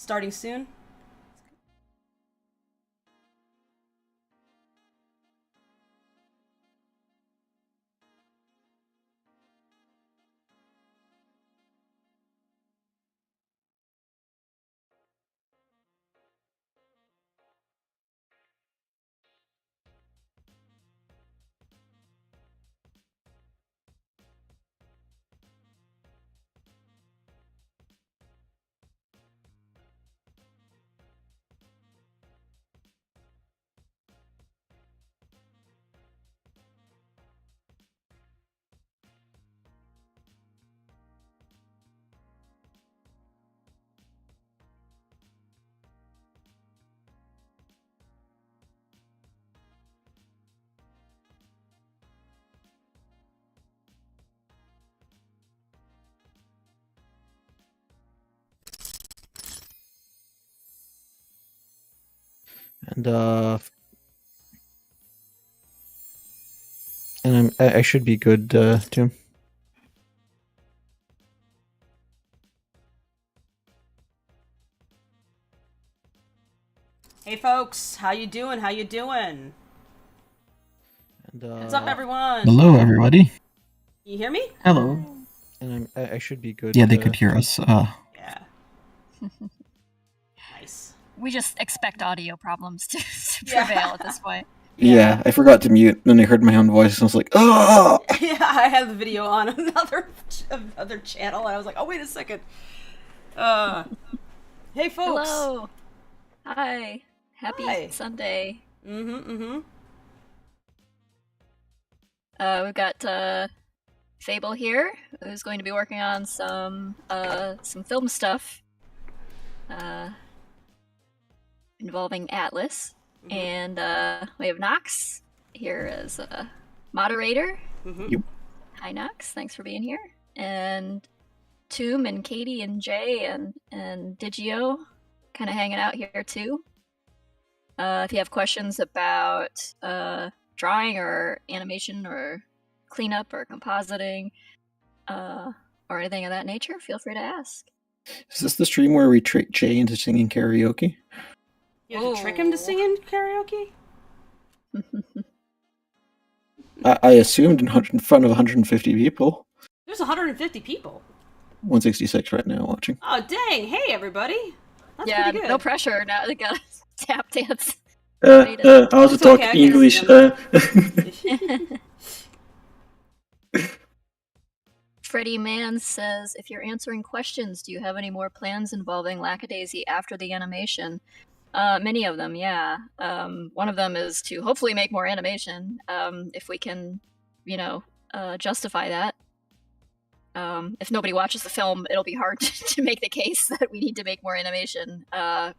Starting soon? And I should be good too. Hey folks, how you doing? How you doing? And What's up, everyone? Hello, everybody. You hear me? Hello. And I should be good. Yeah, they could hear us. Yeah. Nice. We just expect audio problems to prevail at this point. Yeah, I forgot to mute, and I heard my own voice, and I was like, "Oh!" Yeah, I had the video on another channel, and I was like, "Oh, wait a second." Hey, folks. Hello. Hi. Happy Sunday. We've got Fable here, who's going to be working on some film stuff involving Atlas. And we have Nox here as a moderator. Yep. Hi, Nox. Thanks for being here. And Tomb and Katie and Jay and Digio kind of hanging out here too. If you have questions about drawing or animation or cleanup or compositing or anything of that nature, feel free to ask. Is this the stream where we trick Jay into singing karaoke? You have to trick him to sing in karaoke? I assumed in front of 150 people. There's 150 people. 166 right now watching. Oh, dang. Hey, everybody. That's yeah, pretty good. No pressure. Now they got tap dance. I was talking English. Freddie Mann says, if you're answering questions, do you have any more plans involving Lackadaisy after the animation? Many of them, yeah. One of them is to hopefully make more animation, if we can, justify that. If nobody watches the film, it'll be hard to make the case that we need to make more animation, and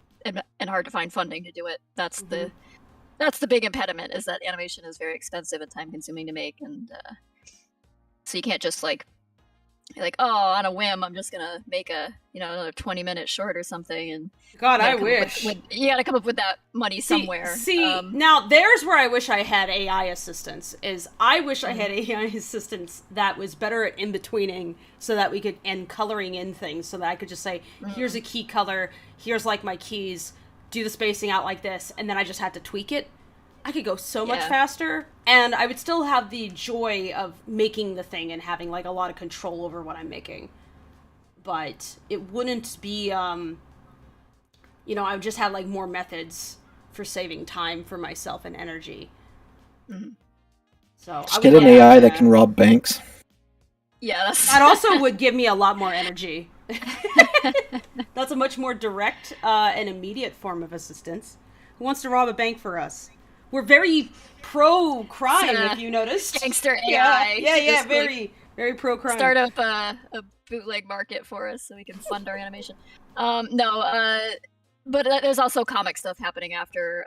hard to find funding to do it. That's the big impediment, is that animation is very expensive and time-consuming to make, and so you can't just like, on a whim, I'm just gonna make another 20-minute short or something, and God, I wish. You gotta come up with that money somewhere. Now there's where I wish I had AI assistance. I wish I had AI assistance that was better at in-betweening, so that we could, and coloring in things, so that I could just say, here's a key color, here's like my keys, do the spacing out like this, and then I just had to tweak it. I could go so much faster, and I would still have the joy of making the thing and having like a lot of control over what I'm making. But it wouldn't be, I would just have like more methods for saving time for myself and energy. Mm-hmm. So just get an AI that can rob banks. Yeah, that also would give me a lot more energy. That's a much more direct and immediate form of assistance. Who wants to rob a bank for us? We're very pro-crime, if you noticed. Gangster AI. Yeah, very, very pro-crime. Start up a bootleg market for us so we can fund our animation. But there's also comic stuff happening after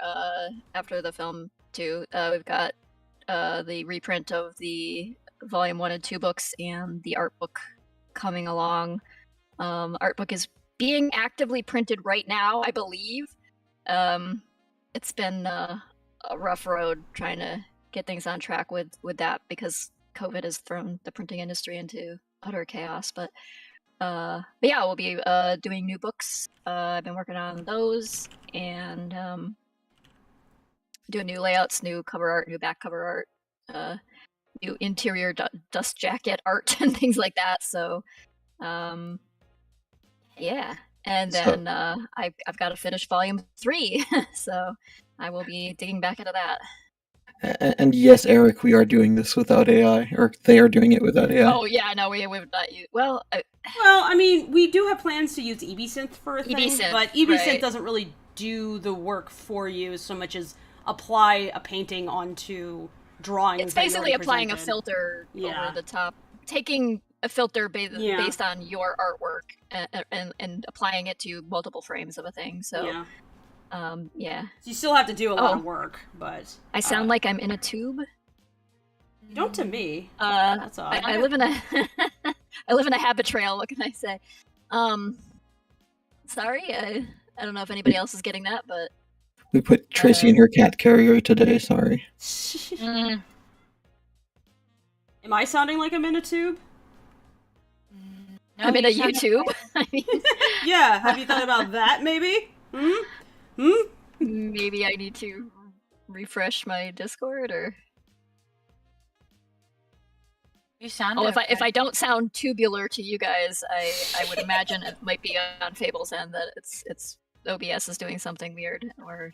the film, too. We've got the reprint of the Volume 1 and 2 books and the art book coming along. Art book is being actively printed right now, I believe. It's been a rough road trying to get things on track with that, because COVID has thrown the printing industry into utter chaos. But but yeah, we'll be doing new books. I've been working on those and doing new layouts, new cover art, new back cover art, new interior dust jacket art and things like that. So, yeah. And then I've got to finish volume 3, so I will be digging back into that. And yes, Eric, we are doing this without AI, or they are doing it without AI. Oh yeah, no, we would not use. Well, I mean, we do have plans to use EBSynth for a thing, EBSynth, but EBSynth right. doesn't really do the work for you so much as apply a painting onto drawings. It's basically applying presented. A filter over the top, taking a filter based on your artwork and applying it to multiple frames of a thing. So. Yeah. Yeah. So you still have to do a lot of work, but I sound like I'm in a tube. Don't to me. That's odd. I live in a I live in a habit trail. What can I say? Sorry, I don't know if anybody else is getting that, but we put Tracy in her cat carrier today. Sorry. Am I sounding like I'm in a tube? No, I'm in a YouTube. I mean... yeah. Have you thought about that? Maybe. Maybe I need to refresh my Discord, or you sound. If I don't sound tubular to you guys, I would imagine it might be on Fable's end that it's OBS is doing something weird, or.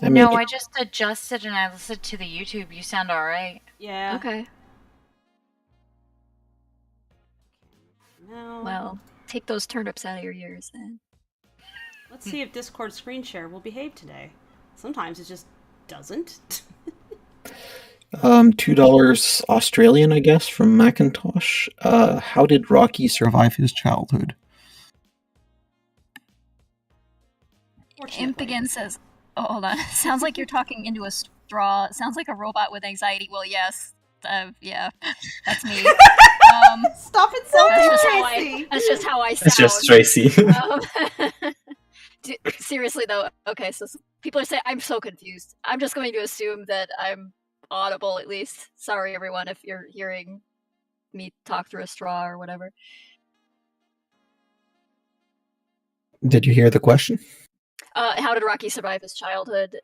I just adjusted and I listened to the YouTube. You sound all right. Yeah. Okay. No. Well, take those turnips out of your ears, then. Let's see if Discord screen share will behave today. Sometimes it just doesn't. $2 Australian, I guess, from Macintosh. How did Rocky survive his childhood? Imp again says, oh, hold on. Sounds like you're talking into a straw. Sounds like a robot with anxiety. Well, yes. Yeah, that's me. Stop insulting Tracy! That's just how I sound. It's just Tracy. Seriously though, okay, so people are saying I'm so confused. I'm just going to assume that I'm audible at least. Sorry everyone if you're hearing me talk through a straw or whatever. Did you hear the question? How did Rocky survive his childhood?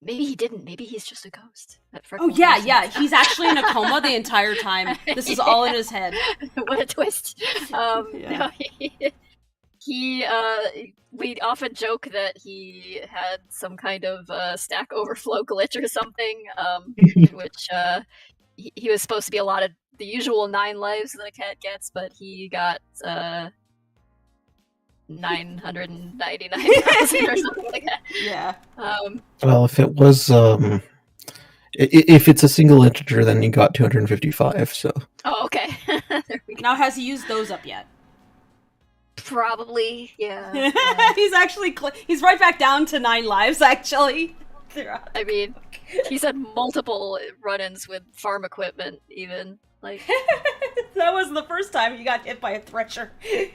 Maybe he didn't. Maybe he's just a ghost. Oh yeah. He's actually in a coma the entire time. This is all in his head. What a twist. No, we often joke that he had some kind of Stack Overflow glitch or something, in which he was supposed to be allotted the usual 9 lives that a cat gets, but he got 999,000 or something like that. Yeah. Well, if it was, if it's a single integer, then you got 255. So. Oh, okay. There we go. Now, has he used those up yet? Probably, yeah. He's actually he's right back down to 9 lives. Actually, I mean, he's had multiple run-ins with farm equipment, even like. That wasn't the first time he got hit by a thresher. Damn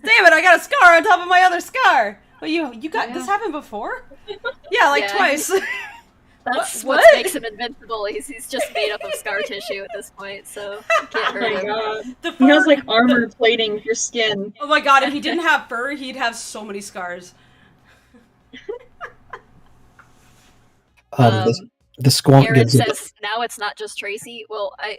it! I got a scar on top of my other scar. Well, you got this happened before? Yeah, twice. That's what makes him invincible. He's just made up of scar tissue at this point, so you can't hurt him. God. He has like armor plating your skin. Oh my god, if he didn't have fur, he'd have so many scars. The squonk Aaron gives says now it's not just Tracy. Well, I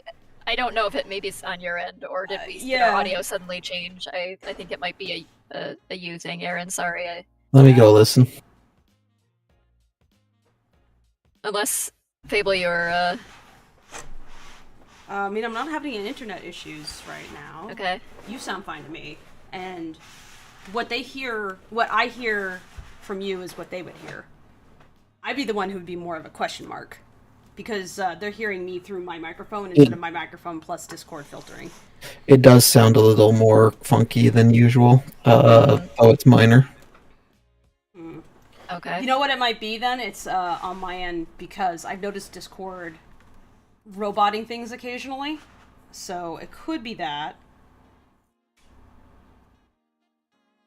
don't know if maybe it's on your end, or did our audio suddenly change? I think it might be a you thing, Aaron. Sorry. Let me go listen. Unless, Fable, you're, I mean, I'm not having any internet issues right now. Okay. You sound fine to me. And what I hear from you is what they would hear. I'd be the one who would be more of a question mark. Because they're hearing me through my microphone instead of my microphone plus Discord filtering. It does sound a little more funky than usual. Oh, it's minor. Okay. You know what it might be then? It's on my end because I've noticed Discord roboting things occasionally. So it could be that.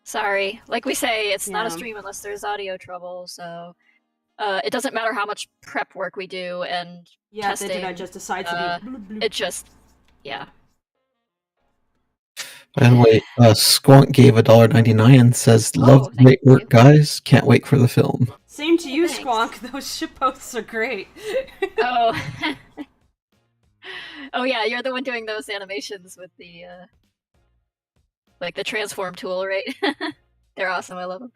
Sorry. Like we say, it's not a stream unless there's audio trouble, so It doesn't matter how much prep work we do and Yeah, testing. they do not just decide to be. Bloop, bloop. It just, yeah. By the way, Squonk gave $1.99 and says, "Love thank great work, you. guys. Can't wait for the film." Same to you, Thanks. Squonk. Those shitposts are great. Oh. Oh yeah, you're the one doing those animations with the like the transform tool, right? They're awesome. I love them.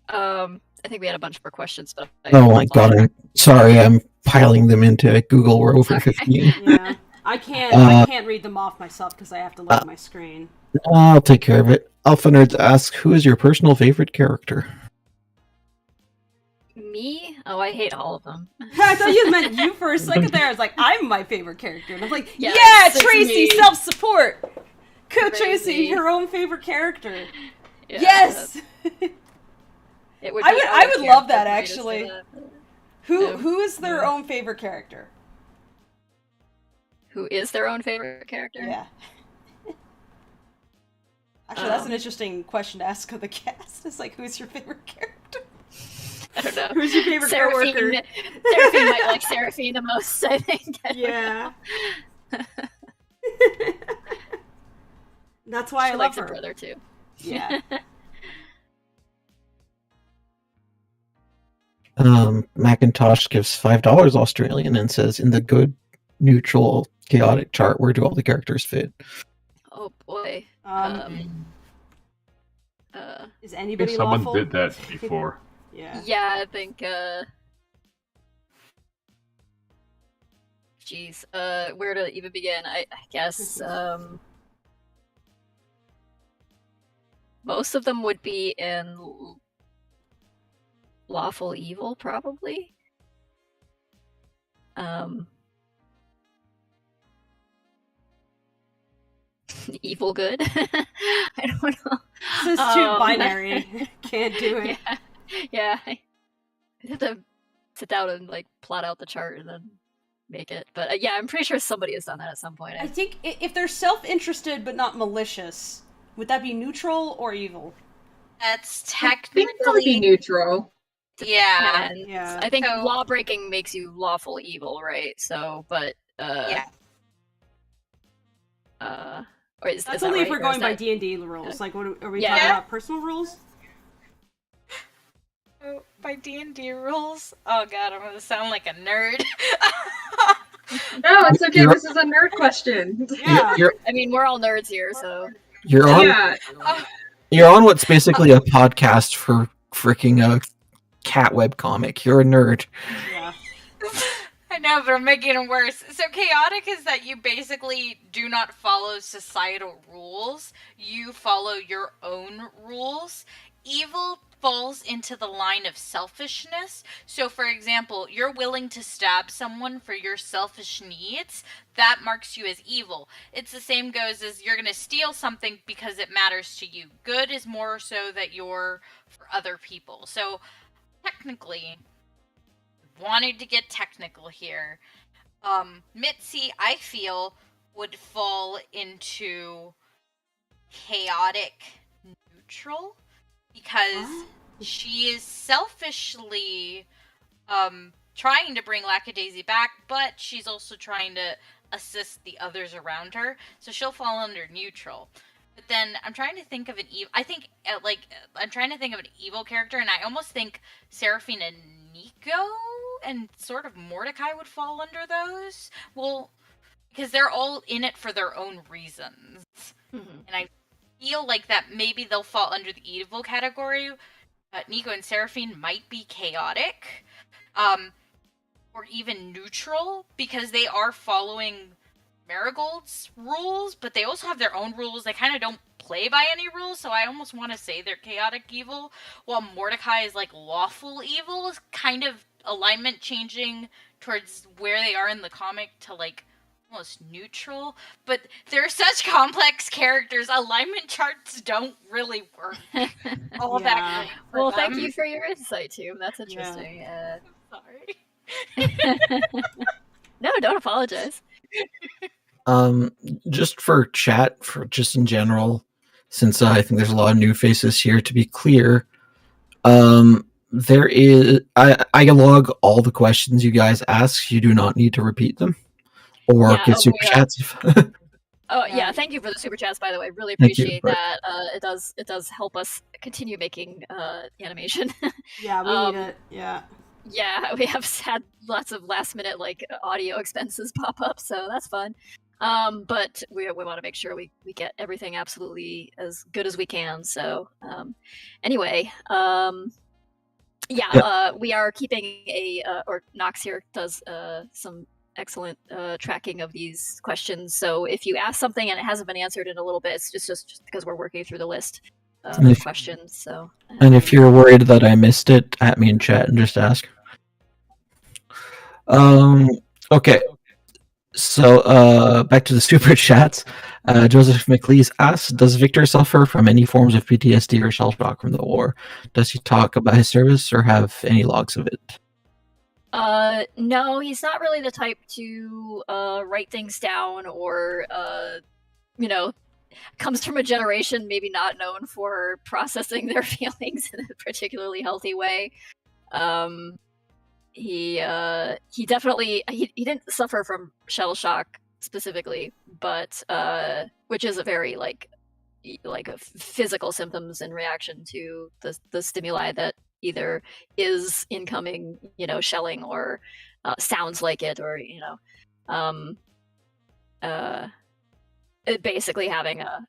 I think we had a bunch more questions, but Oh my god, I'm sorry. I'm piling them into Google. We're over 15. Yeah, I can't read them off myself because I have to look at my screen. I'll take care of it. Alpha Nerds asks, who is your personal favorite character? Me? Oh, I hate all of them. I thought you meant you for a second there. I was like, I'm my favorite character, and I'm like, Yes, yeah, it's Tracy, me. self-support. Go, Crazy. Tracy, your own favorite character. Yeah, Yes. It would. I would love that, Prejudice actually. for that. Who is their Yeah. own favorite character? Who is their own favorite character? Yeah. Actually, that's an interesting question to ask of the cast. It's like, who's your favorite character? I don't know. Who's your favorite coworker? Seraphine might like Seraphine the most, I think. Yeah. That's why She I love likes her. her brother too. Yeah. Macintosh gives $5 Australian and says, in the good, neutral, chaotic chart, where do all the characters fit? Oh boy. Is I anybody think someone lawful? did that before. Yeah. Yeah, I think. Jeez. Where to even begin? I guess. Most of them would be in lawful evil, probably. Evil good. I don't know. This is too binary. Can't do it. Yeah. I have to sit down and like plot out the chart and then make it. But yeah, I'm pretty sure somebody has done that at some point. I think if they're self-interested but not malicious, would that be neutral or evil? That's I think that would be technically neutral. yeah. And Yeah. I think So- law breaking makes you lawful evil, right? So, but Yeah. or is That's is that only if right? we're Or is going by that- D&D rules. Like, what are we Yeah. talking about? Personal rules? Oh, by D&D rules? Oh god, I'm gonna sound like a nerd. No, it's okay. You're- This is a nerd question. Yeah. I mean, we're all nerds here, so You're on. Yeah. You're on what's basically a podcast for freaking a cat web comic. You're a nerd. Yeah. I know, but I'm making it worse. So chaotic is that you basically do not follow societal rules. You follow your own rules. Evil falls into the line of selfishness. So for example, you're willing to stab someone for your selfish needs. That marks you as evil. It's the same goes as you're going to steal something because it matters to you. Good is more so that you're for other people. So technically, wanted to get technical here. Mitzi, I feel, would fall into chaotic neutral because she is selfishly trying to bring Lackadaisy back, but she's also trying to assist the others around her, so she'll fall under neutral. But then I'm trying to think of an evil. I think I'm trying to think of an evil character, and I almost think Seraphine and Nico and sort of Mordecai would fall under those. Well, because they're all in it for their own reasons, and I feel like that maybe they'll fall under the evil category. Nico and Seraphine might be chaotic, or even neutral, because they are following Marigold's rules, but they also have their own rules. They kind of don't play by any rules, so I almost want to say they're chaotic evil, while Mordecai is like lawful evil, kind of alignment changing towards where they are in the comic to like almost neutral. But they're such complex characters, alignment charts don't really work all Yeah. that great for well, them. thank you for your insight, too. That's interesting. Sorry. No, don't apologize. Just for chat, for just in general, since I think there's a lot of new faces here. To be clear, there is I log all the questions you guys ask. You do not need to repeat them or Yeah, give super we are. chats. Oh Yeah. yeah, thank you for the super chats, by the way. Really Thank you, appreciate but- that. It does help us continue making the animation. Yeah, we need it. Yeah. Yeah, we have had lots of last minute like audio expenses pop up, so that's fun. But we want to make sure we get everything absolutely as good as we can. So anyway, we are keeping or Nox here does some excellent tracking of these questions. So if you ask something and it hasn't been answered in a little bit, it's just because we're working through the list of questions. So and if you're worried that I missed it, at me in chat and just ask. Okay. So back to the super chats. Joseph McLeese asks, does Victor suffer from any forms of PTSD or shell shock from the war? Does he talk about his service or have any logs of it? No, he's not really the type to write things down or comes from a generation maybe not known for processing their feelings in a particularly healthy way. He definitely he didn't suffer from shell shock specifically, but which is a very like a physical symptoms in reaction to the stimuli that either is incoming, shelling or sounds like it, or basically having a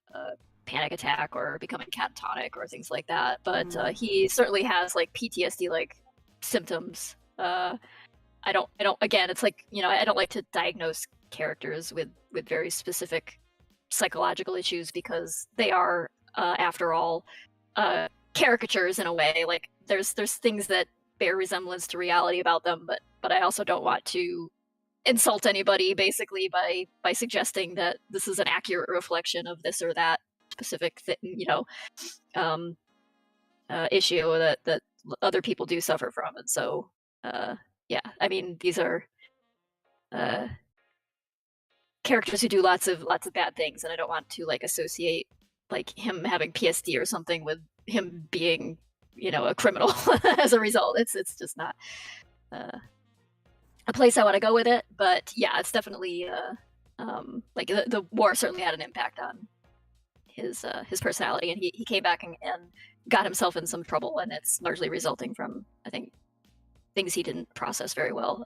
panic attack or becoming catatonic or things like that. But he certainly has like PTSD like symptoms. I don't again, it's like, I don't like to diagnose characters with very specific psychological issues because they are after all caricatures in a way. Like there's things that bear resemblance to reality about them, but I also don't want to insult anybody basically by suggesting that this is an accurate reflection of this or that specific issue that other people do suffer from. And so I mean, these are characters who do lots of bad things, and I don't want to like associate like him having PSD or something with him being a criminal as a result. It's just not a place I want to go with it. But yeah, it's definitely like the war certainly had an impact on his personality, and he came back and got himself in some trouble, and it's largely resulting from, I think, things he didn't process very well.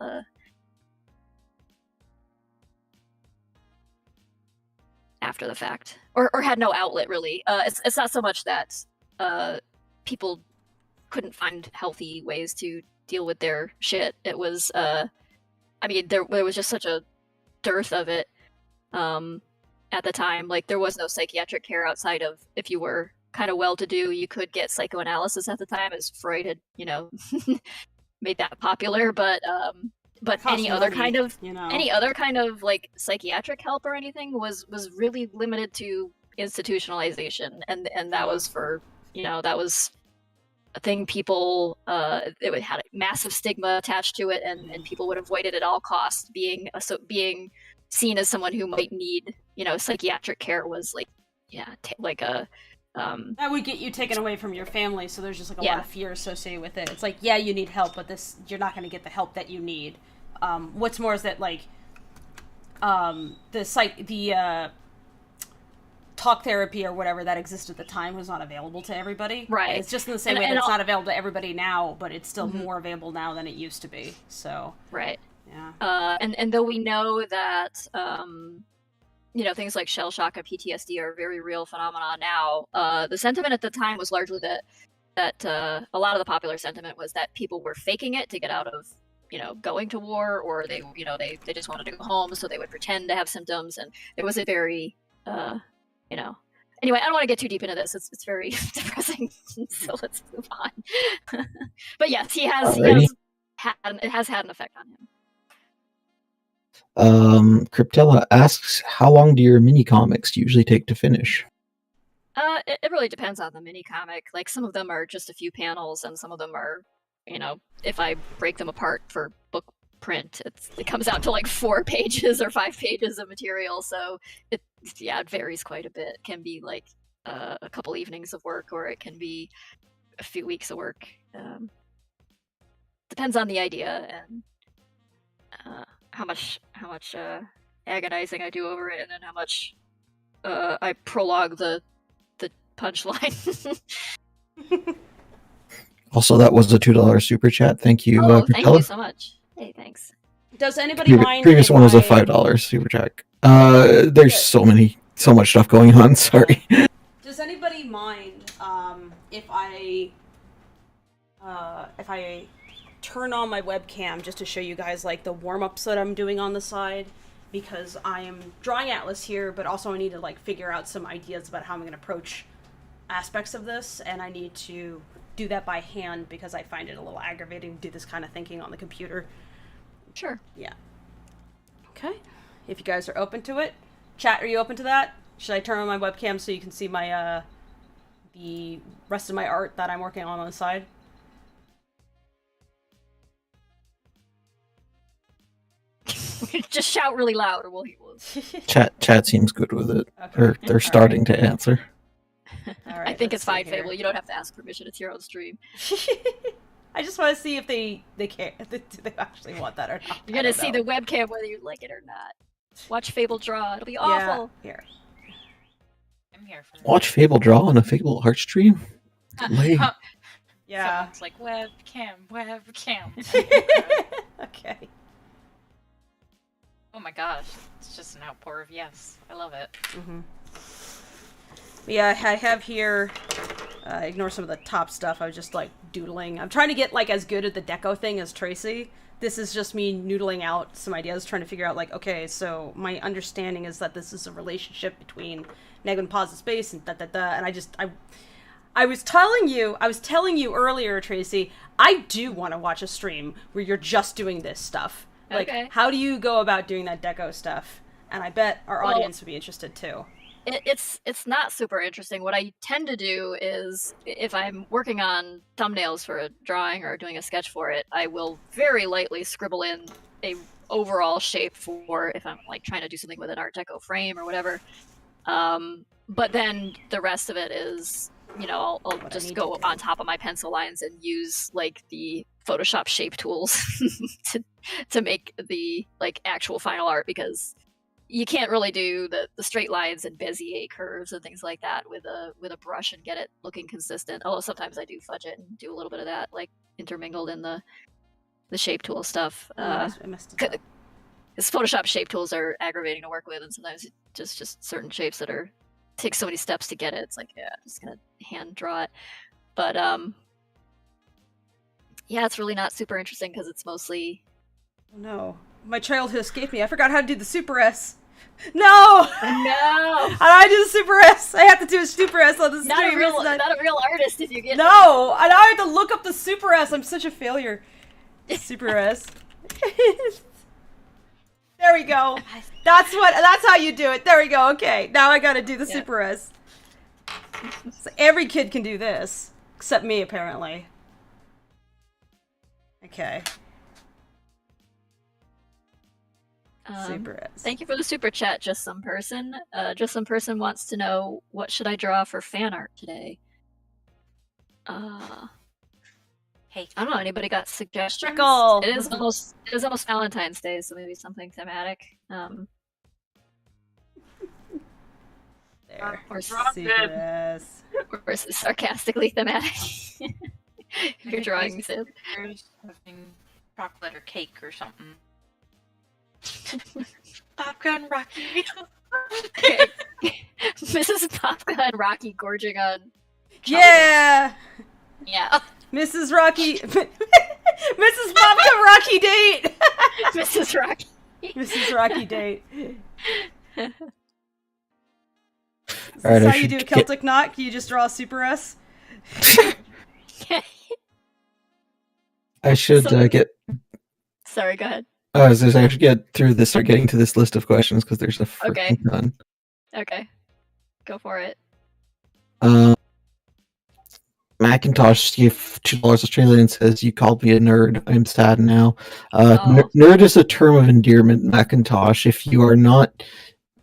After the fact, or had no outlet really. It's not so much that people couldn't find healthy ways to deal with their shit. It was, I mean, there was just such a dearth of it at the time. Like there was no psychiatric care outside of, if you were kind of well-to-do, you could get psychoanalysis at the time, as Freud had, made that popular. But any other kind of like psychiatric help or anything was really limited to institutionalization, and that was for that was a thing people it had a massive stigma attached to it, and people would avoid it at all costs. Being seen as someone who might need psychiatric care was like that would get you taken away from your family, so there's just like a lot of fear associated with it. It's like, yeah, you need help, but you're not going to get the help that you need. What's more is that like the talk therapy or whatever that existed at the time was not available to everybody. Right. And it's just in the same way that it's not available to everybody now, but it's still more available now than it used to be. So right. Yeah. And though we know that things like shell shock and PTSD are very real phenomena now, the sentiment at the time was largely that a lot of the popular sentiment was that people were faking it to get out of going to war, or they just wanted to go home, so they would pretend to have symptoms, and it was a very anyway, I don't want to get too deep into this. It's very depressing, so let's move on. But yes, it has had an effect on him. Cryptella asks, how long do your mini comics usually take to finish? It really depends on the mini comic. Like some of them are just a few panels, and some of them are, if I break them apart for book print, it comes out to like 4 pages or 5 pages of material. So it varies quite a bit. It can be like a couple evenings of work, or it can be a few weeks of work. Depends on the idea and how much agonizing I do over it, and then how much I prologue the punchline. Also, that was a $2 super chat. Thank you, thank Priscilla. you so much. Hey, thanks. Does anybody mind? Previous if one was a I- $5 super chat. There's so much stuff going on. Sorry. Does anybody mind if I turn on my webcam just to show you guys like the warm-ups that I'm doing on the side? Because I am drawing Atlas here, but also I need to like figure out some ideas about how I'm going to approach aspects of this, and I need to do that by hand because I find it a little aggravating to do this kind of thinking on the computer. Sure. Yeah. Okay. If you guys are open to it. Chat, are you open to that? Should I turn on my webcam so you can see my, the rest of my art that I'm working on the side? Just shout really loud, or we'll Chat seems good with it. Okay. They're starting to answer. All right, I think let's it's fine, see here. Fable. You don't have to ask permission. It's your own stream. I just want to see if they care. Do they actually want that or not? You're gonna see the webcam whether you like it or not. Watch Fable draw. It'll be Yeah. awful. Here. I'm here for Watch Fable draw on a Fable art stream. Lame. Yeah. Someone's like, webcam. Okay. Oh my gosh, it's just an outpour of yes. I love it. Mm-hmm. Yeah, I have here, ignore some of the top stuff, I was just like doodling. I'm trying to get like as good at the deco thing as Tracy. This is just me noodling out some ideas, trying to figure out like, okay, so my understanding is that this is a relationship between negative and positive space and da-da-da, and I was telling you earlier, Tracy, I do want to watch a stream where you're just doing this stuff. Like, Okay. how do you go about doing that deco stuff? And I bet our audience would be interested too. It's not super interesting. What I tend to do is, if I'm working on thumbnails for a drawing or doing a sketch for it, I will very lightly scribble in a overall shape for if I'm like trying to do something with an Art Deco frame or whatever. But then the rest of it is, you know, I'll just go on top of my pencil lines and use like the Photoshop shape tools to make the like actual final art, because you can't really do the straight lines and Bezier curves and things like that with a brush and get it looking consistent. Although sometimes I do fudge it and do a little bit of that, like intermingled in the shape tool stuff. I messed it up. Because Photoshop shape tools are aggravating to work with, and sometimes just certain shapes that take so many steps to get it. It's like, yeah, I'm just gonna hand draw it. But yeah, it's really not super interesting because it's mostly. No, my childhood escaped me. I forgot how to do the Super S. No! No! How do I do the Super S? I have to do a Super S on this. Not a real artist if you get. No! And now I have to look up the Super S. I'm such a failure. Super S. There we go. That's how you do it. There we go. Okay, now I gotta do the Super S. So every kid can do this, except me apparently. Okay. Super S. Thank you for the super chat, Just Some Person. Just Some Person wants to know, what should I draw for fan art today? Hey, I don't know. Anybody got suggestions? Trickle. It is almost Valentine's Day, so maybe something thematic. There. Or Super S. or sarcastically thematic. If you're drawing Sid. having chocolate or cake or something. Popcorn Rocky. Mrs. Popka and Rocky gorging on. Yeah. Yeah. Mrs. Rocky. Mrs. Popka Rocky date. Mrs. Rocky. Mrs. Rocky date. Is All right, this I how you should do a get- Celtic knot? Can you just draw a Super S? I should get. Sorry, go ahead. I was just, I should get through this. Start getting to this list of questions because there's a freaking Okay. ton. Okay. Go for it. Macintosh gave $2 Australian, says, "You called me a nerd. I'm sad now." Oh. Nerd is a term of endearment, Macintosh. If you are not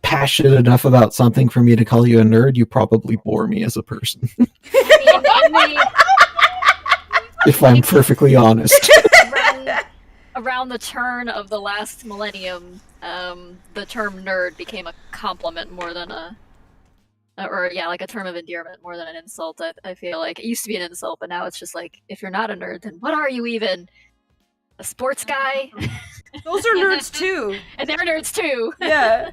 passionate enough about something for me to call you a nerd, you probably bore me as a person. If I'm perfectly honest. Around the turn of the last millennium, the term nerd became a compliment more than a term of endearment more than an insult. I feel like it used to be an insult, but now it's just like, if you're not a nerd, then what are you even? A sports guy? Those are nerds too. And they're nerds too. Yeah.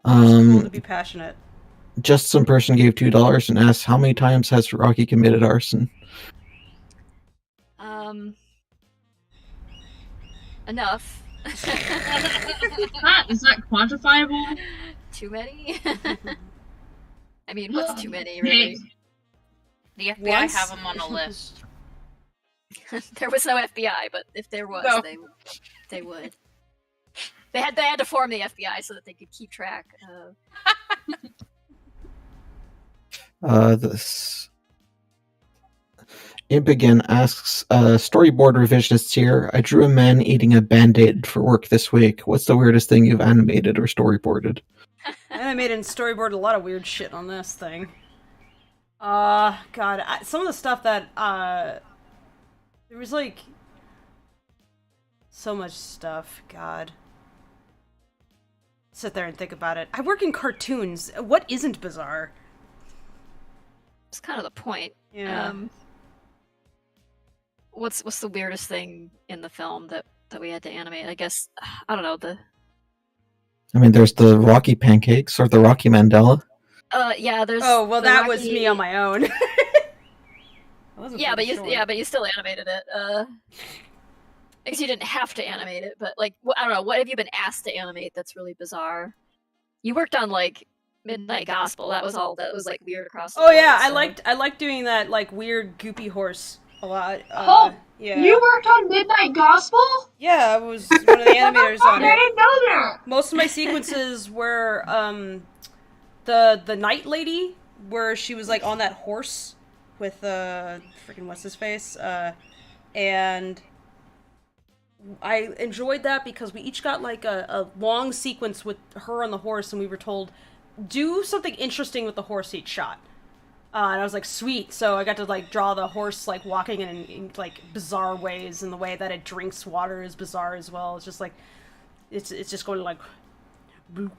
It's cool to be passionate. Just some person gave $2 and asked, how many times has Rocky committed arson? Enough. Is that quantifiable? Too many? I mean, what's too many, really? The FBI have them on a list. There was no FBI, but if there was, they would. They had to form the FBI so that they could keep track. This Imp again asks, storyboard revisionists here. I drew a man eating a band-aid for work this week. What's the weirdest thing you've animated or storyboarded? I animated and storyboarded a lot of weird shit on this thing. God, some of the stuff that, there was, like, so much stuff, God. Sit there and think about it. I work in cartoons. What isn't bizarre? It's kind of the point. Yeah. What's the weirdest thing in the film that we had to animate? I guess, I don't know, I mean, there's the Rocky pancakes or the Rocky Mandela. Yeah, there's. Oh well, that Rocky... was me on my own. but you still animated it. Because you didn't have to animate it, but like, I don't know, what have you been asked to animate that's really bizarre? You worked on like Midnight Gospel. That was like weird across the board, yeah, so. I liked doing that like weird goopy horse a lot. Yeah. You worked on Midnight Gospel? Yeah, I was one of the animators on it. I didn't know that. Most of my sequences were the night lady, where she was like on that horse with freaking what's his face, and I enjoyed that because we each got like a long sequence with her on the horse, and we were told, do something interesting with the horse each shot. And I was like, sweet. So I got to like draw the horse like walking in like bizarre ways, and the way that it drinks water is bizarre as well. It's just like it's just going like bloop,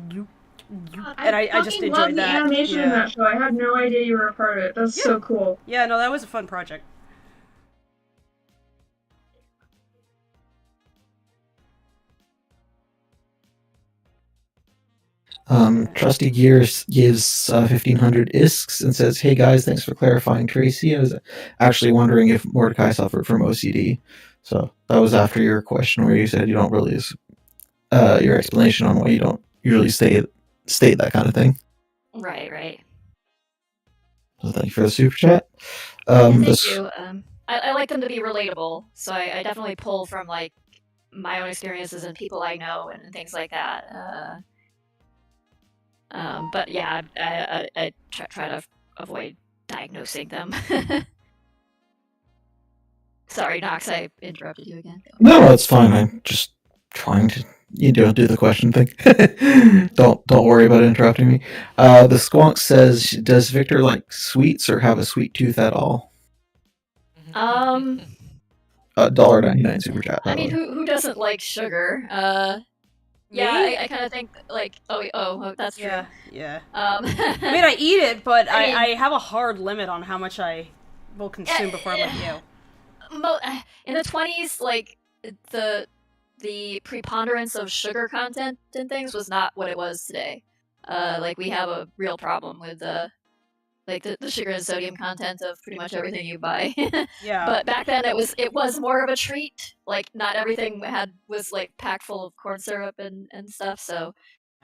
bloop, bloop. And I just enjoyed that. The animation in that show. I had no idea you were a part of it. That's so cool. Yeah, no, that was a fun project. Trusty Gears gives 1,500 isks and says, hey guys, thanks for clarifying Tracy. I was actually wondering if Mordecai suffered from OCD. So that was after your question where you said you don't really, your explanation on why you don't usually state that kind of thing. Right. So thank you for the super chat. Thank you. I like them to be relatable, so I definitely pull from like my own experiences and people I know and things like that. But yeah, I try to avoid diagnosing them. Sorry, Nox, I interrupted you again. No, it's fine. I'm just trying to, do the question thing. Don't worry about interrupting me. The Squonk says, does Victor like sweets or have a sweet tooth at all? $1.99 super chat. I mean, who doesn't like sugar? Yeah, I kind of think like, oh, that's true. Yeah. I mean, I eat it, but I have a hard limit on how much I will consume before I'm like, ew. In the 20s, like the preponderance of sugar content in things was not what it was today. Like we have a real problem with the sugar and sodium content of pretty much everything you buy. Yeah. But back then it was more of a treat. Like not everything was like packed full of corn syrup and stuff. So,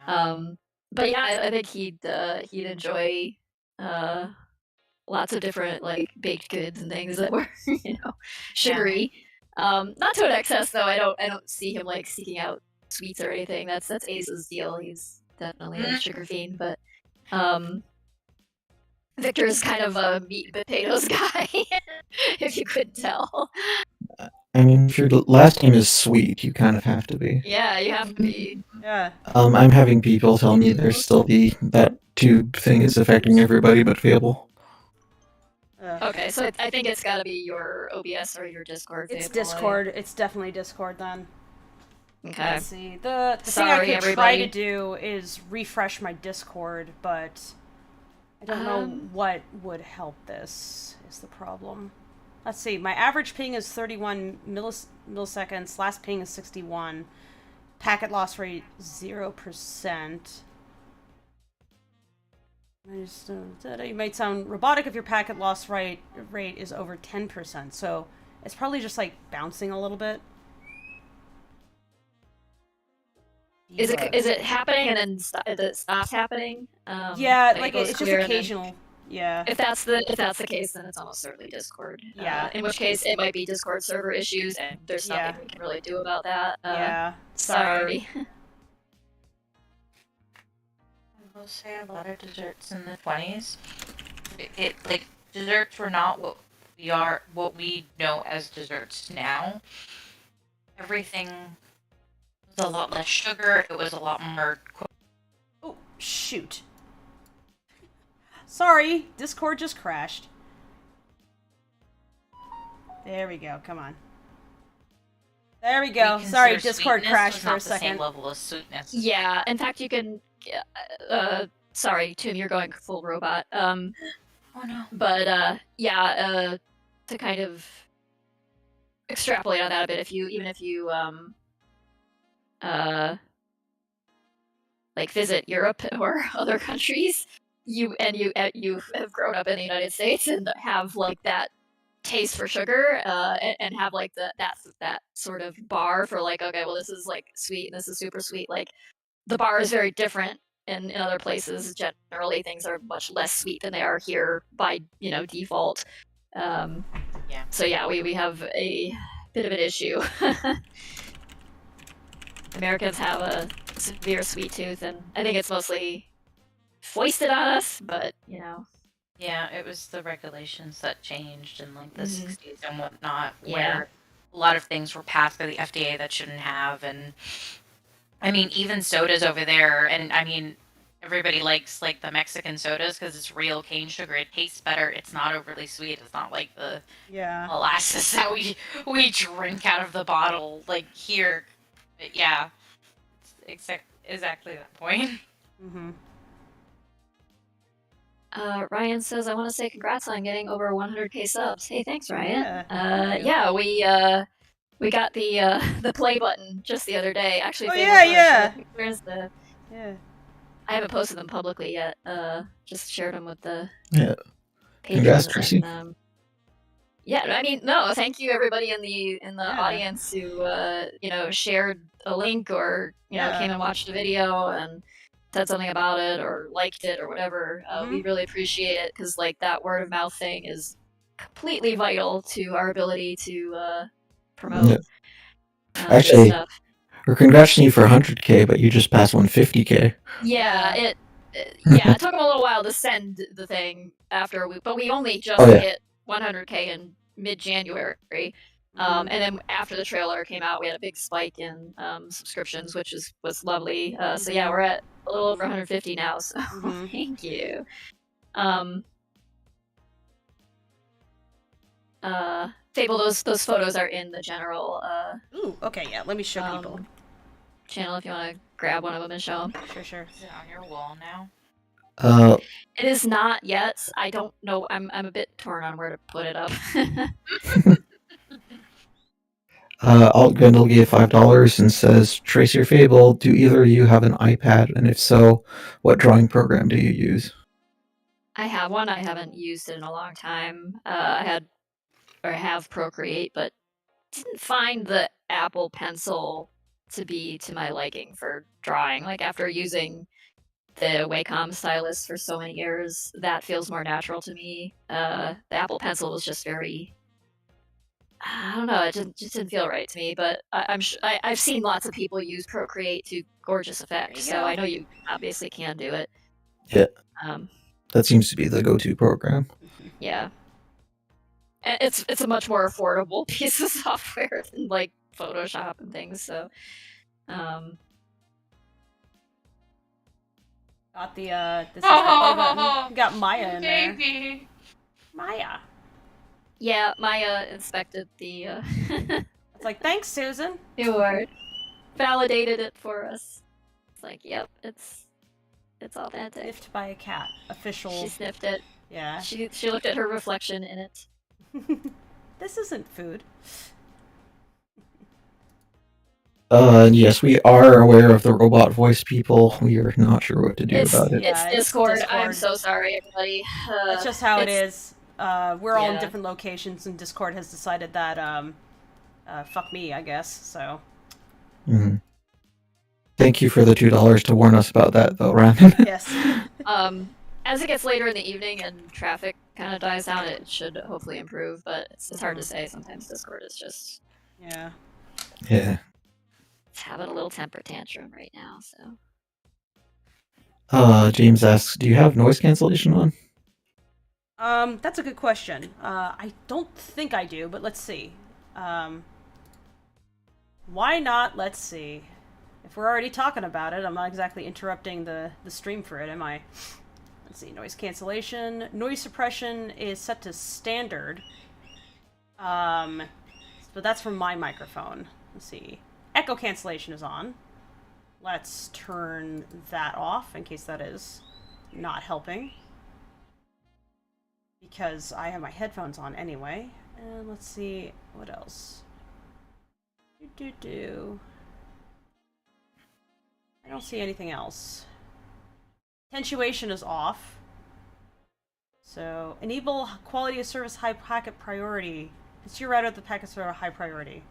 but yeah, I think he'd enjoy lots of different like baked goods and things that were sugary. Not to an excess though. I don't see him like seeking out sweets or anything. That's Ace's deal. He's definitely a sugar fiend, but Victor's kind of a meat and potatoes guy, if you couldn't tell. I mean, if your last name is Sweet, you kind of have to be. Yeah, you have to be. Yeah. I'm having people tell me there's still that tube thing is affecting everybody but Fable. Okay, so I think it's got to be your OBS or your Discord. It's Fable, Discord. It's definitely Discord then. Okay. Let's see. The thing Sorry, I could try everybody. to do is refresh my Discord, but I don't know what would help this, is the problem. Let's see. My average ping is 31 milliseconds. Last ping is 61. Packet loss rate 0%. You might sound robotic if your packet loss rate is over 10%. So it's probably just like bouncing a little bit. Is it happening and then it stops happening? Yeah, like goes it's just clear and then- occasional. Yeah. If that's the case, then it's almost certainly Discord. Yeah. In which case, it might be Discord server issues, and there's nothing we can really do about that. Yeah. Sorry. I will say a lot of desserts in the 20s. It like desserts were not what we know as desserts now. Everything was a lot less sugar. It was a lot more. Oh shoot! Sorry, Discord just crashed. There we go. Come on. There we go. Sorry, Discord crashed for a second. Same level of sweetness. Yeah. In fact, you can. Sorry, Tim, you're going full robot. Oh no. But yeah. To kind of extrapolate on that a bit, even if you like visit Europe or other countries, you have grown up in the United States and have like that taste for sugar, and have like that sort of bar for like, okay, well, this is like sweet and this is super sweet. Like the bar is very different in other places. Generally, things are much less sweet than they are here by default. Yeah. So yeah, we have a bit of an issue. Americans have a severe sweet tooth, and I think it's mostly foisted on us, but Yeah, it was the regulations that changed in like the Mhm. 60s and whatnot, Yeah. where a lot of things were passed by the FDA that shouldn't have. And I mean, even sodas over there, and I mean, everybody likes like the Mexican sodas because it's real cane sugar. It tastes better. It's not overly sweet. It's not like the molasses that we drink out of the bottle like here. But yeah, it's exactly that point. Mm-hmm. Ryan says, I want to say congrats on getting over 100k subs. Hey, thanks, Ryan. Yeah. We got the play button just the other day. Actually, Oh, Fable, yeah, if you wanna yeah. share pictures, Yeah. I haven't posted them publicly yet. Just shared them with the Yeah. patrons. Congrats, Tracy. And, yeah, I mean, no, thank you everybody in the Yeah. audience who shared a link or Yeah. came and watched a video and said something about it or liked it or whatever. We really appreciate it because like that word of mouth thing is completely vital to our ability to promote. Yeah. This Actually, stuff. we're congratulating you for 100k, but you just passed 150k. Yeah, it took them a little while to send the thing after but we only just hit 100k in mid-January. And then after the trailer came out, we had a big spike in subscriptions, which was lovely. So yeah, we're at a little over 150 now. So thank you. Fable, those photos are in the general Ooh, okay, yeah. Let me show people. channel if you want to grab one of them and show them. Sure. Is it on your wall now? It is not yet. I don't know. I'm a bit torn on where to put it up. Alt Grendel gave $5 and says, Tracy or Fable, do either of you have an iPad? And if so, what drawing program do you use? I have one. I haven't used it in a long time. I have Procreate, but didn't find the Apple Pencil to be to my liking for drawing. Like after using the Wacom stylus for so many years, that feels more natural to me. The Apple Pencil was just very, I don't know, it just didn't feel right to me. But I've seen lots of people use Procreate to gorgeous effects, so I know you obviously can do it. Yeah. That seems to be the go-to program. Yeah. it's a much more affordable piece of software than like Photoshop and things. So, Got the button. Got Maya in there. Baby. Maya. yeah, Maya inspected the It's like, thanks, Susan. new art, validated it for us. It's like, yep, it's authentic. Sniffed by a cat. Official. She sniffed it. Yeah. She looked at her reflection in it. This isn't food. Yes, we are aware of the robot voice people. We are not sure what to do about it. Yeah, It's it's Discord. Discord. I'm so sorry, everybody. That's just how it is. We're all in Yeah. different locations, and Discord has decided that, fuck me, I guess, so. Mhm. Thank you for the $2 to warn us about that, though, Ram. Yes. As it gets later in the evening and traffic kind of dies down, it should hopefully improve, but it's hard to say. Sometimes Discord is just Yeah. Yeah. it's having a little temper tantrum right now, so. James asks, do you have noise cancellation on? That's a good question. I don't think I do, but let's see. Why not? Let's see. If we're already talking about it, I'm not exactly interrupting the stream for it, am I? Let's see, noise cancellation. Noise suppression is set to standard. But that's from my microphone. Let's see. Echo cancellation is on. Let's turn that off in case that is not helping. Because I have my headphones on anyway. And let's see, what else? I don't see anything else. Attenuation is off. So, enable quality of service high packet priority. It's your router the packets are a high priority.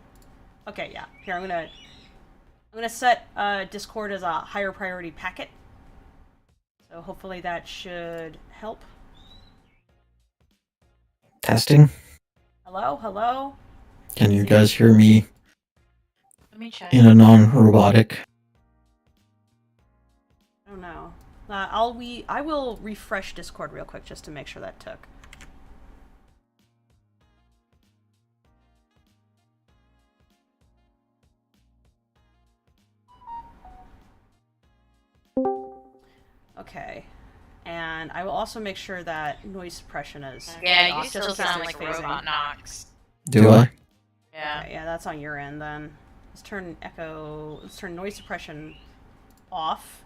Okay, yeah. Here, I'm gonna set Discord as a higher priority packet. So hopefully that should help. Testing. Hello, hello. Can you guys hear me Let me check. in a non-robotic? I don't know. I will refresh Discord real quick just to make sure that took. Okay. And I will also make sure that noise suppression is Yeah, off, you still just in case sound it's like phasing. Robot Knox. Do I? Yeah. Okay, yeah, that's on your end then. Let's turn noise suppression off.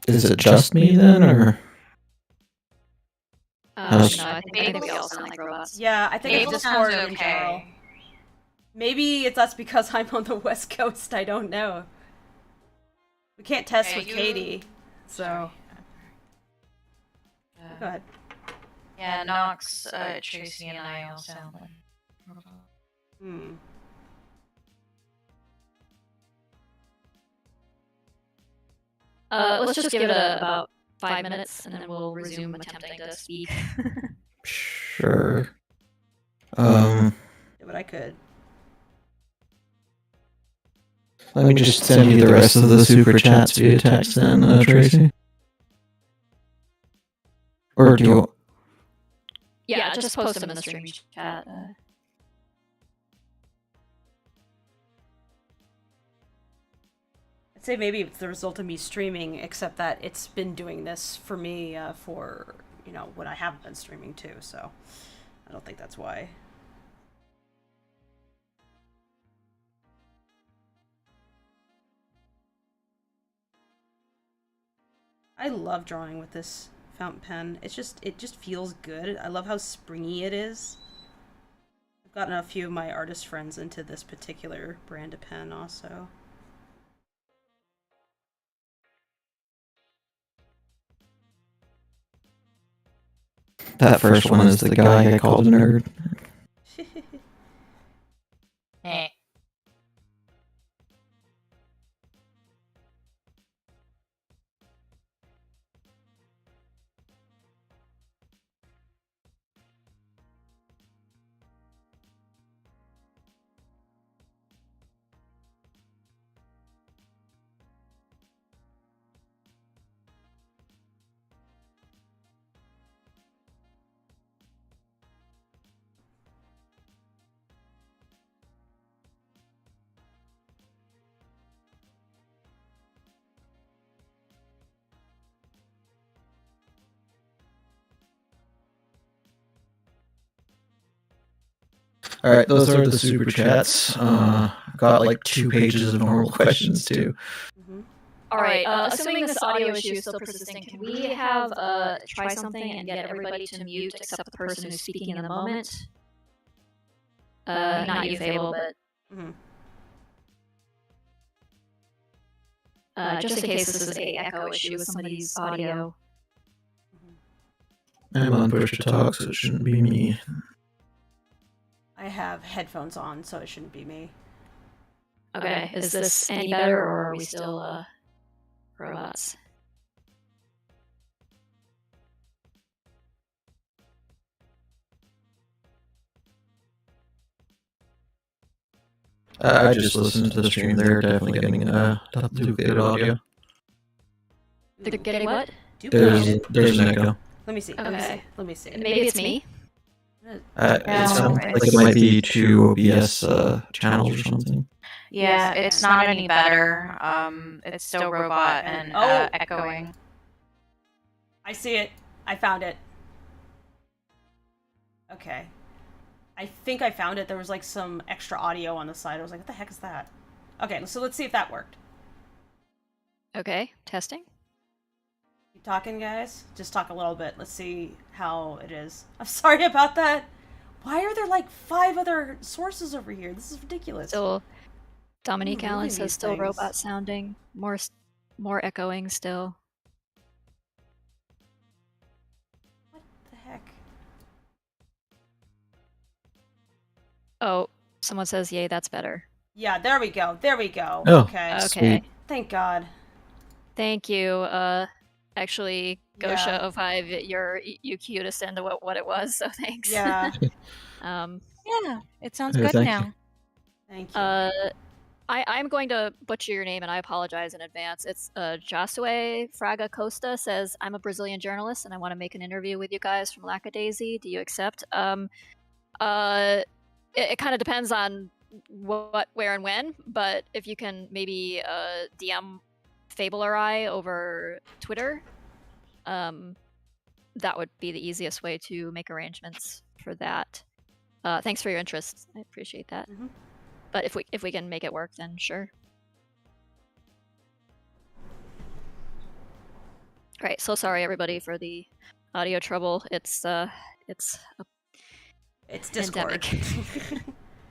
Is it just me then, or? No, How's- I think we all sound like robots. Yeah, I think it's Fable Discord sounds in general. okay. Maybe that's because I'm on the West Coast, I don't know. We can't test Okay, with you- Katie, so... Sorry. Go ahead. Yeah, Knox, Tracy, and I all sound like robots. Hmm. Let's just give it about 5 minutes, and then we'll resume attempting to speak. Sure. Yeah, but I could. Let me just send you the rest of the super chats via text then, Tracy. Or do you... Yeah, just post them in the stream chat. I'd say maybe it's the result of me streaming, except that it's been doing this for me for, when I haven't been streaming too, so I don't think that's why. I love drawing with this fountain pen. It just feels good. I love how springy it is. I've gotten a few of my artist friends into this particular brand of pen also. That first one is the guy I called a nerd. Eh. All right, those are the super chats. Got like 2 pages of normal questions too. All right. Assuming this audio issue is still persisting, can we have try something and get everybody to mute except the person who's speaking in the moment? Not you, Fable, but just in case this is a echo issue with somebody's audio. I'm on push to talk, so it shouldn't be me. I have headphones on, so it shouldn't be me. Okay, is this any better, or are we still robots? I just listened to the stream. They're definitely getting duplicated audio. They're getting what? There's an echo. Let me see. Okay. Let me see. Maybe it's me. It sounds like it might be 2 OBS channels or something. Yeah, it's not any better. It's still robot and echoing. I see it. I found it. Okay. I think I found it. There was like some extra audio on the side. I was like, what the heck is that? Okay, so let's see if that worked. Okay, testing. Keep talking, guys. Just talk a little bit. Let's see how it is. I'm sorry about that. Why are there like 5 other sources over here? This is ridiculous. Still, Dominique I'm Allen removing says these still things. robot sounding. More echoing still. What the heck? Oh, someone says, yay, that's better. Yeah, there we go. There we go. Oh, Okay. Okay. Sweet. Thank God. Thank you. Actually, Gosha Yeah. of Hive, you cued us into what it was, so thanks. Yeah. Yeah, it sounds Oh, good thank now. Thank you. I'm going to butcher your name, and I apologize in advance. It's Josue Fraga Costa says, I'm a Brazilian journalist, and I want to make an interview with you guys from Lackadaisy. Do you accept? It kind of depends on what, where, and when, but if you can maybe DM Fable or I over Twitter, that would be the easiest way to make arrangements for that. Thanks for your interest. I appreciate that. Mhm. But if we can make it work, then sure. Great. So sorry everybody for the audio trouble. It's It's Discord. pandemic.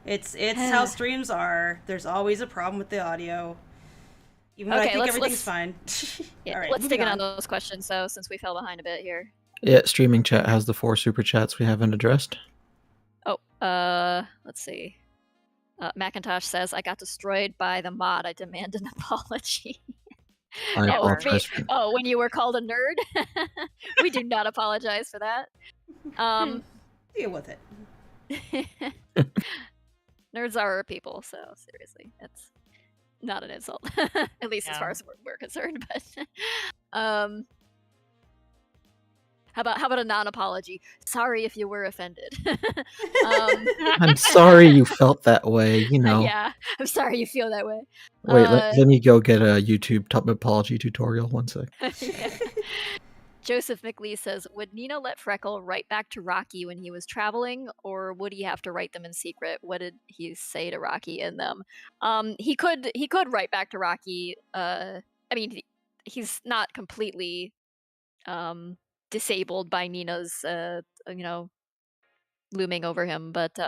it's how streams are. There's always a problem with the audio. Even though I Okay, think let's- everything's fine. Yeah, All right, let's dig moving in on those questions, though, since we fell behind a bit here. Yeah, streaming chat has the 4 super chats we haven't addressed. Oh, let's see. Macintosh says, I got destroyed by the mod. I demand an apology. I Oh, apologize for when you were called a nerd? We do not apologize for that. Deal with it. Nerds are our people, so seriously, it's not an insult. At least as Yeah. far as we're concerned, but how about a non-apology? Sorry if you were offended. I'm sorry you felt that way, you know. Yeah, I'm sorry you feel that way. Wait, let me go get a YouTube top apology tutorial. 1 sec. Yeah. Joseph McLee says, would Nina let Freckle write back to Rocky when he was traveling, or would he have to write them in secret? What did he say to Rocky in them? He could write back to Rocky. I mean, he's not completely disabled by Nina's looming over him, but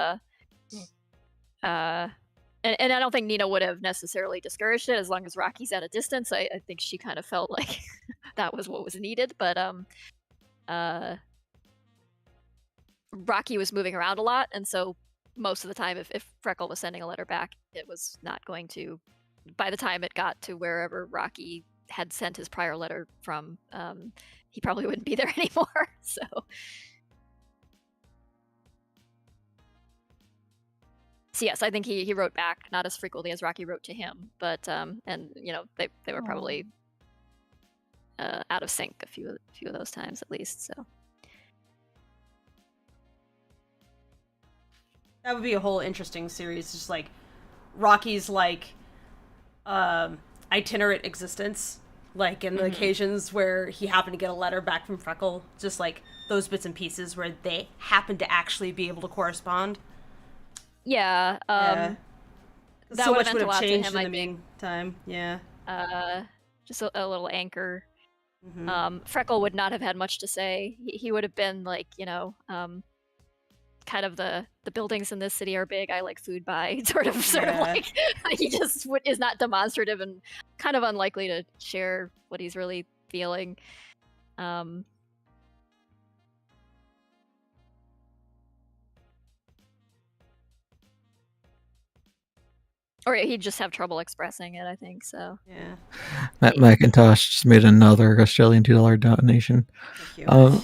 and I don't think Nina would have necessarily discouraged it as long as Rocky's at a distance. I think she kind of felt like that was what was needed, but Rocky was moving around a lot, and so most of the time if Freckle was sending a letter back, it was not going to, by the time it got to wherever Rocky had sent his prior letter from, he probably wouldn't be there anymore. So yes, I think he wrote back, not as frequently as Rocky wrote to him, but and they were probably out of sync a few of those times at least. So That would be a whole interesting series, just like Rocky's like itinerant existence, like in the occasions where he happened to get a letter back from Freckle, just like those bits and pieces where they happen to actually be able to correspond. Yeah. Yeah. That So would've much meant would a have lot to changed him, in I the think. meantime. Yeah. Just a little anchor. Mm-hmm. Freckle would not have had much to say. He would have been like, kind of the buildings in this city are big. I like food by sort of Yeah. like he just is not demonstrative and kind of unlikely to share what he's really feeling. Or he'd just have trouble expressing it, I think. So Yeah. Matt McIntosh just made another Australian $2 donation. Thank you.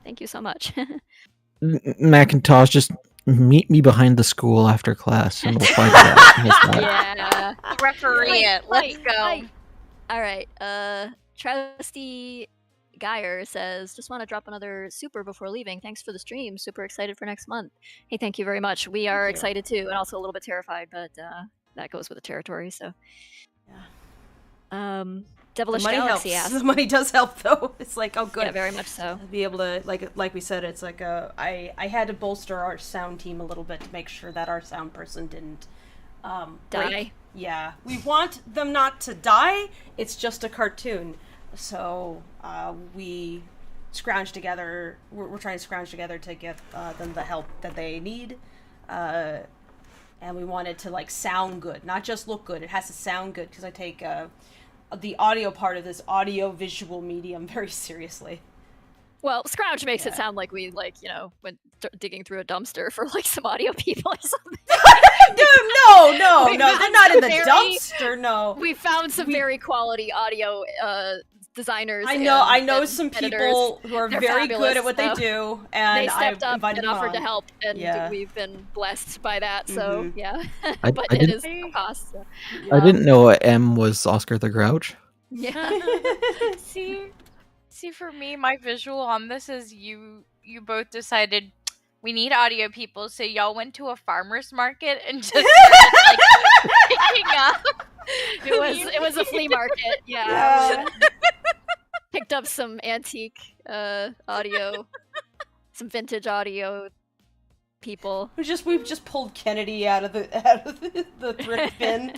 Thank you so much. Macintosh, just meet me behind the school after class, and we'll fight it out. Yeah. Referee it. Let's go. All right. Trusty Geyer says, just want to drop another super before leaving. Thanks for the stream. Super excited for next month. Hey, thank you very much. We are excited too, and also a little bit terrified, but that goes with the territory. So, yeah. Devilish the money Galaxy helps. asks. The money does help, though. It's like, oh, good. Yeah, very much so. Be able to, like we said, it's like I had to bolster our sound team a little bit to make sure that our sound person didn't die. break. Yeah, we want them not to die. It's just a cartoon, so we scrounge together. We're trying to scrounge together to get them the help that they need, and we want it to like sound good, not just look good. It has to sound good because I take the audio part of this audio-visual medium very seriously. Well, scrounge makes it sound like we went digging through a dumpster for like some audio people or something. No, they're not in the dumpster. No, We found some very quality audio designers. I know and some editors. people who are They're very fabulous, good at what they do, and they stepped I up invited and them offered to on. help, and we've been blessed by that. So yeah, but it is a cost. So. I didn't know M was Oscar the Grouch. Yeah. See, for me, my visual on this is you both decided we need audio people, so y'all went to a farmer's market and just started, like, picking up. It was a flea market. Yeah. Picked up some antique audio, some vintage audio people. We've just pulled Kennedy out of the thrift bin.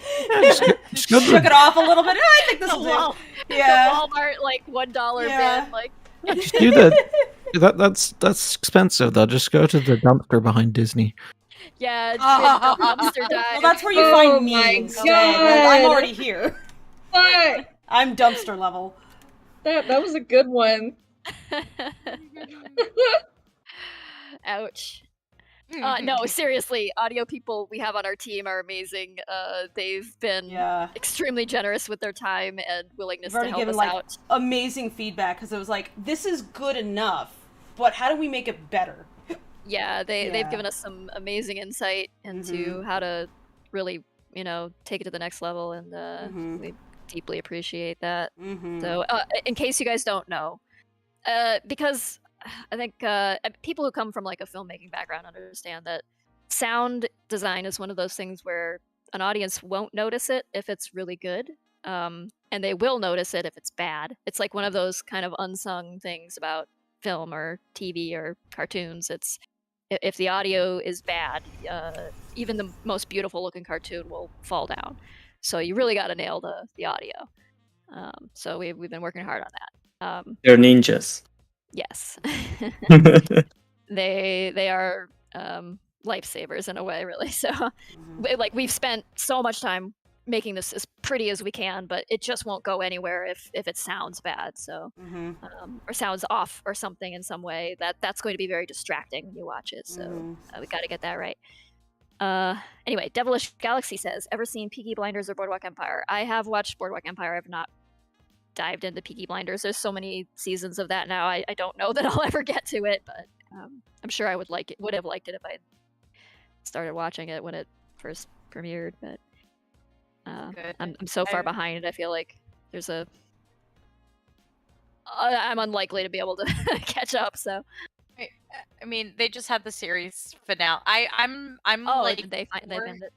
Shook it off a little bit. I think this will do. Yeah. The Walmart like $1 bin. Like Just do that. That's expensive though. Just go to the dumpster behind Disney. Yeah, dumpster dive. Well, that's where you find me my instead. God. I'm already here. What? I'm dumpster level. That was a good one. Ouch. No, seriously, audio people we have on our team are amazing. They've been extremely generous with their time and willingness to help us out. Amazing feedback because it was like, this is good enough, but how do we make it better? Yeah, they've given us some amazing insight into how to really, take it to the next level, and we deeply appreciate that. So, in case you guys don't know, because I think people who come from like a filmmaking background understand that sound design is one of those things where an audience won't notice it if it's really good, and they will notice it if it's bad. It's like one of those kind of unsung things about film or TV or cartoons. It's if the audio is bad, even the most beautiful looking cartoon will fall down. So you really got to nail the audio. So we've been working hard on that. They're ninjas. Yes. They are lifesavers in a way, really. So like we've spent so much time making this as pretty as we can, but it just won't go anywhere if it sounds bad. So or sounds off or something in some way that's going to be very distracting when you watch it. So we got to get that right. Anyway, Devilish Galaxy says, ever seen Peaky Blinders or Boardwalk Empire? I have watched Boardwalk Empire. I've not dived into Peaky Blinders. There's so many seasons of that now. I don't know that I'll ever get to it, but I'm sure I would have liked it if I started watching it when it first premiered. But I'm so far behind. I feel like I'm unlikely to be able to catch up. So I mean, they just had the series finale. I'm like, did they end it?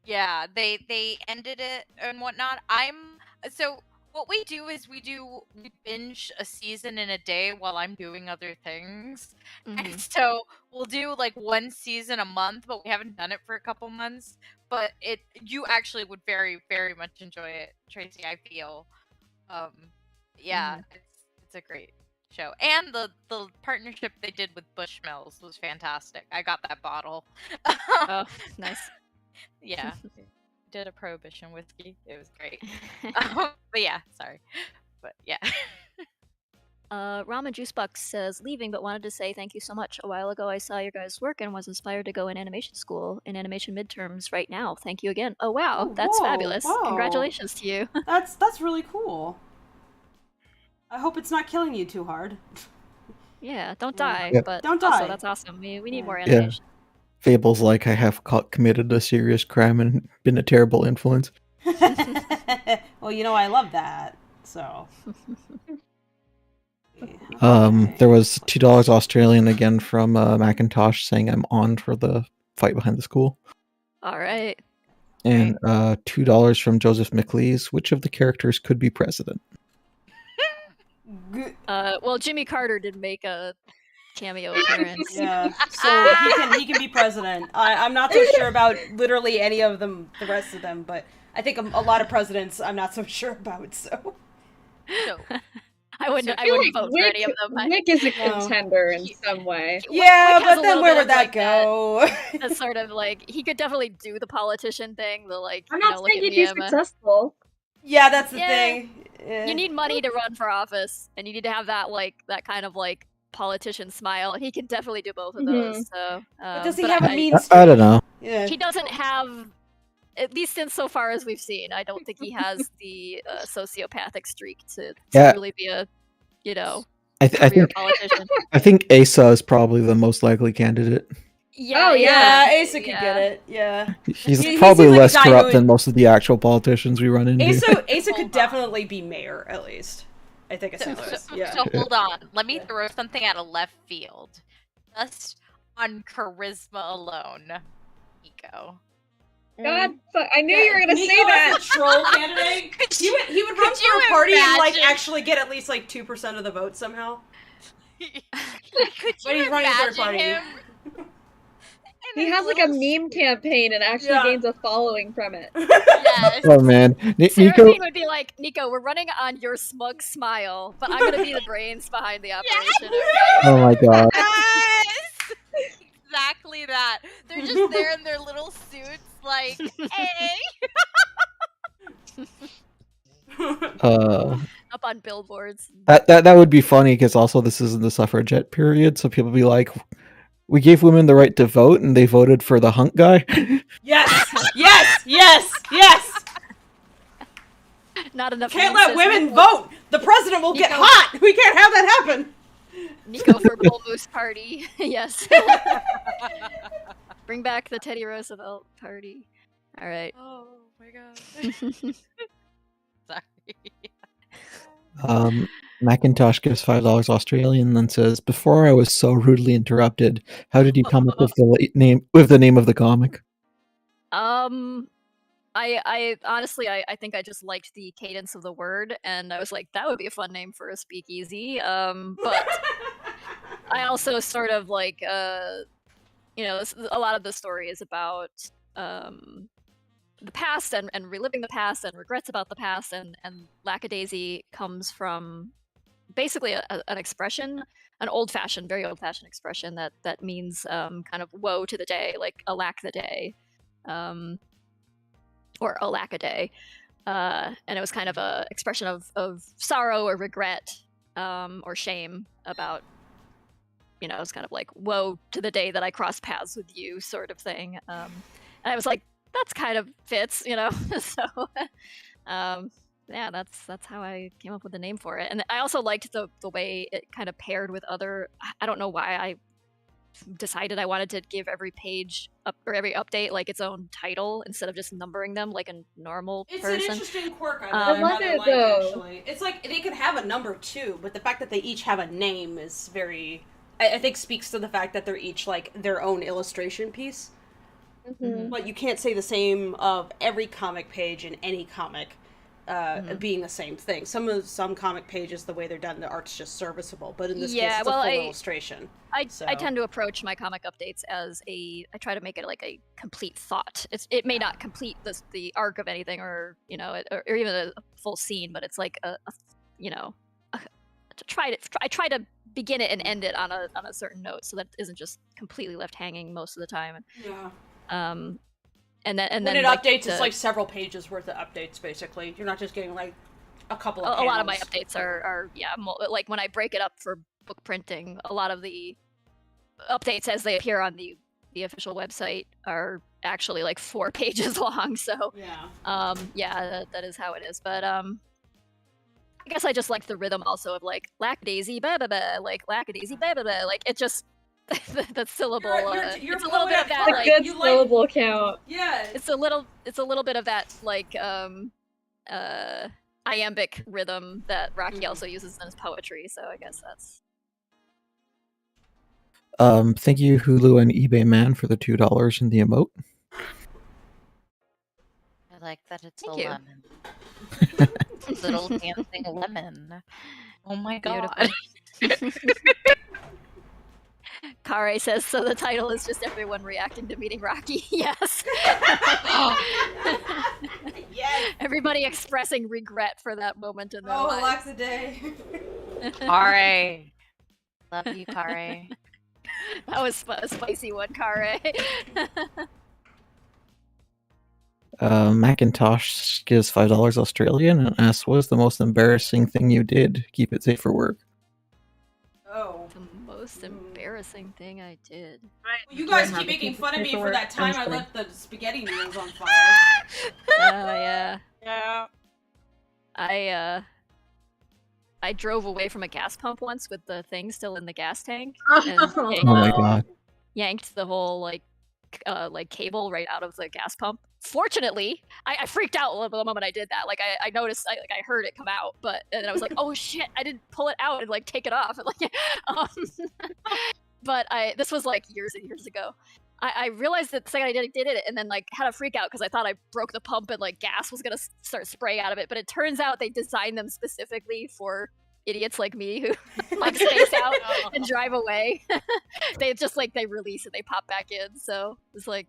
Yeah, they ended it and whatnot. So what we do is we binge a season in a day while I'm doing other things. And so we'll do like one season a month, but we haven't done it for a couple months. But you actually would very, very much enjoy it, Tracy, I feel. Yeah, it's a great show. And the partnership they did with Bushmills was fantastic. I got that bottle. Oh, nice. Yeah. Did a prohibition whiskey. It was great. But yeah, sorry. But yeah. Ramen Juicebuck says, leaving, but wanted to say thank you so much. A while ago, I saw your guys' work and was inspired to go in animation school in animation midterms right now. Thank you again. Oh, wow. That's fabulous. Whoa. Congratulations to you. That's really cool. I hope it's not killing you too hard. Yeah, don't die, but don't also die. that's awesome. We need more animation. Fable's like, I have committed a serious crime and been a terrible influence. Well, I love that. So. There was $2 Australian again from Macintosh saying I'm on for the fight behind the school. All right. And $2 from Joseph McLeese. Which of the characters could be president? Well, Jimmy Carter did make a cameo appearance. Yeah, so he can be president. I'm not so sure about literally any of them, the rest of them, but I think a lot of presidents I'm not so sure about. So No. I wouldn't vote for any of them. Nick is a contender in some way. Yeah, Wick has but a then little where bit would of, that like, go? That's sort of like he could definitely do the politician thing. The like, I'm you not know, look saying at he'd me, be I'm a- successful. Yeah, that's the Yeah. thing. You need money to run for office, and you need to have that kind of like politician smile. And he can definitely do both of those. So, But does he but have a mean I streak? don't know. Yeah. He doesn't have, at least in so far as we've seen. I don't think he has the sociopathic streak to really be a, I career think politician. I think Asa is probably the most likely candidate. Yeah, Oh, Yeah, Asa could get it. Yeah. He's He probably seems like a less guy who corrupt would- than most of the actual politicians we run into. Asa could definitely be mayor, at least. I think it's close. Yeah. So hold on. Let me throw something out of left field. Just on charisma alone. Nico. God, I knew you were gonna say that. As a troll candidate. He would run could for you a party and imagine? actually get at least 2% of the vote somehow. Could But you he's running third imagine party. him? in He his has like a little meme campaign and actually gains a following from it. Yes. Oh man, Nico. Seraphine would be like, Nico, we're running on your smug smile, but I'm gonna be the brains behind the operation. Okay? Oh my god. Yes! Exactly that. They're just there in their little suits, like, hey. Up on billboards. That would be funny because also this isn't the suffragette period, so people be like, we gave women the right to vote and they voted for the hunk guy. Yes! Yes! Yes! Yes! Not enough. Can't means let says women Nico- vote! The president will get hot! We can't have that happen! Nico for Bull Moose Party. Yes. Bring back the Teddy Roosevelt party. All right. Oh my god. Um, Macintosh gives $5 Australian and then says, "Before I was so rudely interrupted, how did you come up with the name of the comic?" I honestly, I think I just liked the cadence of the word, and I was like, that would be a fun name for a speakeasy. But I also sort of like, a lot of the story is about the past and reliving the past and regrets about the past, and Lackadaisy comes from basically an expression, an very old-fashioned expression that means kind of woe to the day, like alack the day. Or alackaday. And it was kind of a expression of sorrow or regret or shame about, it's kind of like, woe to the day that I crossed paths with you sort of thing. And I was like, that's kind of fits, so yeah, that's how I came up with the name for it. And I also liked the way it kind of paired with other, I don't know why I decided I wanted to give every page or every update like its own title instead of just numbering them like a normal It's person. an interesting quirk I love it, though. actually. It's like they could have a number too, but the fact that they each have a name is very, I think, speaks to the fact that they're each like their own illustration piece. Mm-hmm. But you can't say the same of every comic page in any comic. being the same thing. Some comic pages, the way they're done, the art's just serviceable, but in this case, it's a full illustration. I tend to approach my comic updates as I try to make it like a complete thought. It may not complete the arc of anything, or or even a full scene, but it's like I try to begin it and end it on a certain note, so that it isn't just completely left hanging most of the time. Yeah. And then when it updates, it's like several pages worth of updates. Basically, you're not just getting like a couple of. A lot of my updates are like when I break it up for book printing. A lot of the updates as they appear on the official website are actually like 4 pages long. So that is how it is. But I guess I just like the rhythm also of like Lackadaisy, blah blah blah, like Lackadaisy, blah blah blah. Like it just. The syllable. You're it's a little bit of that. Like, good syllable count. Yeah. It's a little bit of that like iambic rhythm that Rocky also uses in his poetry. So I guess that's. Thank you, Hulu and eBay Man, for the $2 in the emote. I like that it's Thank a you. lemon. Little dancing lemon. Oh my god. Kare says, so the title is just everyone reacting to meeting Rocky. Yes. Yes. Everybody expressing regret for that moment in their lives. Lackadaisy. Kare. Love you, Kare. That was a spicy one, Kare. Macintosh gives $5 Australian and asks, what is the most embarrassing thing you did? Keep it safe for work. Oh. The most embarrassing thing I did. You guys keep making fun of me for that time I left the spaghetti noodles on fire. Oh yeah. Yeah. I drove away from a gas pump once with the thing still in the gas tank. And Oh my god. yanked the whole like cable right out of the gas pump. Fortunately, I freaked out a little bit the moment I did that. Like I noticed, I heard it come out, but and then I was like, oh shit, I didn't pull it out and like take it off. And, like, but this was like years and years ago. I realized that the second I did it, and then like had a freak out because I thought I broke the pump and like gas was gonna start spraying out of it. But it turns out they designed them specifically for idiots like me who like space out and drive away. They just like they release and they pop back in. So it was like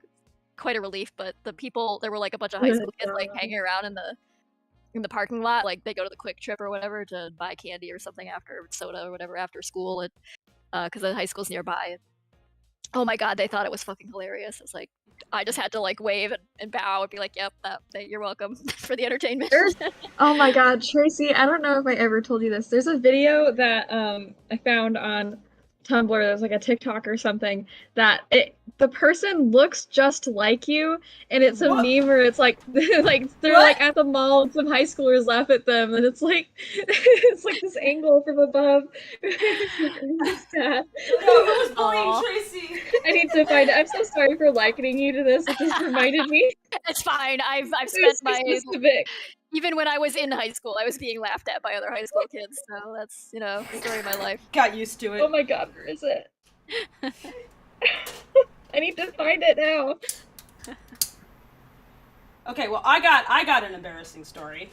quite a relief. But the people, there were like a bunch of high school kids like hanging around in the parking lot. Like they go to the Quick Trip or whatever to buy candy or something after soda or whatever after school, and because the high school's nearby. Oh my god, they thought it was fucking hilarious. It's like I just had to like wave and bow and be like, "Yep, you're welcome for the entertainment." Oh my god, Tracy, I don't know if I ever told you this. There's a video that I found on Tumblr. There's like a TikTok or something that the person looks just like you, and it's a meme where it's like they're like at the mall and some high schoolers laugh at them, and it's like this angle from above. No, who was bullying Tracy? I need to find it. I'm so sorry for likening you to this. It just reminded me. It's fine. I've spent my specific. Even when I was in high school, I was being laughed at by other high school kids. So that's the story of my life. Got used to it. Oh my god, where is it? I need to find it now. Okay, well, I got an embarrassing story.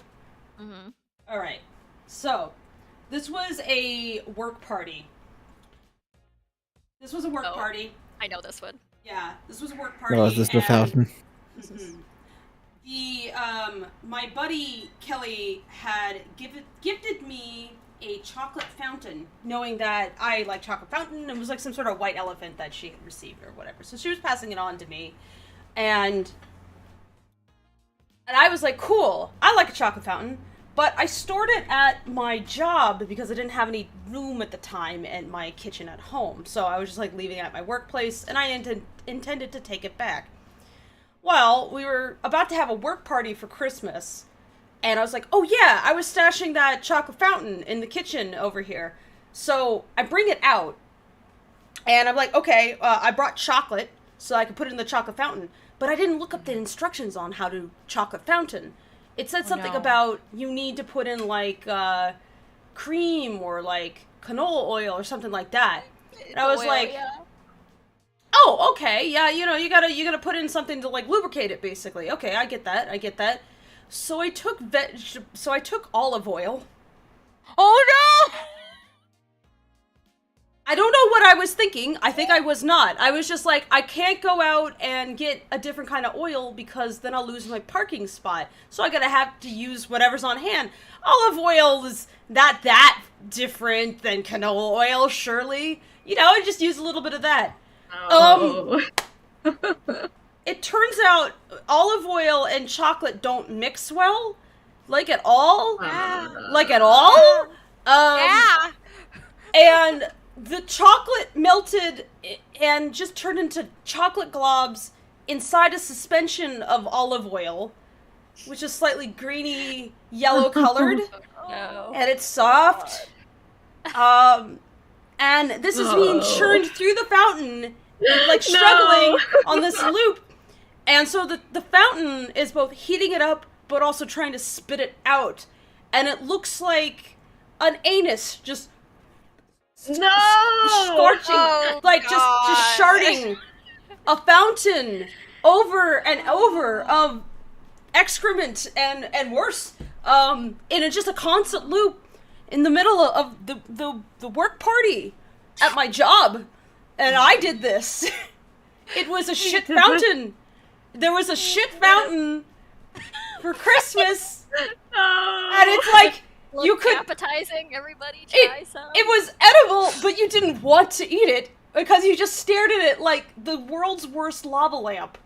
Mm-hmm. All right, so this was a work party. Party. I know this one. Yeah, this was a work party. Oh, is this the fountain? My buddy Kelly had gifted me a chocolate fountain, knowing that I like chocolate fountain. It was like some sort of white elephant that she had received or whatever. So she was passing it on to me, and I was like, cool, I like a chocolate fountain, but I stored it at my job because I didn't have any room at the time in my kitchen at home. So I was just like leaving it at my workplace, and I intended to take it back. Well, we were about to have a work party for Christmas, and I was like, oh yeah, I was stashing that chocolate fountain in the kitchen over here. So I bring it out, and I'm like, okay, I brought chocolate so I could put it in the chocolate fountain, but I didn't look up the instructions on how to chocolate fountain. It said something about you need to put in like cream or like canola oil or something like that. And I was like, oh, okay, yeah, you gotta put in something to like lubricate it, basically. Okay, I get that. So I took olive oil. Oh no! I don't know what I was thinking. I think I was not. I was just like, I can't go out and get a different kind of oil because then I'll lose my parking spot. So I'm gonna have to use whatever's on hand. Olive oil is not that different than canola oil, surely. You know, I just use a little bit of that. Oh. It turns out olive oil and chocolate don't mix well. Like at all. Like at all. Yeah. And the chocolate melted and just turned into chocolate globs inside a suspension of olive oil, which is slightly greeny yellow colored. No. And it's soft. And this is being churned through the fountain, like struggling on this loop. And so the fountain is both heating it up, but also trying to spit it out. And it looks like an anus just scorching, just sharding a fountain over and over of excrement and worse, in just a constant loop in the middle of the work party at my job. And I did this. It was a shit fountain. There was a shit fountain for Christmas. And it's like, you could appetizing. Everybody try some. It was edible, but you didn't want to eat it because you just stared at it like the world's worst lava lamp.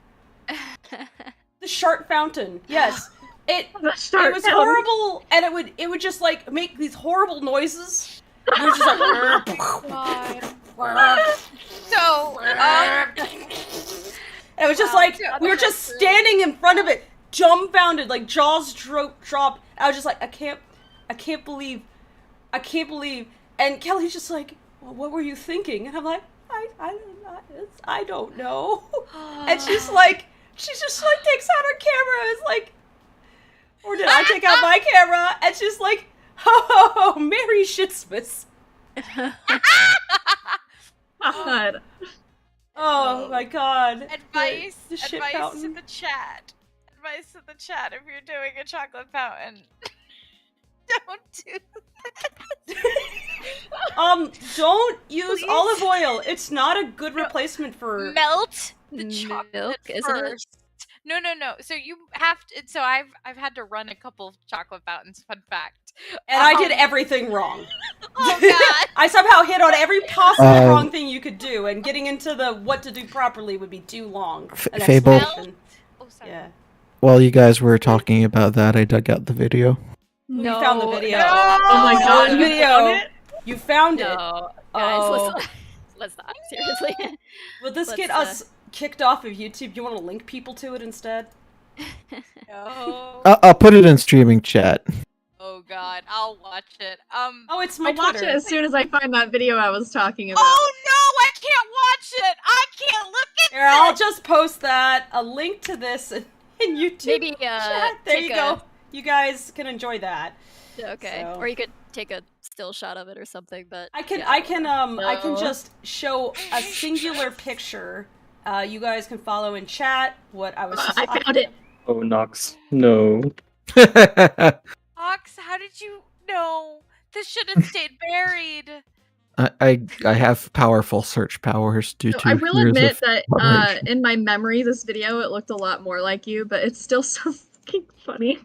The shart fountain. Yes. It was horrible, and it would just like make these horrible noises. It was just like So, it was just like we were just standing in front of it, dumbfounded, like jaws dropped. I was just like, I can't believe. And Kelly's just like, well, what were you thinking? And I'm like, I don't know. And she's just like takes out her camera. It's like, or did I take out my camera? And she's like, oh, Merry Shitsmas. God. Oh my God. Advice The shit to fountain. the chat. Advice to the chat if you're doing a chocolate fountain. Don't do Don't use Please. olive oil. It's not a good replacement for melt the Milk, chocolate isn't it? first. No. So you have to. So I've had to run a couple of chocolate fountains. Fun fact. and I did everything wrong. Oh God. I somehow hit on every possible wrong thing you could do, and getting into the what to do properly would be too long. An Fable. explanation. Oh, sorry. Yeah. While you guys were talking about that, I dug out the video. You found the video. Oh my You God, found the you video. found it? You found it. No, guys, Oh. let's not. Seriously. Will this Let's, get us kicked off of YouTube? You want to link people to it instead? No. I'll put it in streaming chat. Oh God. I'll watch it. Oh, it's my I'll watch it Twitter. as soon as I find that video I was talking about. Oh no! I can't watch it. I can't look at Here, I'll just post a link to this in YouTube. Maybe chat. There take you go. You guys can enjoy that. Okay, So- or you could take a still shot of it or something. But I can yeah. I can No. just show a singular picture. You guys can follow in chat what I was. I found it. Oh, Nox. No. Ox, how did you know? This should have stayed buried. I have powerful search powers due So to I will years admit of that moderation. in my memory, this video, it looked a lot more like you, but it's still so fucking funny.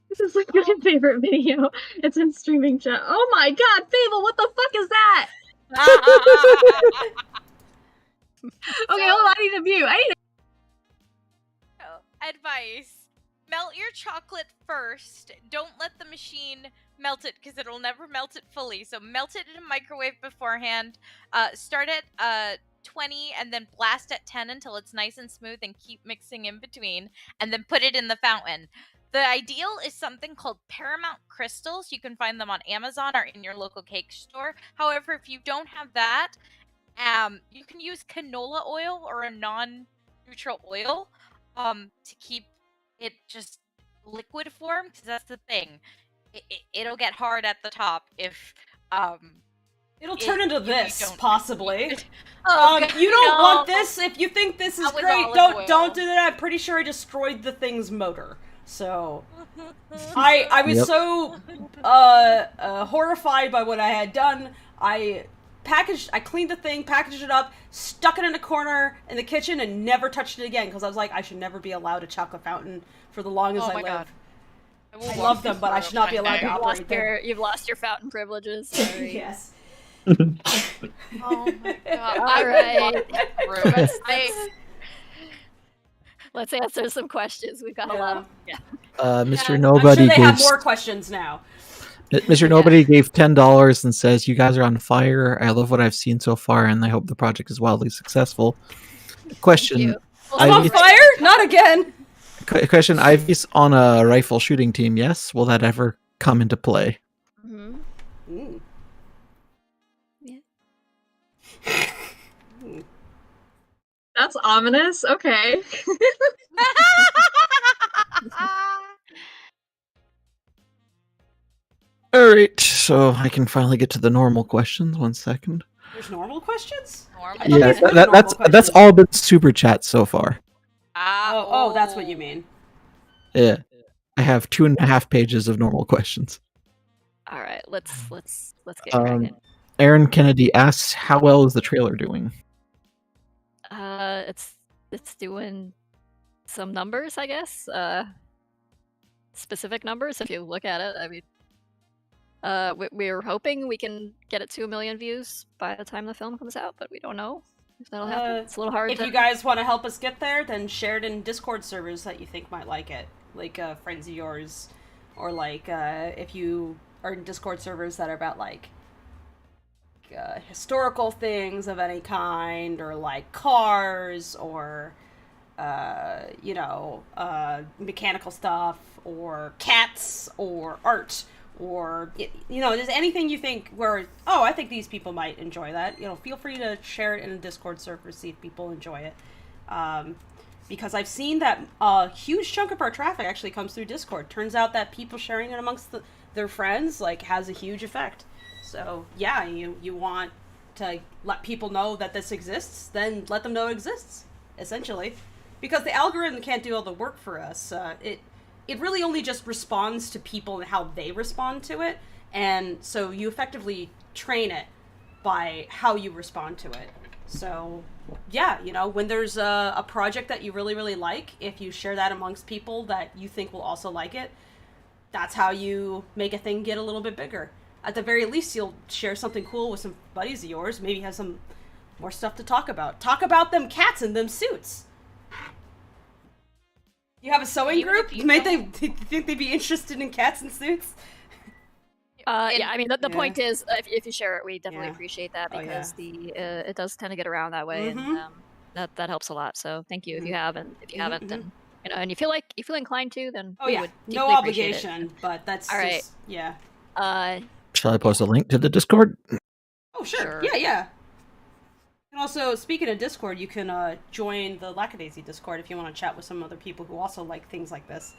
This is like my favorite video. It's in streaming chat. Oh my God, Fable, what the fuck is that? Okay, hold on, I need to view. Advice. Melt your chocolate first. Don't let the machine melt it because it'll never melt it fully. So melt it in a microwave beforehand. Start at 20 and then blast at 10 until it's nice and smooth and keep mixing in between. And then put it in the fountain. The ideal is something called Paramount crystals. You can find them on Amazon or in your local cake store. However, if you don't have that, you can use canola oil or a non-neutral oil to keep it just liquid form, because that's the thing. It'll get hard at the top if It'll turn into you this, don't- possibly. God, You don't no. want this. If you think this is That was great, olive oil. don't do that. I'm pretty sure I destroyed the thing's motor. So I was so horrified by what I had done. I cleaned the thing, packaged it up, stuck it in a corner in the kitchen, and never touched it again because I was like, I should never be allowed a chocolate fountain for the longest I live. God. I love them, but I should not be allowed to operate them. You've lost your fountain privileges. Sorry. Yes. Oh my god. All right. Let's Let's answer some questions. We've got a lot. Mr. I'm Nobody sure they have gave more questions now. Mr. Nobody gave $10 and says, "You guys are on fire. I love what I've seen so far, and I hope the project is wildly successful." Question: I'm on fire? Not again. Question: Ivy's on a rifle shooting team. Yes. Will that ever come into play? Mm-hmm. Yeah. That's ominous. Okay. All right. So I can finally get to the normal questions. 1 second. There's normal questions? Yeah, that's all been super chat so far. Oh, that's what you mean. Yeah, I have 2.5 pages of normal questions. All right, let's get cracking. Aaron Kennedy asks, "How well is the trailer doing?" It's doing some numbers, I guess. Specific numbers, if you look at it. I mean, we're hoping we can get it to 1 million views by the time the film comes out, but we don't know if that'll happen. It's a little hard. If you guys want to help us get there, then share it in Discord servers that you think might like it, like friends of yours, or like if you are in Discord servers that are about like historical things of any kind, or like cars, or mechanical stuff, or cats, or art, or just anything you think where, oh, I think these people might enjoy that. Feel free to share it in a Discord server, see if people enjoy it. Because I've seen that a huge chunk of our traffic actually comes through Discord. Turns out that people sharing it amongst their friends has a huge effect. So yeah, you want to let people know that this exists, then let them know it exists, essentially. Because the algorithm can't do all the work for us. It really only just responds to people and how they respond to it. And so you effectively train it by how you respond to it. So yeah, when there's a project that you really, really like, if you share that amongst people that you think will also like it, that's how you make a thing get a little bit bigger. At the very least, you'll share something cool with some buddies of yours, maybe have some more stuff to talk about. Talk about them cats in them suits. You have a sewing group? Might they think they'd be interested in cats in suits? Yeah, I mean, the point is, if you share it, we definitely appreciate that, because it does tend to get around that way, and that helps a lot. So thank you if you have, and if you haven't, then and you feel inclined to, then we would no obligation, but that's all right. Just, yeah. Shall I post a link to the Discord? Oh sure. Yeah. And also, speaking of Discord, you can join the Lackadaisy Discord if you want to chat with some other people who also like things like this.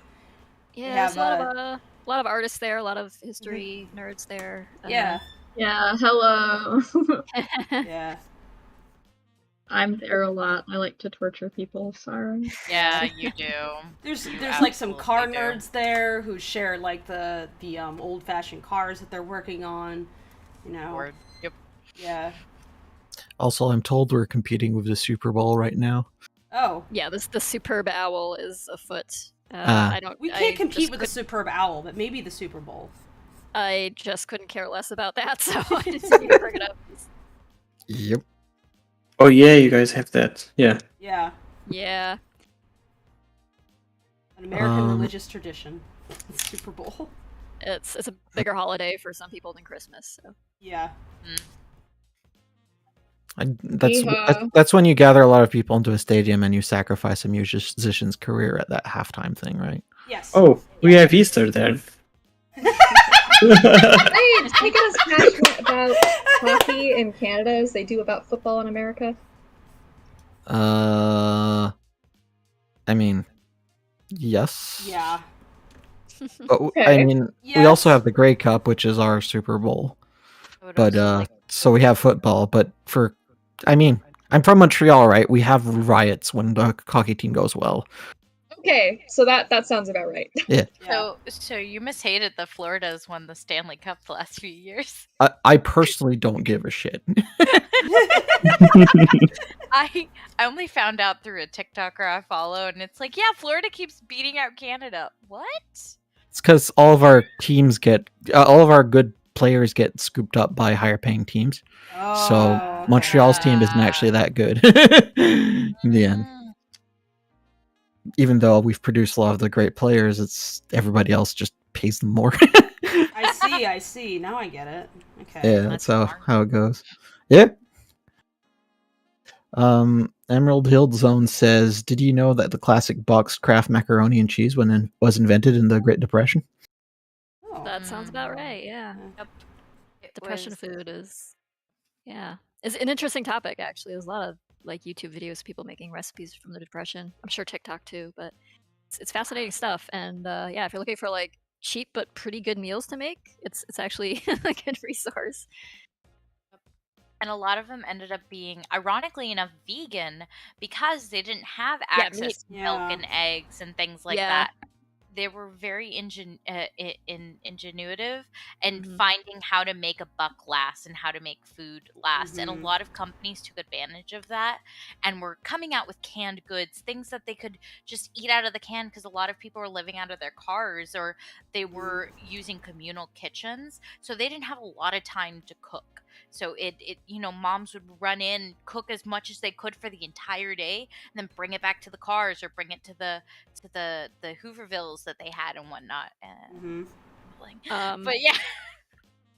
Yeah, there's a lot of artists there, a lot of history nerds there. Yeah. Yeah, hello. Yeah. I'm there a lot. I like to torture people, sorry. Yeah, you do. There's like some car nerds there who share like the old-fashioned cars that they're working on, Yep. Yeah. Also, I'm told we're competing with the Super Bowl right now. Oh. Yeah, the superb owl is afoot. We can't compete with the superb owl, but maybe the Super Bowl. I just couldn't care less about that, so I just need to bring it up. Yep. Oh yeah, you guys have that. Yeah. Yeah. Yeah. An American religious tradition. The Super Bowl. It's a bigger holiday for some people than Christmas. So. Yeah. That's when you gather a lot of people into a stadium and you sacrifice a musician's career at that halftime thing, right? Yes. Oh, we have Easter then. Hey, take it as passionate about hockey in Canada as they do about football in America. I mean, yes. Yeah. But I mean, we also have the Grey Cup, which is our Super Bowl. But so we have football. But I'm from Montreal, right? We have riots when the hockey team goes well. Okay, so that sounds about right. Yeah. So you mishated the Floridas won the Stanley Cup the last few years. I personally don't give a shit. I only found out through a TikToker I follow, and it's like, yeah, Florida keeps beating out Canada. What? It's because all of our teams all of our good players get scooped up by higher paying teams. So Montreal's team isn't actually that good in the end. Even though we've produced a lot of the great players, it's everybody else just pays them more. I see. Now I get it. Okay. Yeah, that's how it goes. Yeah. Emerald Hill Zone says, "Did you know that the classic boxed Kraft macaroni and cheese was invented in the Great Depression?" Oh. That sounds about right. Yeah. Yep. Depression food is, it's an interesting topic. Actually, there's a lot of like YouTube videos of people making recipes from the Depression. I'm sure TikTok too, but it's fascinating stuff. And if you're looking for like cheap but pretty good meals to make, it's actually a good resource. And a lot of them ended up being, ironically enough, vegan because they didn't have access to milk and eggs and things like that. They were very ingenuitive and finding how to make a buck last and how to make food last. And a lot of companies took advantage of that and were coming out with canned goods, things that they could just eat out of the can because a lot of people were living out of their cars or they were using communal kitchens. So they didn't have a lot of time to cook. So it moms would run in, cook as much as they could for the entire day, and then bring it back to the cars or bring it to the Hoovervilles that they had and whatnot. But yeah.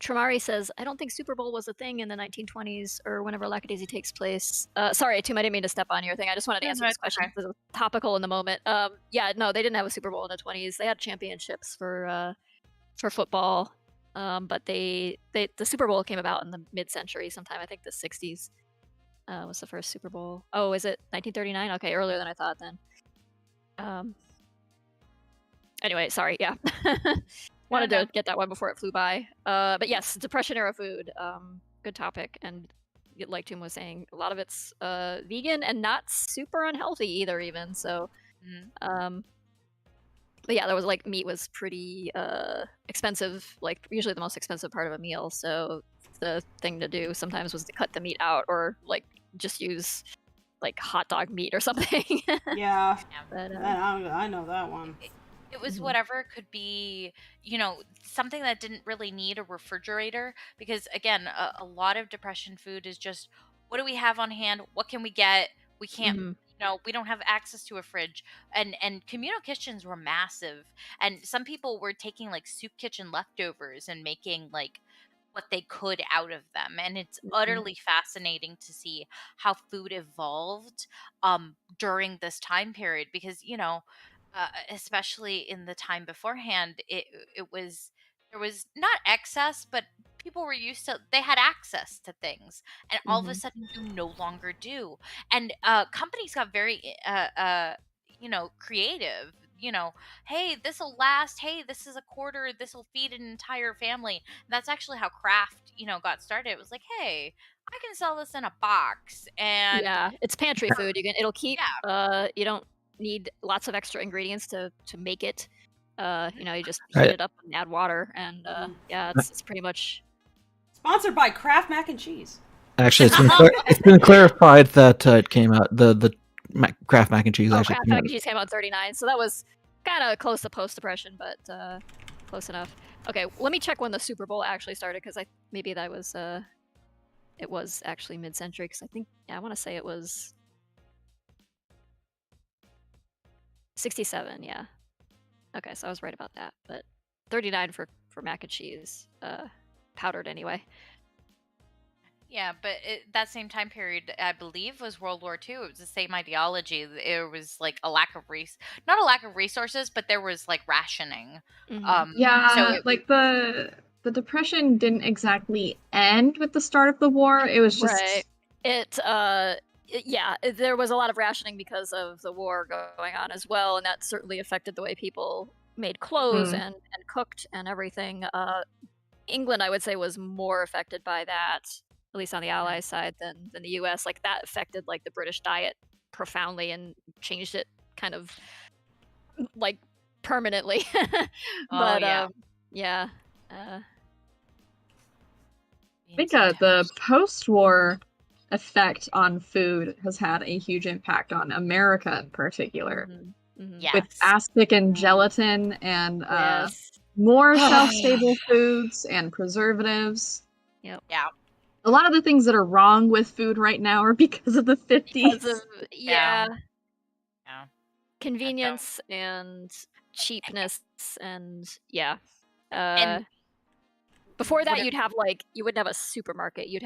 Tramari says, I don't think Super Bowl was a thing in the 1920s or whenever Lackadaisy takes place. Sorry, Toom, I didn't mean to step on your thing. I just wanted to answer this question because it was topical in the moment. No, they didn't have a Super Bowl in the 20s. They had championships for football. But the Super Bowl came about in the mid-century sometime. I think the 60s was the first Super Bowl. Oh, is it 1939? Okay, earlier than I thought then. Anyway, sorry, yeah. Wanted to get that one before it flew by. But yes, Depression era food. Good topic. And like Toom was saying, a lot of it's vegan and not super unhealthy either even. So, but yeah, there was like meat was pretty expensive, like usually the most expensive part of a meal. So the thing to do sometimes was to cut the meat out or like just use like hot dog meat or something. Yeah. But, I know that one. It was whatever could be, something that didn't really need a refrigerator because, again, a lot of Depression food is just, what do we have on hand? What can we get? We can't, we don't have access to a fridge. And communal kitchens were massive. And some people were taking, like, soup kitchen leftovers and making, like, what they could out of them. And it's utterly fascinating to see how food evolved during this time period because, especially in the time beforehand, there was not excess, but people were they had access to things, and all of a sudden you no longer do. And companies got very creative. Hey, this will last. Hey, this is a quarter. This will feed an entire family. And that's actually how Kraft, got started. It was like, hey, I can sell this in a box, and it's pantry food. It'll keep. You don't need lots of extra ingredients to make it. You just heat it up and add water, and it's pretty much sponsored by Kraft Mac and Cheese. Actually, it's been clarified that it came out the Kraft Mac and Cheese. Kraft Mac and Cheese came out in 1939, so that was kind of close to post-Depression, but close enough. Okay, let me check when the Super Bowl actually started because maybe that was it was actually mid-century because I think I want to say it was 67, yeah. Okay, so I was right about that, but 39 for mac and cheese, powdered anyway. Yeah, but that same time period, I believe, was World War II. It was the same ideology. It was like a lack of not a lack of resources, but there was like rationing. So like the Depression didn't exactly end with the start of the war. It was just there was a lot of rationing because of the war going on as well, and that certainly affected the way people made clothes and cooked and everything. England, I would say, was more affected by that, at least on the Allies side, than the US. Like that affected like the British diet profoundly and changed it kind of like permanently. Oh, But yeah. yeah. I think the post-war effect on food has had a huge impact on America in particular, Yes. with aspic and gelatin and Yes. more shelf-stable foods and preservatives. Yep. Yeah. A lot of the things that are wrong with food right now are because of the 50s. Because of Yeah. convenience and cheapness and yeah. And Before that, what you wouldn't have a supermarket. You'd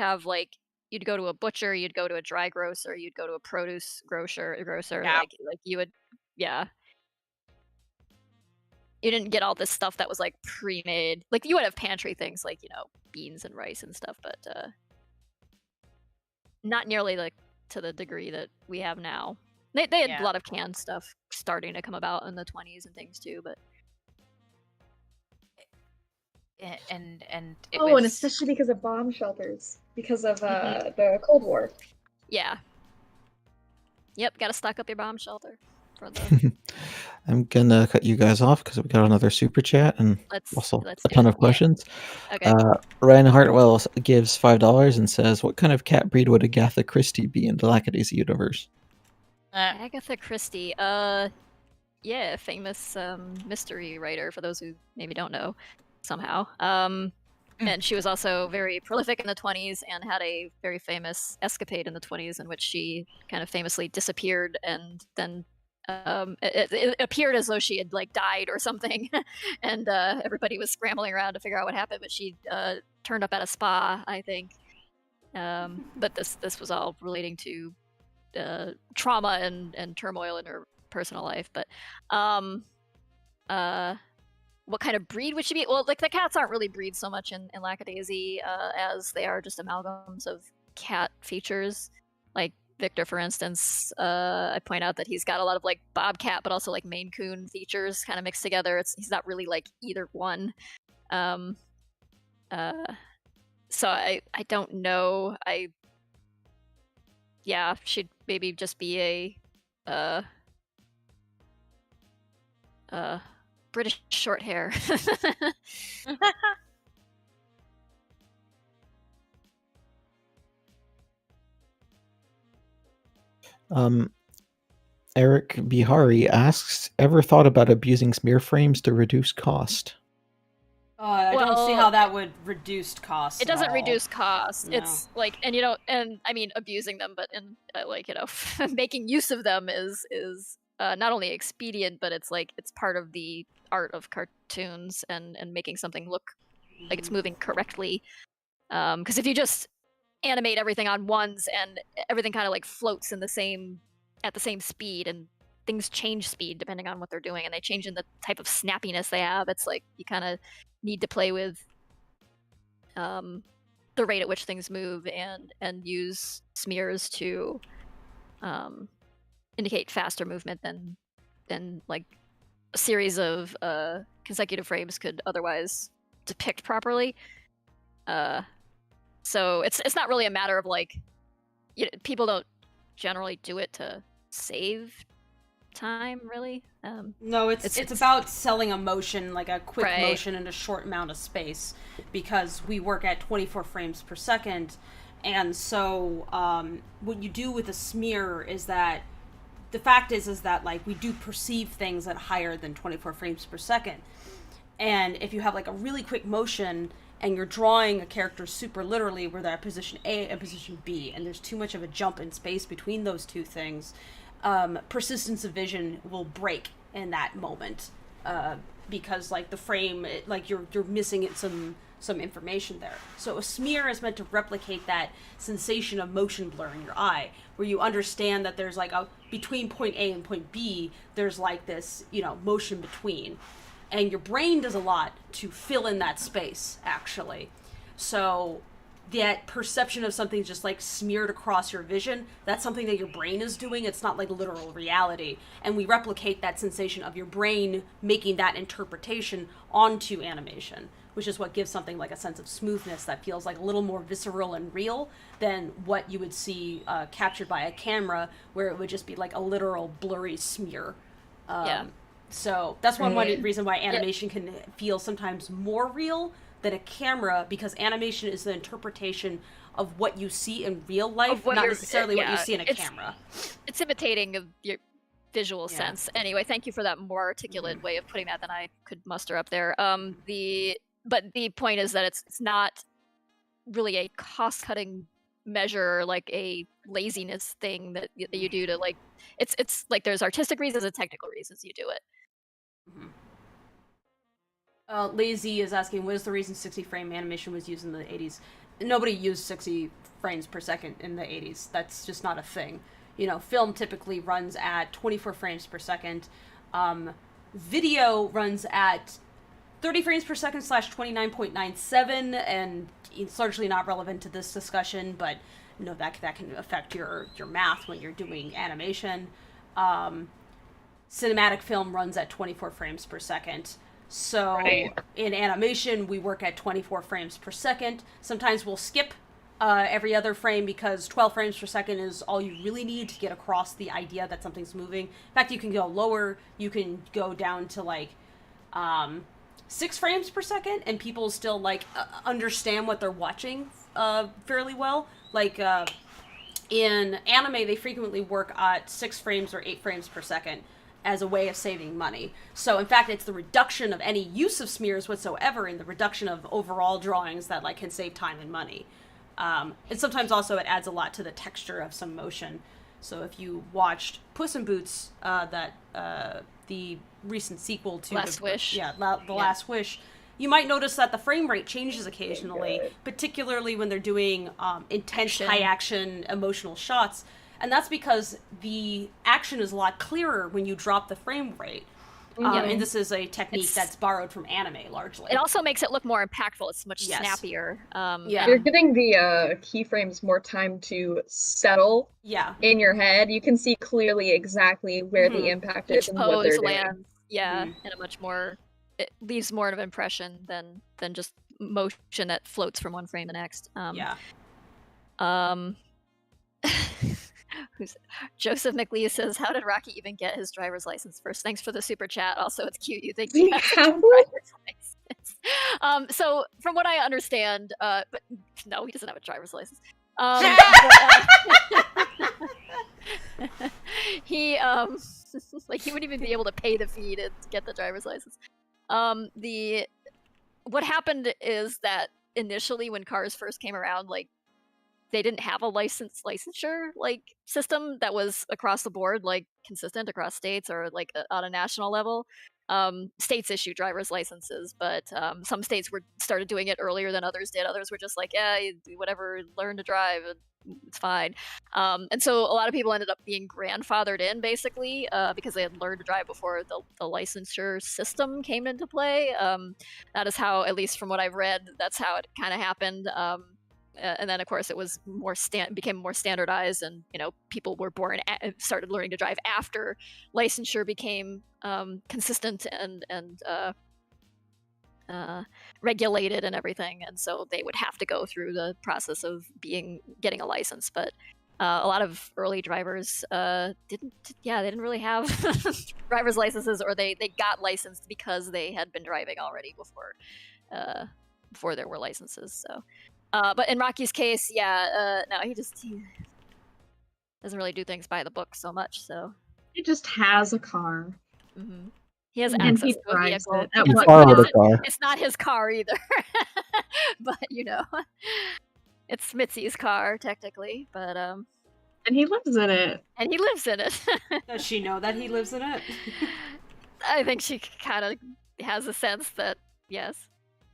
go to a butcher, you'd go to a dry grocer, you'd go to a produce grocer. Yeah. Like you would, yeah. You didn't get all this stuff that was like pre-made. Like you would have pantry things like beans and rice and stuff, but not nearly like to the degree that we have now. They had a lot of canned stuff starting to come about in the 20s and things too, but and and and especially because of bomb shelters, because of the Cold War. Yeah. Yep, gotta stock up your bomb shelter for the. I'm gonna cut you guys off because we got another super chat and also a ton of questions. Okay. Ryan Hartwell gives $5 and says, "What kind of cat breed would Agatha Christie be in the Lackadaisy universe?" Agatha Christie, famous mystery writer. For those who maybe don't know, somehow. And she was also very prolific in the 20s and had a very famous escapade in the 20s in which she kind of famously disappeared and then it appeared as though she had like died or something and everybody was scrambling around to figure out what happened, but she turned up at a spa, I think. But this was all relating to trauma and turmoil in her personal life. But what kind of breed would she be? Well, like the cats aren't really breeds so much in Lackadaisy as they are just amalgams of cat features. Like Victor, for instance, I point out that he's got a lot of like bobcat, but also like Maine Coon features kind of mixed together. He's not really like either one. So I don't know. She'd maybe just be a British short hair. Eric Bihari asks, "Ever thought about abusing smear frames to reduce cost?" I don't see how that would reduce cost. It doesn't reduce cost. No. It's like, and I mean abusing them, but making use of them is not only expedient, but it's part of the art of cartoons and making something look like it's moving correctly. Because if you just animate everything on ones and everything kind of like floats at the same speed, and things change speed depending on what they're doing, and they change in the type of snappiness they have, it's like you kind of need to play with the rate at which things move and use smears to indicate faster movement than like a series of consecutive frames could otherwise depict properly. So it's not really a matter of like people don't generally do it to save time, really. No, it's about selling a motion, like a quick motion in a short amount of space, because we work at 24 frames per second, and so what you do with a smear is that the fact is that like we do perceive things at higher than 24 frames per second, and if you have like a really quick motion and you're drawing a character super literally where they're at position A and position B, and there's too much of a jump in space between those two things, persistence of vision will break in that moment, because like the frame, you're missing some information there. So a smear is meant to replicate that sensation of motion blur in your eye, where you understand that there's like between point A and point B, there's like this, motion between. And your brain does a lot to fill in that space, actually. So that perception of something just like smeared across your vision, that's something that your brain is doing. It's not like literal reality. And we replicate that sensation of your brain making that interpretation onto animation, which is what gives something like a sense of smoothness that feels like a little more visceral and real than what you would see captured by a camera, where it would just be like a literal blurry smear. So that's one reason why animation can feel sometimes more real than a camera, because animation is the interpretation of what you see in real life, not necessarily what you see in a camera. It's imitating of your visual sense. Anyway, thank you for that more articulate way of putting that than I could muster up there. But the point is that it's not really a cost-cutting measure, like a laziness thing that you do to like. It's like there's artistic reasons and technical reasons you do it. Lazy is asking, what is the reason 60 frame animation was used in the 80s? Nobody used 60 frames per second in the 80s. That's just not a thing. You know, film typically runs at 24 frames per second. Video runs at 30 frames per second / 29.97, and it's largely not relevant to this discussion, but you know, that can affect your math when you're doing animation. Cinematic film runs at 24 frames per second. So in animation, we work at 24 frames per second. Sometimes we'll skip every other frame because 12 frames per second is all you really need to get across the idea that something's moving. In fact, you can go lower. You can go down to like 6 frames per second, and people still like understand what they're watching fairly well. Like in anime, they frequently work at 6 frames or 8 frames per second as a way of saving money. So in fact, it's the reduction of any use of smears whatsoever and the reduction of overall drawings that like can save time and money. And sometimes also it adds a lot to the texture of some motion. So if you watched Puss in Boots, the recent sequel to Last Wish. Last Wish, you might notice that the frame rate changes occasionally, particularly when they're doing intense, high-action, emotional shots. And that's because the action is a lot clearer when you drop the frame rate. And this is a technique that's borrowed from anime, largely. It also makes it look more impactful. It's much snappier. You're giving the keyframes more time to settle in your head. You can see clearly exactly where the impact is and what they're doing. In a much more... It leaves more of an impression than just motion that floats from one frame to the next. Joseph McLeese says, how did Rocky even get his driver's license first? Thanks for the super chat. Also, it's cute you think he has a driver's license. So from what I understand, but no, he doesn't have a driver's license. He like he wouldn't even be able to pay the fee to get the driver's license. What happened is that initially when cars first came around, like they didn't have a licensure like system that was across the board, like consistent across states or like on a national level. States issue driver's licenses, but some states started doing it earlier than others did. Others were just like, yeah, whatever, learn to drive, it's fine. And so a lot of people ended up being grandfathered in basically because they had learned to drive before the licensure system came into play. That is how, at least from what I've read, that's how it kind of happened. And then, of course, it was became more standardized, and people were started learning to drive after licensure became consistent and regulated and everything. And so they would have to go through the process of getting a license. But a lot of early drivers didn't really have driver's licenses, or they got licensed because they had been driving already before there were licenses. So. But in Rocky's case, no, he doesn't really do things by the book so much. So he just has a car. Mm-hmm. He has access to a vehicle. It's not his car either, but it's Mitzi's car technically. But and he lives in it. Does she know that he lives in it? I think she kind of has a sense that yes.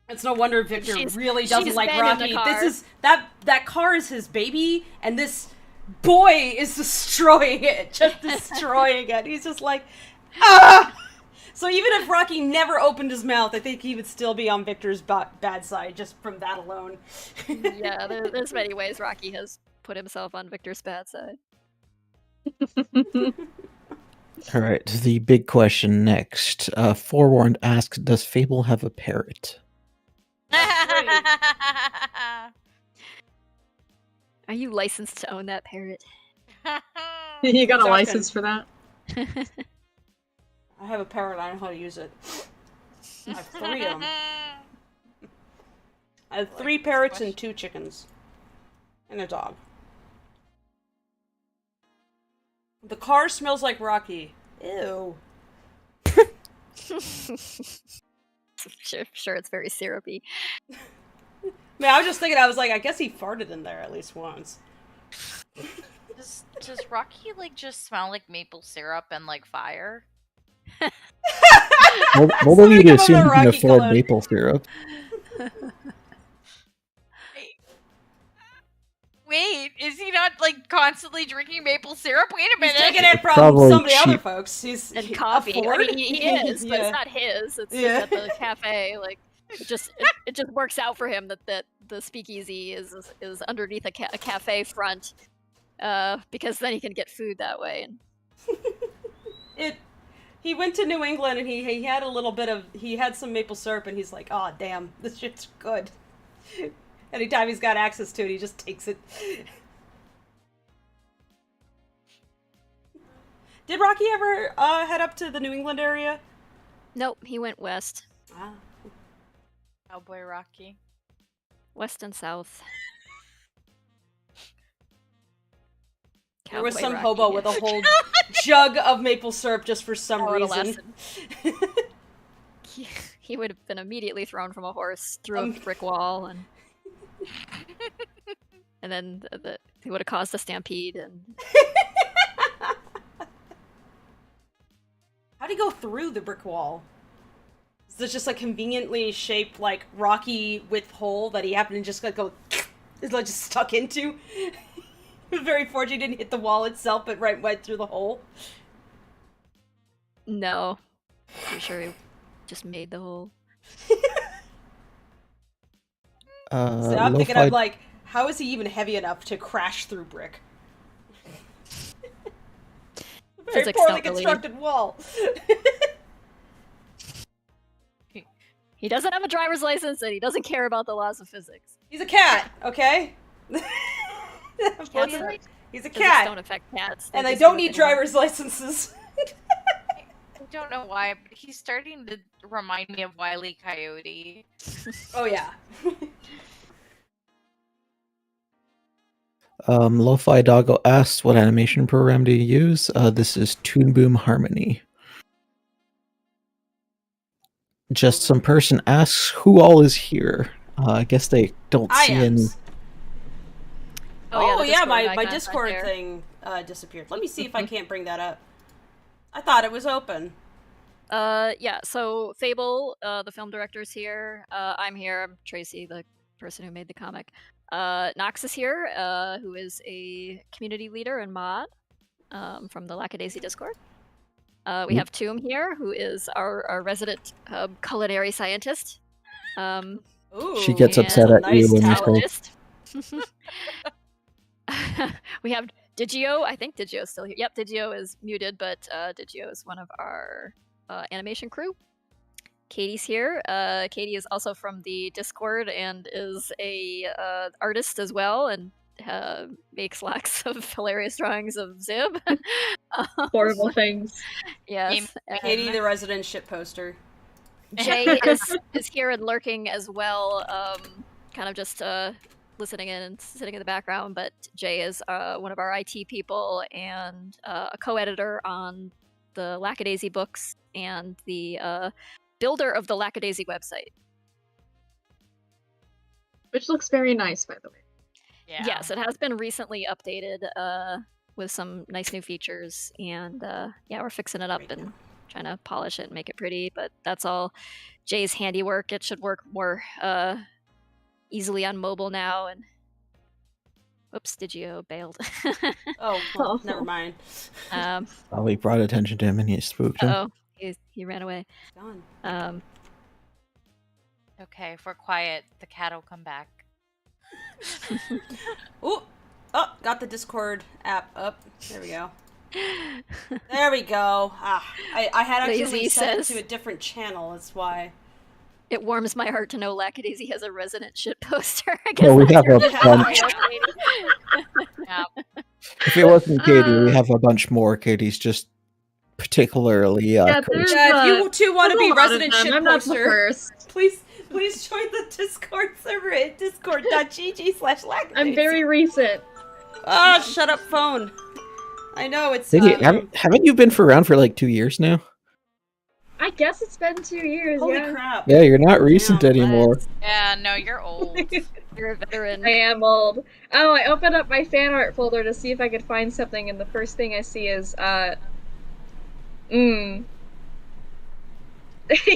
It's no wonder Victor really doesn't like Rocky. This is that car is his baby, and this boy is destroying it. He's just like, ah! So even if Rocky never opened his mouth, I think he would still be on Victor's bad side just from that alone. Yeah, there's many ways Rocky has put himself on Victor's bad side. All right, the big question next. Forewarned asks, does Fable have a parrot? Are you licensed to own that parrot? You got a license for that? I have a parrot. I know how to use it. I have 3 of them. I have 3 parrots and 2 chickens. And a dog. The car smells like Rocky. Ew. Sure, it's very syrupy. Man, I was just thinking, I was like, I guess he farted in there at least once. Does Rocky like just smell like maple syrup and like fire? What will you to assume you can afford maple syrup? Wait, is he not like constantly drinking maple syrup? Wait a minute. He's taking it from Probably some of the other cheap. folks. He's And coffee. I mean, he is, but Yeah. it's not his. It's Yeah. at the cafe. Like, it just works out for him that the speakeasy is underneath a cafe front, because then he can get food that way. And He went to New England and he had a little bit of, he had some maple syrup and he's like, oh damn, this shit's good. Anytime he's got access to it, he just takes it. Did Rocky ever head up to the New England area? nope, he went west, Ah. Cowboy Rocky. west and south. There was Cowboy some Rocky. hobo with a whole jug of maple syrup just for some Oh, it'll reason. He would have been immediately thrown from a horse through a brick wall, and then he would have caused a stampede. And How'd he go through the brick wall? Is this just a conveniently shaped, like, rocky width hole that he happened to just like go, is like just stuck into? Very fortunate he didn't hit the wall itself, but went through the hole. no, pretty sure he just made the hole. So I'm thinking, I'm like, how is he even heavy enough to crash through brick? Very Physics poorly don't believe. constructed wall. He doesn't have a driver's license, and he doesn't care about the laws of physics. He's a cat, okay? Cats don't- He's a Physics cat, don't affect cats, and they just don't do what need they want. driver's licenses. I don't know why, but he's starting to remind me of Wile E. Coyote. Oh yeah. Lo-Fi Doggo asks, what animation program do you use? This is Toon Boom Harmony. Just some person asks, who all is here? I guess they don't I see am. any. Oh, the yeah, Discord my icon's right Discord there. thing disappeared. Let me see if I can't bring that up. I thought it was open. Yeah, so Fable, the film director's here. I'm here. I'm Tracy, the person who made the comic. Nox is here, who is a community leader and mod from the Lackadaisy Discord. We have Tomb here, who is our resident culinary scientist. Ooh, She gets and upset at you nice when you talent. say, We have Digio. I think Digio's still here. Yep, Digio is muted, but Digio is one of our animation crew. Katie's here. Katie is also from the Discord and is a artist as well, and makes lots of hilarious drawings of Zib. Horrible things. Yes. Katie, the resident shit poster. Jay is here and lurking as well, kind of just listening in and sitting in the background. But Jay is one of our IT people and a co-editor on the Lackadaisy books and the builder of the Lackadaisy website. Which looks very nice, by the way. Yeah. Yes, it has been recently updated with some nice new features, and yeah, we're fixing it up and trying to polish it and make it pretty. But that's all Jay's handiwork. It should work more easily on mobile now. And oops, Digio bailed. Oh, well, never mind. we brought attention to him and he spooked him. Oh, he ran away. Gone. Okay, if we're quiet, the cat will come back. Ooh. Oh, got the Discord app up. There we go. There we go. Ah, I had actually Lazy set it says- to a different channel. That's why. It warms my heart to know Lackadaisy has a resident shit poster. I guess Well, we that's have a your bunch. Yeah. If it wasn't Katie, we have a bunch more. Katie's just particularly Yeah, cozy. there's Yeah, if you two want to there's be a lot of resident them. ship I'm not the poster, first. please join the Discord server at discord.gg/Lackadaisy. I'm very recent. Ah, shut up, phone. I know it's. Haven't you been around for like 2 years now? I guess it's been 2 years. Holy yeah. crap! Yeah, you're not recent Damn. anymore. Yeah, no, you're old. You're a veteran. I am old. Oh, I opened up my fan art folder to see if I could find something, and the first thing I see is he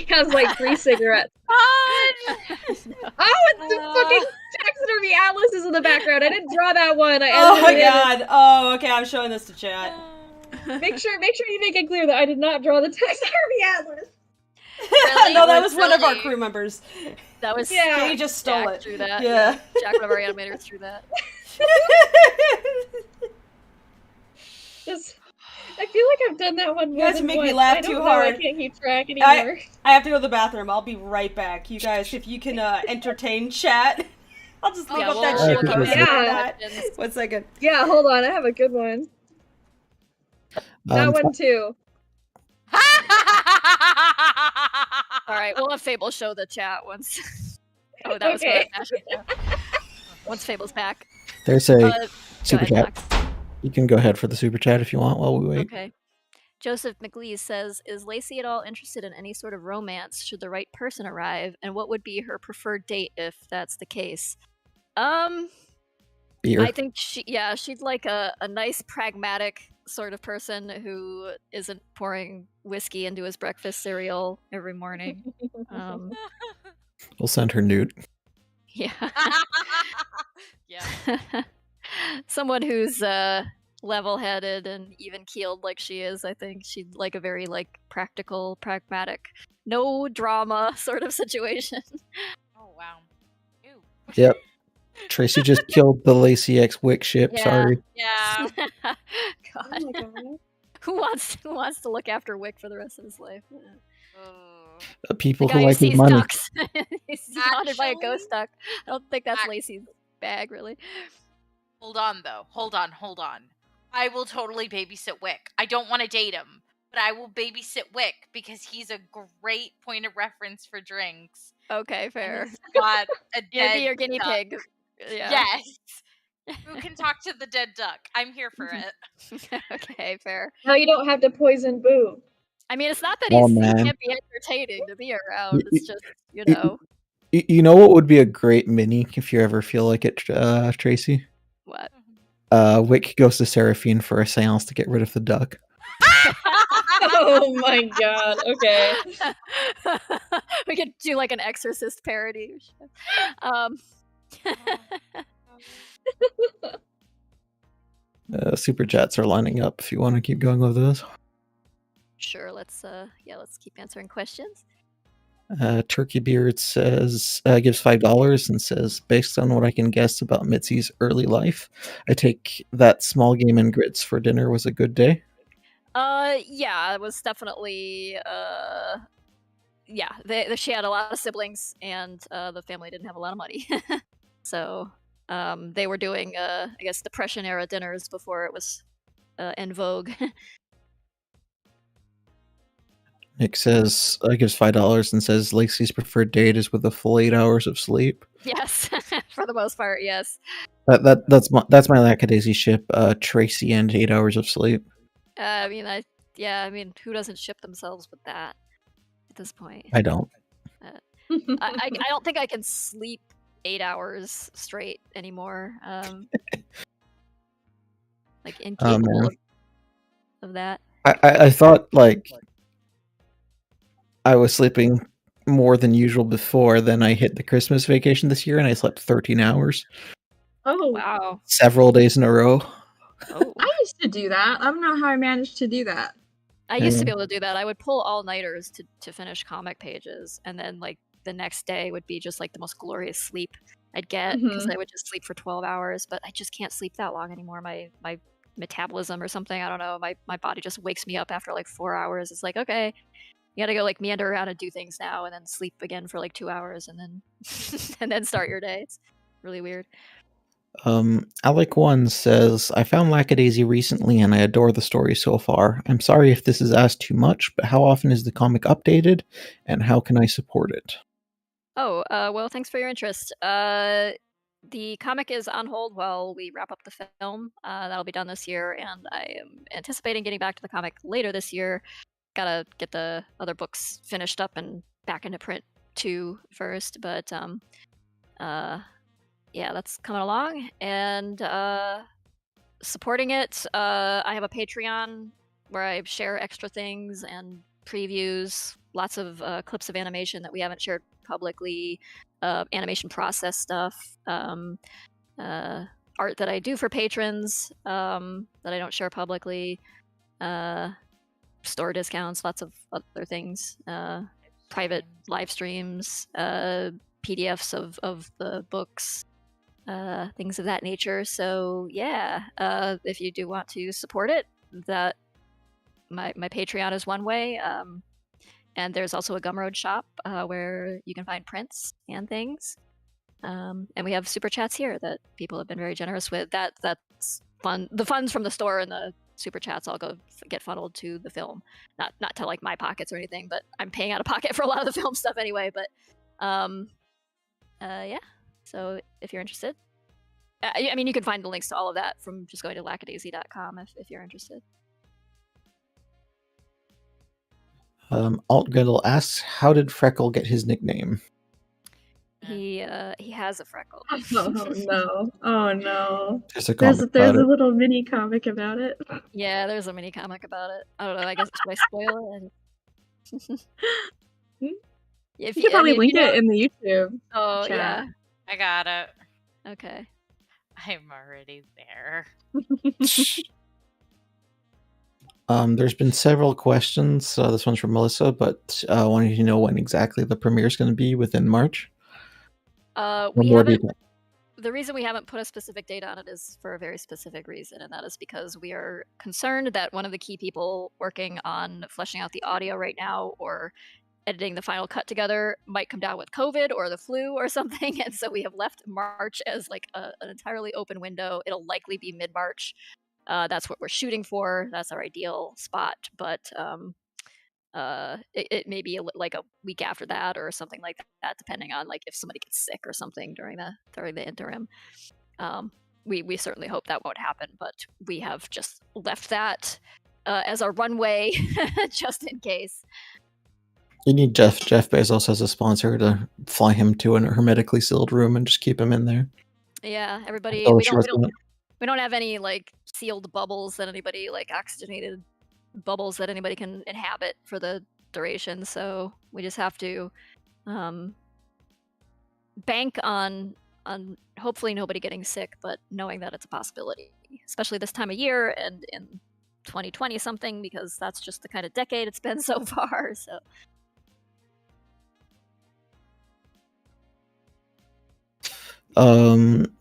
has like 3 cigarettes. Oh, it's the fucking taxidermy Atlas is in the background. I didn't draw that one. I Oh my edited it in. god! Oh, okay. I'm showing this to chat. Make sure you make it clear that I did not draw the taxidermy Atlas. Really? No, that was one of our Really? crew members. That was Yeah. He just stole Jack it. drew that. Yeah. Jack, one of our animators, drew that. Just, I feel like I've done that one more You guys than make me once. laugh I don't too know, hard. I can't keep track anymore. I have to go to the bathroom. I'll be right back. You guys, if you can entertain chat, I'll just leave up that shit we'll post post for it. that. 1 second. Yeah, hold on. I have a good one. That one too. Alright, we'll have Fable show the chat once. Oh, that was Okay. good. Once Fable's back. There's a Go super ahead, chat. Max. You can go ahead for the super chat if you want while we wait. Okay. Joseph McLeese says, is Lacy at all interested in any sort of romance should the right person arrive, and what would be her preferred date if that's the case? Beer. I think she'd like a nice pragmatic sort of person who isn't pouring whiskey into his breakfast cereal every morning. We'll send her nude. Yeah. Yeah. Someone who's level-headed and even-keeled like she is. I think she'd like a very like practical, pragmatic, no drama sort of situation. Oh wow. Ew. Yep. Tracy just killed the Lacy X Wick ship. Yeah. Sorry. Yeah. God. Oh my god. Who wants to look after Wick for the rest of his life? Ugh. People The who guy who like his sees money. ducks. He's haunted by a Actually- ghost duck. I don't think that's Ac- Lacy's bag, really. Hold on though. Hold on. I will totally babysit Wick. I don't want to date him, but I will babysit Wick because he's a great point of reference for drinks. Okay, And fair. he's got a Gonna dead be your guinea duck. pig. Yeah. Yes. Who can talk to the dead duck? I'm here for it. Okay, fair. Now you don't have to poison Boo. I mean, it's not that Oh, he man. can't be entertaining to be around. Y- It's just, you y- know, You know what would be a great mini if you ever feel like it, Tracy? what? Wick goes to Seraphine for a seance to get rid of the duck. Oh my god. Okay. We could do like an Exorcist parody. Super chats are lining up if you want to keep going with this. Sure, let's keep answering questions. Turkey Beard says gives $5 and says, based on what I can guess about Mitzi's early life, I take that small game and grits for dinner was a good day. Yeah, it was definitely yeah. She had a lot of siblings, and the family didn't have a lot of money, so they were doing I guess Depression era dinners before it was in vogue. Nick says gives $5 and says Lacy's preferred date is with a full 8 hours of sleep. Yes, for the most part, yes. That's my Lackadaisy ship. Tracy and 8 hours of sleep. I mean, who doesn't ship themselves with that at this point? I don't. I don't think I can sleep 8 hours straight anymore. Like incapable man. of that. I thought like I was sleeping more than usual before. Then I hit the Christmas vacation this year and I slept 13 hours. Oh, Wow. Several days in a row. Oh. I used to do that. I don't know how I managed to do that. I used to be able to do that. I would pull all-nighters to finish comic pages, and then like the next day would be just like the most glorious sleep I'd get because I would just sleep for 12 hours, but I just can't sleep that long anymore. My metabolism or something, I don't know, my body just wakes me up after like 4 hours. It's like, okay, you gotta go like meander around and do things now and then sleep again for like 2 hours and then and then start your day. It's really weird. Alec1 says, I found Lackadaisy recently and I adore the story so far. I'm sorry if this is asked too much, but how often is the comic updated and how can I support it? Oh, well, thanks for your interest. The comic is on hold while we wrap up the film. That'll be done this year, and I am anticipating getting back to the comic later this year. Gotta get the other books finished up and back into print too first, but yeah, that's coming along. And supporting it, I have a Patreon where I share extra things and previews, lots of clips of animation that we haven't shared publicly, animation process stuff, art that I do for patrons that I don't share publicly, store discounts, lots of other things, private live streams, PDFs of the books, things of that nature. So yeah, if you do want to support it, that my Patreon is one way. And there's also a Gumroad shop where you can find prints and things. And we have super chats here that people have been very generous with. That's fun. The funds from the store and the super chats all get funneled to the film, not to like my pockets or anything, but I'm paying out of pocket for a lot of the film stuff anyway. But yeah. So if you're interested, I mean, you can find the links to all of that from just going to lackadaisy.com if you're interested. Altgriddle asks, how did Freckle get his nickname? He has a freckle. Oh no! Oh no! There's a comic There's about a it. little mini comic about it. Yeah, there's a mini comic about it. I don't know. I guess should I spoil it? You can probably link it in the YouTube. Oh chat. yeah. I got it. Okay. I'm already there. There's been several questions. This one's from Melissa, but wanting to know when exactly the premiere is going to be within March. We haven't. The reason we haven't put a specific date on it is for a very specific reason, and that is because we are concerned that one of the key people working on fleshing out the audio right now or editing the final cut together might come down with COVID or the flu or something, and so we have left March as like an entirely open window. It'll likely be mid-March. That's what we're shooting for. That's our ideal spot, but it may be like a week after that or something like that, depending on like if somebody gets sick or something during the interim. We certainly hope that won't happen, but we have just left that as our runway just in case. You need Jeff Bezos as a sponsor to fly him to a hermetically sealed room and just keep him in there. Yeah, everybody. Oh, We sure, don't have any like sealed bubbles that anybody like oxygenated bubbles that anybody can inhabit for the duration. So we just have to bank on hopefully nobody getting sick, but knowing that it's a possibility, especially this time of year and in 2020 something, because that's just the kind of decade it's been so far. So.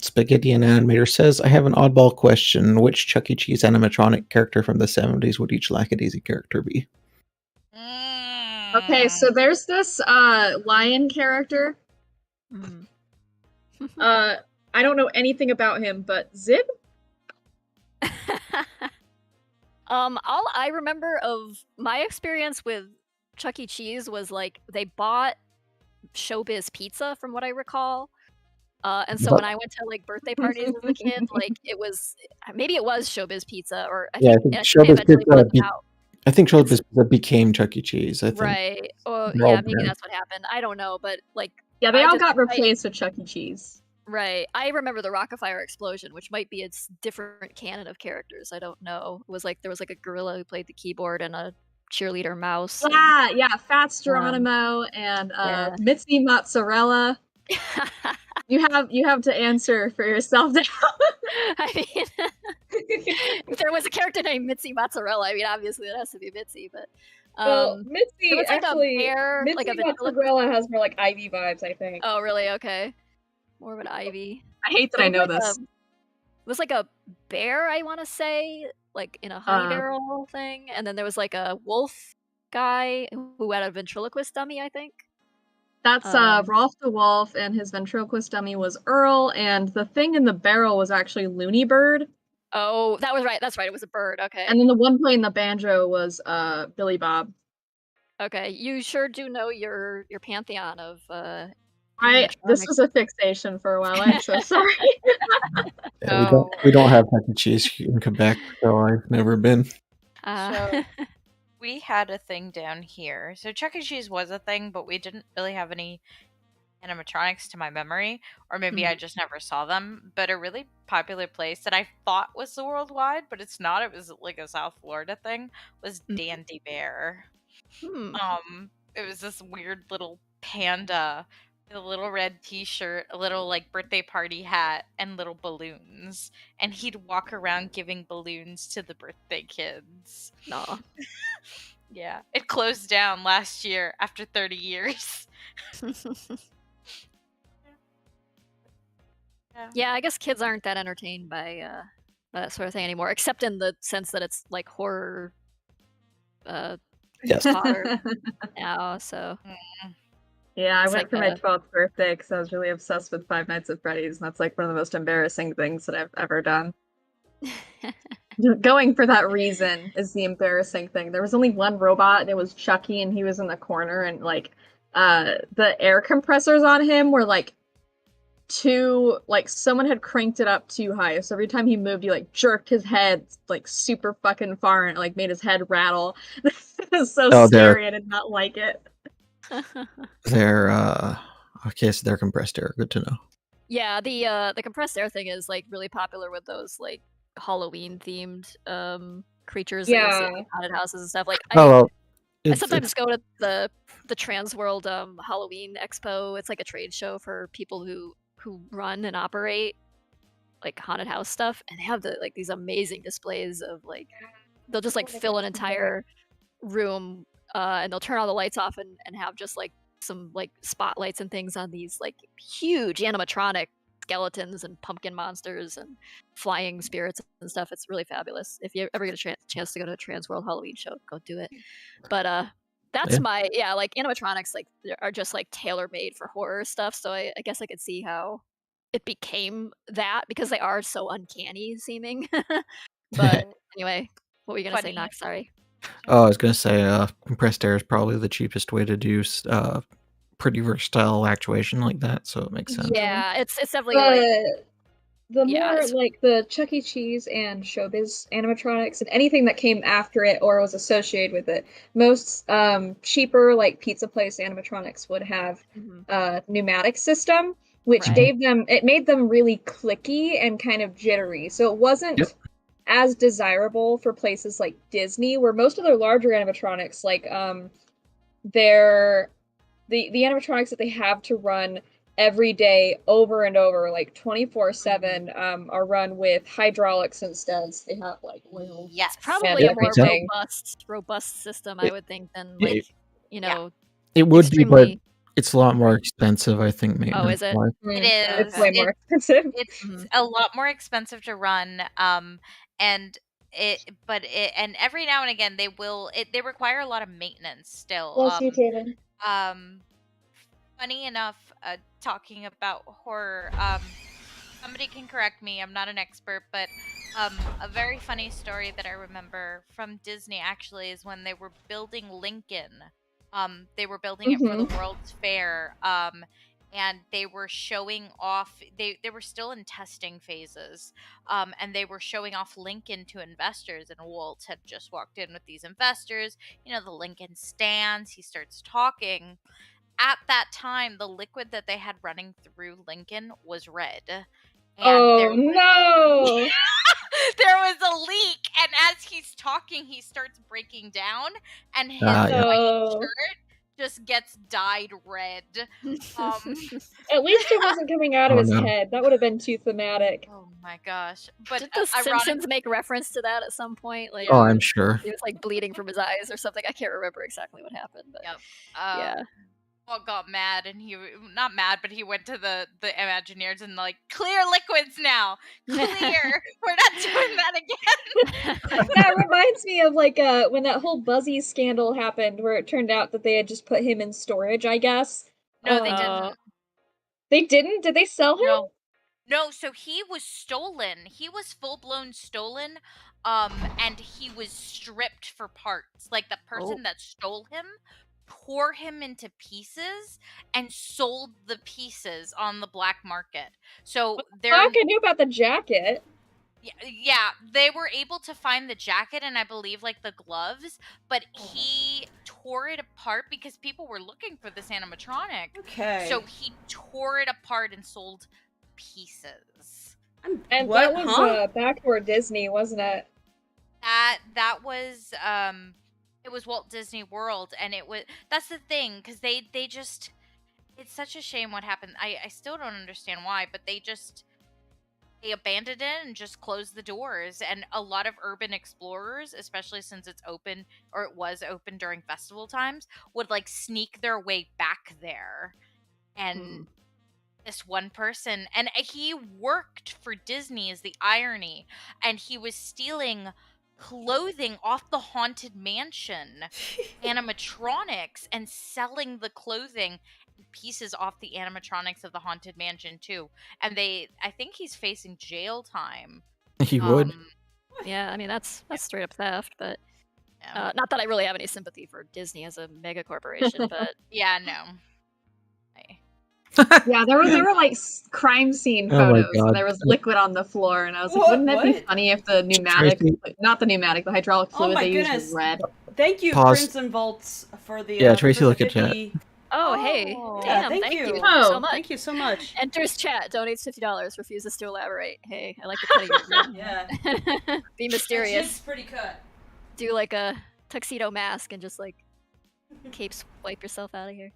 Spaghetti and Animator says, I have an oddball question. Which Chuck E. Cheese animatronic character from the 70s would each Lackadaisy character be? Okay, so there's this lion character. I don't know anything about him, but Zib? All I remember of my experience with Chuck E. Cheese was like they bought Showbiz Pizza, from what I recall. And so when I went to like birthday parties as a kid, like it was Showbiz Pizza, or I think Showbiz Pizza became Chuck E. Cheese. I think. Right. Oh yeah, maybe that's what happened. I don't know, but like yeah, they all got replaced with Chuck E. Cheese. Right. I remember the Rockafire Explosion, which might be its different canon of characters. I don't know. It was like there was like a gorilla who played the keyboard and a cheerleader mouse. Yeah, Fats Geronimo and Mitzi Mozzarella. You have to answer for yourself now. I mean, if there was a character named Mitzi Mozzarella, I mean, obviously it has to be Mitzi, but Mitzi like actually, a bear, Mitzi like a Mozzarella has more like Ivy vibes, I think. Oh, really? Okay, more of an Ivy. I hate that I know this. It was like a bear, I want to say, like in a honey barrel thing, and then there was like a wolf guy who had a ventriloquist dummy, I think. That's Rolf the Wolf, and his ventriloquist dummy was Earl, and the thing in the barrel was actually Looney Bird. Oh, that was right. That's right. It was a bird. Okay. And then the one playing the banjo was Billy Bob. Okay, you sure do know your pantheon of This was a fixation for a while. I'm so sorry. Yeah, we don't have Chuck E. Cheese in Quebec, so I've never been. So we had a thing down here. So Chuck E. Cheese was a thing, but we didn't really have any animatronics to my memory, or maybe I just never saw them. But a really popular place that I thought was the worldwide, but it's not. It was like a South Florida thing. Was Dandy Bear. It was this weird little panda with a little red T-shirt, a little like birthday party hat, and little balloons. And he'd walk around giving balloons to the birthday kids. No. Yeah, it closed down last year after 30 years. Yeah, I guess kids aren't that entertained by that sort of thing anymore, except in the sense that it's like horror. Yes. Now, so. Yeah, I It's went like for my 12th birthday because I was really obsessed with Five Nights at Freddy's, and that's like one of the most embarrassing things that I've ever done. Going for that reason is the embarrassing thing. There was only one robot, and it was Chucky, and he was in the corner, and like the air compressors on him were like someone had cranked it up too high, so every time he moved he like jerked his head like super fucking far and it like made his head rattle. It was so scary. I did not like it. They're okay, so they're compressed air. Good to know. Yeah, the compressed air thing is like really popular with those like Halloween themed creatures that you see in haunted houses and stuff. Like I sometimes go to the Trans World Halloween Expo. It's like a trade show for people who run and operate like haunted house stuff, and they have these amazing displays of like they'll just like fill an entire room and they'll turn all the lights off and have just like some like spotlights and things on these like huge animatronic skeletons and pumpkin monsters and flying spirits and stuff. It's really fabulous. If you ever get a chance to go to a Trans World Halloween show, go do it. But that's like animatronics like are just like tailor made for horror stuff. So I guess I could see how it became that because they are so uncanny seeming. But anyway, what were you gonna say, Nox? Sorry. Oh, I was gonna say compressed air is probably the cheapest way to do pretty versatile actuation like that, so it makes sense. Yeah, it's definitely the more like the Chuck E. Cheese and Showbiz animatronics and anything that came after it or was associated with it, most cheaper like pizza place animatronics would have a pneumatic system, which made them really clicky and kind of jittery. So it wasn't as desirable for places like Disney, where most of their larger animatronics, like the animatronics that they have to run every day over and over, like 24/7, are run with hydraulics instead. They have like oil. Yes, probably a more robust system, I would think, than like it would be, but it's a lot more expensive, I think. Oh, is it? It is. It's way more expensive. It's a lot more expensive to run. And every now and again they require a lot of maintenance still. Bless you, Taylor. Funny enough, talking about horror, somebody can correct me, I'm not an expert, but a very funny story that I remember from Disney actually is when they were building Lincoln. They were building it for the World's Fair, and they were showing off, they were still in testing phases, and they were showing off Lincoln to investors, and Walt had just walked in with these investors. The Lincoln stands, he starts talking. At that time, the liquid that they had running through Lincoln was red. And no! There was a leak, and as he's talking, he starts breaking down, and his white shirt just gets dyed red. At least it wasn't coming out of his head. That would have been too thematic. Oh my gosh! But did the Simpsons make reference to that at some point? Like, I'm sure he was like bleeding from his eyes or something. I can't remember exactly what happened. But Walt got mad, and he not mad, but he went to the Imagineers and like, clear liquids now, clear. We're not doing that again. That reminds me of like when that whole Buzzy scandal happened, where it turned out that they had just put him in storage, I guess, No, they Oh. didn't. They didn't? Did they sell him? No, so he was stolen. He was full-blown stolen, and he was stripped for parts. Like, the person that stole him tore him into pieces and sold the pieces on the black market. So Fuck, I knew about the jacket. yeah, they were able to find the jacket and I believe like the gloves, but he tore it apart because people were looking for this animatronic. Okay. So he tore it apart and sold pieces. And What? that was Huh? backdoor Disney, wasn't it? That was it was Walt Disney World, and that's the thing, because they just, it's such a shame what happened. I still don't understand why, but they abandoned it and just closed the doors. And a lot of urban explorers, especially since it's open, or it was open during festival times, would like sneak their way back there. And this one person, and he worked for Disney, is the irony, and he was stealing clothing off the Haunted Mansion animatronics and selling the clothing pieces off the animatronics of the Haunted Mansion too. And I think he's facing jail time. He would. Yeah, I mean that's straight up theft, but not that I really have any sympathy for Disney as a mega corporation, but yeah, no. Yeah, there were like crime scene Oh my photos. God. And there was liquid on the floor, and I was like, wouldn't that be funny if the pneumatic, the hydraulic fluid they used was red? Thank you, Pause. Crimson Volts, for the Tracy, for the look at chat. 50. Oh, hey. Yeah, Damn, thank you. so much. Thank you so much. Enters chat, donates $50, refuses to elaborate. Hey, I like the cut of your grin. Yeah. Be mysterious. It's pretty cut. Do like a tuxedo mask and just like cape swipe yourself out of here.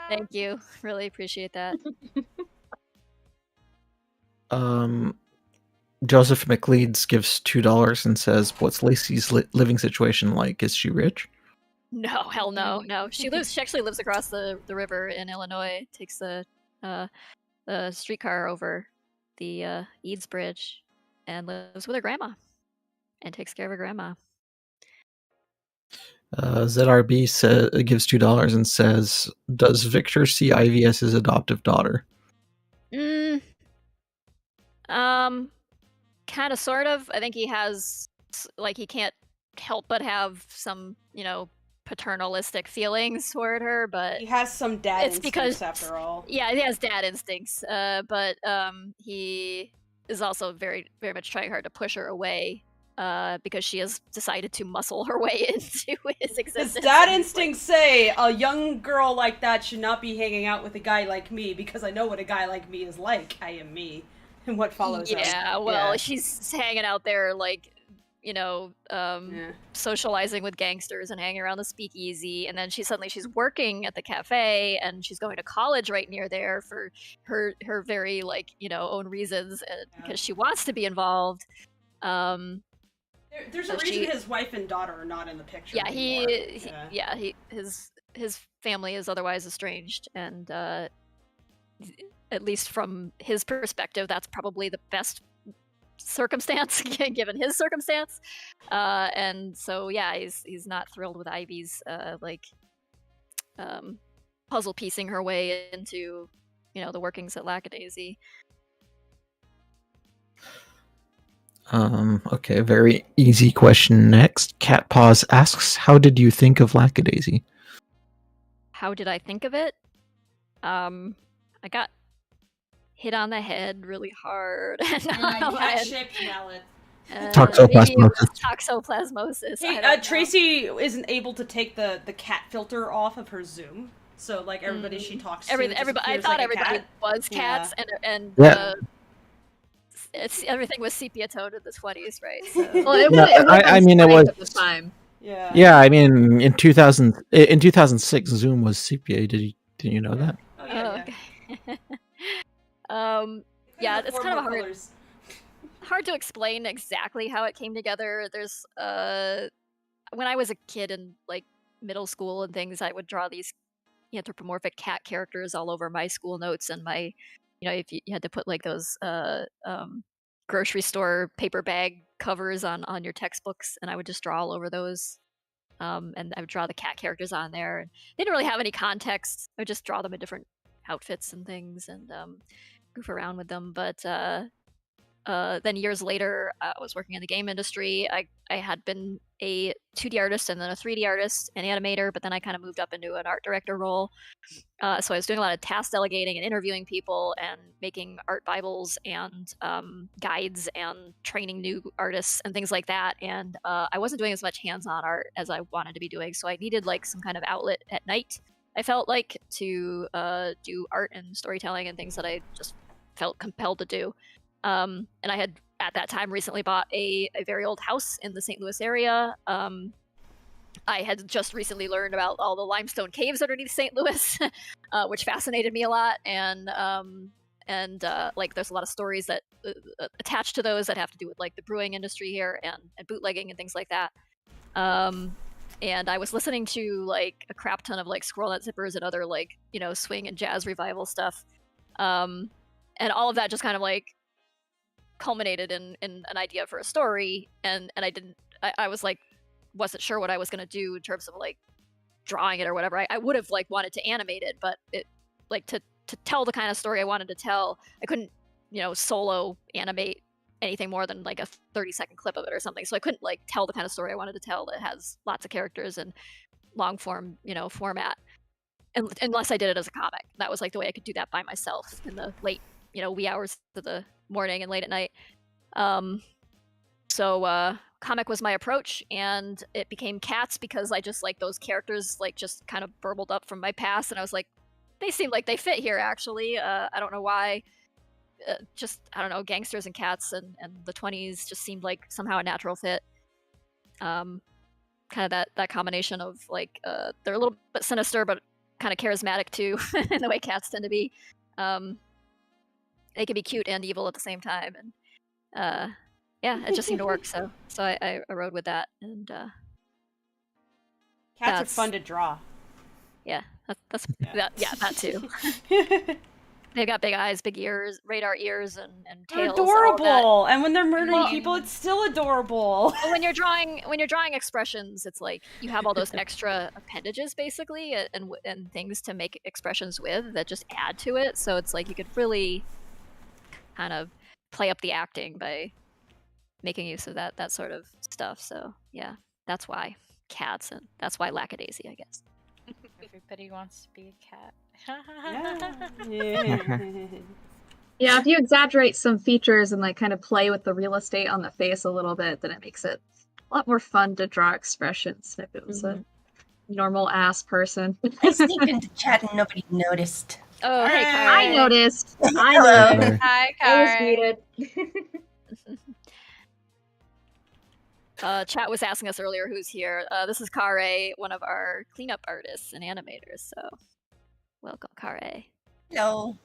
Thank you. Really appreciate that. Joseph McLeeds gives $2 and says, "What's Lacy's living situation like? Is she rich?" No, hell no, no. She actually lives across the river in Illinois. Takes the streetcar over the Eads Bridge and lives with her grandma and takes care of her grandma. ZRB gives $2 and says, "Does Victor see Ivy as his adoptive daughter?" Kind of, sort of. I think he has, like, he can't help but have some, paternalistic feelings toward her, but he has some dad it's instincts because, after all. Yeah, he has dad instincts. But he is also very, very much trying hard to push her away. Because she has decided to muscle her way into his existence. His dad instincts say a young girl like that should not be hanging out with a guy like me, because I know what a guy like me is like. I am me. And what follows Yeah, well, she's hanging out there, like, socializing with gangsters and hanging around the Speakeasy, and then she's working at the cafe, and she's going to college right near there for her very, like, own reasons, because she wants to be involved. There's a reason his wife and daughter are not in the picture. Yeah, his family is otherwise estranged, and at least from his perspective, that's probably the best circumstance given his circumstance. And so he's not thrilled with Ivy's puzzle piecing her way into the workings at Lackadaisy. Okay, very easy question next. Cat Paws asks, "How did you think of Lackadaisy?" How did I think of it? I got hit on the head really hard. Cat-shaped mallet. Toxoplasmosis. Hey, Tracy isn't able to take the cat filter off of her Zoom, so like everybody she talks to, everybody. I thought everybody was cats, and everything was sepia toned in the 20s, right? So. Well, it was at the time. Yeah. Yeah, I mean, in 2006, Zoom was sepia. Did you know that? Okay. It's kind of hard to explain exactly how it came together. There's when I was a kid in like middle school and things, I would draw these anthropomorphic cat characters all over my school notes, and my if you had to put like those grocery store paper bag covers on your textbooks, and I would just draw all over those and I would draw the cat characters on there. And they didn't really have any context. I would just draw them in different outfits and things and goof around with them. But then years later, I was working in the game industry. I had been a 2D artist and then a 3D artist and animator, but then I kind of moved up into an art director role. So I was doing a lot of task delegating and interviewing people and making art Bibles and guides and training new artists and things like that. And I wasn't doing as much hands-on art as I wanted to be doing. So I needed like some kind of outlet at night, I felt like, to do art and storytelling and things that I just felt compelled to do. And I had at that time recently bought a very old house in the St. Louis area. I had just recently learned about all the limestone caves underneath St. Louis, which fascinated me a lot. And like there's a lot of stories that attached to those that have to do with like the brewing industry here and bootlegging and things like that. And I was listening to like a crap ton of like Squirrel Nut Zippers and other like, you know, swing and jazz revival stuff. And all of that just kind of like culminated in an idea for a story. And I was like, wasn't sure what I was going to do in terms of like drawing it or whatever. I would have like wanted to animate it, but it like to tell the kind of story I wanted to tell, I couldn't, you know, solo animate anything more than like a 30-second clip of it or something. So I couldn't like tell the kind of story I wanted to tell that has lots of characters and long form, you know, format, unless I did it as a comic. That was like the way I could do that by myself in the late, you know, wee hours of the morning and late at night. So comic was my approach, and it became cats because I just like those characters like just kind of burbled up from my past, and I was like, they seem like they fit here actually. I don't know why. Just, I don't know, gangsters and cats and the 20s just seemed like somehow a natural fit. Kind of that combination of like they're a little bit sinister but kind of charismatic too, in the way cats tend to be. They can be cute and evil at the same time, and yeah, it just seemed to work. So I rode with that, and Cats are fun to draw. Yeah, that too. They've got big eyes, big ears, radar ears, and They're tails. adorable, and when they're murdering people, it's still adorable. Well, when you're drawing expressions, it's like you have all those extra appendages basically, and things to make expressions with that just add to it. So it's like you could really kind of play up the acting by making use of that sort of stuff. So yeah, that's why cats, and that's why Lackadaisy, I guess. Everybody wants to be a cat. Yeah, if you exaggerate some features and like kind of play with the real estate on the face a little bit, then it makes it a lot more fun to draw expressions if it was a normal ass person. I sneaked into chat and nobody noticed. Oh, hey, Kari. I noticed. Hello. Noticed. Hi, I was Kari. muted. Chat was asking us earlier who's here. This is Kare, one of our cleanup artists and animators. So, welcome, Kare. Hello.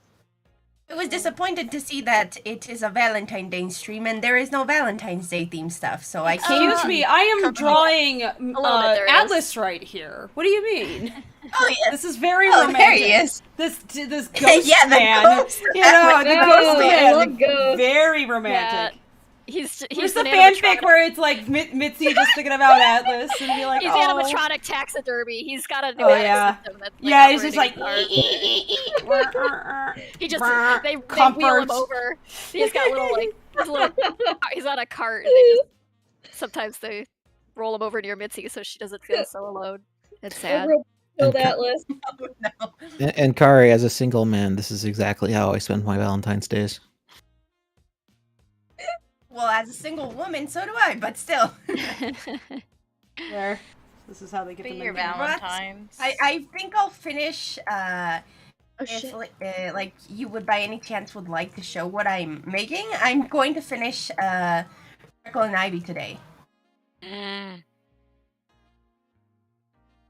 I was disappointed to see that it is a Valentine Day stream and there is no Valentine's Day themed stuff, so I came. Excuse me, I am drawing there Atlas right here. What do you mean? Oh yes. This is very Oh, romantic. there he is. This ghost Yeah, the man. ghost. You know, the Oh, ghost I man. love ghosts. Very romantic. He's Here's the an fanfic animatronic. where it's like Mitzi just thinking about Atlas and be like, He's oh. animatronic taxidermy. He's got a new yeah. system that's, Yeah, he's just like, operating his art. He just they wheel Comfort. him over. He's got he's on a cart, and they just sometimes they roll him over near Mitzi so she doesn't feel so alone. It's sad. Killed Atlas. Oh, no. And Kari, as a single man, this is exactly how I spend my Valentine's days. Well, as a single woman, so do I, but still. There. This is how they get Be the your menu. Valentine's. I think I'll finish. Oh, If shit. like you would by any chance would like to show what I'm making, I'm going to finish Freckle and Ivy today.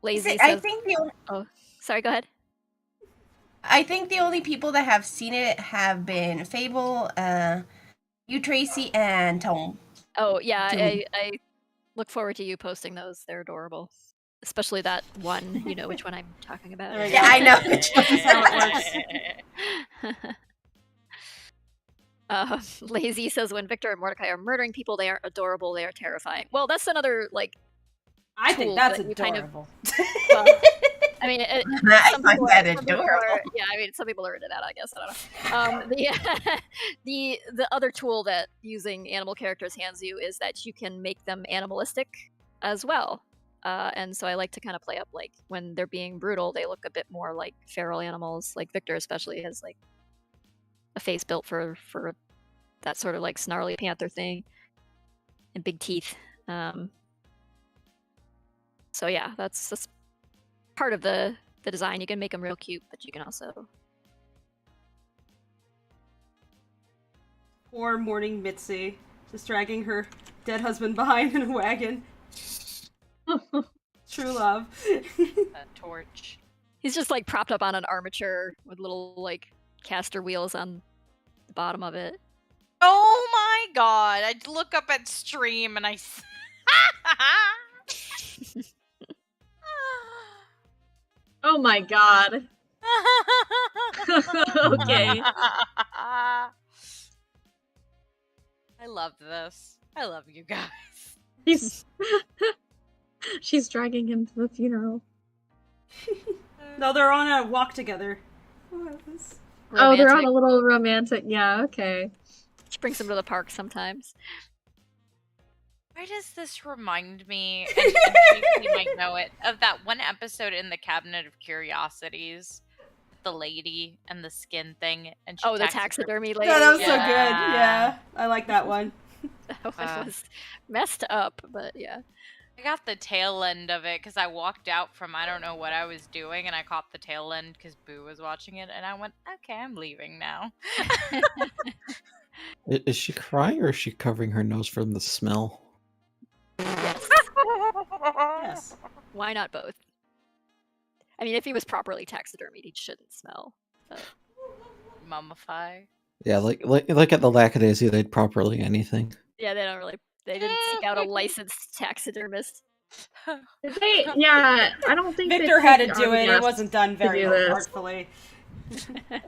Lazy I says, think the sorry, go ahead. I think the only people that have seen it have been Fable, you, Tracy, and Tom. Oh yeah, Dude. I look forward to you posting those. They're adorable, especially that one. You know which one I'm talking about. There we Yeah, go. I know. This is how it works. Lazy says when Victor and Mordecai are murdering people, they aren't adorable. They are terrifying. Well, that's another like I think tool that's that you kind of- adorable. well, I mean, I some find people that some people adorable. yeah, I mean, some people are into that, I guess. I don't know. The other tool that using animal characters hands you is that you can make them animalistic as well. And so I like to kind of play up, like, when they're being brutal, they look a bit more like feral animals. Like Victor especially has like a face built for that sort of like snarly panther thing and big teeth. So yeah, that's part of the design. You can make them real cute, but you can also... Poor mourning Mitzi, just dragging her dead husband behind in a wagon. True love. That torch. He's just like propped up on an armature with little like caster wheels on the bottom of it. Oh my god! I look up at stream and I. Oh my god. Okay. I love this. I love you guys. She's dragging him to the funeral. No, they're on a walk together. Oh, they're on a little romantic. Yeah, okay. She brings him to the park sometimes. Why does this remind me, and Tracy might know it, of that one episode in the Cabinet of Curiosities? The lady and the skin thing. And she the taxidermy lady? Yeah, that was so good. Yeah. Yeah, I like that one. That one was messed up, but yeah. I got the tail end of it because I walked out from I don't know what I was doing and I caught the tail end because Boo was watching it and I went, okay, I'm leaving now. Is she crying or is she covering her nose from the smell? Yes. Yes. Why not both? I mean, if he was properly taxidermied, he shouldn't smell. But... Mummify. Yeah, like at the Lackadaisy, they'd properly anything. Yeah, they didn't seek out a licensed taxidermist. Yeah, I don't think Victor had to do it. It wasn't done very do this. artfully.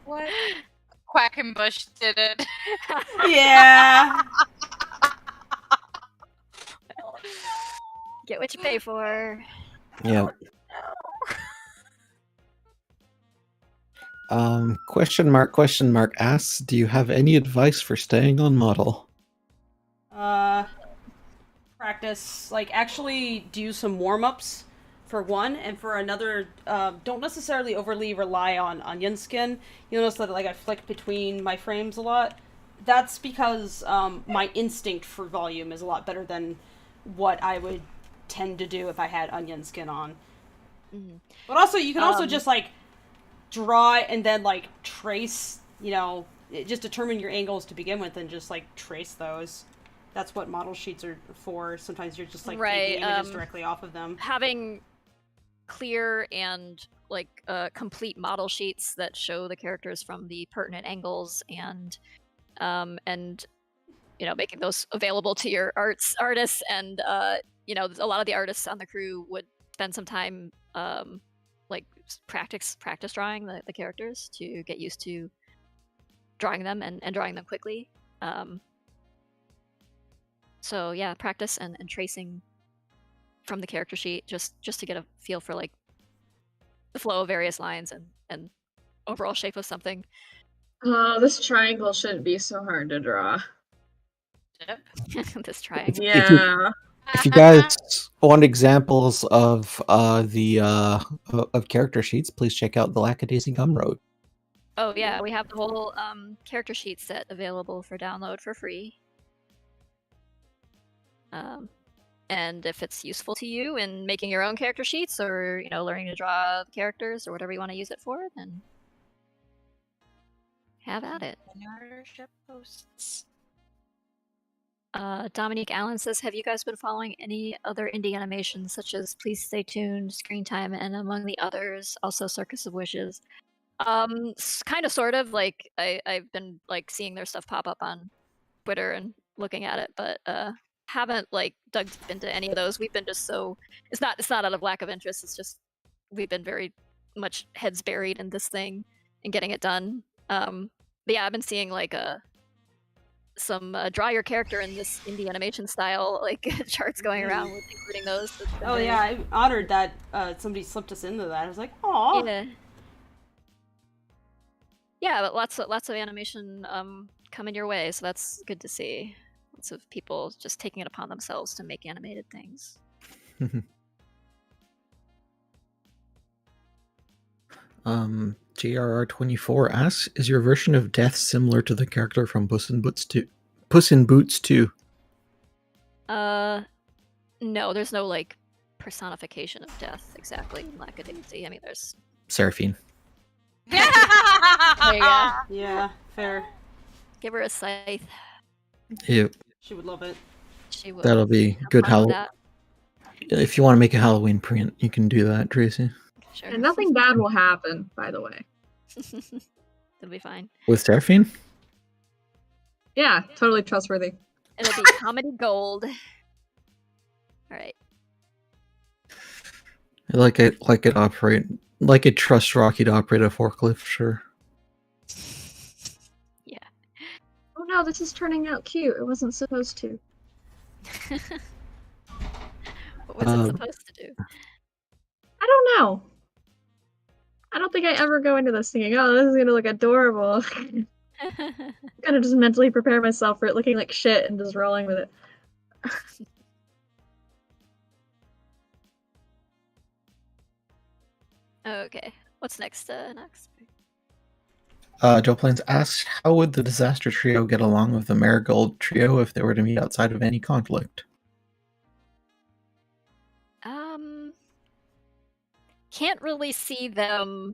What? Quackenbush did it. Yeah. Get what you pay for. Yeah. Question mark asks, do you have any advice for staying on model? Practice, like, actually do some warm-ups for one, and for another, don't necessarily overly rely on onion skin. You'll notice that, like, I flick between my frames a lot. That's because my instinct for volume is a lot better than what I would tend to do if I had onion skin on. Mm-hmm. But also, you can also just, like, draw and then, like, trace, you know, just determine your angles to begin with and just, like, trace those. That's what model sheets are for. Sometimes you're just, like, taking images directly off of them. Having clear and, like, complete model sheets that show the characters from the pertinent angles and you know, making those available to your artists and, you know, a lot of the artists on the crew would spend some time, like, practice drawing the characters to get used to drawing them and drawing them quickly. So yeah, practice and tracing from the character sheet just to get a feel for, like, the flow of various lines and overall shape of something. Oh, this triangle shouldn't be so hard to draw. This triangle. Yeah. If you guys want examples of the of character sheets, please check out the Lackadaisy Gumroad. Oh yeah, we have the whole character sheet set available for download for free. And if it's useful to you in making your own character sheets or, you know, learning to draw characters or whatever you want to use it for, then have at it. Ownership posts. Dominique Allen says, have you guys been following any other indie animations such as Please Stay Tuned, Screen Time, and among the others, also Circus of Wishes? Kind of, sort of. Like, I've been, like, seeing their stuff pop up on Twitter and looking at it, but haven't, like, dug deep into any of those. We've been just so... It's not out of lack of interest, it's just we've been very much heads buried in this thing and getting it done. But yeah, I've been seeing, like, draw your character in this indie animation style, like charts going around with including those. Oh yeah, I'm honored that somebody slipped us into that. I was like, oh. Yeah, but lots of animation coming your way, so that's good to see. Lots of people just taking it upon themselves to make animated things. JRR24 asks, is your version of death similar to the character from Puss in Boots 2? Puss in Boots 2? No, there's no like personification of death exactly in Lackadaisy. I mean, there's Seraphine. there you go. Yeah, fair. Give her a scythe. Yep. She would love it. She would. That'll be good Halloween. If you want to make a Halloween print, you can do that, Tracy. Sure. And nothing bad will happen, by the way. It'll be fine. With Seraphine? Yeah, totally trustworthy. It'll be comedy gold. All right. Like it trust Rocky to operate a forklift, sure. Yeah. Oh no, this is turning out cute. It wasn't supposed to. What was it supposed to do? I don't know. I don't think I ever go into this thinking, oh, this is gonna look adorable. Kind of just mentally prepare myself for it looking like shit and just rolling with it. Okay, what's next? Joe Plains asks, how would the Disaster Trio get along with the Marigold Trio if they were to meet outside of any conflict? Can't really see them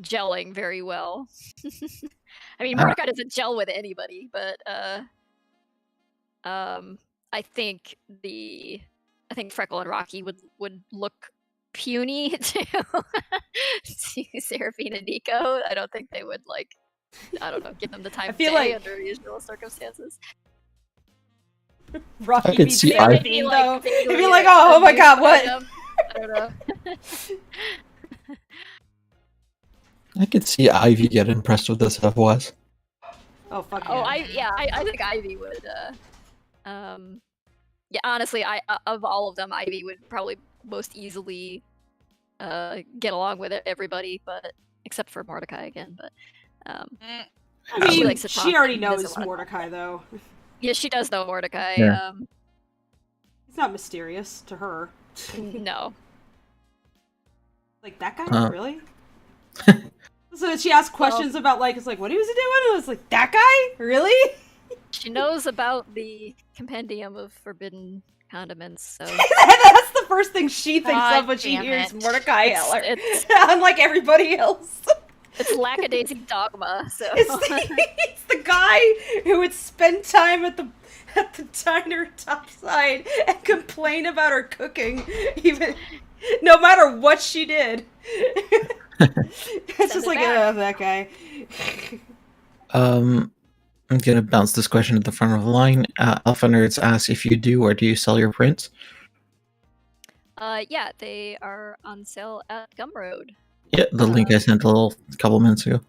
gelling very well. I mean, Mordecai doesn't gel with anybody, but I think Freckle and Rocky would look puny to Seraphine and Nico. I don't think they would give them the time of day under usual circumstances. Rocky I could beats see Seraphine, though. He'd be like, oh my god, what? I don't know. I could see Ivy get impressed with this FOS. Oh fuck yeah. I think Ivy would. Yeah, honestly, of all of them, Ivy would probably most easily get along with everybody, but except for Mordecai again. But I mean, she already knows Mordecai, though. Yeah, she does know Mordecai. Yeah. He's not mysterious to her. No. Like, that guy? Really? So she asked questions about, like, it's like, what he was doing? And it was like, that guy? Really? She knows about the compendium of forbidden condiments, so... That's the first thing she thinks of when she hears Mordecai Heller. Unlike everybody else. It's Lackadaisy dogma, so... It's the guy who would spend time at the diner topside and complain about her cooking, even no matter what she did. It's just like, that guy. I'm gonna bounce this question at the front of the line. Alpha Nerds asks if you do or do you sell your prints? Yeah, they are on sale at Gumroad. Yeah, the link I sent a couple minutes ago.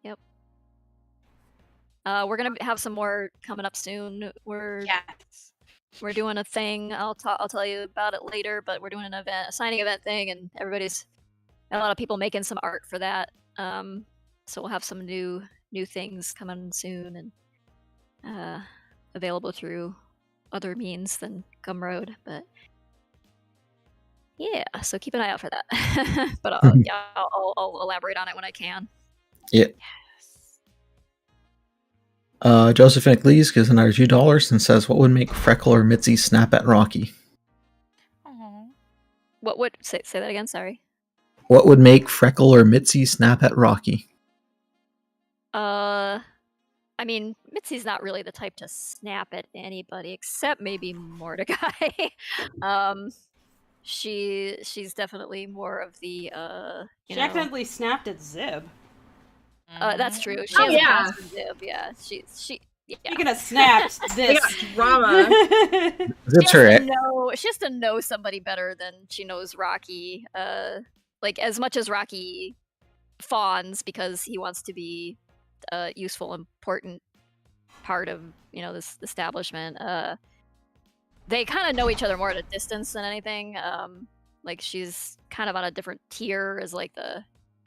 Yep. We're gonna have some more coming up soon. We're doing a thing. I'll tell you about it later. But we're doing an event, a signing event thing, and everybody's got a lot of people making some art for that. So we'll have some new things coming soon and available through other means than Gumroad. But yeah, so keep an eye out for that. But I'll elaborate on it when I can. Yeah. Joseph McLeese gives another $2 and says, what would make Freckle or Mitzi snap at Rocky? What would say that again? Sorry. What would make Freckle or Mitzi snap at Rocky? I mean, Mitzi's not really the type to snap at anybody except maybe Mordecai. She's definitely more of the She accidentally snapped at Zib. That's true. She has Zib, yeah. She Speaking of snaps, this drama. She has to know somebody better than she knows Rocky. Like as much as Rocky fawns because he wants to be a useful, important part of this establishment. They kind of know each other more at a distance than anything. Like she's kind of on a different tier as like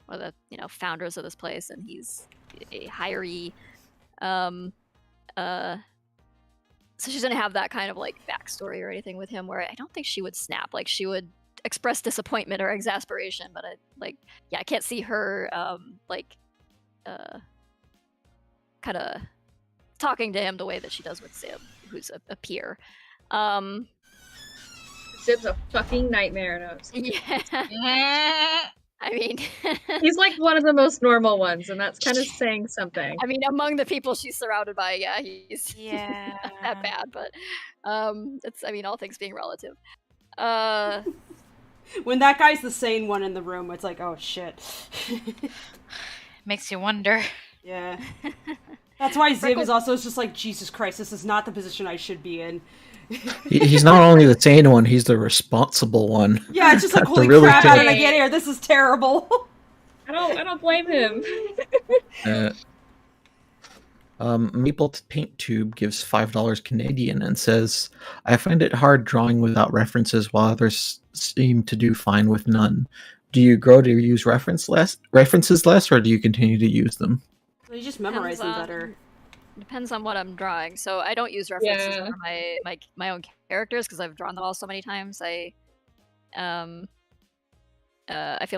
one of the founders of this place, and he's a hiree. So she's gonna have that kind of like backstory or anything with him, where I don't think she would snap. Like she would express disappointment or exasperation, but I can't see her kind of talking to him the way that she does with Zib, who's a peer. Zib's a fucking nightmare. No, Yeah. I mean, he's like one of the most normal ones, and that's kind of saying something. I mean, among the people she's surrounded by, he's not that bad, but all things being relative. When that guy's the sane one in the room, it's like, oh shit. Makes you wonder. Yeah. That's why Zib is also just like, Jesus Christ, this is not the position I should be in. He's not only the sane one, he's the responsible one. Yeah, it's just like, holy crap, how did I get here? This is terrible. I don't blame him. Maple Paint Tube gives $5 Canadian and says, I find it hard drawing without references while others seem to do fine with none. Do you grow to use references less, or do you continue to use them? Well, you just memorize them better. Depends on what I'm drawing. So I don't use references for my own characters because I've drawn them all so many times. I feel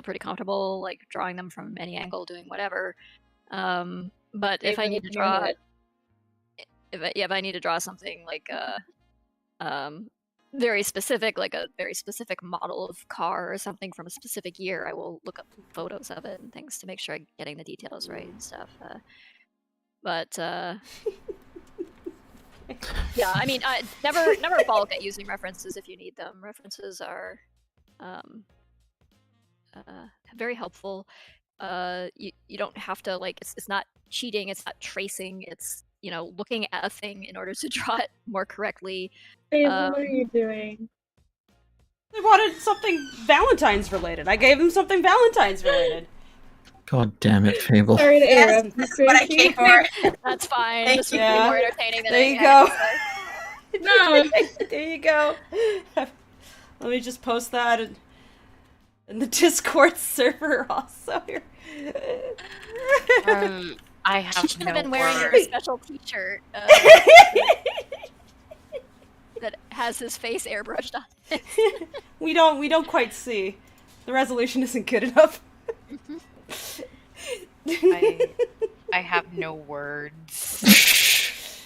pretty comfortable like drawing them from any angle, doing whatever. But if I need to draw, if I need to draw something like very specific, like a very specific model of car or something from a specific year, I will look up photos of it and things to make sure I'm getting the details right and stuff. But yeah, I mean, never balk at using references if you need them. References are very helpful. You don't have to like. It's not cheating. It's not tracing. It's looking at a thing in order to draw it more correctly. Babe, what are you doing? They wanted something Valentine's related. I gave them something Valentine's related. God damn it, Fable. Sorry to interrupt. That's what I came for. That's fine. This would be more entertaining than there you go. No. There you go. Let me just post that in the Discord server also. I have should have been wearing a special t-shirt that has his face airbrushed on it. We don't quite see. The resolution isn't good enough. I have no words.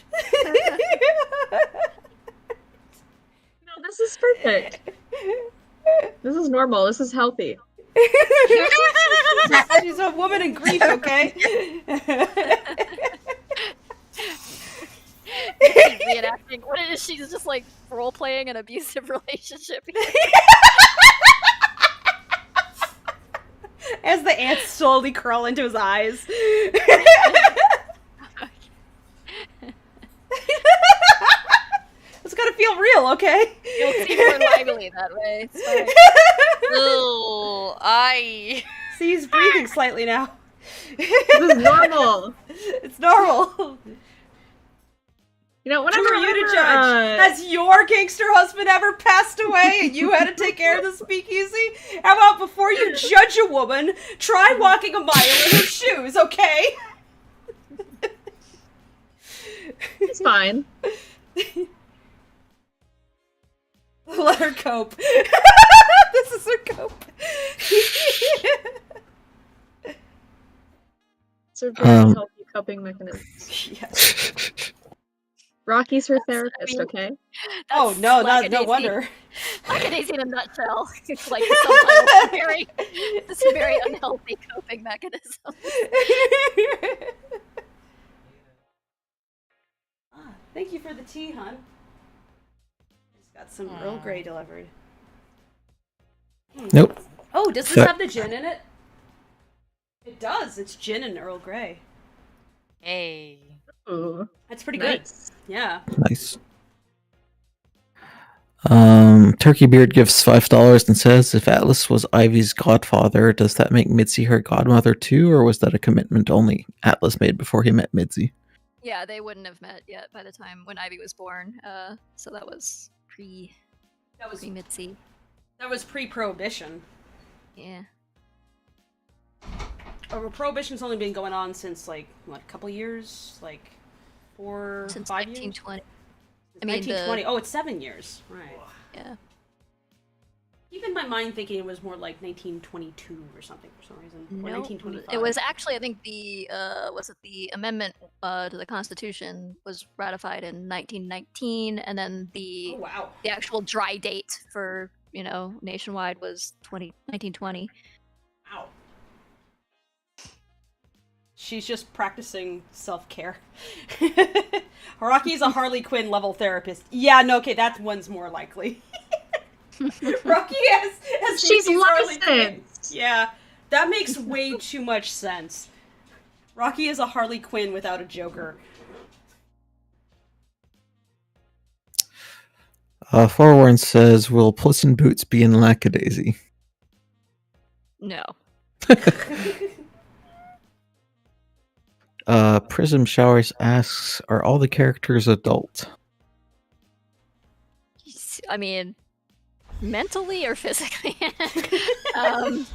No, this is perfect. This is normal. This is healthy. She's a woman in grief, okay? Reenacting. What is she's just like role playing an abusive relationship? As the ants slowly crawl into his eyes. It's gotta feel real, okay? You'll see more lively that way. See, he's breathing slightly now. This is normal. It's normal. Whenever Who are you to judge? Has your gangster husband ever passed away and you had to take care of the speakeasy? How about before you judge a woman, try walking a mile in her shoes, okay? It's fine. Let her cope. This is her cope. It's a very healthy coping mechanism. Yes. Rocky's her therapist, okay? Oh, no, no wonder. Lackadaisy in a nutshell. It's like this very unhealthy coping mechanism. Thank you for the tea, hon. Just got some Earl Grey delivered. Nope. Oh, does this have the gin in it? It does. It's gin and Earl Grey. Hey. Ooh. That's pretty Nice. good. Yeah. Nice. Turkey Beard gives $5 and says, if Atlas was Ivy's godfather, does that make Mitzi her godmother too, or was that a commitment only Atlas made before he met Mitzi? Yeah, they wouldn't have met yet by the time when Ivy was born. So that was pre-Mitzi. That was pre-Prohibition. Yeah. Prohibition's only been going on since, like, what, a couple years? Like, 4, Since 5 1920. years? I mean, 1920. Oh, it's 7 years. Right. Yeah. Keep in my mind thinking it was more like 1922 or something for some reason. Or 1925. It was actually, I think the amendment to the Constitution was ratified in 1919, and then the actual dry date for nationwide was 1920. Wow. She's just practicing self-care. Rocky's a Harley Quinn level therapist. Yeah, no, okay, that one's more likely. Rocky has She's Harley Quinn. licensed. Yeah, that makes way too much sense. Rocky is a Harley Quinn without a Joker. Forewarn says, will Puss in Boots be in Lackadaisy? No. Prism Showers asks, are all the characters adult? I mean, mentally or physically? All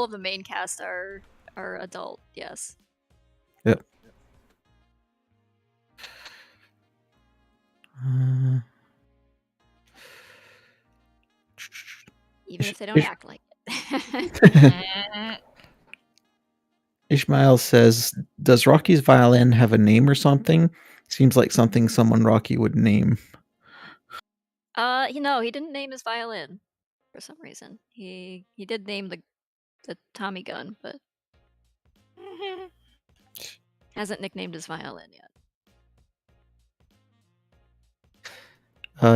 of the main cast are adult, yes. Yep. Even if they don't act like it. Ishmael says, does Rocky's violin have a name or something? Seems like something someone Rocky would name. He didn't name his violin for some reason. He did name the Tommy gun, but hasn't nicknamed his violin yet.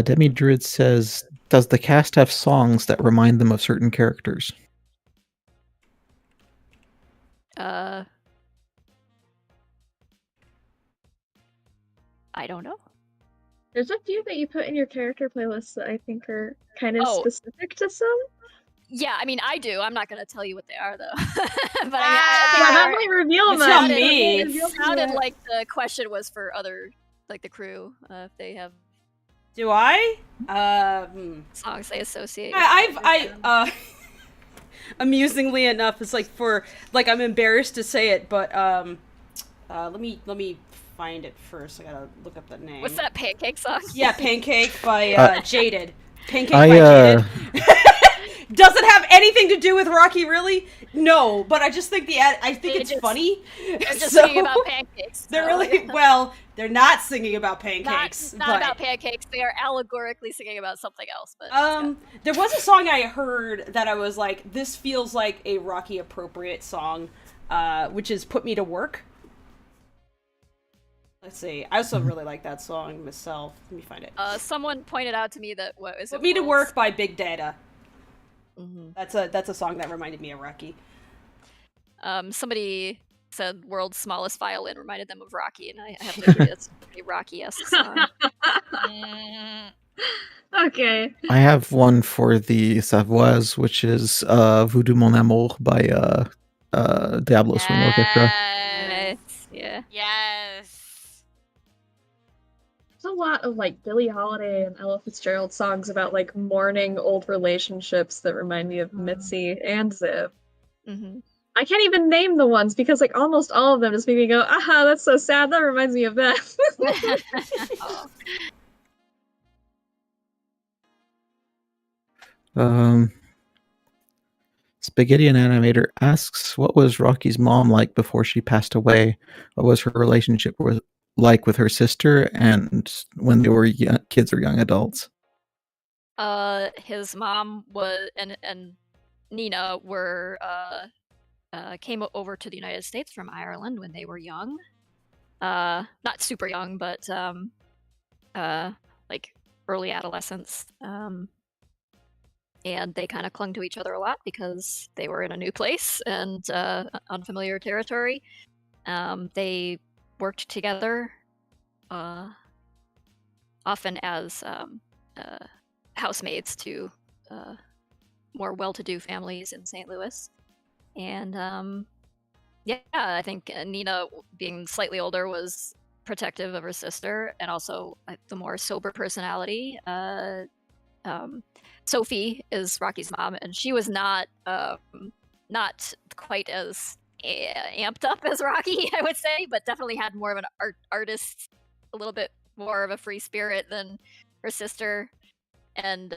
Demi Druid says, does the cast have songs that remind them of certain characters? I don't know. There's a few that you put in your character playlists that I think are kind of specific to some. Yeah, I mean, I do. I'm not going to tell you what they are, though. But that might reveal them. It's not me. It sounded like the question was for other, like the crew, if they have. Do I? Songs they associate. Amusingly enough, it's like I'm embarrassed to say it, but let me find it first. I gotta look up the name. What's that Pancake song? Yeah, Pancake by Jaded. Pancake by Jaded. Does it have anything to do with Rocky, really? No, but I just think it's funny. They're just singing about pancakes. They're really they're not singing about pancakes. Not about pancakes. They are allegorically singing about something else. But there was a song I heard that I was like, this feels like a Rocky appropriate song, which is "Put Me to Work." Let's see. I also really like that song myself. Let me find it. Someone pointed out to me that "Put Me to Work" by Big Data. Mm-hmm. That's a song that reminded me of Rocky. Somebody said "World's Smallest Violin" reminded them of Rocky, and I have to agree that's a pretty Rocky-esque song. Okay. I have one for the Savoise, which is "Voodoo Mon Amour" by Diablo Swing Orchestra. Yeah. Yes. There's a lot of like Billie Holiday and Ella Fitzgerald songs about like mourning old relationships that remind me of Mitzi and Ziv. Mm-hmm. I can't even name the ones because like almost all of them just make me go, aha, that's so sad. That reminds me of that. Spaghetti and Animator asks, what was Rocky's mom like before she passed away? What was her relationship like with her sister and when they were kids or young adults? His mom was and Nina were came over to the United States from Ireland when they were young. Not super young, but like early adolescence. And they kind of clung to each other a lot because they were in a new place and unfamiliar territory. They worked together often as housemaids to more well-to-do families in St. Louis. And Yeah, I think Nina, being slightly older, was protective of her sister, and also the more sober personality. Sophie is Rocky's mom, and she was not quite as amped up as Rocky, I would say, but definitely had more of an artist, a little bit more of a free spirit than her sister. And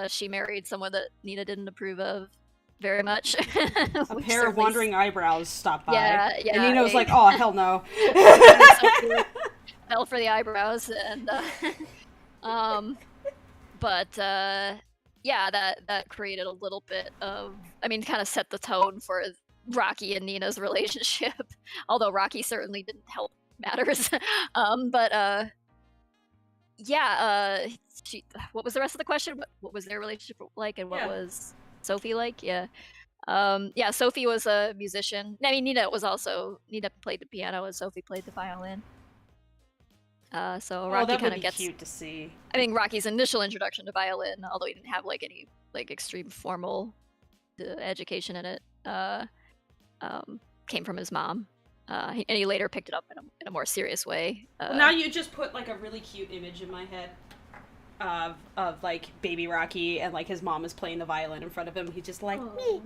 she married someone that Nina didn't approve of very much. A pair of wandering eyebrows stopped by. Yeah, and Nina was like, "Oh, hell no." Fell for the eyebrows, and that created a little bit of, kind of set the tone for Rocky and Nina's relationship. Although Rocky certainly didn't help matters. What was the rest of the question? What was their relationship like, and what was Sophie like? Yeah. Sophie was a musician. Nina played the piano and Sophie played the violin. So Rocky kind of gets cute to see. I think Rocky's initial introduction to violin, although he didn't have any extreme formal education in it, came from his mom. And he later picked it up in a more serious way. Now you just put a really cute image in my head of baby Rocky, and his mom is playing the violin in front of him. He's just like, me.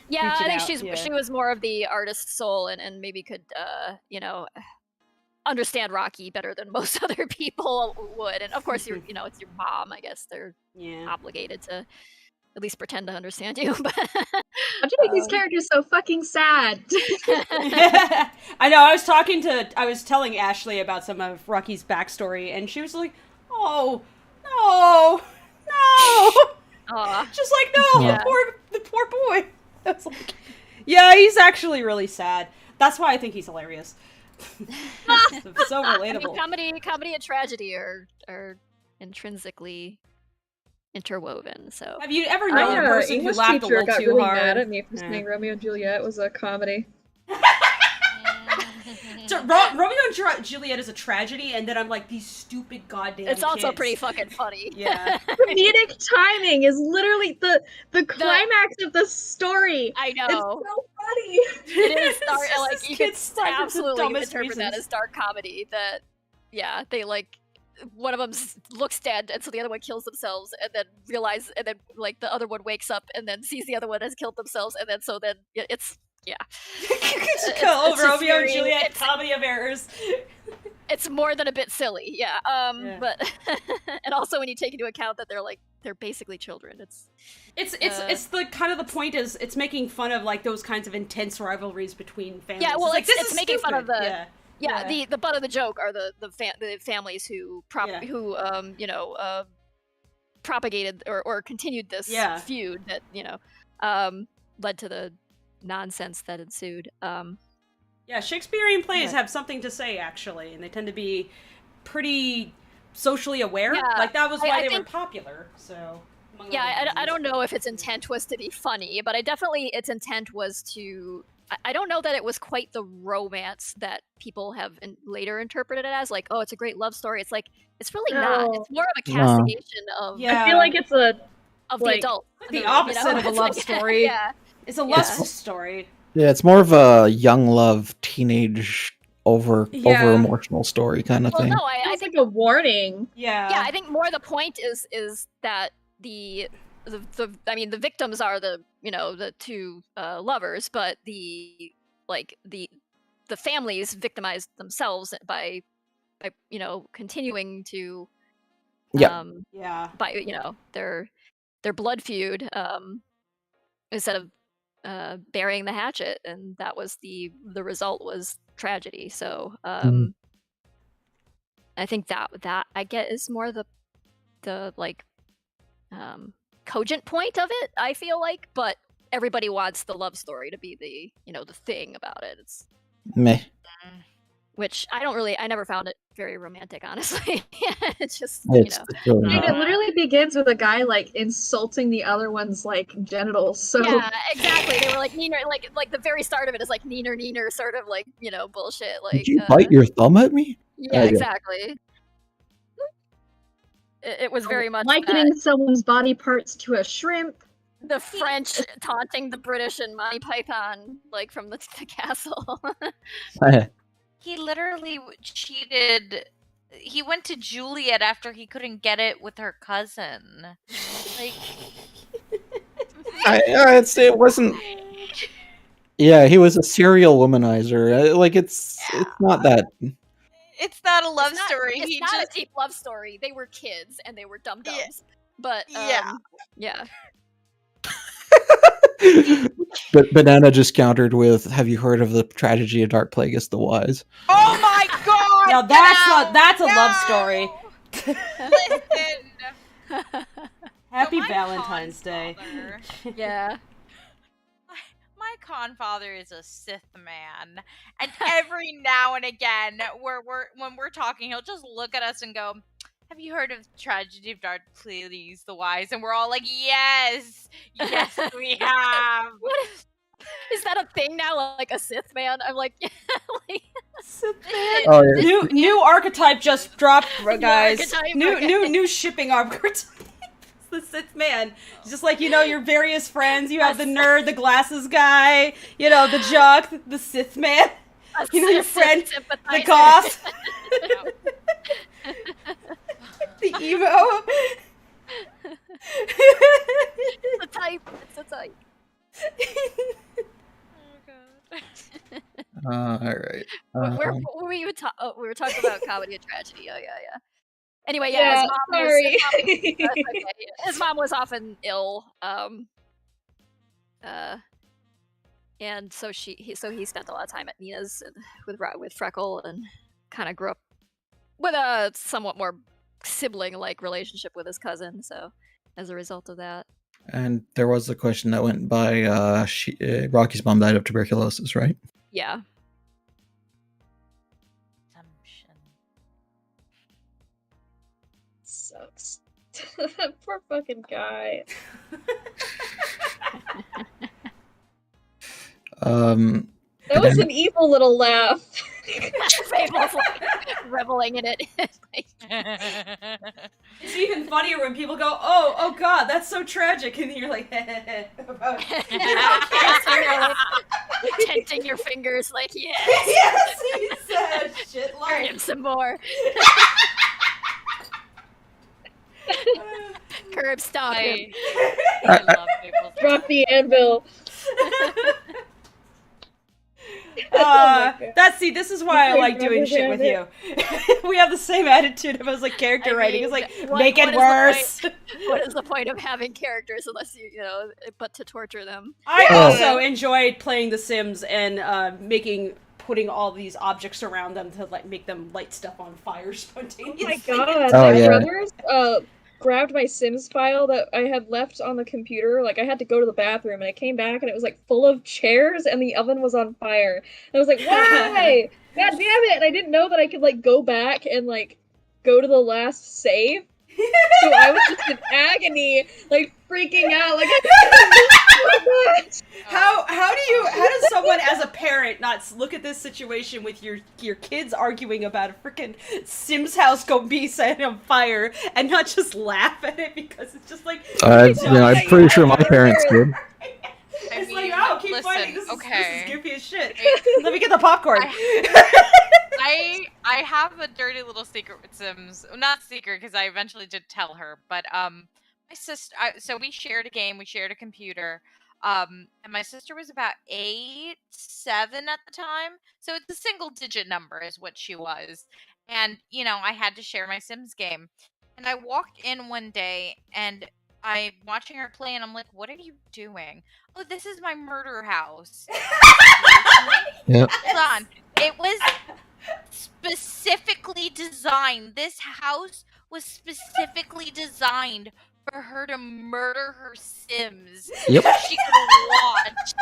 Yeah, I think she was more of the artist soul, and maybe could understand Rocky better than most other people would. And of course, it's your mom. I guess they're obligated to at least pretend to understand you. But why do you make these characters so fucking sad? I know. I was telling Ashley about some of Rocky's backstory, and she was like, "Oh, no. Just no, the poor boy." I was like, yeah, he's actually really sad. That's why I think he's hilarious. So relatable. Comedy and tragedy are intrinsically interwoven. So, have you ever known a person who laughed a little got too really hard? Mad at me for saying Romeo and Juliet was a comedy. Romeo and Juliet is a tragedy, and then I'm like, these stupid goddamn It's also kids. pretty fucking funny. Yeah. Comedic timing is literally the climax of the story. I know. It's so funny. It is dark, you could absolutely interpret reasons. that as dark comedy. That, they one of them looks dead, and so the other one kills themselves, and then the other one wakes up and then sees the other one has killed themselves, and then it's. Yeah. Romeo and Juliet, comedy of errors. It's more than a bit silly, yeah. But and also when you take into account that they're basically children, it's the kind of the point is it's making fun of those kinds of intense rivalries between families. Yeah, well, it's making stupid. fun of the the butt of the joke are the families who propagated or continued this feud that led to the nonsense that ensued. Shakespearean plays have something to say, actually, and they tend to be pretty socially aware. That was why they were popular. So I don't know if its intent was to be funny, but its intent was to. I don't know that it was quite the romance that people have later interpreted it as. It's a great love story. It's it's really not. It's more of a castigation of. I feel like it's the adult. The opposite of a love story. Yeah. It's a lust story. Yeah, it's more of a young love, teenage, over emotional story kind of thing. No, I think a warning. Yeah. Yeah, I think more the point is that the victims are the two lovers, but the families victimize themselves by continuing to by their blood feud instead of burying the hatchet, and that was the result was tragedy. So I think that I get is more the cogent point of it, I feel like, but everybody wants the love story to be the the thing about it. It's meh. Which I never found it very romantic, honestly. It's just, it literally begins with a guy insulting the other one's genitals. So yeah, exactly. They were neener, the very start of it is neener sort of bullshit. Did you bite your thumb at me? Yeah, exactly. It was very much likening someone's body parts to a shrimp. The French taunting the British and Monty Python, like from the castle. He literally cheated. He went to Juliet after he couldn't get it with her cousin. Like, it wasn't. Yeah, he was a serial womanizer. Like it's not that. it's not a love story. It's He not just a deep love story. They were kids and they were dum dums. Yeah. But yeah. But Banana just countered with, "Have you heard of the tragedy of Dark Plagueis the Wise?" Oh my god! Now that's a love story. listen. Happy my Valentine's Day. Godfather- Yeah. My confather is a Sith man, and every now and again, when we're talking, he'll just look at us and go, "Have you heard of the tragedy of Dark Plagueis the Wise?" And we're all like, "Yes, yes, we have." Is that a thing now? Like a Sith man? I'm like, like Sith man. Oh, yeah. New archetype just dropped, guys. archetype, New okay. new shipping archetype. The Sith man. Just like, your various friends. You have the nerd, the glasses guy, the jock, the Sith man. Your friend, the goth. The emo. It's a type. It's a type. Oh god. All right. What were you we were talking about comedy and tragedy. Oh yeah. Anyway, Yeah, sorry. His mom was often ill. And so he spent a lot of time at Nina's with Freckle and kind of grew up with a somewhat more sibling-like relationship with his cousin. So as a result of that. And there was the question that went by. Rocky's mom died of tuberculosis, right? Yeah. Assumption. Sucks. Poor fucking guy. That was an evil little laugh. Fable's like reveling in it. It's even funnier when people go, oh god, that's so tragic, and you're like, about Tenting your fingers like, yes. Yes, he said shit Hurt like. him some more. Curb stomp him. I love Fable's Drop the anvil. This is why I like doing shit with you. We have the same attitude of like character writing. It's like, make it worse. What is the point of having characters unless but to torture them? I also enjoyed playing The Sims and putting all these objects around them to like make them light stuff on fire spontaneously. Oh my god, Oh, my yeah. brothers grabbed my Sims file that I had left on the computer. Like, I had to go to the bathroom, and I came back, and it was like full of chairs, and the oven was on fire. And I was like, why? God damn it! And I didn't know that I could like go back and like go to the last save. So I was just in agony, like freaking out, like How does someone as a parent not look at this situation with your kids arguing about a freaking Sims house be set on fire and not just laugh at it because it's just like I'm pretty sure my parents did. It's like, oh, keep listen, fighting. This okay. is goofy as shit. Let me get the popcorn. I have a dirty little secret with Sims. Not secret, because I eventually did tell her. But my sister. So we shared a game. We shared a computer. And my sister was about 8, 7 at the time. So it's a single-digit number, is what she was. And I had to share my Sims game. And I walked in one day, and I'm watching her play, and I'm like, "What are you doing?" "Oh, this is my murder house." Yep. Hold on. It was specifically designed. This house was specifically designed for her to murder her Sims. Yep. So she could watch.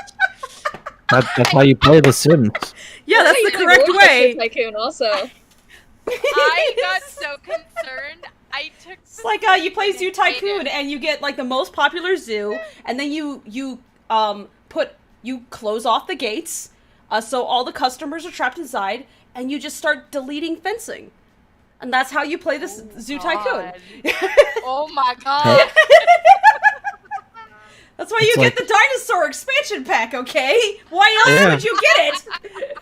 That's how you play The Sims. Yeah, that's the correct way. Tycoon also. I got so concerned. I took. It's like you play Zoo Tycoon and you get like the most popular zoo, and then you close off the gates, so all the customers are trapped inside, and you just start deleting fencing, and that's how you play this Zoo Tycoon. Oh my god! That's why you It's get like- the dinosaur expansion pack, okay? Why else Yeah. would you get it?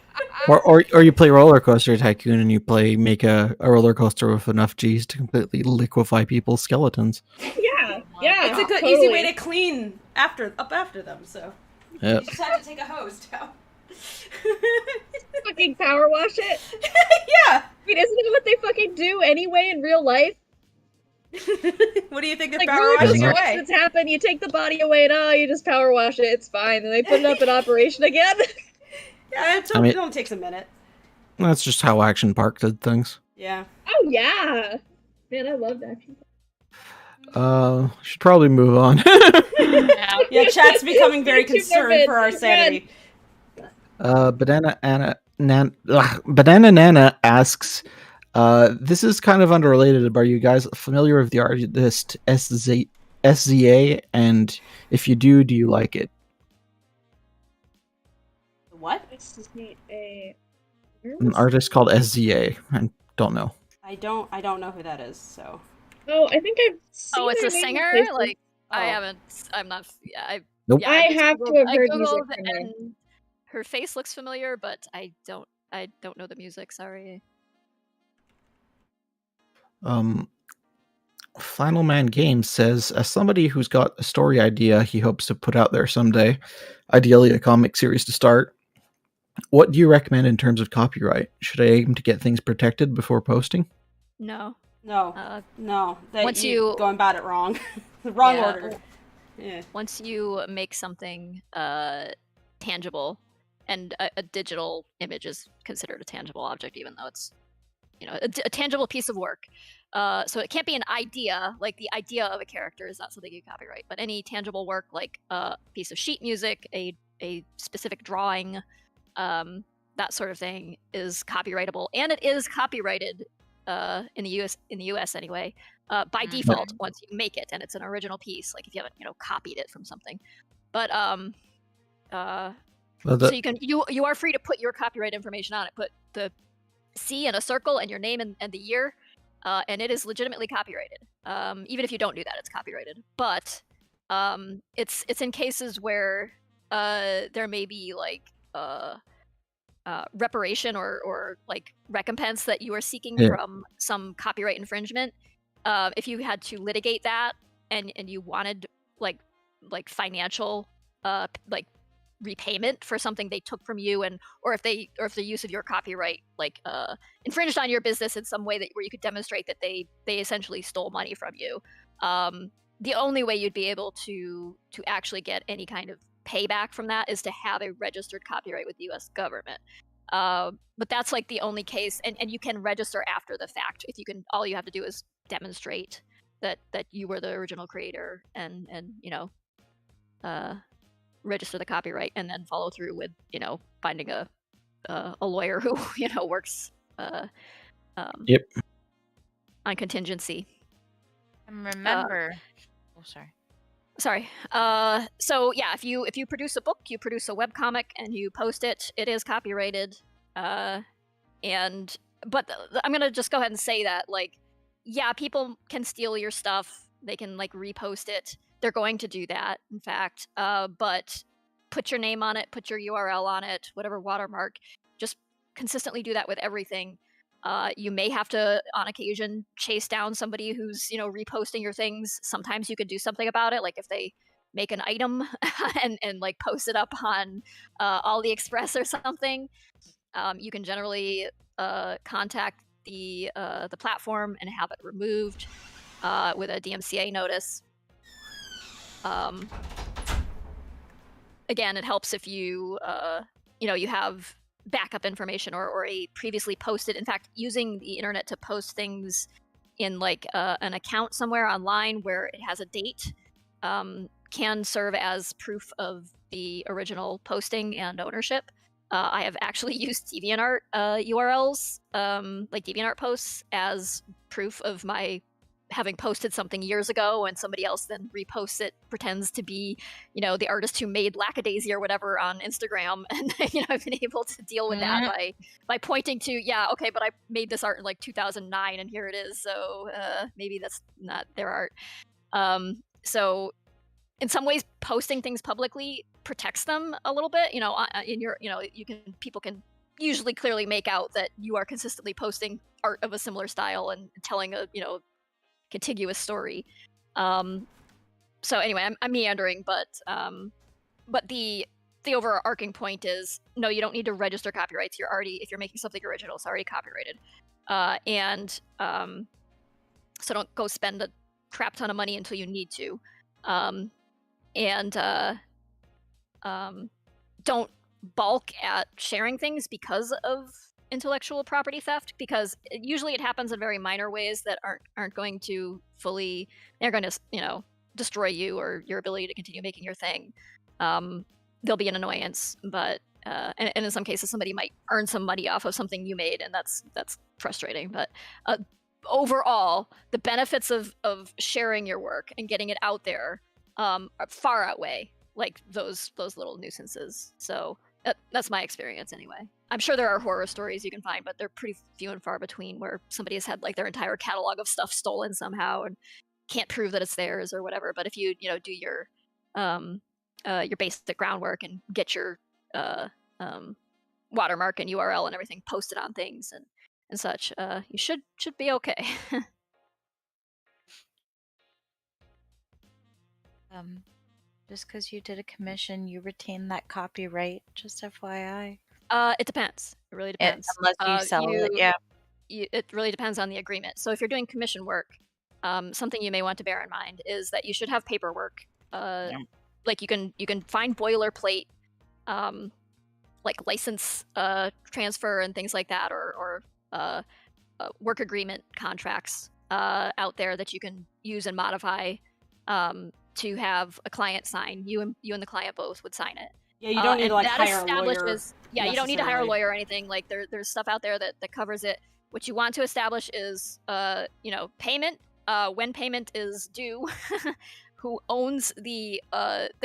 Or you play Roller Coaster Tycoon and you make a roller coaster with enough G's to completely liquefy people's skeletons. Yeah, yeah. It's a good, totally. easy way to clean after them, so. Yep. You just have to take a hose down. Fucking power wash it. Yeah! I mean, isn't it what they fucking do anyway in real life? What do you think of Like, power roller washing coaster away? accidents happen, you take the body away, and you just power wash it, it's fine. And they put it up in operation again. Yeah, it only takes a minute. That's just how Action Park did things. Yeah. Oh, yeah. Man, I love Action Should probably move on. Yeah, chat's becoming very Too concerned morbid. for our sanity. Banana Nana asks, this is kind of unrelated, but are you guys familiar with the artist SZA? And if you do you like it? What? This is a... An artist called SZA. I don't know. I don't know who that is, so. Oh, I think I've seen Oh, it's her a name singer? in places. Like, Oh. I haven't, I'm not, yeah, Nope. yeah, I just have to Googled- have heard I music Googled from her. and her face looks familiar, but I don't know the music, sorry. Final Man Games says, as somebody who's got a story idea he hopes to put out there someday, ideally a comic series to start, what do you recommend in terms of copyright? Should I aim to get things protected before posting? No. No. No. Once you- going about it wrong. The wrong Yeah. order. Yeah. Once you make something tangible, and a digital image is considered a tangible object, even though it's, a tangible piece of work. So it can't be an idea, like the idea of a character is not something you copyright, but any tangible work, like a piece of sheet music, a specific drawing, that sort of thing is copyrightable, and it is copyrighted in the US anyway, by default once you make it and it's an original piece, like if you haven't copied it from something. But so you are free to put your copyright information on it. Put the C in a circle and your name and the year, and it is legitimately copyrighted. Even if you don't do that, it's copyrighted. But it's in cases where there may be like reparation or like recompense that you are seeking from some copyright infringement. If you had to litigate that and you wanted like financial like repayment for something they took from you, or if the use of your copyright like infringed on your business in some way where you could demonstrate that they essentially stole money from you, the only way you'd be able to actually get any kind of payback from that is to have a registered copyright with the US government. But that's like the only case, and you can register after the fact. All you have to do is demonstrate that you were the original creator and register the copyright, and then follow through with finding a lawyer who works on contingency. And remember, Sorry. So yeah, if you produce a book, you produce a webcomic, and you post it, it is copyrighted. But I'm gonna just go ahead and say that, like, yeah, people can steal your stuff. They can like repost it. They're going to do that, in fact. But put your name on it, put your URL on it, whatever watermark. Just consistently do that with everything. You may have to, on occasion, chase down somebody who's, reposting your things. Sometimes you could do something about it, like if they make an item and like post it up on AliExpress or something. You can generally contact the platform and have it removed with a DMCA notice. Again, it helps if you you have backup information or a previously posted. In fact, using the internet to post things in like an account somewhere online where it has a date can serve as proof of the original posting and ownership. I have actually used DeviantArt URLs, like DeviantArt posts, as proof of my having posted something years ago, and somebody else then reposts it, pretends to be, the artist who made Lackadaisy or whatever on Instagram, and I've been able to deal with that by pointing to, okay, but I made this art in like 2009, and here it is, so maybe that's not their art. So in some ways, posting things publicly protects them a little bit. People can usually clearly make out that you are consistently posting art of a similar style and telling a contiguous story. So anyway, I'm meandering, but the overarching point is no, you don't need to register copyrights. If you're making something original, it's already copyrighted, so don't go spend a crap ton of money until you need to. Don't balk at sharing things because of intellectual property theft, because usually it happens in very minor ways that aren't going to fully, they're going to destroy you or your ability to continue making your thing. There'll be an annoyance, but and in some cases somebody might earn some money off of something you made, and that's frustrating. But overall, the benefits of sharing your work and getting it out there far outweigh like those little nuisances. So that's my experience anyway. I'm sure there are horror stories you can find, but they're pretty few and far between where somebody has had like their entire catalog of stuff stolen somehow and can't prove that it's theirs or whatever. But if you do your basic groundwork and get your watermark and URL and everything posted on things and such, you should be okay. Just because you did a commission, you retain that copyright. Just FYI. It depends. It really depends. Unless you sell it, yeah. It really depends on the agreement. So if you're doing commission work, something you may want to bear in mind is that you should have paperwork. Like you can find boilerplate, like license transfer and things like that, or work agreement contracts out there that you can use and modify to have a client sign. You and the client both would sign it. Yeah, you don't need to like hire a lawyer. Yeah, you don't need to hire a lawyer or anything. Like there's stuff out there that covers it. What you want to establish is payment, when payment is due, who owns the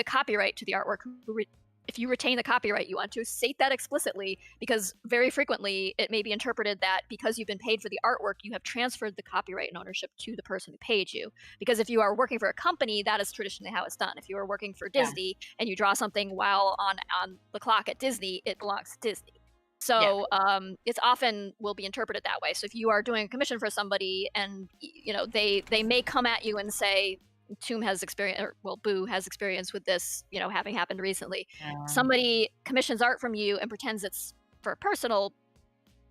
copyright to the artwork. If you retain the copyright, you want to state that explicitly, because very frequently it may be interpreted that because you've been paid for the artwork, you have transferred the copyright and ownership to the person who paid you. Because if you are working for a company, that is traditionally how it's done. If you are working for Disney and you draw something while on the clock at Disney, it belongs to Disney. So it's often will be interpreted that way. So if you are doing a commission for somebody and they may come at you and say, Tomb has experience, Boo has experience with this, having happened recently. Somebody commissions art from you and pretends it's for a personal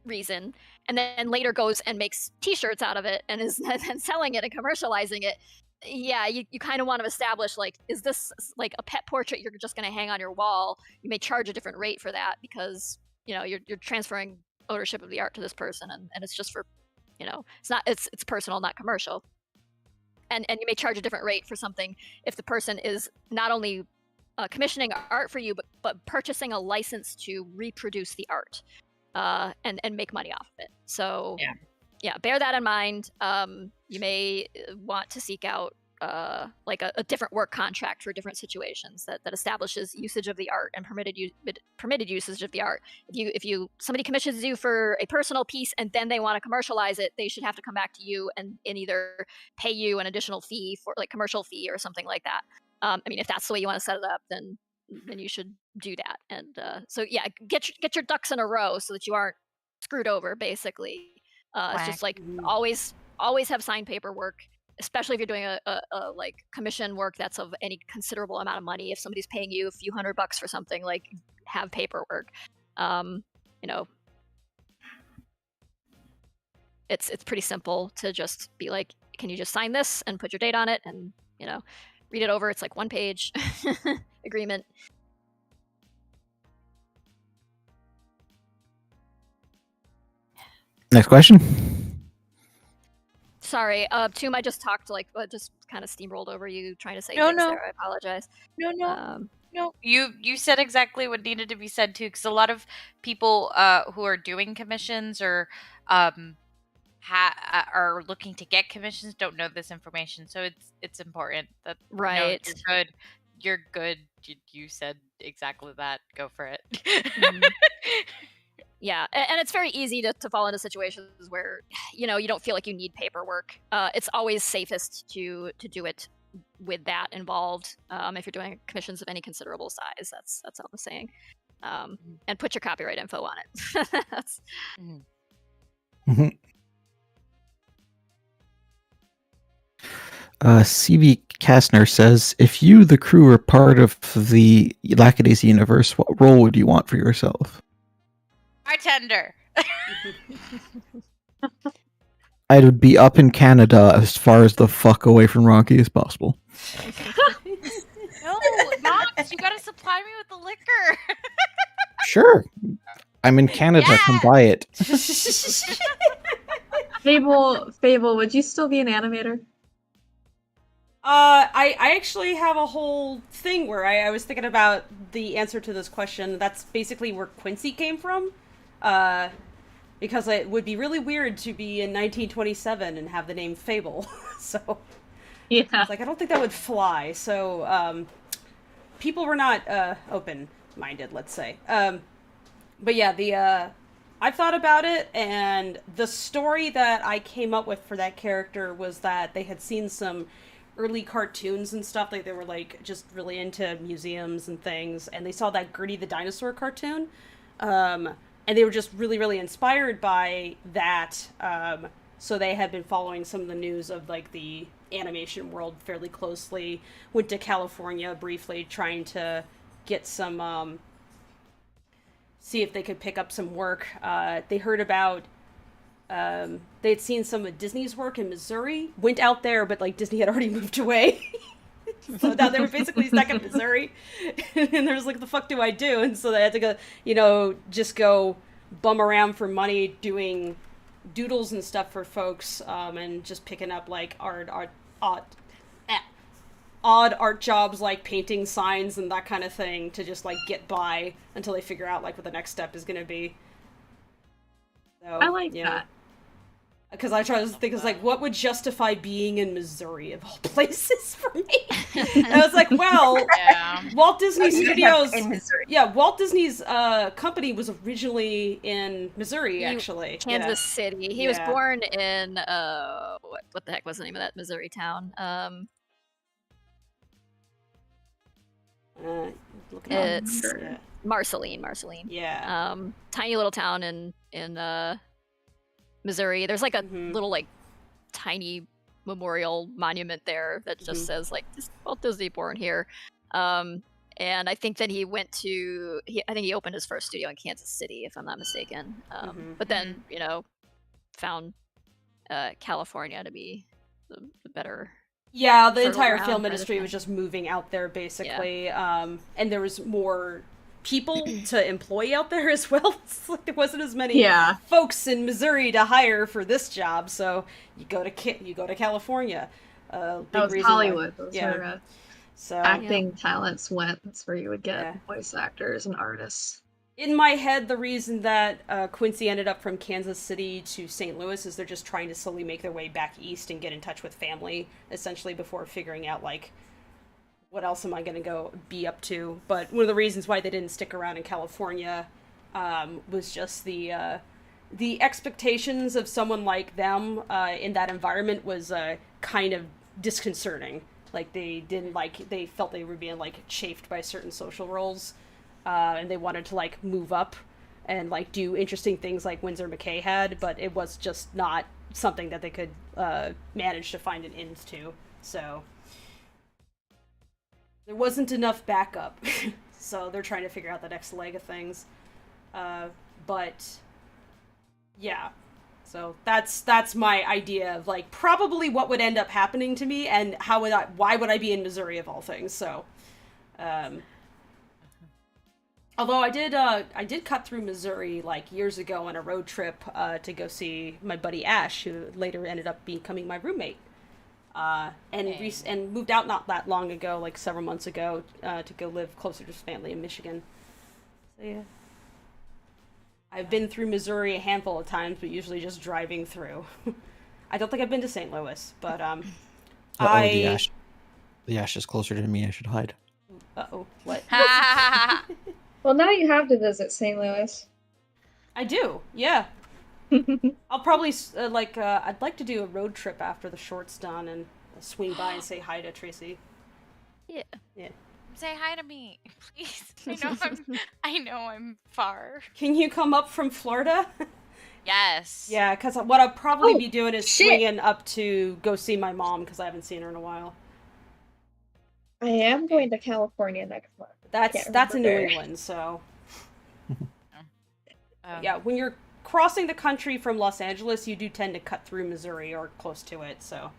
reason, and then later goes and makes T-shirts out of it and is then selling it and commercializing it. Yeah, you kind of want to establish, like, is this like a pet portrait you're just going to hang on your wall? You may charge a different rate for that because you're transferring ownership of the art to this person, and it's just for it's personal, not commercial. And you may charge a different rate for something if the person is not only commissioning art for you, but purchasing a license to reproduce the art and make money off of it. So yeah, bear that in mind. You may want to seek out like a different work contract for different situations that establishes usage of the art and permitted usage of the art. If somebody commissions you for a personal piece and then they want to commercialize it, they should have to come back to you and either pay you an additional fee for like commercial fee or something like that. If that's the way you want to set it up, then you should do that. And so yeah, get your ducks in a row so that you aren't screwed over. Basically, it's just like always have signed paperwork. Especially if you're doing a like commission work that's of any considerable amount of money. If somebody's paying you a few $100 for something, like, have paperwork. It's pretty simple to just be like, can you just sign this and put your date on it and read it over. It's like one page agreement. Next question. Sorry, Tomb, I just talked just kind of steamrolled over you trying to say No, things no. there. I apologize. No, you said exactly what needed to be said too, because a lot of people who are doing commissions or are looking to get commissions don't know this information, so it's important that Right. You're good. You said exactly that. Go for it. Mhm. Yeah, and it's very easy to fall into situations where you don't feel like you need paperwork. It's always safest to do it with that involved. If you're doing commissions of any considerable size, that's all I'm saying. And put your copyright info on it. That's... CB Kastner says, if you, the crew, are part of the Lackadaisy universe, what role would you want for yourself? Bartender. I would be up in Canada as far as the fuck away from Rocky as possible. No, Mox, you gotta supply me with the liquor. Sure. I'm in Canada. Yeah. Come buy it. Fable, would you still be an animator? I actually have a whole thing where I was thinking about the answer to this question. That's basically where Quincy came from. Because it would be really weird to be in 1927 and have the name Fable. So, yeah. It's like, I don't think that would fly. So, people were not open-minded, let's say. But yeah, I've thought about it, and the story that I came up with for that character was that they had seen some early cartoons and stuff. Like, they were, like, just really into museums and things, and they saw that Gertie the Dinosaur cartoon. And they were just really, really inspired by that. So they had been following some of the news of, like, the animation world fairly closely. Went to California briefly, trying to get some, see if they could pick up some work. They heard about, they had seen some of Disney's work in Missouri. Went out there, but, like, Disney had already moved away. So now they were basically stuck in Missouri. And there was like, the fuck do I do? And so they had to go, just go bum around for money doing doodles and stuff for folks, and just picking up, like, odd art jobs, like painting signs and that kind of thing, to just, like, get by until they figure out, like, what the next step is going to be. So, I like that. Because I try to think, it's like, what would justify being in Missouri of all places for me? And I was like, well, Walt Disney Studios. Walt Disney's company was originally in Missouri, actually. Kansas City. He was born in what the heck was the name of that Missouri town? It's Marceline. Yeah. Tiny little town in Missouri. There's like a little, like, tiny memorial monument there that just says, like, Walt Disney born here. And I think that he went to, I think he opened his first studio in Kansas City, if I'm not mistaken. But then, found California to be the better. Yeah, the entire film industry was just moving out there, basically. Yeah. And there was more people to employ out there as well. It's like there wasn't as many folks in Missouri to hire for this job, so you go to California. That was Hollywood. Those were, acting talents went. That's where you would get voice actors and artists. In my head, the reason that Quincy ended up from Kansas City to St. Louis is they're just trying to slowly make their way back east and get in touch with family, essentially, before figuring out, like, what else am I going to go be up to? But one of the reasons why they didn't stick around in California was just the expectations of someone like them in that environment was kind of disconcerting. Like, they felt they were being, like, chafed by certain social roles, and they wanted to, like, move up and, like, do interesting things like Windsor McKay had, but it was just not something that they could manage to find an end to. So there wasn't enough backup, so they're trying to figure out the next leg of things. But yeah, so that's my idea of, like, probably what would end up happening to me, and why would I be in Missouri of all things? So, although I did cut through Missouri, like, years ago on a road trip to go see my buddy Ash, who later ended up becoming my roommate. And moved out not that long ago, like several months ago, to go live closer to his family in Michigan. So yeah, I've been through Missouri a handful of times, but usually just driving through. I don't think I've been to St. Louis, but the ash is closer to me. I should hide. What? Well, now you have to visit St. Louis. I do, yeah. I'll probably, I'd like to do a road trip after the short's done and swing by and say hi to Tracy. Yeah. Say hi to me, please. I know I'm far. Can you come up from Florida? Yes. Yeah, because what I'll probably be doing is shit. swinging up to go see my mom because I haven't seen her in a while. I am going to California next month. That's in New where. England, so yeah. When you're crossing the country from Los Angeles, you do tend to cut through Missouri or close to it. So.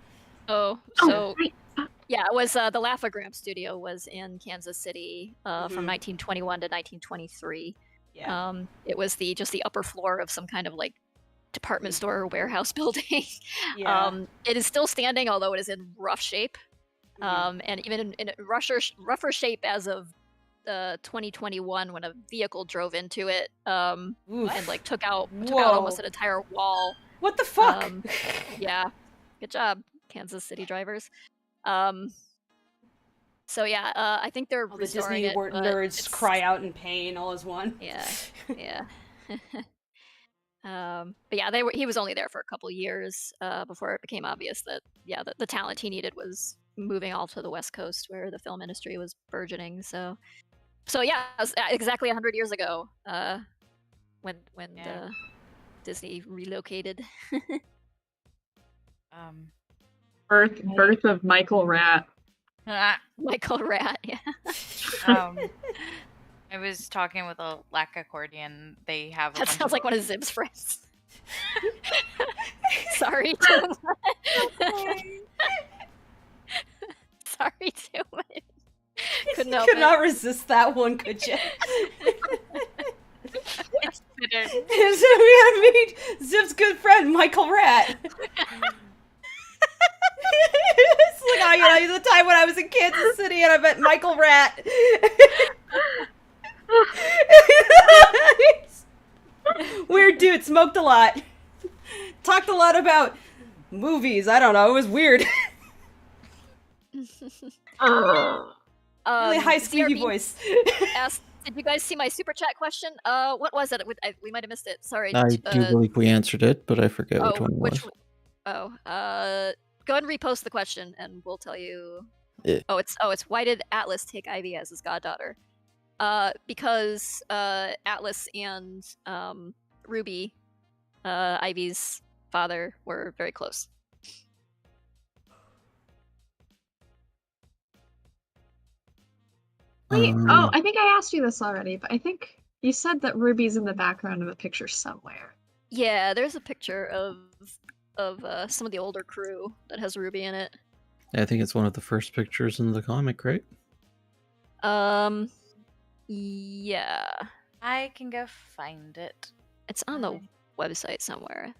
Yeah, it was the Laugh-A-Gram studio was in Kansas City from 1921 to 1923. Yeah. It was just the upper floor of some kind of like department store or warehouse building. Yeah. It is still standing, although it is in rough shape. And even in rougher shape as of 2021 when a vehicle drove into it and like took out almost an entire wall. What the fuck? Yeah, good job, Kansas City drivers. So yeah, I think they're restoring the Disney it, nerds cry out in pain all as one. Yeah. But yeah, he was only there for a couple years before it became obvious that the talent he needed was moving all to the West Coast where the film industry was burgeoning. So yeah, it was exactly 100 years ago when Disney relocated. Birth of Michael Rat. Michael Rat, yeah. I was talking with a Lackadaisy. They have that sounds like one of Zib's friends. Sorry, sorry, too much. Could not resist that one, could you? So we had to meet Zip's good friend, Michael Rat. It's like, the time when I was in Kansas City and I met Michael Rat. Weird dude, smoked a lot. Talked a lot about movies. I don't know, it was weird. Really high squeaky voice. Asked, did you guys see my super chat question? What was it? We might have missed it. Sorry. I do believe we answered it, but I forget which one it was. Go ahead and repost the question, and we'll tell you. It's why did Atlas take Ivy as his goddaughter? Because Atlas and Ruby, Ivy's father, were very close. Wait, I think I asked you this already, but I think you said that Ruby's in the background of a picture somewhere. Yeah, there's a picture of some of the older crew that has Ruby in it. I think it's one of the first pictures in the comic, right? Yeah. I can go find it. It's on the website somewhere.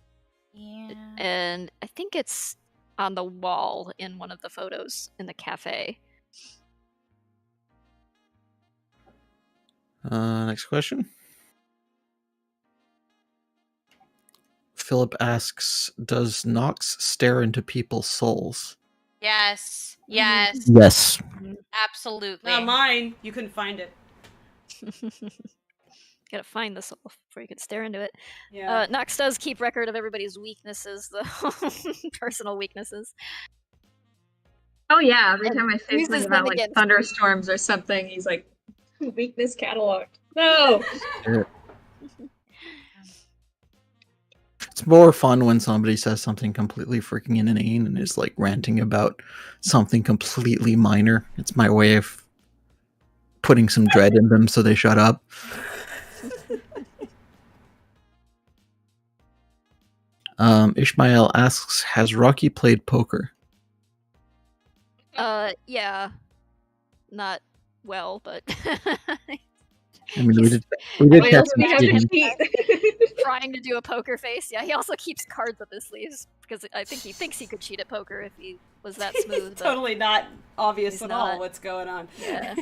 Yeah. And I think it's on the wall in one of the photos in the cafe. Next question. Philip asks, does Nox stare into people's souls? Yes. Yes. Yes. Absolutely. Not mine. You couldn't find it. Gotta find the soul before you can stare into it. Yeah. Nox does keep record of everybody's weaknesses, though. Personal weaknesses. Oh yeah, every time I say uses something them about like against thunderstorms or something, he's like, weakness cataloged. No! It's more fun when somebody says something completely freaking inane and is like ranting about something completely minor. It's my way of putting some dread in them so they shut up. Ishmael asks, has Rocky played poker? Yeah. Not well, but I mean, we did test him. trying to do a poker face. Yeah, he also keeps cards up his sleeves because I think he thinks he could cheat at poker if he was that smooth. Totally not obvious at all what's going on. Yeah.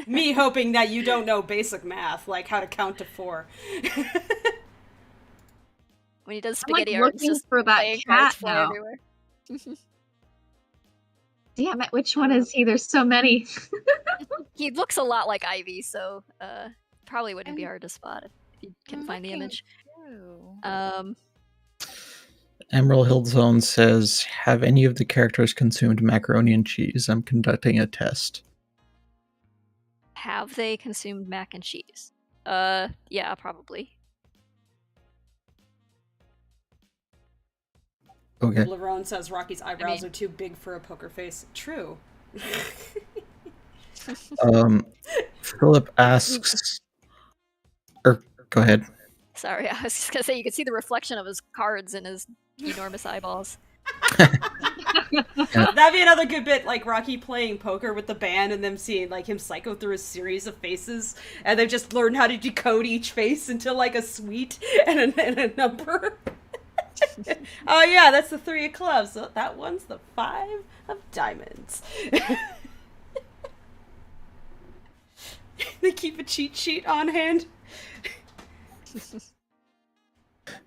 Me hoping that you don't know basic math, like how to count to 4. When he does spaghetti I'm like arts, just for that cat now. everywhere. Damn it, which one is he? There's so many. He looks a lot like Ivy, so probably wouldn't be hard to spot if you can find the image. Emerald Hill Zone says, have any of the characters consumed macaroni and cheese? I'm conducting a test. Have they consumed mac and cheese? Yeah, probably. Okay. Lerone says Rocky's eyebrows are too big for a poker face. True. Philip asks, or go ahead. Sorry, I was just gonna say you could see the reflection of his cards in his enormous eyeballs. That'd be another good bit, like Rocky playing poker with the band and them seeing like him cycle through a series of faces, and they've just learned how to decode each face into like a suite and a number. Oh yeah, that's the 3 of clubs. So that one's the 5 of diamonds. They keep a cheat sheet on hand.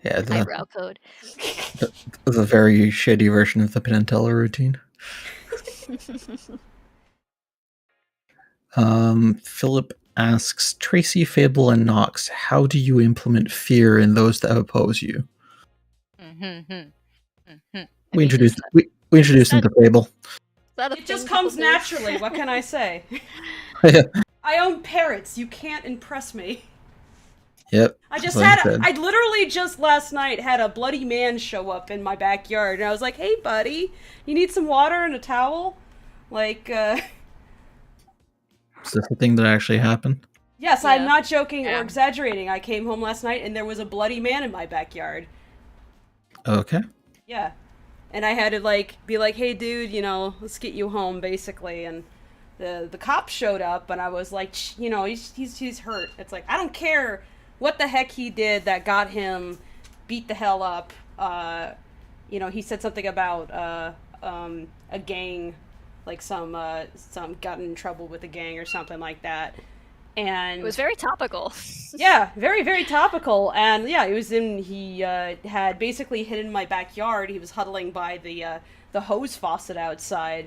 Yeah, Eyebrow code. the very shitty version of the Penn and Teller routine. Philip asks, Tracy, Fable, and Nox, how do you implement fear in those that oppose you? We introduced them to Fable. It just comes naturally. What can I say? I own parrots. You can't impress me. Yep. I literally just last night had a bloody man show up in my backyard, and I was like, "Hey, buddy, you need some water and a towel?" Like, Is this the thing that actually happened? Yes, yeah. I'm not joking or exaggerating. I came home last night, and there was a bloody man in my backyard. Okay. Yeah. And I had to, like, be like, "Hey, dude, let's get you home," basically, and the cops showed up, and I was like, he's hurt. It's like, I don't care what the heck he did that got him beat the hell up. He said something about a gang, like some got in trouble with a gang or something like that. And it was very topical. Yeah, very, very topical. And yeah, he had basically hid in my backyard. He was huddling by the hose faucet outside.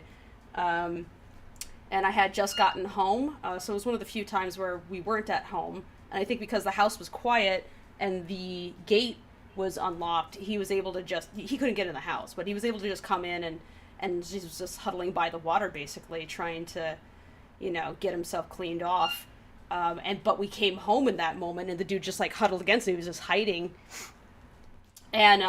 And I had just gotten home, so it was one of the few times where we weren't at home. And I think because the house was quiet and the gate was unlocked, he was able to he couldn't get in the house, but he was able to just come in and he was just huddling by the water, basically, trying to, get himself cleaned off. But we came home in that moment, and the dude just, like, huddled against me. He was just hiding. And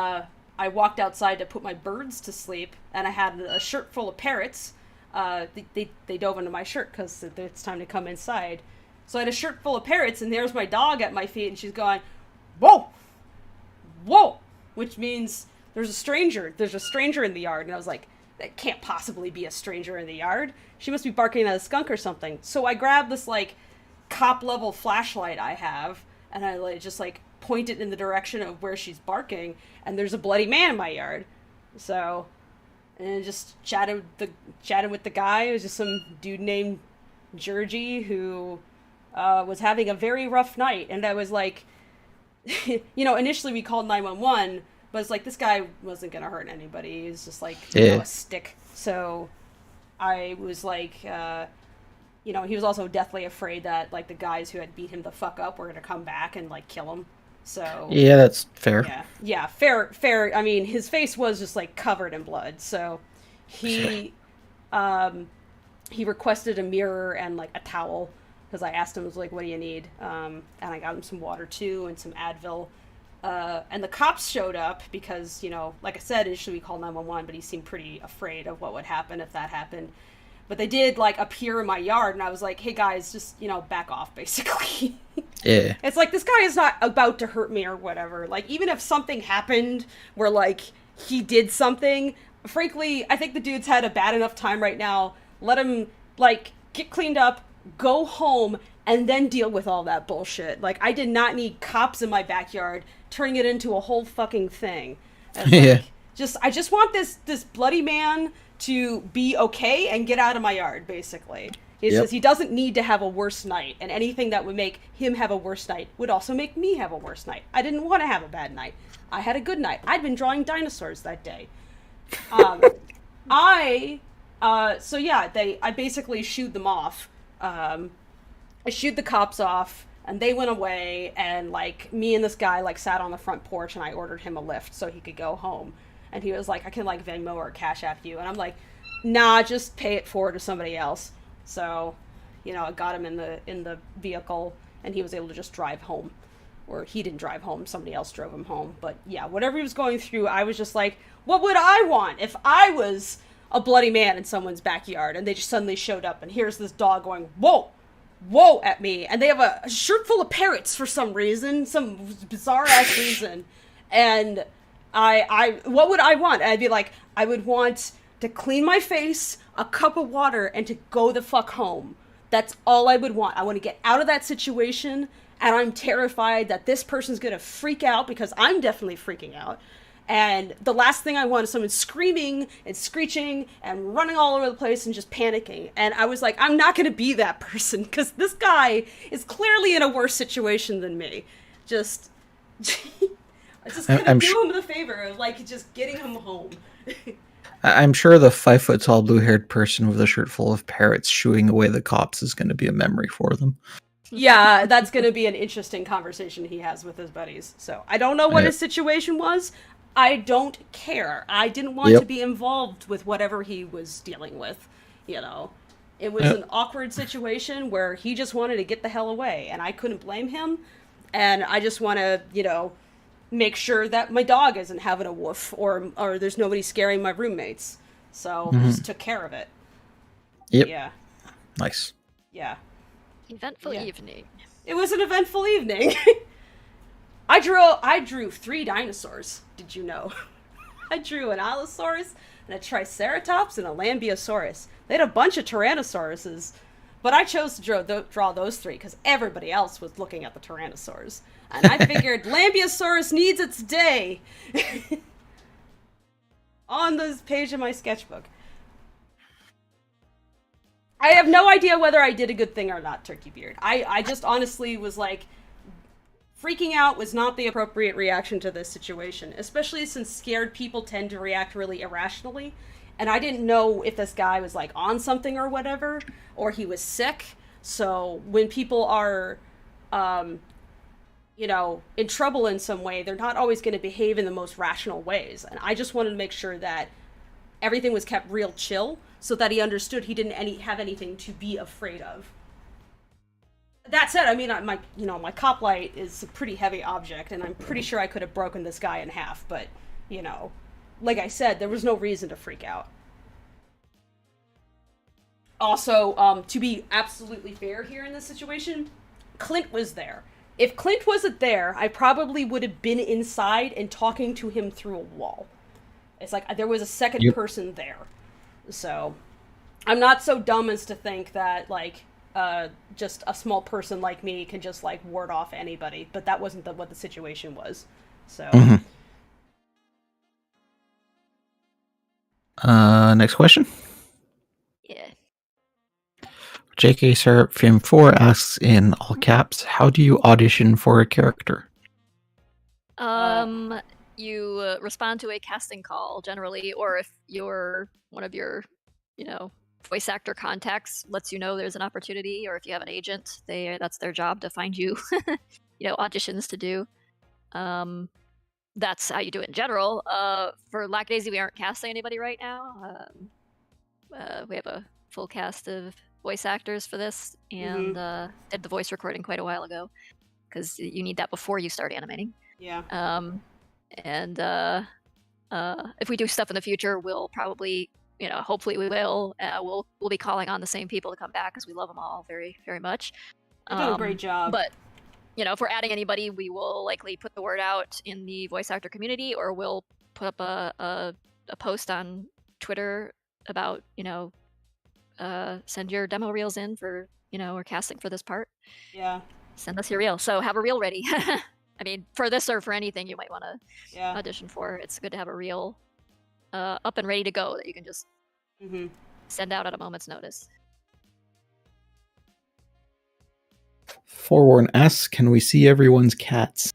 I walked outside to put my birds to sleep, and I had a shirt full of parrots. They dove into my shirt because it's time to come inside. So I had a shirt full of parrots, and there's my dog at my feet, and she's going, "Whoa! Whoa!" Which means there's a stranger in the yard. And I was like, that can't possibly be a stranger in the yard. She must be barking at a skunk or something. So I grabbed this, like, cop-level flashlight I have, and I just, like, point it in the direction of where she's barking, and there's a bloody man in my yard. So, and just chatted with the guy. It was just some dude named Georgie who was having a very rough night, and I was like, initially we called 911, but it's like, this guy wasn't gonna hurt anybody. He was just like, a stick. So I was like, he was also deathly afraid that, like, the guys who had beat him the fuck up were gonna come back and, like, kill him. So yeah, that's fair. Yeah, fair. I mean, his face was just, like, covered in blood. So he requested a mirror and, like, a towel, because I asked him, I was like, "What do you need?" And I got him some water too and some Advil. And the cops showed up because, like I said, initially we called 911, but he seemed pretty afraid of what would happen if that happened. But they did, like, appear in my yard, and I was like, "Hey guys, just, back off," basically. Yeah. It's like, this guy is not about to hurt me or whatever. Like, even if something happened where, like, he did something, frankly, I think the dude's had a bad enough time right now. Let him, like, get cleaned up, go home, and then deal with all that bullshit. Like, I did not need cops in my backyard turning it into a whole fucking thing. Yeah. I just want this bloody man to be okay and get out of my yard, basically. He says he doesn't need to have a worse night, and anything that would make him have a worse night would also make me have a worse night. I didn't want to have a bad night. I had a good night. I'd been drawing dinosaurs that day. I basically shooed them off. I shooed the cops off, and they went away, and, like, me and this guy, like, sat on the front porch, and I ordered him a lift so he could go home. And he was like, I can like Venmo or Cash App you. And I'm like, nah, just pay it forward to somebody else. So, you know, I got him in the vehicle, and he was able to just drive home. Or he didn't drive home, somebody else drove him home. But yeah, whatever he was going through, I was just like, what would I want if I was a bloody man in someone's backyard and they just suddenly showed up and here's this dog going, whoa, whoa at me, and they have a shirt full of parrots for some reason, some bizarre ass reason. And I what would I want? I'd be like, I would want to clean my face, a cup of water, and to go the fuck home. That's all I would want. I want to get out of that situation, and I'm terrified that this person's gonna freak out because I'm definitely freaking out. And the last thing I want is someone screaming and screeching and running all over the place and just panicking. And I was like, I'm not gonna be that person because this guy is clearly in a worse situation than me. Just I just gonna do him the favor of like just getting him home. I'm sure the 5-foot-tall, blue-haired person with a shirt full of parrots shooing away the cops is going to be a memory for them. Yeah, that's going to be an interesting conversation he has with his buddies. So I don't know what his situation was. I don't care. I didn't want to be involved with whatever he was dealing with. You know, it was an awkward situation where he just wanted to get the hell away, and I couldn't blame him. And I just want to, you know, make sure that my dog isn't having a woof or there's nobody scaring my roommates. So I just took care of it. Yep. Yeah. Nice. Yeah. Eventful evening. It was an eventful evening. I drew 3 dinosaurs. Did you know? I drew an Allosaurus and a Triceratops and a Lambeosaurus. They had a bunch of Tyrannosauruses, but I chose to draw those 3 because everybody else was looking at the Tyrannosaurs. And I figured Lambeosaurus needs its day on this page of my sketchbook. I have no idea whether I did a good thing or not, Turkey Beard. I just honestly was like, freaking out was not the appropriate reaction to this situation, especially since scared people tend to react really irrationally. And I didn't know if this guy was like on something or whatever, or he was sick. So when people are, you know, in trouble in some way, they're not always going to behave in the most rational ways. And I just wanted to make sure that everything was kept real chill so that he understood he didn't have anything to be afraid of. That said, I mean, my cop light is a pretty heavy object, and I'm pretty sure I could have broken this guy in half, but, you know, like I said, there was no reason to freak out. Also, to be absolutely fair here in this situation, Clint was there. If Clint wasn't there, I probably would have been inside and talking to him through a wall. It's like there was a second person there. So, I'm not so dumb as to think that, like, just a small person like me can just, like, ward off anybody. But that wasn't what the situation was. So. Next question. Yeah. JK Seraphim 4 asks in all caps, how do you audition for a character? You respond to a casting call generally, or if one of your, you know, voice actor contacts lets you know there's an opportunity, or if you have an agent, that's their job to find you, you know, auditions to do. That's how you do it in general. For Lackadaisy, we aren't casting anybody right now. We have a full cast of voice actors for this, and did the voice recording quite a while ago, because you need that before you start animating. Yeah. And if we do stuff in the future, we'll probably, you know, hopefully we will. We'll be calling on the same people to come back because we love them all very, very much. They're doing a great job. But, you know, if we're adding anybody, we will likely put the word out in the voice actor community, or we'll put up a post on Twitter about, you know, send your demo reels in for, you know, we're casting for this part. Yeah. Send us your reel. So have a reel ready. I mean, for this or for anything you might want to audition for, it's good to have a reel up and ready to go that you can just send out at a moment's notice. Forewarn asks, can we see everyone's cats?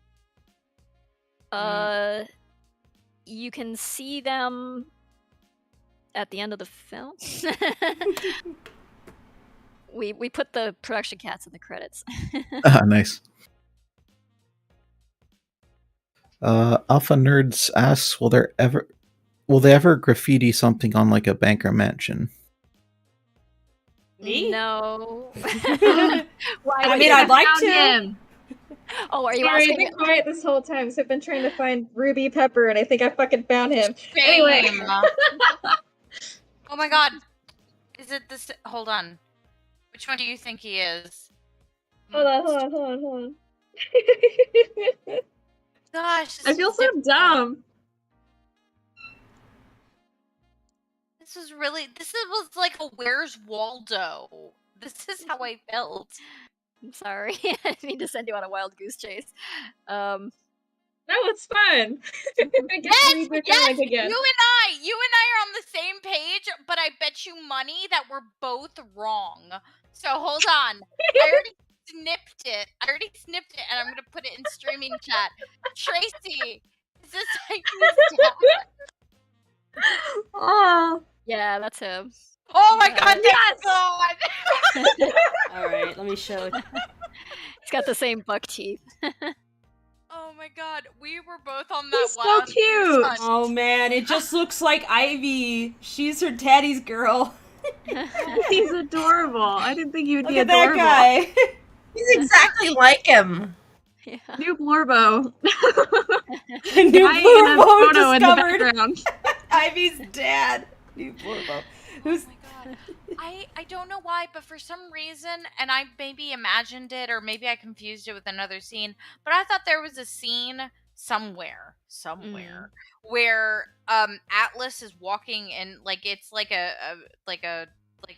You can see them at the end of the film. We put the production cats in the credits. Nice. Alpha Nerds asks, will there ever will they ever graffiti something on like a bank or mansion? Me? No. I Why? mean, I'd like Found to. him. Oh, are you Sorry, I've asking? been quiet this whole time, so I've been trying to find Ruby Pepper, and I think I fucking found him. Shame. Anyway. Oh my god. Is it this? Hold on. Which one do you think he is? Hold on. Gosh. I feel so dumb. This was like a Where's Waldo. This is how I felt. I'm sorry. I didn't mean to send you on a wild goose chase. No, it's fun. I get to read the comic again. You and I are on the same page, but I bet you money that we're both wrong. So hold on. I already snipped it, and I'm gonna put it in streaming chat. Tracy, is this like Oh. Yeah, that's him. Oh my god, Yes! God! All right, let me show. He's got the same buck teeth. Oh my god, we were both on that He's so wild goose cute. hunt. Oh man, it just looks like Ivy. She's her daddy's girl. He's adorable. I didn't think you'd Look be at that adorable. guy. He's exactly like him. Yeah. New Blorbo. New Guy in a Blurbo photo in the discovered background. Ivy's dad. New Blurbo. Who's Oh my god. I don't know why, but for some reason, and I maybe imagined it or maybe I confused it with another scene, but I thought there was a scene somewhere where Atlas is walking and like it's like a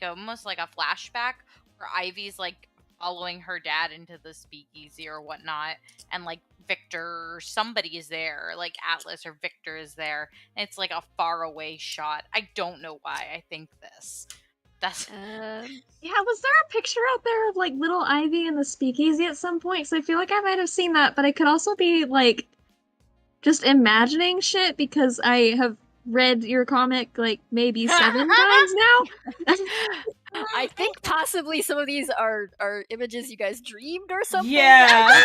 almost like a flashback where Ivy's like following her dad into the speakeasy or whatnot, and like Victor or somebody is there, like Atlas or Victor is there, and it's like a far away shot. I don't know why I think this. That's Yeah, was there a picture out there of like little Ivy in the speakeasy at some point? So I feel like I might have seen that, but I could also be like just imagining shit because I have read your comic like maybe 7 times now. I think possibly some of these are images you guys dreamed or something. yeah.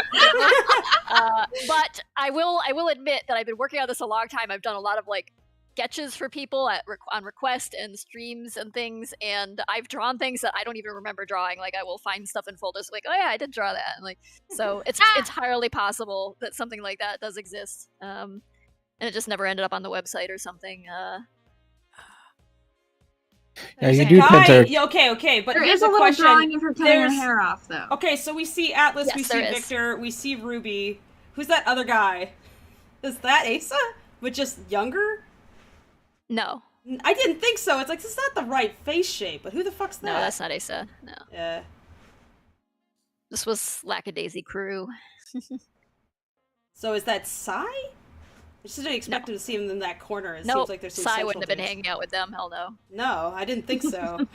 But I will admit that I've been working on this a long time. I've done a lot of like sketches for people on request and streams and things, and I've drawn things that I don't even remember drawing. Like I will find stuff in folders like, oh yeah, I did draw that. And like, so it's entirely possible that something like that does exist. And it just never ended up on the website or something. Yeah, There's you a do tend guy. to. Yeah, okay, but There here's is a a little question. drawing of her cutting her There's- hair off though. Okay, so we see Atlas, Yes, we see there is. Victor, we see Ruby. Who's that other guy? Is that Asa? But just younger? No, I didn't think so. It's like, this is not the right face shape, but who the fuck's that? no, that's not Asa. No, Yeah. this was Lackadaisy crew. So is that Psy? I just didn't expect to see him in that corner. It Nope, seems like there's some Sai central wouldn't have been things. hanging out with them. Hell no. No, I didn't think so.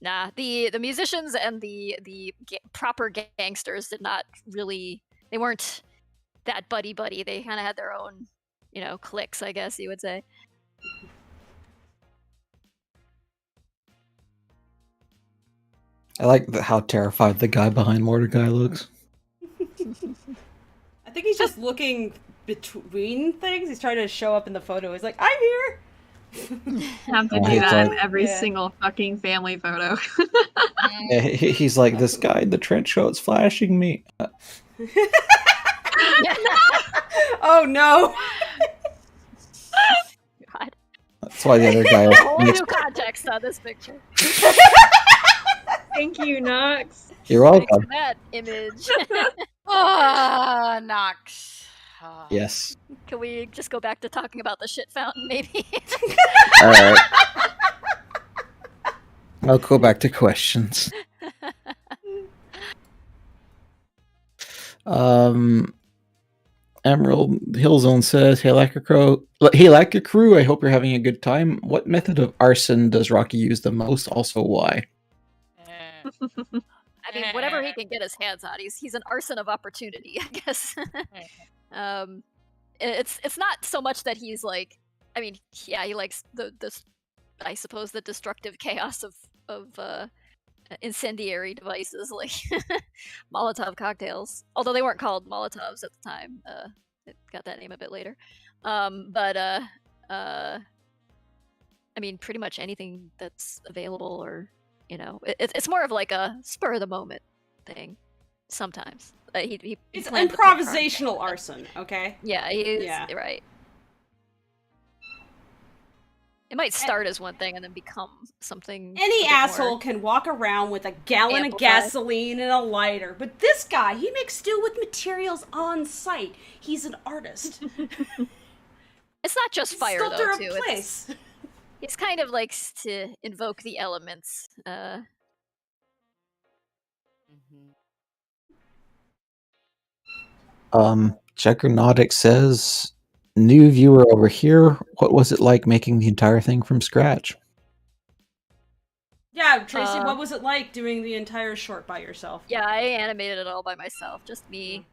Nah, the musicians and the proper gangsters did not really. They weren't that buddy. They kind of had their own, cliques, I guess you would say. I like how terrified the guy behind Mordecai looks. I think he's just looking between things. He's trying to show up in the photo. He's like, I'm here! Have to Oh, do he's that in like- every Yeah. single fucking family photo. Yeah, he's like, this guy in the trench coat's flashing me. Oh no! God. That's why the other guy Whole makes. new context on this picture. Thank you, Nox. You're Thanks welcome. for that image. Nox. Yes. Can we just go back to talking about the shit fountain, maybe? All right. I'll go back to questions. Emerald Hillzone says, "Hey Lacka Crew, I hope you're having a good time. What method of arson does Rocky use the most? Also, why?" I mean, whatever he can get his hands on. He's an arson of opportunity, I guess. It's not so much that he's like. I mean, yeah, he likes the I suppose the destructive chaos of incendiary devices like Molotov cocktails. Although they weren't called Molotovs at the time. It got that name a bit later. But I mean, pretty much anything that's available, or it's more of like a spur of the moment thing. Sometimes It's planned the pit improvisational project. arson, okay? Yeah, he's Yeah. right. It might start as one thing and then become something. Any a bit asshole more can walk around with a gallon of amplified. gasoline and a lighter, but this guy, he makes do with materials on site. He's an artist. It's not just fire Sculptor though, of too. place. It's kind of likes to invoke the elements. Juggernautics says, new viewer over here, what was it like making the entire thing from scratch? Yeah, Tracy, what was it like doing the entire short by yourself? Yeah, I animated it all by myself, just me.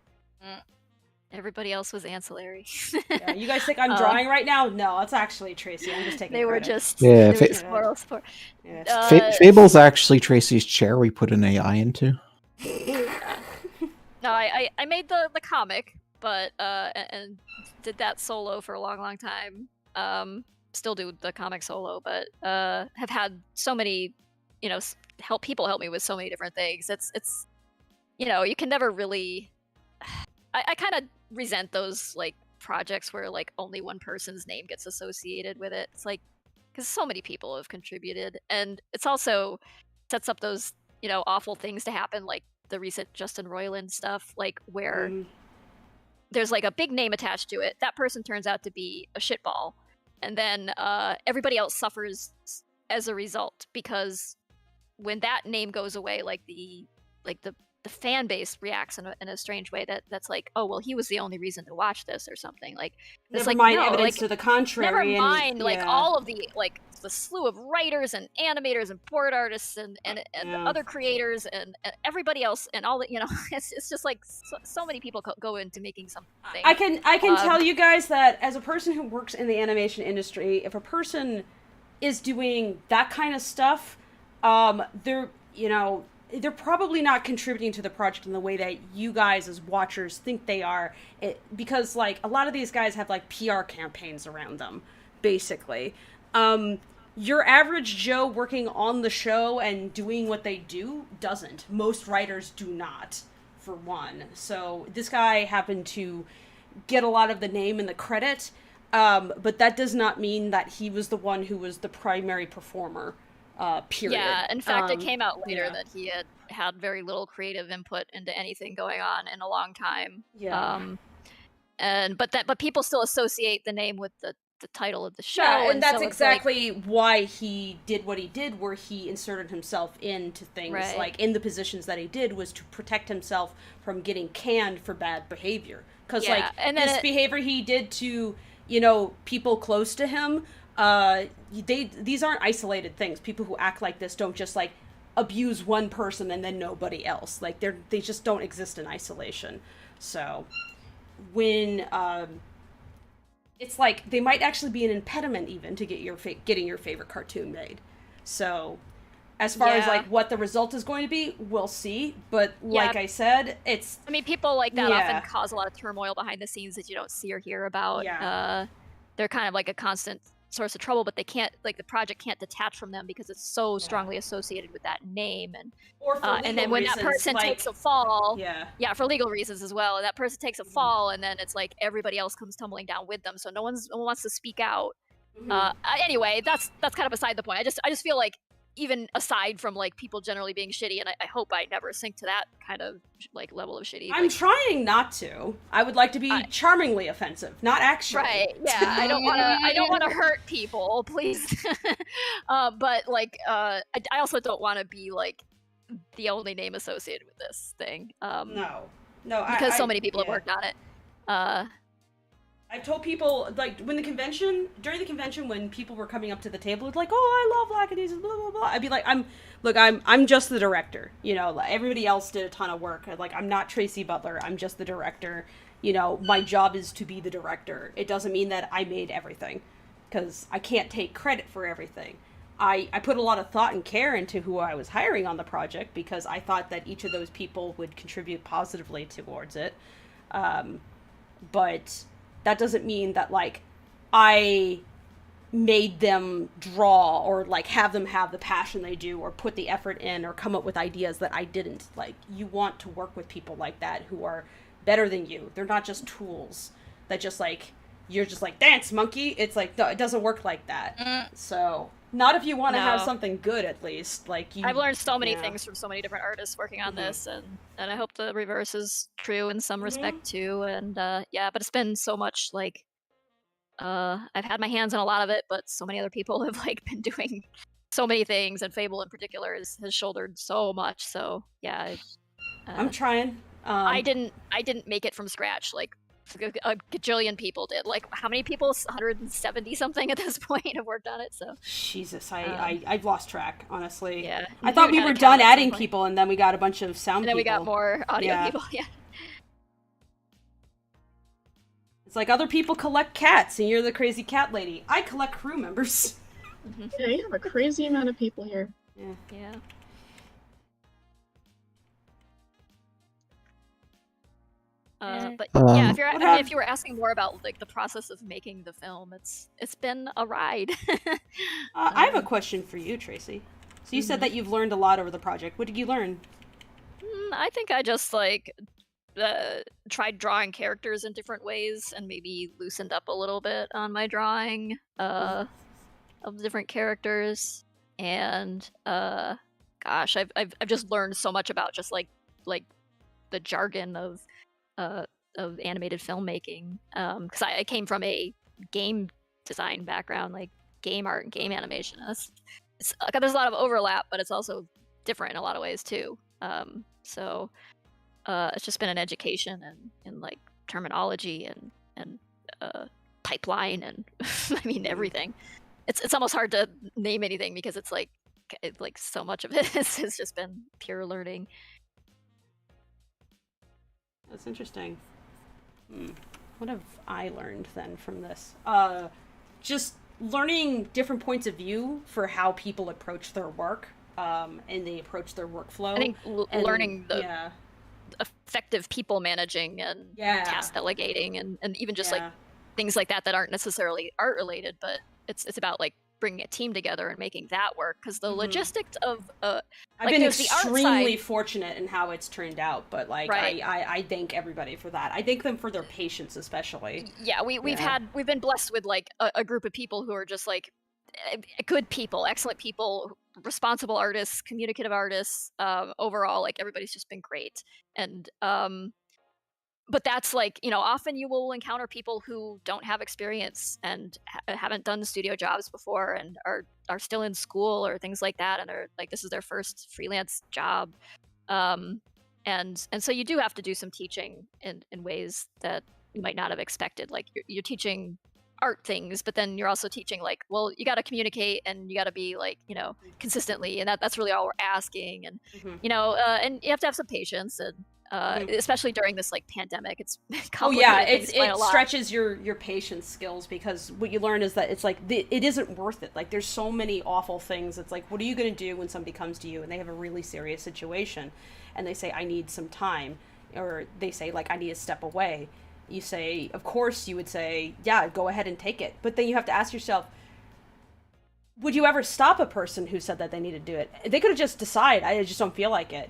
Everybody else was ancillary. Yeah, you guys think I'm drawing right now? No, it's actually Tracy. I'm just taking They were credit. just Yeah, they were just moral support. Yeah. Fable's actually Tracy's chair we put an AI into. No, I made the comic, but and did that solo for a long time. Still do the comic solo, but have had so many, people help me with so many different things. It's you can never really. I kind of resent those like projects where like only one person's name gets associated with it. It's like because so many people have contributed, and it's also sets up those awful things to happen, like the recent Justin Roiland stuff, like where there's like a big name attached to it. That person turns out to be a shitball, and then everybody else suffers as a result, because when that name goes away, the fan base reacts in a strange way that's like, oh well, he was the only reason to watch this or something. Like it's Never like mind no, evidence like, to the contrary. never mind and, like all of the like the slew of writers and animators and board artists and other creators and everybody else and all that, it's just like so many people go into making something. I can tell you guys that as a person who works in the animation industry, if a person is doing that kind of stuff, they're probably not contributing to the project in the way that you guys as watchers think they are, because like a lot of these guys have like PR campaigns around them, basically. Your average Joe working on the show and doing what they do doesn't. Most writers do not, for one. So this guy happened to get a lot of the name and the credit, but that does not mean that he was the one who was the primary performer. Period. Yeah, in fact, it came out later that he had very little creative input into anything going on in a long time. Yeah. But people still associate the name with the title of the show. Yeah, and that's so exactly why he did what he did, where he inserted himself into things, Right. like in the positions that he did was to protect himself from getting canned for bad behavior. Because this behavior he did to, people close to him, these aren't isolated things. People who act like this don't just like abuse one person and then nobody else. Like they just don't exist in isolation. So when it's like they might actually be an impediment even to getting your favorite cartoon made. So as far as like what the result is going to be, we'll see. But like I said, people like that often cause a lot of turmoil behind the scenes that you don't see or hear about. Yeah. They're kind of like a constant source of trouble, but they can't, like, the project can't detach from them because it's so strongly associated with that name. And or for legal and then when reasons, that person like, takes a fall, for legal reasons as well, and that person takes a fall, and then it's like everybody else comes tumbling down with them, so no one wants to speak out. Anyway, that's kind of beside the point. I just feel like, even aside from like people generally being shitty, and I hope I never sink to that kind of like level of shitty. I'm trying not to. I would like to be charmingly offensive, not actually. Right? Yeah, I don't want to hurt people, please. But like, I also don't want to be like the only name associated with this thing. No, because so many people have worked on it. I've told people, like, during the convention, when people were coming up to the table, it's like, oh, I love Lackadaisy, blah, blah, blah. I'd be like, I'm just the director. Everybody else did a ton of work. Like, I'm not Tracy Butler. I'm just the director. My job is to be the director. It doesn't mean that I made everything, because I can't take credit for everything. I put a lot of thought and care into who I was hiring on the project, because I thought that each of those people would contribute positively towards it. But that doesn't mean that, like, I made them draw or like have them have the passion they do or put the effort in or come up with ideas that I didn't. Like, you want to work with people like that who are better than you. They're not just tools that just like, you're just like, dance, monkey. It's like, no, it doesn't work like that. So, not if you want to have something good, at least. Like, I've learned so many things from so many different artists working on this, and I hope the reverse is true in some respect too. And but it's been so much like, I've had my hands on a lot of it, but so many other people have like been doing so many things, and Fable in particular has shouldered so much. So yeah, I'm trying. I didn't make it from scratch like a gajillion people did. Like, how many people? 170 something at this point have worked on it. So Jesus, I've lost track, honestly. Yeah, I thought we were done adding people, and then we got a bunch of sound. And then people. we got more audio people. Yeah. It's like other people collect cats, and you're the crazy cat lady. I collect crew members. Yeah, you have a crazy amount of people here. Yeah. But yeah, if you were asking more about like the process of making the film, it's been a ride. I have a question for you, Tracy. So you said that you've learned a lot over the project. What did you learn? I think I just like tried drawing characters in different ways and maybe loosened up a little bit on my drawing of different characters. And gosh, I've just learned so much about just like the jargon of animated filmmaking, because I came from a game design background, like game art and game animation. There's a lot of overlap, but it's also different in a lot of ways too. So it's just been an education in like terminology and pipeline and I mean everything. It's almost hard to name anything because it's like so much of it has just been pure learning. That's interesting. What have I learned then from this? Just learning different points of view for how people approach their work, and they approach their workflow. I think learning the effective people managing and task delegating and even just like things like that aren't necessarily art related, but it's about like bringing a team together and making that work, because the logistics of I've been extremely fortunate in how it's turned out, but like I thank everybody for that. I thank them for their patience, especially. Yeah, we've been blessed with like a group of people who are just like good people, excellent people, responsible artists, communicative artists. Overall, like everybody's just been great. And but that's like, often you will encounter people who don't have experience and haven't done studio jobs before and are still in school or things like that, and are like, this is their first freelance job. And so you do have to do some teaching in ways that you might not have expected. Like you're teaching art things, but then you're also teaching like, well, you got to communicate and you got to be like, consistently, and that's really all we're asking. And and you have to have some patience, and especially during this like pandemic, it's complicated. It stretches your patience skills, because what you learn is that it's like it isn't worth it. Like there's so many awful things. It's like, what are you going to do when somebody comes to you and they have a really serious situation and they say, I need some time, or they say like, I need to step away. You say, of course you would say, yeah, go ahead and take it. But then you have to ask yourself, would you ever stop a person who said that they need to do it? They could have just decided, I just don't feel like it.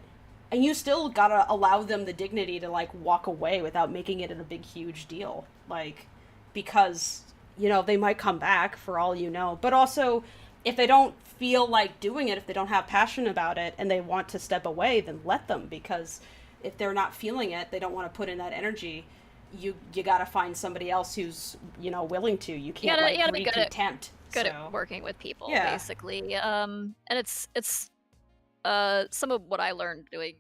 And you still gotta allow them the dignity to like walk away without making it in a big, huge deal. Like, because, they might come back for all you know. But also, if they don't feel like doing it, if they don't have passion about it and they want to step away, then let them. Because if they're not feeling it, they don't want to put in that energy. You gotta find somebody else who's willing to. You can't breed contempt. Good at working with people, basically. And it's some of what I learned doing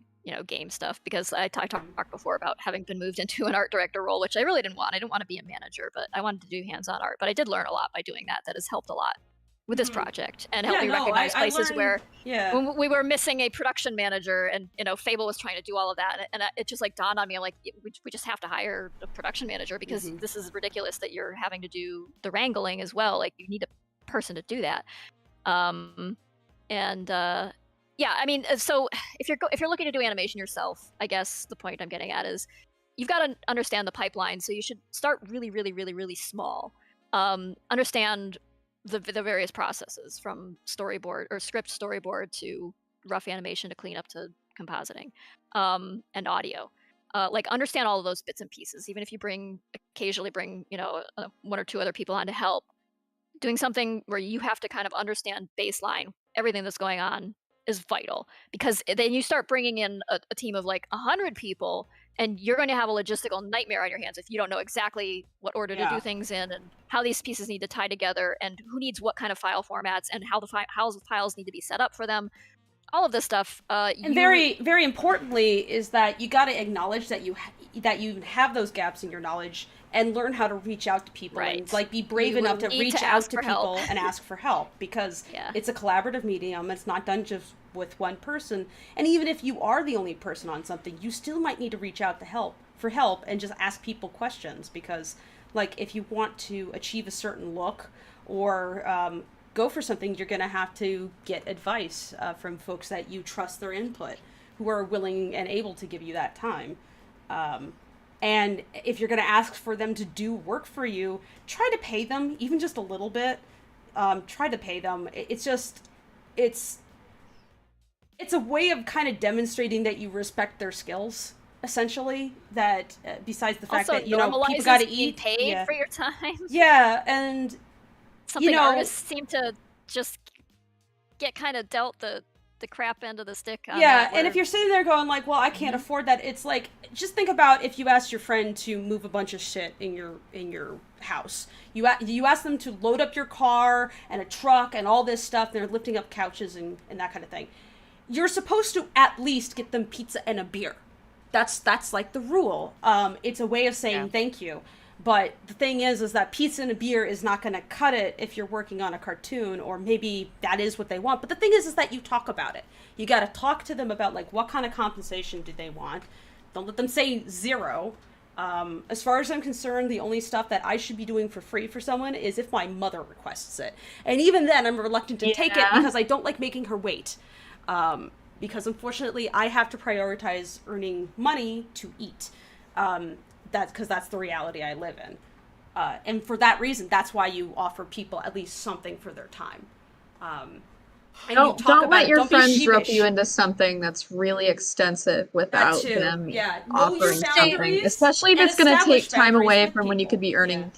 game stuff, because I talked before about having been moved into an art director role, which I really didn't want. I didn't want to be a manager, but I wanted to do hands-on art. But I did learn a lot by doing that. That has helped a lot with this project and helped me recognize places where when we were missing a production manager, and Fable was trying to do all of that, and it just like dawned on me, I'm like, we just have to hire a production manager, because this is ridiculous that you're having to do the wrangling as well. Like, you need a person to do that. Yeah, I mean, so if you're looking to do animation yourself, I guess the point I'm getting at is you've got to understand the pipeline. So you should start really, really, really, really small. Understand the various processes, from storyboard or script storyboard to rough animation to clean up to compositing, and audio. Like, understand all of those bits and pieces. Even if you occasionally bring, one or two other people on to help, doing something where you have to kind of understand baseline everything that's going on is vital, because then you start bringing in a team of like 100 people, and you're going to have a logistical nightmare on your hands if you don't know exactly what order to do things in, and how these pieces need to tie together, and who needs what kind of file formats, and how the files need to be set up for them. All of this stuff. And very, very importantly, is that you got to acknowledge that you have those gaps in your knowledge, and learn how to reach out to people, and like be brave enough to reach out to people and ask for help, because it's a collaborative medium. It's not done just with one person, and even if you are the only person on something, you still might need to reach out for help and just ask people questions, because like if you want to achieve a certain look or go for something, you're going to have to get advice from folks that you trust their input, who are willing and able to give you that time. And if you're going to ask for them to do work for you, try to pay them, even just a little bit. Try to pay them. It's a way of kind of demonstrating that you respect their skills, essentially. That besides the fact also that, people got to eat. Paid for your time. Yeah, and something artists seem to just get kind of dealt the crap end of the stick on. And if you're sitting there going like, well, I can't afford that, it's like, just think about if you asked your friend to move a bunch of shit in your house. You ask them to load up your car and a truck and all this stuff, and they're lifting up couches and that kind of thing. You're supposed to at least get them pizza and a beer. That's like the rule. It's a way of saying thank you. But the thing is that pizza and a beer is not going to cut it if you're working on a cartoon, or maybe that is what they want. But the thing is that you talk about it. You got to talk to them about like what kind of compensation do they want. Don't let them say zero. As far as I'm concerned, the only stuff that I should be doing for free for someone is if my mother requests it. And even then, I'm reluctant to take it because I don't like making her wait. Because unfortunately, I have to prioritize earning money to eat. That's the reality I live in. And for that reason, that's why you offer people at least something for their time. Don't let your friends rope you into something that's really extensive without them offering something. Especially if it's going to take time away from when you could be earning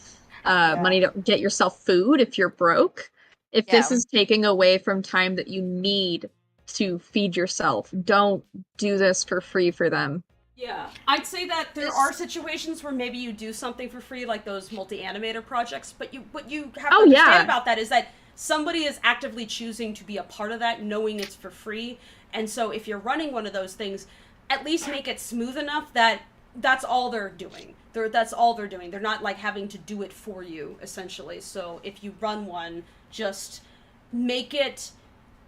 money to get yourself food if you're broke. If this is taking away from time that you need to feed yourself, don't do this for free for them. Yeah, I'd say that there are situations where maybe you do something for free, like those multi-animator projects, but what you have to understand about that is that somebody is actively choosing to be a part of that, knowing it's for free. And so if you're running one of those things, at least make it smooth enough that that's all they're doing. That's all they're doing. They're not like having to do it for you, essentially. So if you run one, just make it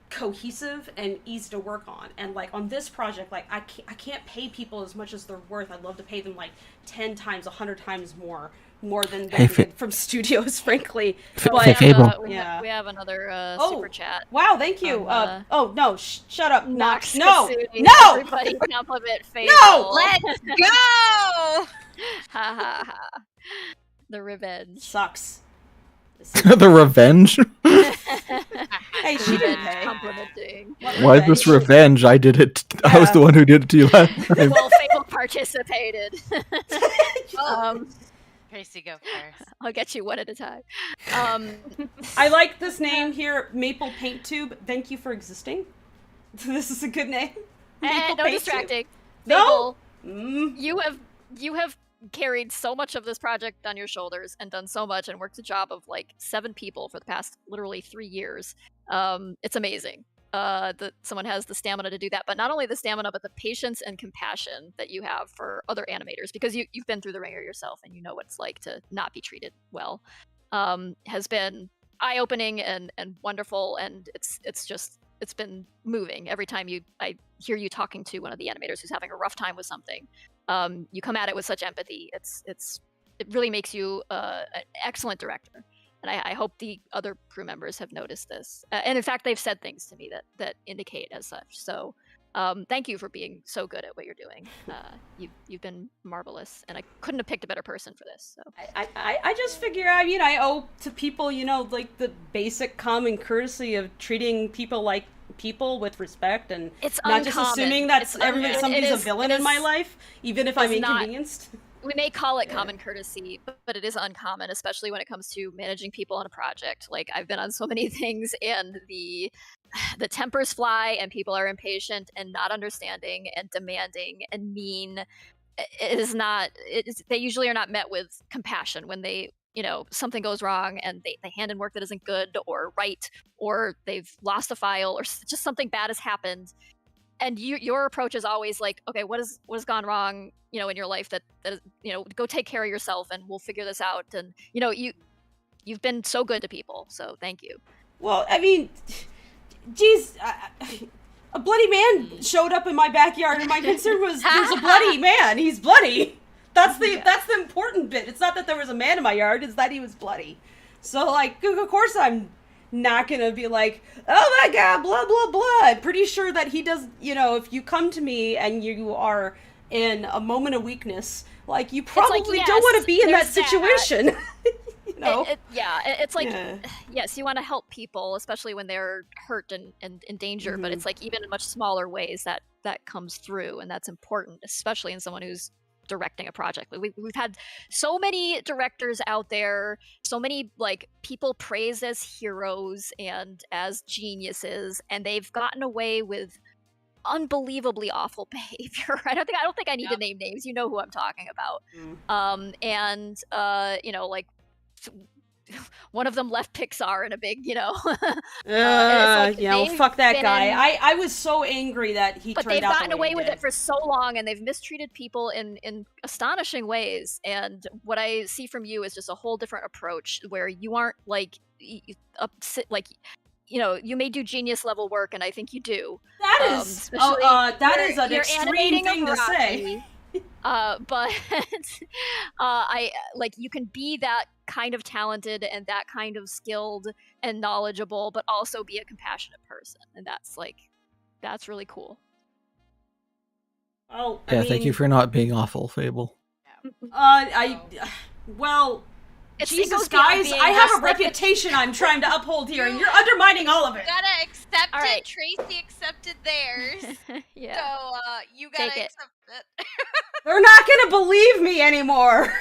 cohesive and easy to work on. And like on this project, like I can't pay people as much as they're worth. I'd love to pay them like 10 times, 100 times more than they get from studios, frankly. But Fable. We have another super chat. Wow, thank you. Oh no, shut up, Nox. No, Everybody compliment Fable. No, let's go. Ha ha ha. The revenge sucks. The revenge? Hey, she didn't pay. Complimenting. Why is this revenge? I did it. I was the one who did it to you last time. Well, Fable participated. Tracy, go first. I'll get you one at a time. I like this name here, Maple Paint Tube. Thank you for existing. This is a good name. No distracting. No. Fable, you have carried so much of this project on your shoulders and done so much and worked a job of like 7 people for the past literally 3 years. It's amazing that someone has the stamina to do that, but not only the stamina, but the patience and compassion that you have for other animators, because you've been through the ringer yourself and you know what it's like to not be treated well. Has been eye-opening and wonderful, and it's been moving every time I hear you talking to one of the animators who's having a rough time with something. You come at it with such empathy. It really makes you an excellent director, and I hope the other crew members have noticed this. And in fact, they've said things to me that indicate as such. So Thank you for being so good at what you're doing. You've been marvelous, and I couldn't have picked a better person for this. So I just figure, I mean, I owe to people, you know, like the basic common courtesy of treating people like people with respect, and it's not uncommon. just assuming that somebody's a villain in my life, even if I'm inconvenienced. We may call it common courtesy, but it is uncommon, especially when it comes to managing people on a project. Like, I've been on so many things, and the tempers fly, and people are impatient and not understanding and demanding and mean. They usually are not met with compassion when they, you know, something goes wrong and they hand in work that isn't good or right, or they've lost a file, or just something bad has happened. And your approach is always like, okay, what has gone wrong, you know, in your life that is, you know, go take care of yourself and we'll figure this out. And, you know, you've been so good to people, so thank you. Well, I mean, geez, a bloody man showed up in my backyard, and my concern was, there's a bloody man. He's bloody. That's the important bit. It's not that there was a man in my yard, it's that he was bloody. So, like, of course I'm not gonna be like, oh my god, blah, blah, blah. I'm pretty sure that he does, you know, if you come to me and you are in a moment of weakness, like, you probably like, yes, don't want to be in that situation. You know? It's like, yes, you want to help people, especially when they're hurt and in danger, but it's like even in much smaller ways that comes through, and that's important, especially in someone who's directing a project. We've had so many directors out there, so many like people praised as heroes and as geniuses, and they've gotten away with unbelievably awful behavior. I don't think I need to name names. You know who I'm talking about. You know, like one of them left Pixar in a big, you know. Fuck that guy. I was so angry that he but turned they've out gotten the way away he with did. it for so long, and they've mistreated people in astonishing ways. And what I see from you is just a whole different approach, where you aren't like like, you know, you may do genius level work, and I think you do. That is an extreme thing to say. But I like, you can be that kind of talented and that kind of skilled and knowledgeable, but also be a compassionate person, and that's really cool. Oh, yeah, thank you for not being awful, Fable. Jesus, guys, I have a reputation I'm trying to uphold here, and you're undermining all of it. You gotta accept All right. it. Tracy accepted theirs. Yeah. So, you gotta Take it. accept it. They're not gonna believe me anymore.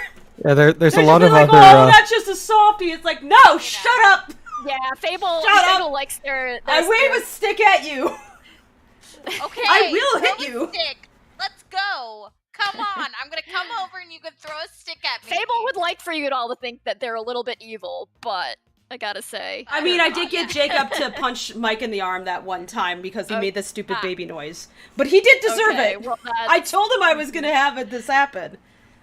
Yeah, there's a They're lot just of like, other. oh, that's just a softie. It's like, no, shut up. Yeah, Fable Shut up. likes their I wave a stick at you. Okay. I will throw hit a you. Stick. Let's go. Come on. I'm gonna come over and you can throw a stick at me. Fable would like for you all to think that they're a little bit evil, but I gotta say. I mean, I did get Jacob to punch Mike in the arm that one time because he made this stupid baby noise. But he did deserve it. Well, I told him I was going to have this happen.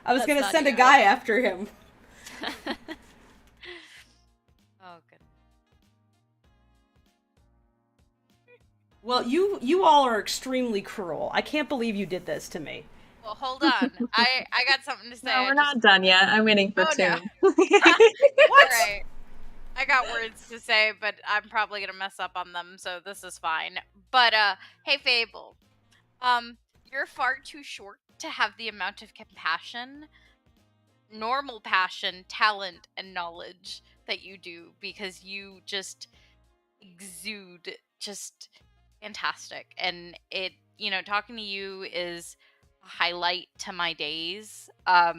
I was going to send a guy after him. Oh, good. Well, you all are extremely cruel. I can't believe you did this to me. Well, hold on. I got something to say. No, we're not done yet. I'm waiting for two. No. What? Right. I got words to say, but I'm probably gonna mess up on them, so this is fine. But hey Fable, you're far too short to have the amount of compassion, normal passion, talent, and knowledge that you do, because you just exude just fantastic. And it, you know, talking to you is a highlight to my days. I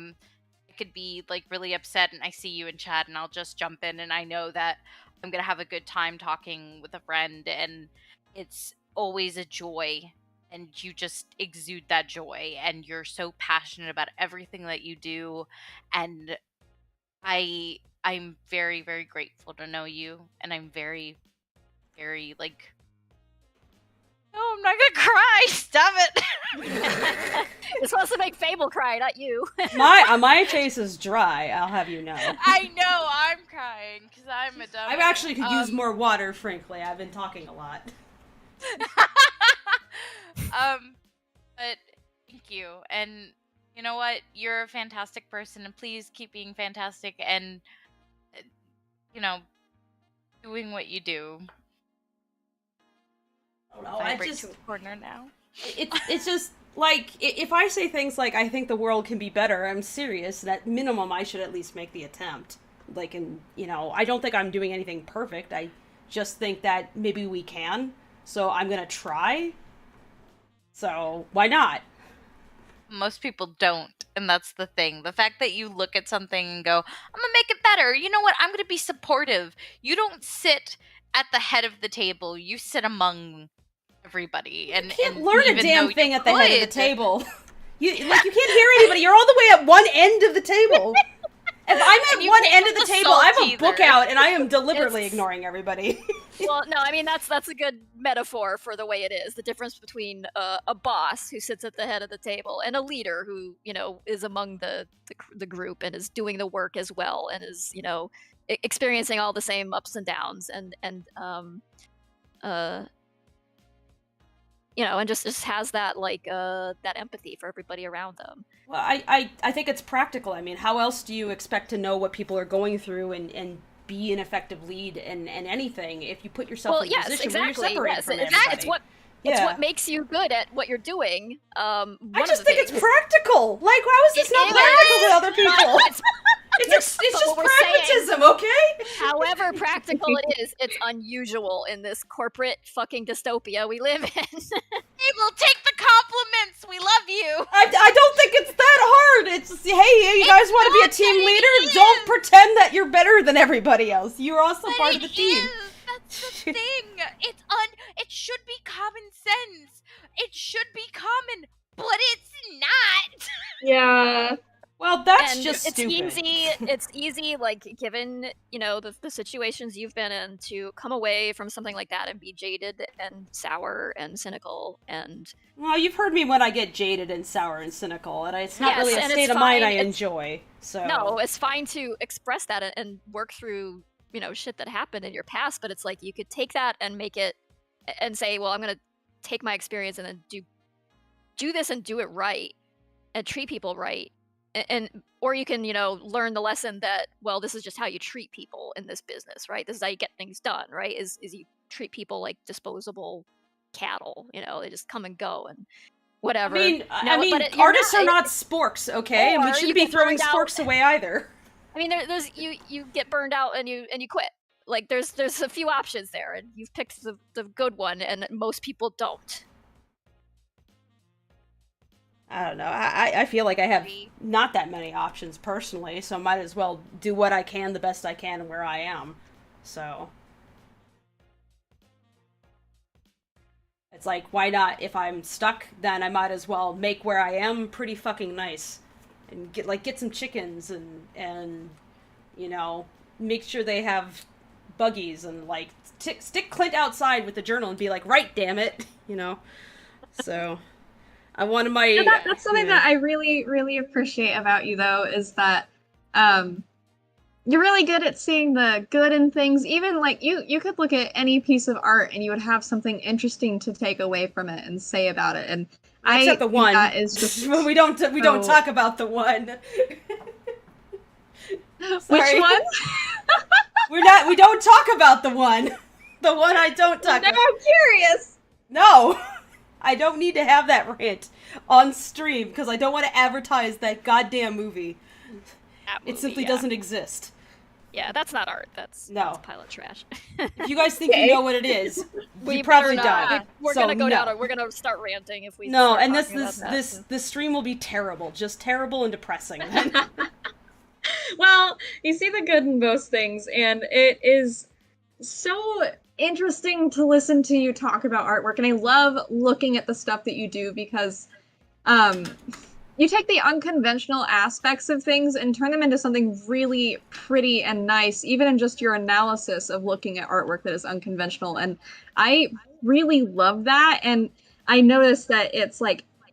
could be like really upset and I see you in chat and I'll just jump in and I know that I'm gonna have a good time talking with a friend, and it's always a joy, and you just exude that joy, and you're so passionate about everything that you do, and I'm very, very grateful to know you, and I'm very, very like, oh, I'm not gonna cry. Stop it. It's supposed to make Fable cry, not you. My face is dry, I'll have you know. I know, I'm crying because I'm a dummy. I actually could use more water, frankly. I've been talking a lot. But thank you. And you know what? You're a fantastic person, and please keep being fantastic and, you know, doing what you do. Oh, no, Vibrate to a corner now. It's just like if I say things like I think the world can be better, I'm serious. And at minimum, I should at least make the attempt. Like, and I don't think I'm doing anything perfect. I just think that maybe we can. So I'm gonna try. So why not? Most people don't, and that's the thing. The fact that you look at something and go, I'm gonna make it better. You know what? I'm gonna be supportive. You don't sit at the head of the table. You sit among everybody. You can't learn a damn thing at the head of the table. You can't hear anybody. You're all the way at one end of the table. If I'm at one end of the table, I have a book out and I am deliberately ignoring everybody. Well, no, I mean that's a good metaphor for the way it is. The difference between a boss who sits at the head of the table and a leader who is among the group and is doing the work as well and is experiencing all the same ups and downs and just has that that empathy for everybody around them. Well, I think it's practical. I mean, how else do you expect to know what people are going through and be an effective lead in anything if you put yourself in a position where you're separated from everybody? It's what makes you good at what you're doing. I just think it's practical. Like, how is this not practical to other people? It's just pragmatism, okay? However practical it is, it's unusual in this corporate fucking dystopia we live in. People, take the compliments. We love you. I don't think it's that hard. It's hey, you guys want to be a team leader? Don't pretend that you're better than everybody else. You're also part of the team. That's the thing. It should be common sense. It should be common, but it's not. Yeah. Well, that's and just it's stupid. It's easy, like, given, the situations you've been in, to come away from something like that and be jaded and sour and cynical and... Well, you've heard me when I get jaded and sour and cynical, and it's not really a state of mind I enjoy, so... No, it's fine to express that and work through, shit that happened in your past, but it's like, you could take that and make it, and say, well, I'm gonna take my experience and then do this and do it right, and treat people right. Or you can, learn the lesson that, well, this is just how you treat people in this business, right? This is how you get things done, right? Is you treat people like disposable cattle, they just come and go and whatever. I mean, artists are not sporks, okay? And we shouldn't be throwing sporks away either. I mean, there's you get burned out and you quit. Like, there's a few options there, and you've picked the good one, and most people don't. I don't know. I feel like I have not that many options personally, so I might as well do what I can the best I can where I am. So it's like, why not? If I'm stuck, then I might as well make where I am pretty fucking nice and get some chickens and make sure they have buggies and stick Clint outside with the journal and be like, right, damn it, So I wanted my... That's something that I really, really appreciate about you, though, is that you're really good at seeing the good in things. Even, you could look at any piece of art and you would have something interesting to take away from it and say about it. And except the one. That is just we don't talk about the one. Which one? We don't talk about the one. The one I don't talk about. Now I'm curious. No. I don't need to have that rant on stream because I don't want to advertise that goddamn movie. It simply doesn't exist. Yeah, that's not art. That's a pile of trash. If you guys think you know what it is, you probably don't. We're gonna go down. We're gonna start ranting if we. No, and this stream will be terrible, just terrible and depressing. Well, you see the good in most things, and it is so interesting to listen to you talk about artwork, and I love looking at the stuff that you do because you take the unconventional aspects of things and turn them into something really pretty and nice, even in just your analysis of looking at artwork that is unconventional. And I really love that, and I noticed that it's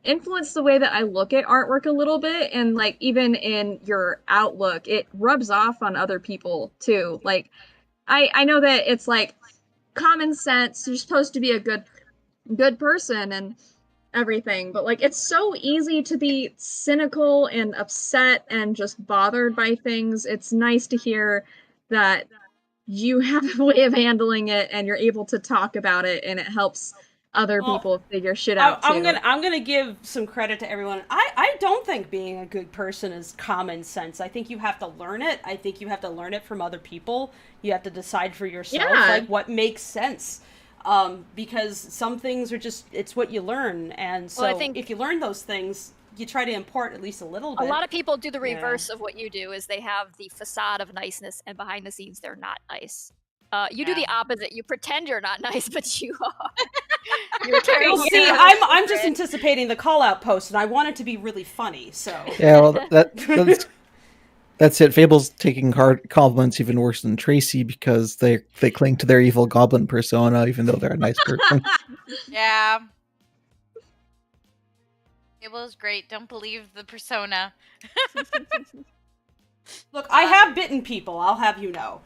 influenced the way that I look at artwork a little bit, and even in your outlook, it rubs off on other people too. I know that it's common sense, you're supposed to be a good person and everything, but it's so easy to be cynical and upset and just bothered by things. It's nice to hear that you have a way of handling it and you're able to talk about it, and it helps other Well, people figure shit out too. I'm gonna give some credit to everyone. I don't think being a good person is common sense. I think you have to learn it. I think you have to learn it from other people. You have to decide for yourself like what makes sense. Because some things are just it's what you learn, and so Well, I think if you learn those things, you try to import at least a little bit. a lot of people do the reverse of what you do, is they have the facade of niceness, and behind the scenes they're not nice. You do the opposite. You pretend you're not nice, but you are. You're Well, see, I'm just anticipating the call out post, and I want it to be really funny. So Yeah, well, that's it. Fable's taking compliments even worse than Tracy because they cling to their evil goblin persona, even though they're a nice person. Yeah. Fable's great. Don't believe the persona. look, I have bitten people. I'll have you know.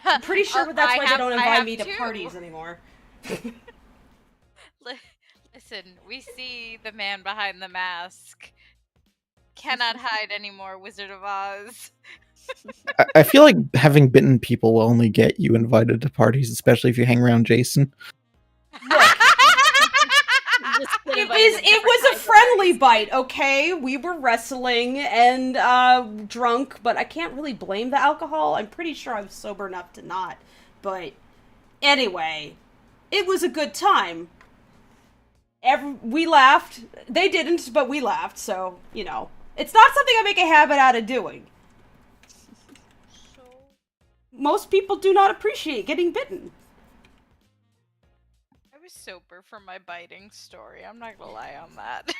I'm pretty sure that's why they don't invite me to parties anymore. Listen, we see the man behind the mask. Cannot hide anymore, Wizard of Oz. I feel like having bitten people will only get you invited to parties, especially if you hang around Jason. It was a friendly bite, okay? We were wrestling and drunk, but I can't really blame the alcohol. I'm pretty sure I was sober enough to not. But anyway, it was a good time. We laughed. They didn't, but we laughed, so, you know. It's not something I make a habit out of doing. Most people do not appreciate getting bitten. I was sober for my biting story. I'm not gonna lie on that.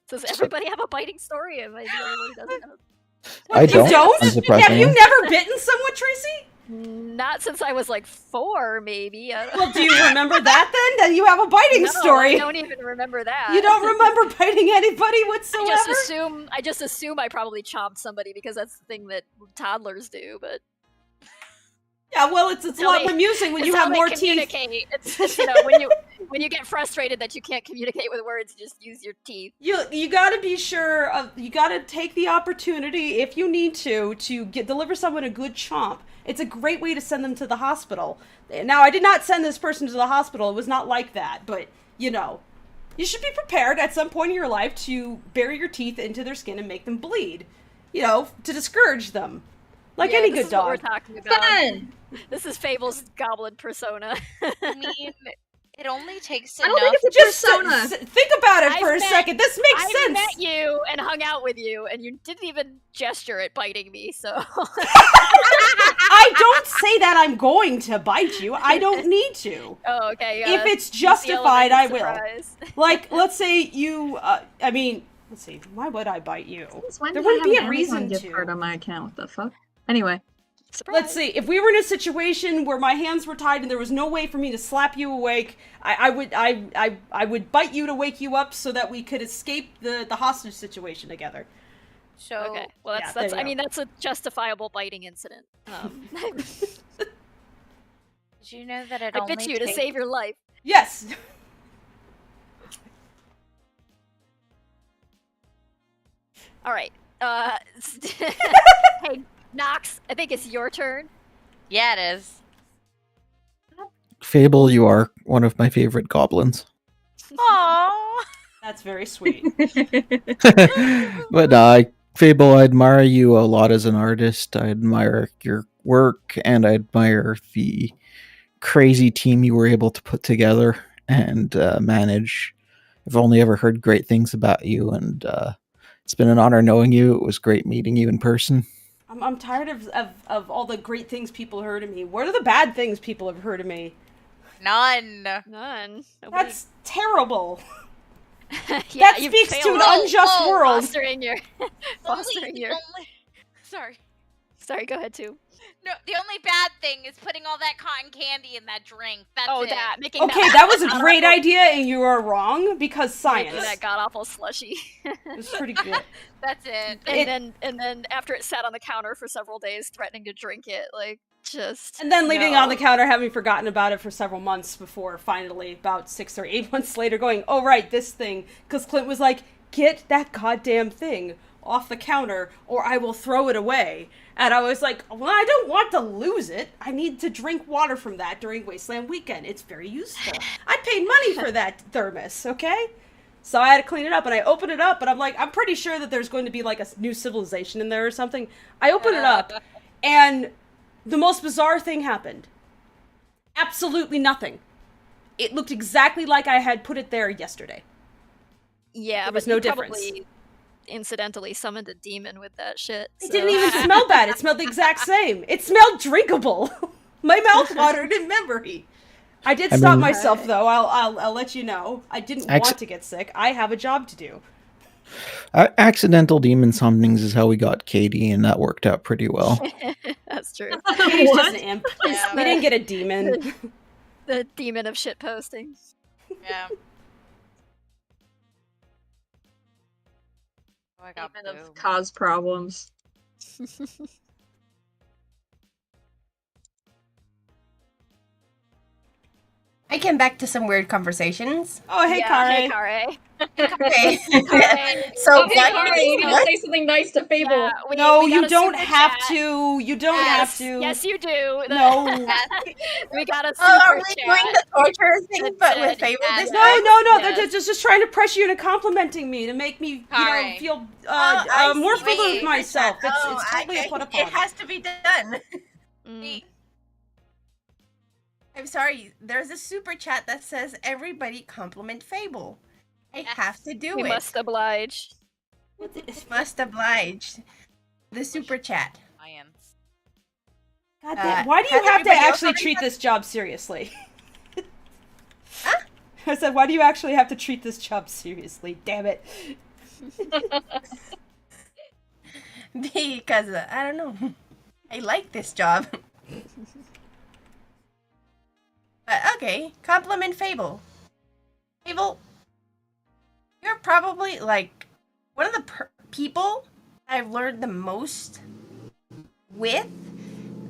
Does everybody have a biting story? Am I the only one who doesn't know? I don't. You don't? Unsurprisingly. Have you never bitten someone, Tracy? Not since I was like 4, maybe. Well, do you remember that then? Then you have a biting story. I don't even remember that. You don't remember biting anybody whatsoever? I just assume I probably chomped somebody because that's the thing that toddlers do, but yeah, well, it's a lot more amusing when you have more teeth. It's just, when you get frustrated that you can't communicate with words, you just use your teeth. You gotta be sure you gotta take the opportunity if you need to deliver someone a good chomp. It's a great way to send them to the hospital. Now, I did not send this person to the hospital. It was not like that, but you should be prepared at some point in your life to bury your teeth into their skin and make them bleed. To discourage them. Like any good dog. What we're talking about. Fun! This is Fable's goblin persona. I mean, it only takes I don't think it's a persona. Think about it for a second. This makes sense. I met you and hung out with you, and you didn't even gesture at biting me, so... I don't say that I'm going to bite you. I don't need to. Oh, okay. If it's justified, I will. Like, let's say you, let's see, why would I bite you? There wouldn't be a reason to. Gift card on my account. What the fuck? Anyway. Surprise. Let's see, if we were in a situation where my hands were tied and there was no way for me to slap you awake, I would bite you to wake you up so that we could escape the hostage situation together. So, okay. Well, that's a justifiable biting incident. Did you know that I bit you to save your life. Yes. All right. Hey, Nox, I think it's your turn. Yeah, it is. Fable, you are one of my favorite goblins. Aww. That's very sweet. But Fable, I admire you a lot as an artist. I admire your work, and I admire the crazy team you were able to put together and manage. I've only ever heard great things about you, and it's been an honor knowing you. It was great meeting you in person. I'm tired of all the great things people heard of me. What are the bad things people have heard of me? None. None. That's terrible. Yeah, that speaks to an unjust world. Fostering your... Sorry, go ahead, too. No, the only bad thing is putting all that cotton candy in that drink. That's it. That was a great idea, and you are wrong, because science. Making that god-awful slushy. It was pretty good. That's it. And then after it sat on the counter for several days, threatening to drink it, And then leaving it on the counter, having forgotten about it for several months before finally, about 6 or 8 months later, going, oh right, this thing. Because Clint was like, get that goddamn thing off the counter or I will throw it away. And I was like, well, I don't want to lose it. I need to drink water from that during Wasteland Weekend. It's very useful. I paid money for that thermos, okay? So I had to clean it up, and I opened it up, and I'm like, I'm pretty sure that there's going to be like a new civilization in there or something. I opened it up, and the most bizarre thing happened. Absolutely nothing. It looked exactly like I had put it there yesterday. Yeah, There was but no you difference. probably incidentally summoned a demon with that shit. It so- didn't even smell bad. It smelled the exact same. It smelled drinkable. My mouth watered in memory. I did stop myself, though. I'll let you know. I didn't want to get sick. I have a job to do. Accidental demon summonings is how we got Katie, and that worked out pretty well. That's true. Katie's just an imp. We didn't get a demon. The demon of shit posting. Yeah. Oh, I got Demon boomed. of cause problems. I came back to some weird conversations. Oh, hey, yeah, Kare. Hey, Kare. Okay. Kare. So Okay, what? Kara, you need to what? say something nice to Fable. Yeah, No, we you got a don't super have chat. to. You don't Yes, have to. yes, you do. No. We got a super Oh, are we chat. doing the torture thing, that but with said, Fable yeah, this No, time? no. Yes. They're just trying to pressure you into complimenting me to make me, you know, Kare. feel I more see. full Wait, of myself. oh, It's totally a put it upon. has to be done. Mm. I'm sorry. There's a super chat that says everybody compliment Fable. I have to do We it. must oblige. Must oblige. The super chat. Science. God damn, why do you has have to everybody else actually already treat done- this job seriously? Huh? I said, why do you actually have to treat this job seriously? Damn it. Because I don't know. I like this job. But okay, compliment Fable. Fable, you're probably like one of the people I've learned the most with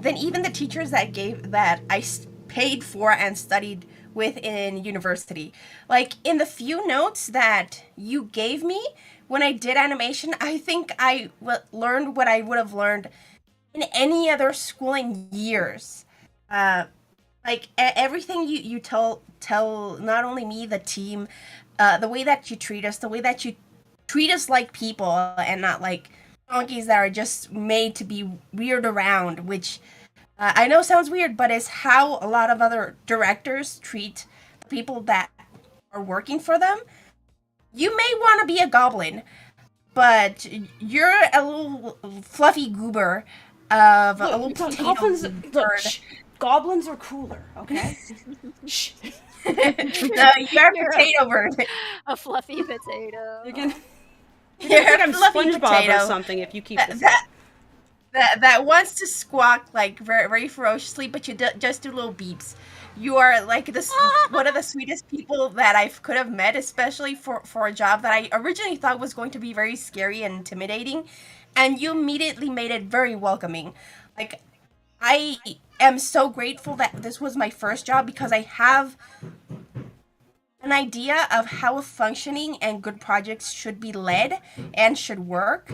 than even the teachers that I paid for and studied with in university. Like in the few notes that you gave me when I did animation, I think I learned what I would have learned in any other school in years. Like everything you tell not only me, the team, the way that you treat us, the way that you treat us like people and not like donkeys that are just made to be weird around, which I know sounds weird, but is how a lot of other directors treat people that are working for them. You may want to be a goblin, but you're a little fluffy goober of a little potato bird. Goblins are cooler, okay? Shh. No, you're a potato bird. A fluffy potato. You're gonna You're think a I'm fluffy SpongeBob potato. or something if you keep this up. That wants to squawk like very, very ferociously, but you just do little beeps. You are like one of the sweetest people that I could have met, especially for a job that I originally thought was going to be very scary and intimidating, and you immediately made it very welcoming. Like, I am so grateful that this was my first job because I have an idea of how a functioning and good projects should be led and should work.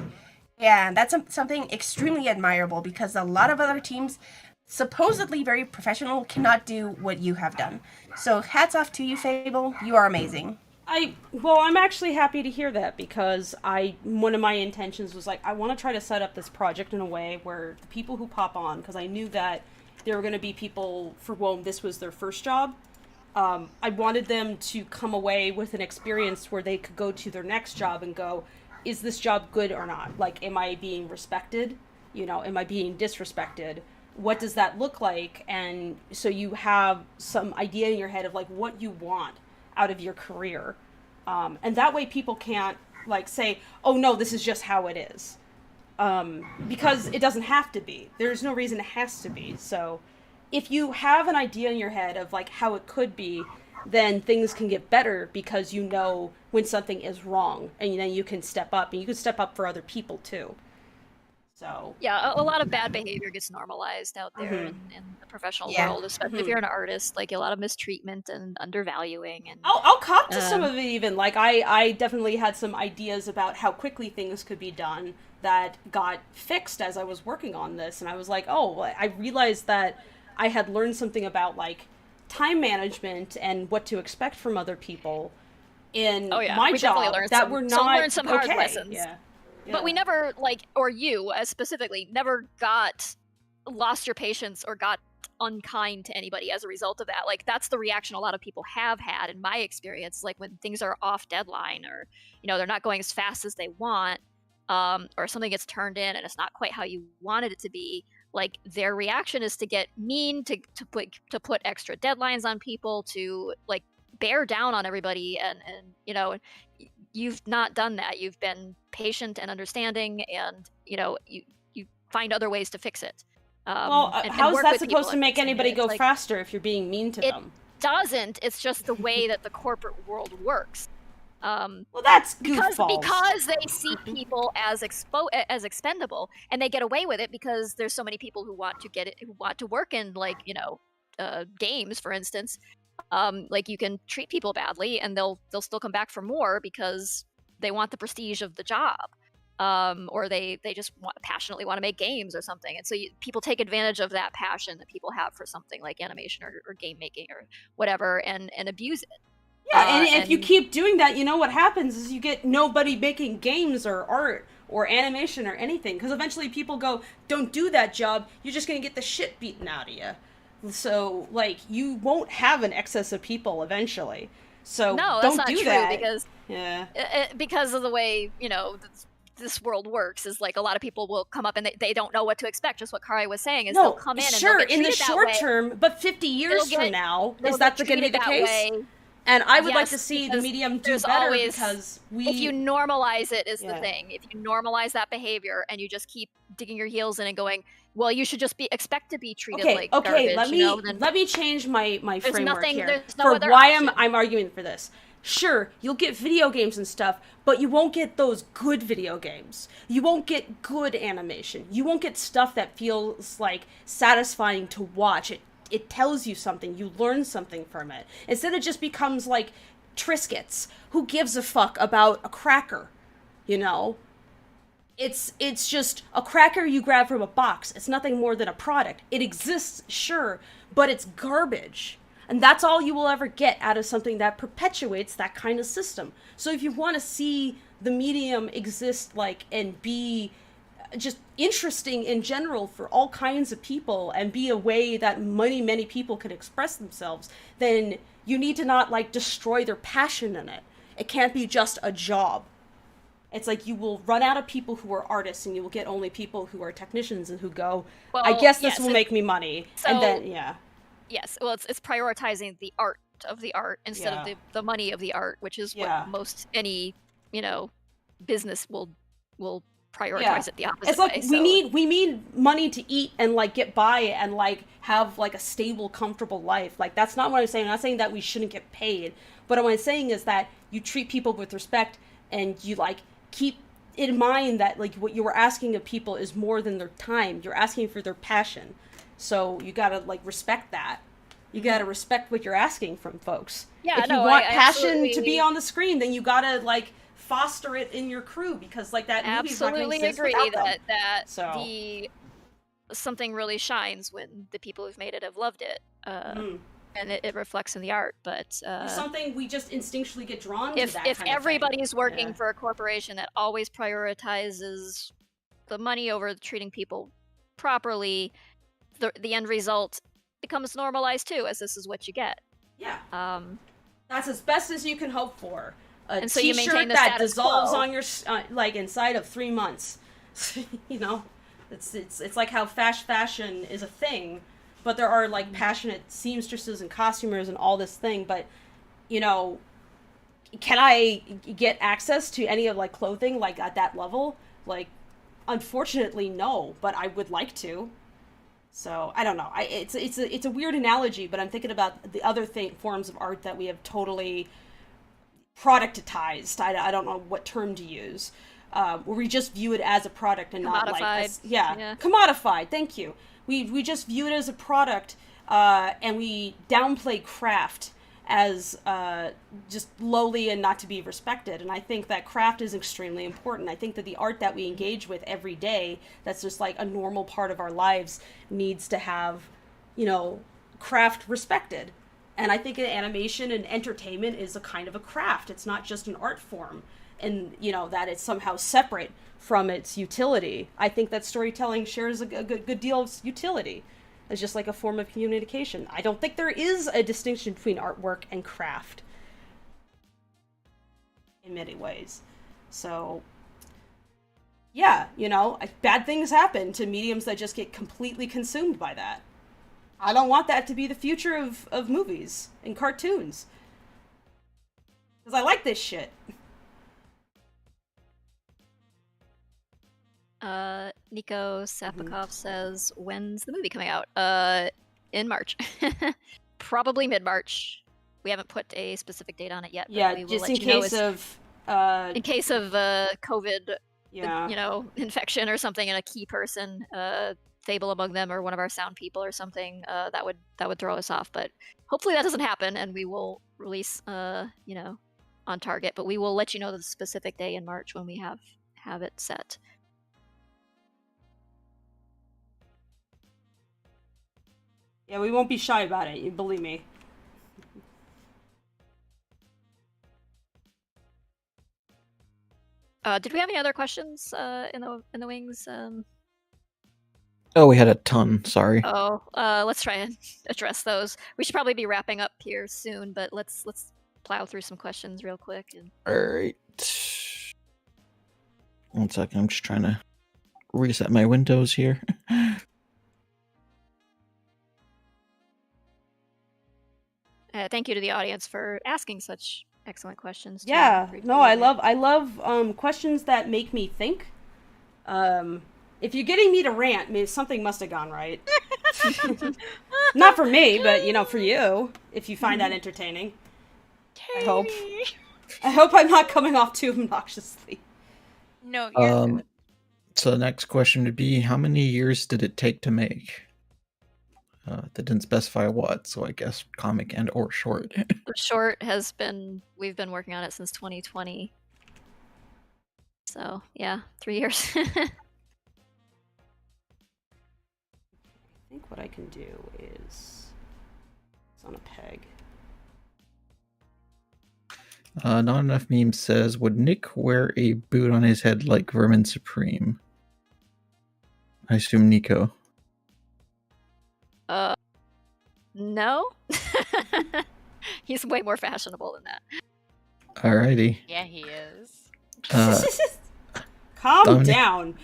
And that's something extremely admirable because a lot of other teams, supposedly very professional, cannot do what you have done. So hats off to you, Fable. You are amazing. I'm actually happy to hear that because one of my intentions was like, I want to try to set up this project in a way where the people who pop on, because I knew that there were going to be people for whom this was their first job, I wanted them to come away with an experience where they could go to their next job and go, is this job good or not? Like, am I being respected? You know, am I being disrespected? What does that look like? And so you have some idea in your head of like what you want out of your career. And that way people can't like say, oh no, this is just how it is. Because it doesn't have to be. There's no reason it has to be. So if you have an idea in your head of like how it could be, then things can get better because you know when something is wrong and then you can step up and you can step up for other people too. So Yeah, a lot of bad behavior gets normalized out there Mhm. in the professional Yeah. world, especially if Mhm. you're an artist. Like a lot of mistreatment and undervaluing, and I'll cop to some Um, of it even. Like I definitely had some ideas about how quickly things could be done that got fixed as I was working on this, and I was like, oh, I realized that I had learned something about like time management and what to expect from other people in oh yeah, my we definitely job learned that some. were So not learned some hard okay. lessons. Yeah. But we never or you specifically never lost your patience or got unkind to anybody as a result of that. Like that's the reaction a lot of people have had in my experience. Like when things are off deadline, or they're not going as fast as they want, or something gets turned in and it's not quite how you wanted it to be. Like their reaction is to get mean, to put extra deadlines on people, to like bear down on everybody, and you've not done that. You've been patient and understanding, and you find other ways to fix it. Well, And how's work that with people supposed to in make fixing it. anybody It's go like, faster if you're being mean to it them? doesn't. It's just the way that the corporate world works. Well, that's goofballs. Because they see people as expendable, and they get away with it because there's so many people who want to work in games, for instance. Like you can treat people badly and they'll still come back for more because they want the prestige of the job, or they just passionately want to make games or something. And so people take advantage of that passion that people have for something like animation or game making or whatever, and abuse it. Yeah, and if you keep doing that, you know what happens is you get nobody making games or art or animation or anything, because eventually people go, don't do that job, you're just going to get the shit beaten out of you. So, like, you won't have an excess of people eventually. So no, don't that's not do true, that. because of the way this world works, is like a lot of people will come up and they don't know what to expect. Just what Kari was saying is they'll come in and sure, they'll get in the treated short that way. term, but 50 years from now, is that going to be the case? Way. And I would like Yes, to see the because medium do there's better always- because If you normalize it is Yeah. the thing. If you normalize that behavior and you just keep digging your heels in and going, well, you should just expect to be treated like garbage. Let me change my framework here there's no for other why option. I'm arguing for this. Sure, you'll get video games and stuff, but you won't get those good video games. You won't get good animation. You won't get stuff that feels like satisfying to watch. It tells you something. You learn something from it. Instead, it just becomes like Triscuits. Who gives a fuck about a cracker? It's just a cracker you grab from a box. It's nothing more than a product. It exists, sure, but it's garbage. And that's all you will ever get out of something that perpetuates that kind of system. So if you want to see the medium exist and be just interesting in general for all kinds of people and be a way that many people can express themselves, then you need to not destroy their passion in it. It can't be just a job. It's like you will run out of people who are artists and you will get only people who are technicians and who go, well, I guess this yes, will make me money. So, and then, yeah. Yes, well, it's prioritizing the art of the art instead of the money of the art, which is what most any, business will prioritize it the opposite it's like way. we need money to eat and get by and have a stable, comfortable life. That's not what I'm saying. I'm not saying that we shouldn't get paid, but what I'm saying is that you treat people with respect and you keep in mind that what you were asking of people is more than their time. You're asking for their passion, so you gotta respect that. You gotta respect what you're asking from folks. Yeah, if you want passion to be on the screen, then you gotta foster it in your crew, because that movie's not going to exist without them. That something really shines when the people who've made it have loved it, and it reflects in the art. But something we just instinctually get drawn to. If everybody's working for a corporation that always prioritizes the money over treating people properly, the end result becomes normalized too, as this is what you get. Yeah. That's as best as you can hope for. And so t-shirt you maintain the that status dissolves quo. on your inside of 3 months. It's like how fashion is a thing, but there are passionate seamstresses and costumers and all this thing. But can I get access to any of clothing at that level? Unfortunately, no. But I would like to. So I don't know. It's a weird analogy, but I'm thinking about the other forms of art that we have totally productized. I don't know what term to use, where we just view it as a product and not like Commodified. yeah, commodified. Thank you. We just view it as a product, and we downplay craft as just lowly and not to be respected. And I think that craft is extremely important. I think that the art that we engage with every day, that's just like a normal part of our lives, needs to have, you know, craft respected. And I think animation and entertainment is a kind of a craft. It's not just an art form, and, you know, that it's somehow separate from its utility. I think that storytelling shares a good deal of utility. It's just like a form of communication. I don't think there is a distinction between artwork and craft in many ways. So, yeah, you know, bad things happen to mediums that just get completely consumed by that. I don't want that to be the future of movies and cartoons. Because I like this shit. Nico Sapikov says, when's the movie coming out? In March. Probably mid-March. We haven't put a specific date on it yet. Yeah, we will just let in you know case of... in case of COVID, yeah. you know, infection or something, and a key person, Fable among them, or one of our sound people or something, that would throw us off. But hopefully that doesn't happen, and we will release, you know, on target. But we will let you know the specific day in March when we have it set. Yeah, we won't be shy about it, you believe me. Did we have any other questions in the wings? Oh, we had a ton. Sorry. Let's try and address those. We should probably be wrapping up here soon, but let's plow through some questions real quick. And... All right. 1 second. I'm just trying to reset my windows here. Thank you to the audience for asking such excellent questions. Too. Yeah, no, I love questions that make me think. If you're getting me to rant, something must have gone right. Not for me, but, you know, for you, if you find that entertaining. I hope I'm not coming off too obnoxiously. No, you're good. So the next question would be, how many years did it take to make? That didn't specify what, so I guess comic and or short. The short we've been working on it since 2020. So, yeah, 3 years. I think what I can do is... It's on a peg. Not Enough Meme says, would Nick wear a boot on his head like Vermin Supreme? I assume Nico. No. He's way more fashionable than that. Alrighty. Yeah, he is. Calm down.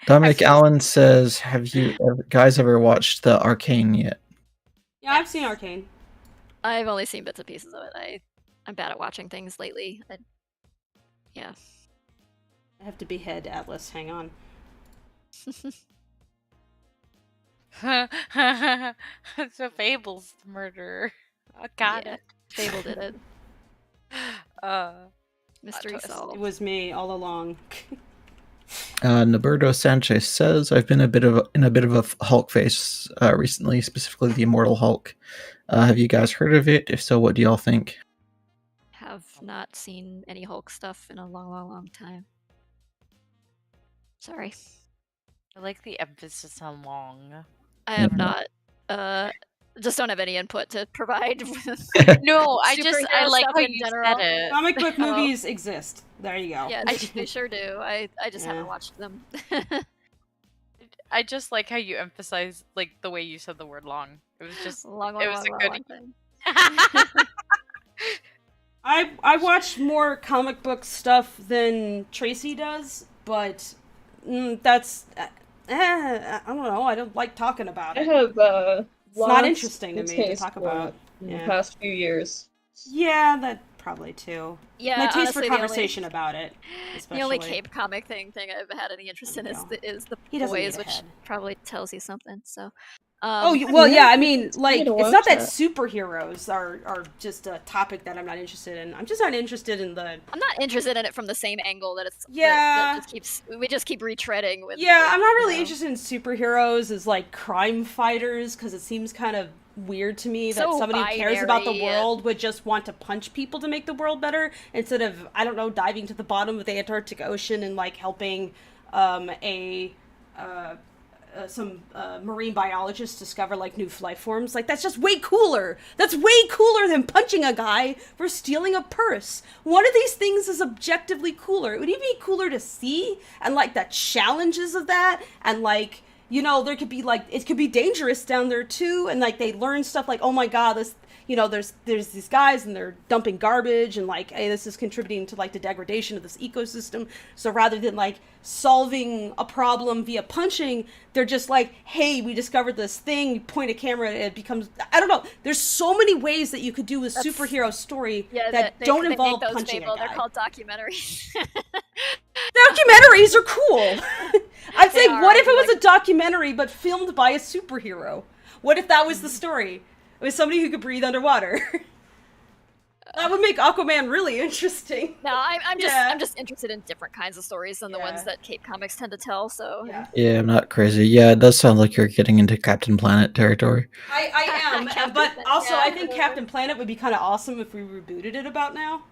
Dominic Allen says, have you guys ever watched the Arcane yet? Yeah, I've seen Arcane. I've only seen bits and pieces of it. I'm bad at watching things lately. Yeah. I have to behead Atlas. Hang on. So Fable's the murderer. I got it. Fable did it. Mystery solved. It was me all along. Naberto Sanchez says, I've been in a bit of a Hulk phase recently, specifically the Immortal Hulk. Have you guys heard of it? If so, what do y'all think? Have not seen any Hulk stuff in a long time. Sorry. I like the emphasis on long. I have not. Just don't have any input to provide. No, I like how you general. said it. Comic book movies exist. There you go. Yeah, they sure do. I just haven't watched them. I just like how you emphasize like the way you said the word long. It was just long thing. I watch more comic book stuff than Tracy does, but that's I don't know. I don't like talking about it. I have it's not interesting to me to talk about in the past few years. Yeah, that probably too. Yeah, my taste honestly, for conversation about it. Especially. The only Cape comic thing I've had any interest in is the boys, which probably tells you something. So, Well, yeah, I mean, like, to it's not watch that that. superheroes are just a topic that I'm not interested in. I'm just not interested in the... I'm not interested in it from the same angle that it's Yeah. we just keep retreading with. Yeah, with, I'm not really you know. interested in superheroes as, like, crime fighters, because it seems kind of weird to me that So somebody who cares about the binary. world would just want to punch people to make the world better, instead of, I don't know, diving to the bottom of the Antarctic Ocean and, like, helping some marine biologists discover, like, new life forms. Like, that's just way cooler. That's way cooler than punching a guy for stealing a purse. One of these things is objectively cooler. It would even be cooler to see, and, like, the challenges of that, and, like, you know, there could be, like, it could be dangerous down there too, and, like, they learn stuff like, oh my god, this, you know, there's these guys and they're dumping garbage, and, like, hey, this is contributing to, like, the degradation of this ecosystem. So rather than, like, solving a problem via punching, they're just like, hey, we discovered this thing, you point a camera and it becomes, I don't know, there's so many ways that you could do a superhero story that don't involve punching Fable. a guy. They're called documentaries. Documentaries are cool. I'd say, They are, what if it was like- a documentary but filmed by a superhero? What if that was the story? It was somebody who could breathe underwater. That would make Aquaman really interesting. No, I'm Yeah. just interested in different kinds of stories than the Yeah. ones that Cape Comics tend to tell. So Yeah. Yeah, I'm not crazy. Yeah, it does sound like you're getting into Captain Planet territory. I am, Captain but Planet, also yeah. I think Captain Planet would be kind of awesome if we rebooted it about now.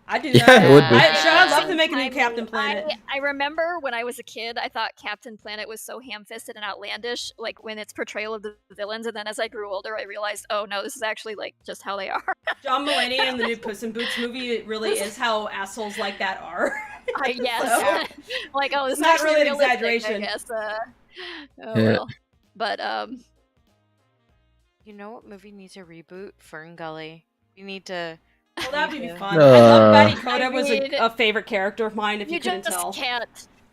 I do Yeah, that. it would be. I'd love to make a new I mean, Captain Planet. I remember when I was a kid, I thought Captain Planet was so ham-fisted and outlandish, like when its portrayal of the villains, and then as I grew older, I realized, oh no, this is actually like just how they are. John Mulaney in the new Puss in Boots movie, it really is how assholes like that are. Yes. Like, oh, this is Not actually really an realistic, exaggeration. I guess. Oh Yeah. well. But You know what movie needs a reboot? Fern Gully. We need to. Well, that'd be Yeah. fun. I thought Batty I Coda was mean, a favorite character of mine, if you you couldn't just tell.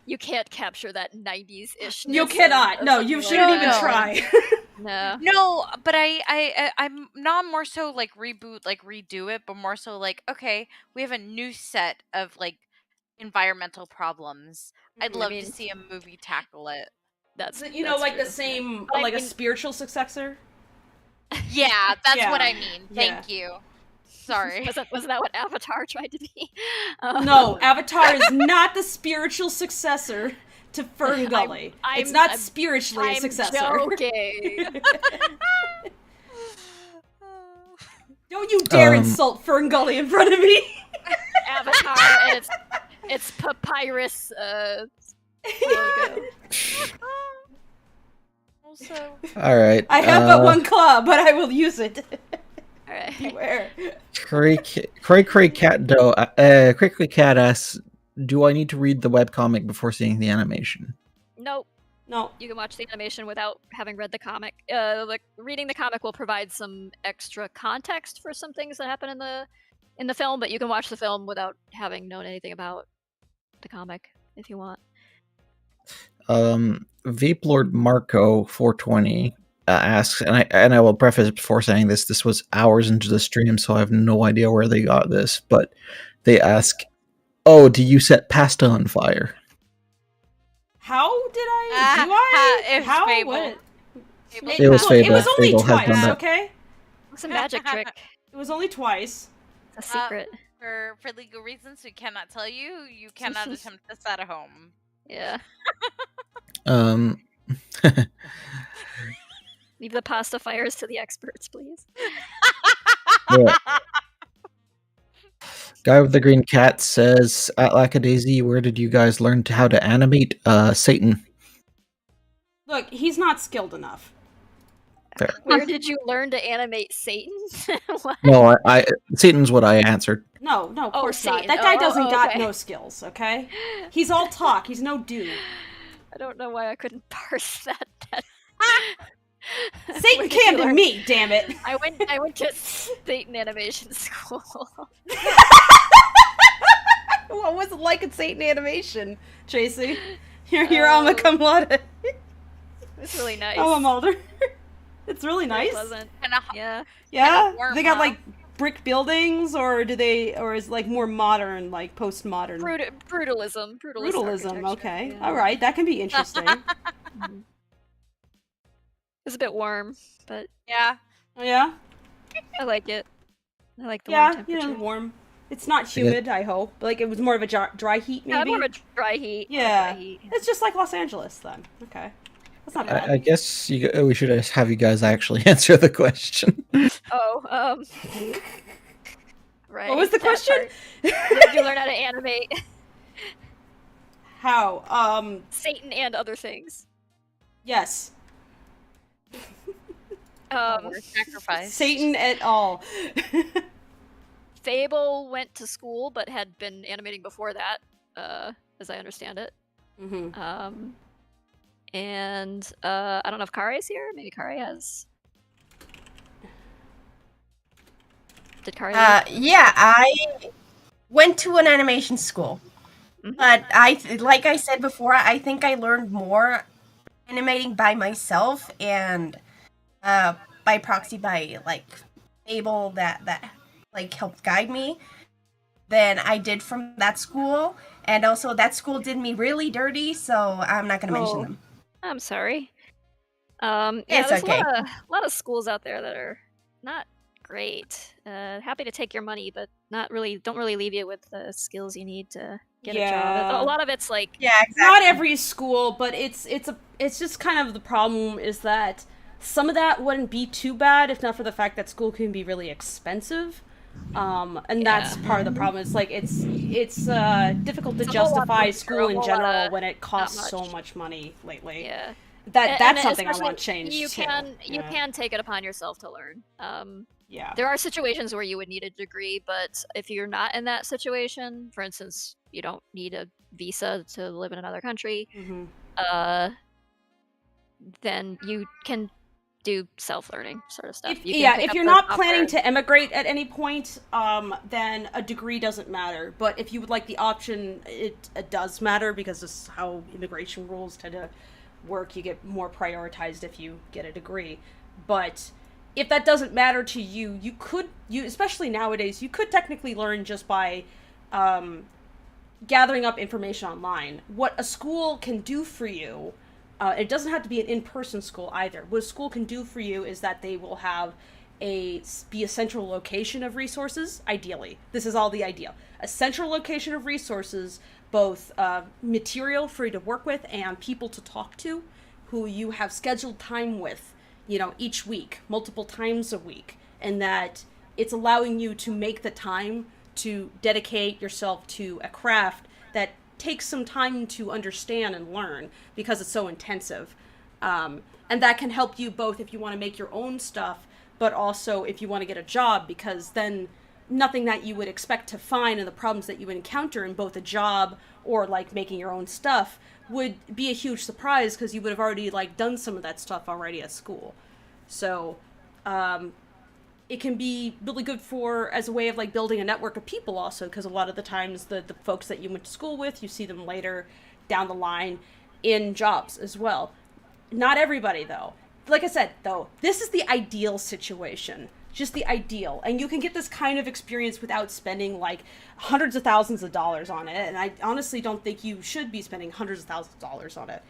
you can't capture that 90s-ish. You cannot. No, you shouldn't even try. No. No, but I'm not more so like reboot, like redo it, but more so like, okay, we have a new set of like environmental problems. I'd Mhm. love I mean- to see a movie tackle it. That's You know, that's like true. the same, But I like a mean- spiritual successor? Yeah, that's Yeah. what I mean. Yeah. Thank you. Sorry. Wasn't that what Avatar tried to be? No, Avatar is not the spiritual successure to Fern Gully. It's not I'm- spiritually a I'm successor. joking. Don't you dare Um, insult Fern Gully in front of me. Avatar and its papyrus logo. Also, All right. I have but one claw, but I will use it. All right. Beware. Cray Cat Cat asks, "Do I need to read the webcomic before seeing the animation?" Nope. No. You can watch the animation without having read the comic. Reading the comic will provide some extra context for some things that happen in the film, but you can watch the film without having known anything about the comic if you want. Vape Lord Marco 420 asks, and I will preface it before saying this. This was hours into the stream, so I have no idea where they got this. But they ask, "Oh, do you set pasta on fire?" How did I? Do I? it was How? Fable. What? It was Look, Fable. It was only Fable has done twice, that. okay? It's a magic trick. It was only twice. It's a secret. For legal reasons, we cannot tell you. You cannot attempt this at home. Yeah. Um, Leave the pasta fires to the experts, please. yeah. Guy with the green cat says, "At Lackadaisy, where did you guys learn how to animate Satan?" Look, he's not skilled enough. Fair. Where did you learn to animate Satan? What? No, I Satan's what I answered. No, of Oh, course not. Satan. That guy Oh, doesn't got okay. no skills, okay? He's all talk. He's no dude. I don't know why I couldn't parse that. Satan Where did came you to learn- me, damn it. I went to Satan animation school. What was it like in Satan animation, Tracy? You're alma cum laude. It's really nice. Alma Mulder. It's really Very nice. pleasant. Yeah. Yeah? warm, They got huh? like brick buildings, or is it like more modern, like postmodern? Brutalism. Brutalism, architecture, okay. yeah. Alright, that can be interesting. It's a bit warm, but Yeah. Yeah, I like it. I like the warm yeah, temperature. warm. It's not humid, I hope. Like, it was more of a dry heat, Yeah, maybe? more of a dry heat. Yeah. Dry heat. It's just like Los Angeles, then. Okay. That's not bad. I guess we should have you guys actually answer the question. Oh, right. What was the that question? part. Did you learn how to animate How? Satan and other things? Yes. Or sacrifice. Satan et al. Fable went to school, but had been animating before that, as I understand it. Mm-hmm. And I don't know if Kare's here. Maybe Kare has. Did Kare? Yeah, I went to an animation school, but like I said before, I think I learned more animating by myself and by proxy by like Fable that like helped guide me than I did from that school. And also that school did me really dirty, so I'm not gonna mention them. I'm sorry. It's there's okay. a lot of schools out there that are not great. Happy to take your money, but don't really leave you with the skills you need to get a job. A lot of it's like not every school, but it's just kind of the problem is that some of that wouldn't be too bad if not for the fact that school can be really expensive. And that's part of the problem. It's like it's difficult to justify school in general when it costs so much money lately. Yeah. That's something I want changed. You can take it upon yourself to learn. Yeah. There are situations where you would need a degree, but if you're not in that situation, for instance, you don't need a visa to live in another country, then you can do self-learning sort of stuff. If you're not planning to emigrate at any point, then a degree doesn't matter. But if you would like the option, it does matter because this is how immigration rules tend to work. You get more prioritized if you get a degree. But if that doesn't matter to you, you especially nowadays, you could technically learn just by gathering up information online. What a school can do for you, it doesn't have to be an in-person school either. What a school can do for you is that they will have be a central location of resources, ideally. This is all the ideal. A central location of resources, both material for you to work with and people to talk to, who you have scheduled time with, each week, multiple times a week, and that it's allowing you to make the time to dedicate yourself to a craft that takes some time to understand and learn because it's so intensive. And that can help you both if you want to make your own stuff, but also if you want to get a job, because then nothing that you would expect to find and the problems that you would encounter in both a job or like making your own stuff would be a huge surprise because you would have already like done some of that stuff already at school. So it can be really good as a way of like building a network of people also, because a lot of the times the folks that you went to school with, you see them later down the line in jobs as well. Not everybody though. Like I said though, this is the ideal situation. Just the ideal. And you can get this kind of experience without spending like hundreds of thousands of dollars on it. And I honestly don't think you should be spending hundreds of thousands of dollars on it.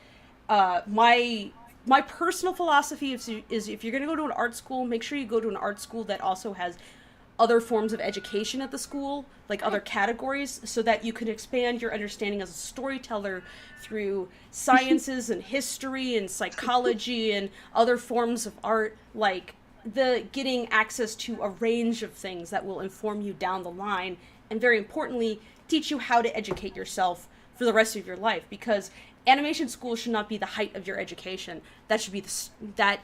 My personal philosophy is if you're going to go to an art school, make sure you go to an art school that also has other forms of education at the school, like other categories, so that you can expand your understanding as a storyteller through sciences and history and psychology and other forms of art, like getting access to a range of things that will inform you down the line, and very importantly, teach you how to educate yourself for the rest of your life, because animation school should not be the height of your education. That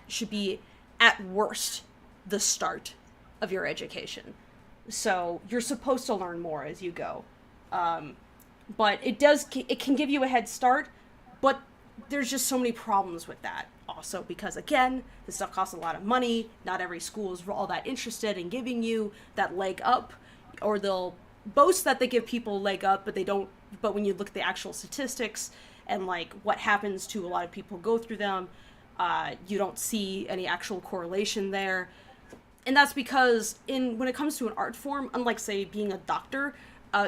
should be at worst the start of your education. So you're supposed to learn more as you go. But it can give you a head start, but there's just so many problems with that also, because again, this stuff costs a lot of money. Not every school is all that interested in giving you that leg up, or they'll boast that they give people a leg up, but they don't. But when you look at the actual statistics and like what happens to a lot of people who go through them, you don't see any actual correlation there. And that's because when it comes to an art form, unlike say being a doctor,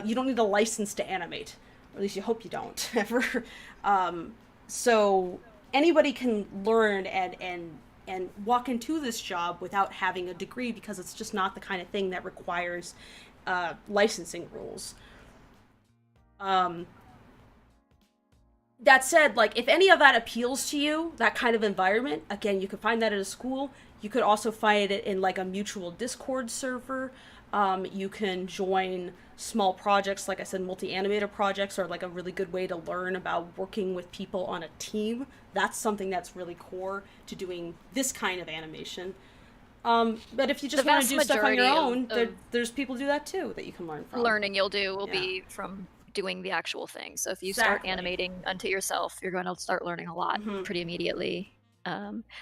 you don't need a license to animate, or at least you hope you don't ever. So anybody can learn and and walk into this job without having a degree, because it's just not the kind of thing that requires licensing rules. That said, like, if any of that appeals to you, that kind of environment, again, you can find that at a school. You could also find it in, like, a mutual Discord server. You can join small projects, like I said, multi-animator projects are, like, a really good way to learn about working with people on a team. That's something that's really core to doing this kind of animation. But if you just want to do stuff on your own, there's people who do that, too, that you can learn from. Learning you'll do will be from doing the actual thing. So if you start animating unto yourself, you're going to start learning a lot pretty immediately.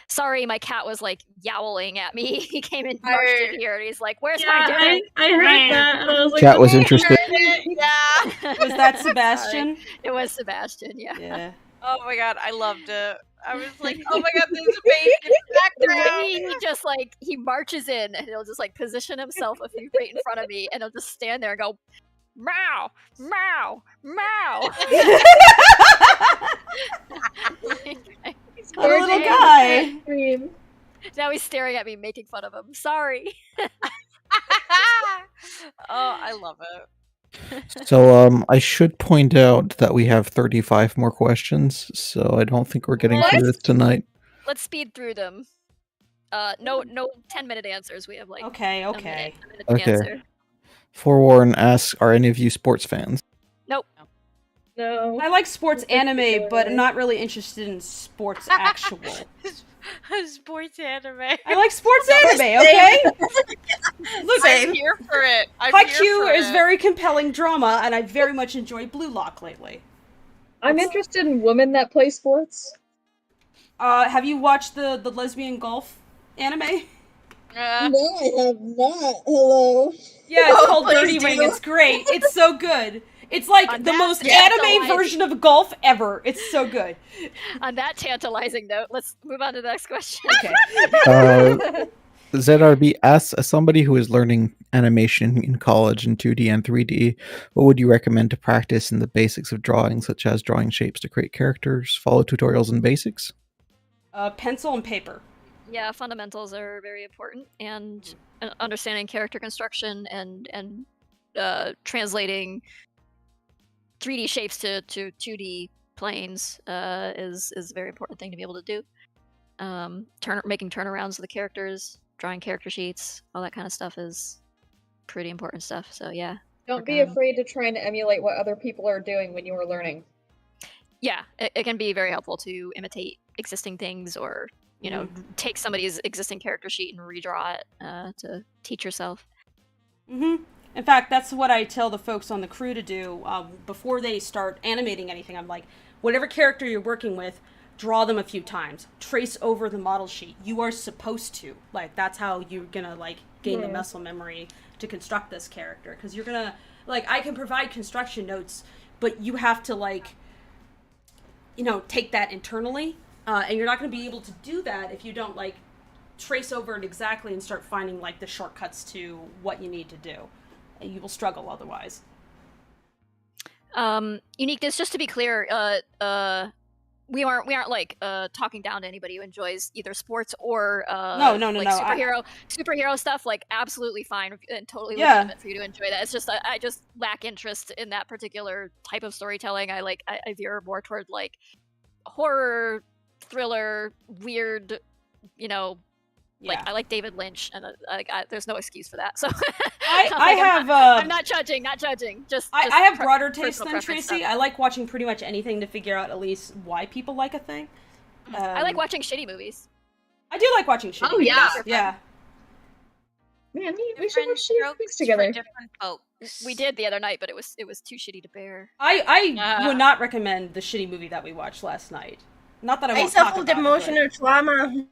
Sorry, my cat was like yowling at me. He came in marched in here and he's like, "Where's my dinner?" I heard that. And I was like, Cat was interested. Yeah. Was that Sebastian? It was Sebastian, yeah. Oh my god, I loved it. I was like, oh my god, there's a baby in the background. He just like, he marches in and he'll just like position himself a few feet in front of me and he'll just stand there and go, "Meow, meow, meow." A little guy. Now he's staring at me, making fun of him. Sorry. Oh, I love it. So I should point out that we have 35 more questions, so I don't think we're getting through this tonight. Let's speed through them. No 10-minute answers. We have like Okay. a minute to Okay. answer. Forewarn asks, are any of you sports fans? Nope. No. I like sports anime, but I'm not really interested in sports actual. Sports anime. I like sports anime, okay? Look, I'm here for it. Haikyuu is very compelling drama, and I very much enjoy Blue Lock lately. I'm interested in women that play sports. Have you watched the lesbian golf anime? No, I have not. Hello. Yeah, it's called Dirty Ring. It's great. It's so good. It's like the most anime version of golf ever. It's so good. On that tantalizing note, let's move on to the next question. Okay. ZRB asks, as somebody who is learning animation in college in 2D and 3D, what would you recommend to practice in the basics of drawing, such as drawing shapes to create characters, follow tutorials and basics? Pencil and paper. Yeah, fundamentals are very important, and understanding character construction and translating 3D shapes to 2D planes is a very important thing to be able to do. Making turnarounds of the characters, drawing character sheets, all that kind of stuff is pretty important stuff. So yeah. Don't be afraid to try and emulate what other people are doing when you are learning. Yeah, it can be very helpful to imitate existing things, or take somebody's existing character sheet and redraw it to teach yourself. Mm-hmm. In fact, that's what I tell the folks on the crew to do before they start animating anything. I'm like, whatever character you're working with, draw them a few times. Trace over the model sheet. You are supposed to. Like, that's how you're gonna, like, gain the muscle memory to construct this character. Because you're gonna, like, I can provide construction notes, but you have to, like, take that internally. And you're not gonna be able to do that if you don't, like, trace over it exactly and start finding, like, the shortcuts to what you need to do. You will struggle otherwise. Uniqueness, just to be clear, we aren't like talking down to anybody who enjoys either sports or no superhero stuff. Like, absolutely fine and totally legitimate for you to enjoy that. It's just I just lack interest in that particular type of storytelling. I veer more toward like horror, thriller, weird, I like David Lynch, and there's no excuse for that. So I'm not judging. I have broader taste than Tracy. I like watching pretty much anything to figure out at least why people like a thing. I like watching shitty movies. I do like watching shitty movies. Yeah. Man, we should watch shitty movies together. Different folks. We did the other night, but it was too shitty to bear. I would not recommend the shitty movie that we watched last night. Not that I won't talk about emotional trauma.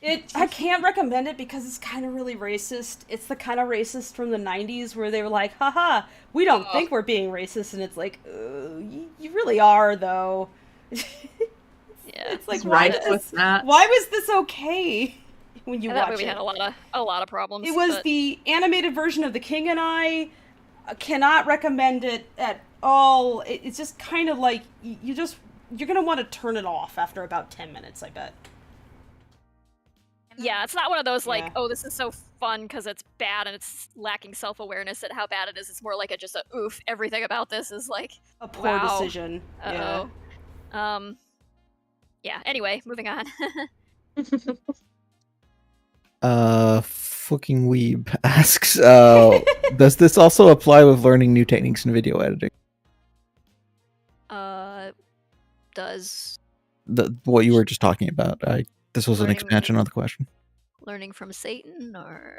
I can't recommend it because it's kind of really racist. It's the kind of racist from the 90s where they were like, haha, we don't think we're being racist. And it's like, you really are, though. It's like, why was this okay when you watch it? We had a lot of problems. It was the animated version of The King and I. Cannot recommend it at all. It's just kind of like, you're going to want to turn it off after about 10 minutes, I bet. Yeah, it's not one of those like, Yeah. oh, this is so fun because it's bad and it's lacking self-awareness at how bad it is. It's more like just a oof. Everything about this is like A poor wow. decision. Yeah. Yeah. Anyway, moving on. Fucking weeb asks, does this also apply with learning new techniques in video editing? Does What you were just talking about. This was an Learning- expansion on the question. learning from Satan or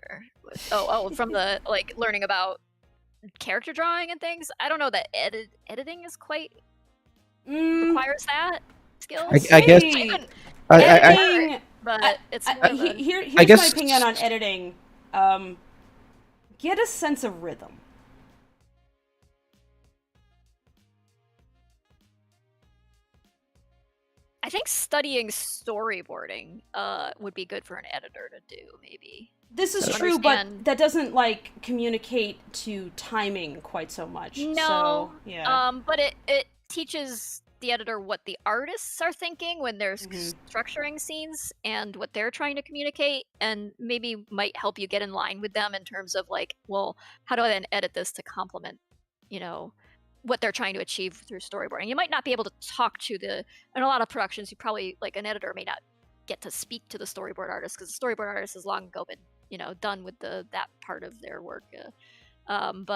oh from the like learning about character drawing and things? I don't know that editing is quite requires that skills. I guess Editing, but it's more of a- here's I guess- my opinion on editing. Get a sense of rhythm. I think studying storyboarding would be good for an editor to do, maybe. This is To true, but understand- that doesn't like communicate to timing quite so much. No, So, yeah. but it teaches the editor what the artists are thinking when they're structuring scenes and what they're trying to communicate, and maybe might help you get in line with them in terms of like, well, how do I then edit this to complement, what they're trying to achieve through storyboarding. You might not be able to talk to in a lot of productions, you probably, like an editor may not get to speak to the storyboard artist because the storyboard artist has long ago been, done with that part of their work. And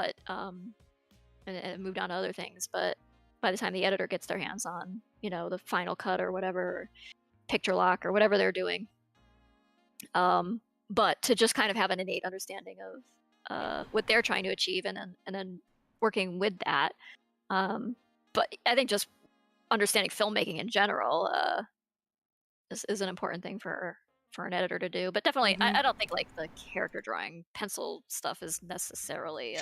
moved on to other things. But by the time the editor gets their hands on, the final cut or whatever, or picture lock or whatever they're doing. But to just kind of have an innate understanding of what they're trying to achieve and then working with that. But I think just understanding filmmaking in general is an important thing for an editor to do. But definitely, I don't think like the character drawing pencil stuff is necessarily.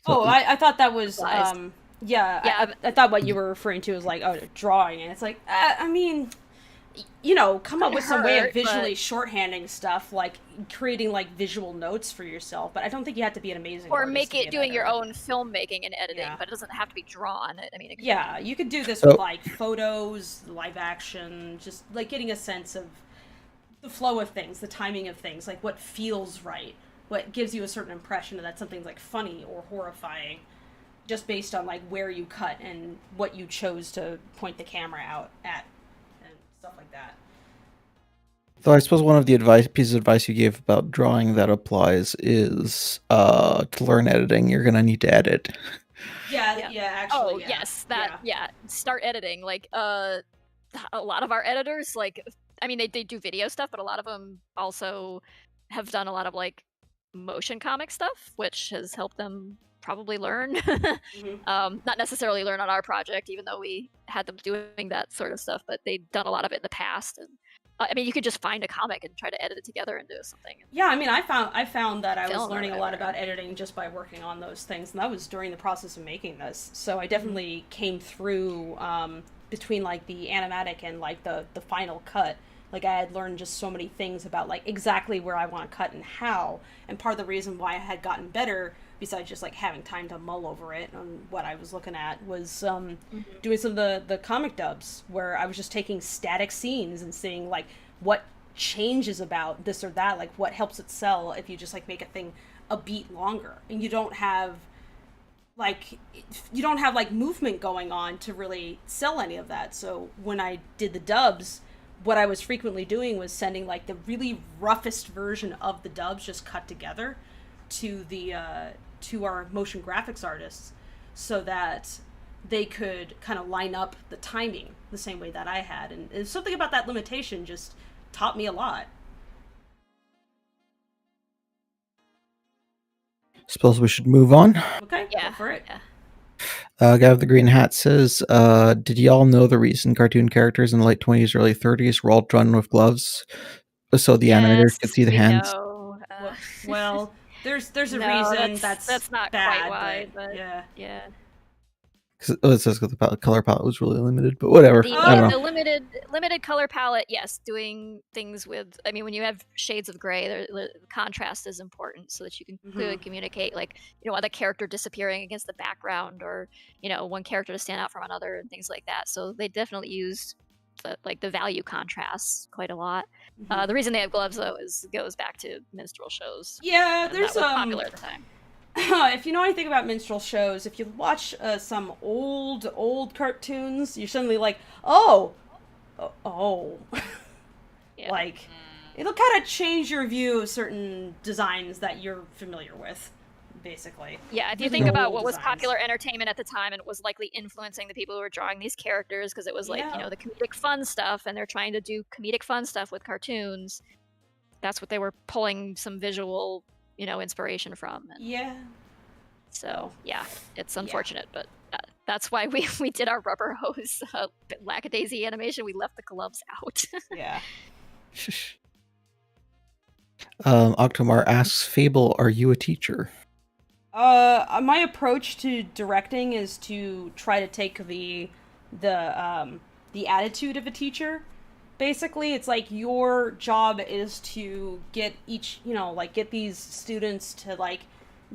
I thought that was Applies. yeah. I thought what you were referring to was like drawing, and it's like I mean, come up with some way of visually shorthanding stuff, like creating like visual notes for yourself. But I don't think you have to be an amazing Or artist make to be it an doing your editor. own filmmaking and editing, but it doesn't have to be drawn. I mean, it can Yeah, you could do this So- with like photos, live action, just like getting a sense of the flow of things, the timing of things, like what feels right, what gives you a certain impression that something's like funny or horrifying, just based on like where you cut and what you chose to point the camera out at and stuff like that. So I suppose one of the pieces of advice you gave about drawing that applies is to learn editing, you're going to need to edit. Yeah, actually. Oh, yes, start editing. Like, a lot of our editors, like, I mean, they do video stuff, but a lot of them also have done a lot of, like, motion comic stuff, which has helped them probably learn. Not necessarily learn on our project, even though we had them doing that sort of stuff, but they'd done a lot of it in the past. And I mean, you could just find a comic and try to edit it together and do something. Yeah, I mean, I found that I was Film or learning a lot whatever. about editing just by working on those things, and that was during the process of making this. So I definitely came through between like the animatic and like the final cut. Like I had learned just so many things about like exactly where I want to cut and how. And part of the reason why I had gotten better, besides just like having time to mull over it and what I was looking at, was doing some of the comic dubs where I was just taking static scenes and seeing like what changes about this or that, like what helps it sell if you just like make a thing a beat longer and you don't have like movement going on to really sell any of that. So when I did the dubs, what I was frequently doing was sending like the really roughest version of the dubs just cut together to the to our motion graphics artists so that they could kind of line up the timing the same way that I had. And something about that limitation just taught me a lot. Suppose we should move on. Okay, Yeah, go for it. yeah. Guy with the green hat says, did y'all know the reason cartoon characters in the late 20s, early 30s were all drawn with gloves? So the animators could see the we hands? know, Well, there's a no, reason that's not bad, quite why, but yeah. 'Cause it says the color palette was really limited, but whatever. I don't The know. limited color palette, yes, doing things with, I mean, when you have shades of gray, the contrast is important so that you can clearly communicate, like, a character disappearing against the background, or one character to stand out from another and things like that. So they definitely used that like the value contrasts quite a lot. The reason they have gloves though goes back to minstrel shows. Yeah, and there's that was popular at the time. If you know anything about minstrel shows, if you watch some old cartoons, you're suddenly like, oh. Yeah. Like, it'll kind of change your view of certain designs that you're familiar with, basically. Yeah, if you Really think about old what was designs. popular entertainment at the time, and it was likely influencing the people who were drawing these characters, because it was like, Yeah. the comedic fun stuff, and they're trying to do comedic fun stuff with cartoons. That's what they were pulling some visual, inspiration from. And Yeah. so, yeah, it's unfortunate, but that's why we did our rubber hose Lackadaisy animation. We left the gloves out. Yeah. Octomar asks, Fable, are you a teacher? My approach to directing is to try to take the attitude of a teacher. Basically, it's like your job is to get get these students to like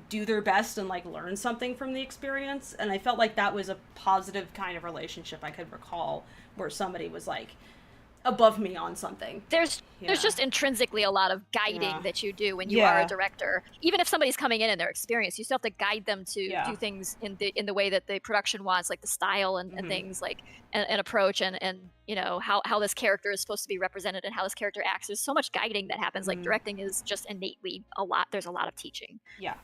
do their best and like learn something from the experience. And I felt like that was a positive kind of relationship I could recall where somebody was like above me on something. There's just intrinsically a lot of guiding that you do when you are a director. Even if somebody's coming in their experience, you still have to guide them to do things in the way that the production wants, like the style and things like an approach and how this character is supposed to be represented and how this character acts. There's so much guiding that happens. Like directing is just innately there's a lot of teaching. Yeah.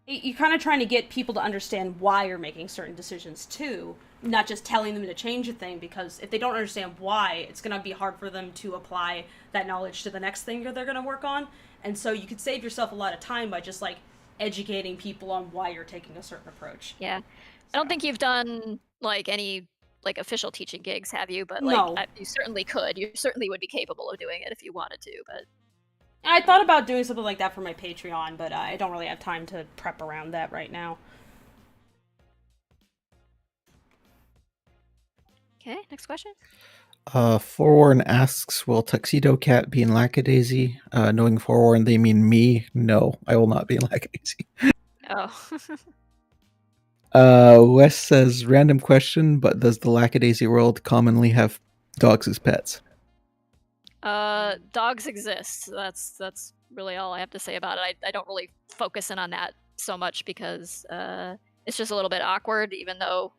You're kind of trying to get people to understand why you're making certain decisions too, not just telling them to change a thing, because if they don't understand why, it's going to be hard for them to apply that knowledge to the next thing they're going to work on. And so you could save yourself a lot of time by just like educating people on why you're taking a certain approach. Yeah. I don't think you've done like any like official teaching gigs, have you? But No. You certainly could. You certainly would be capable of doing it if you wanted to, but I thought about doing something like that for my Patreon, but I don't really have time to prep around that right now. Okay, next question. Forewarn asks, will Tuxedo Cat be in Lackadaisy? Knowing Forewarn, they mean me. No, I will not be in Lackadaisy. Wes says, random question, but does the Lackadaisy world commonly have dogs as pets? Dogs exist. That's really all I have to say about it. I don't really focus in on that so much because it's just a little bit awkward, even though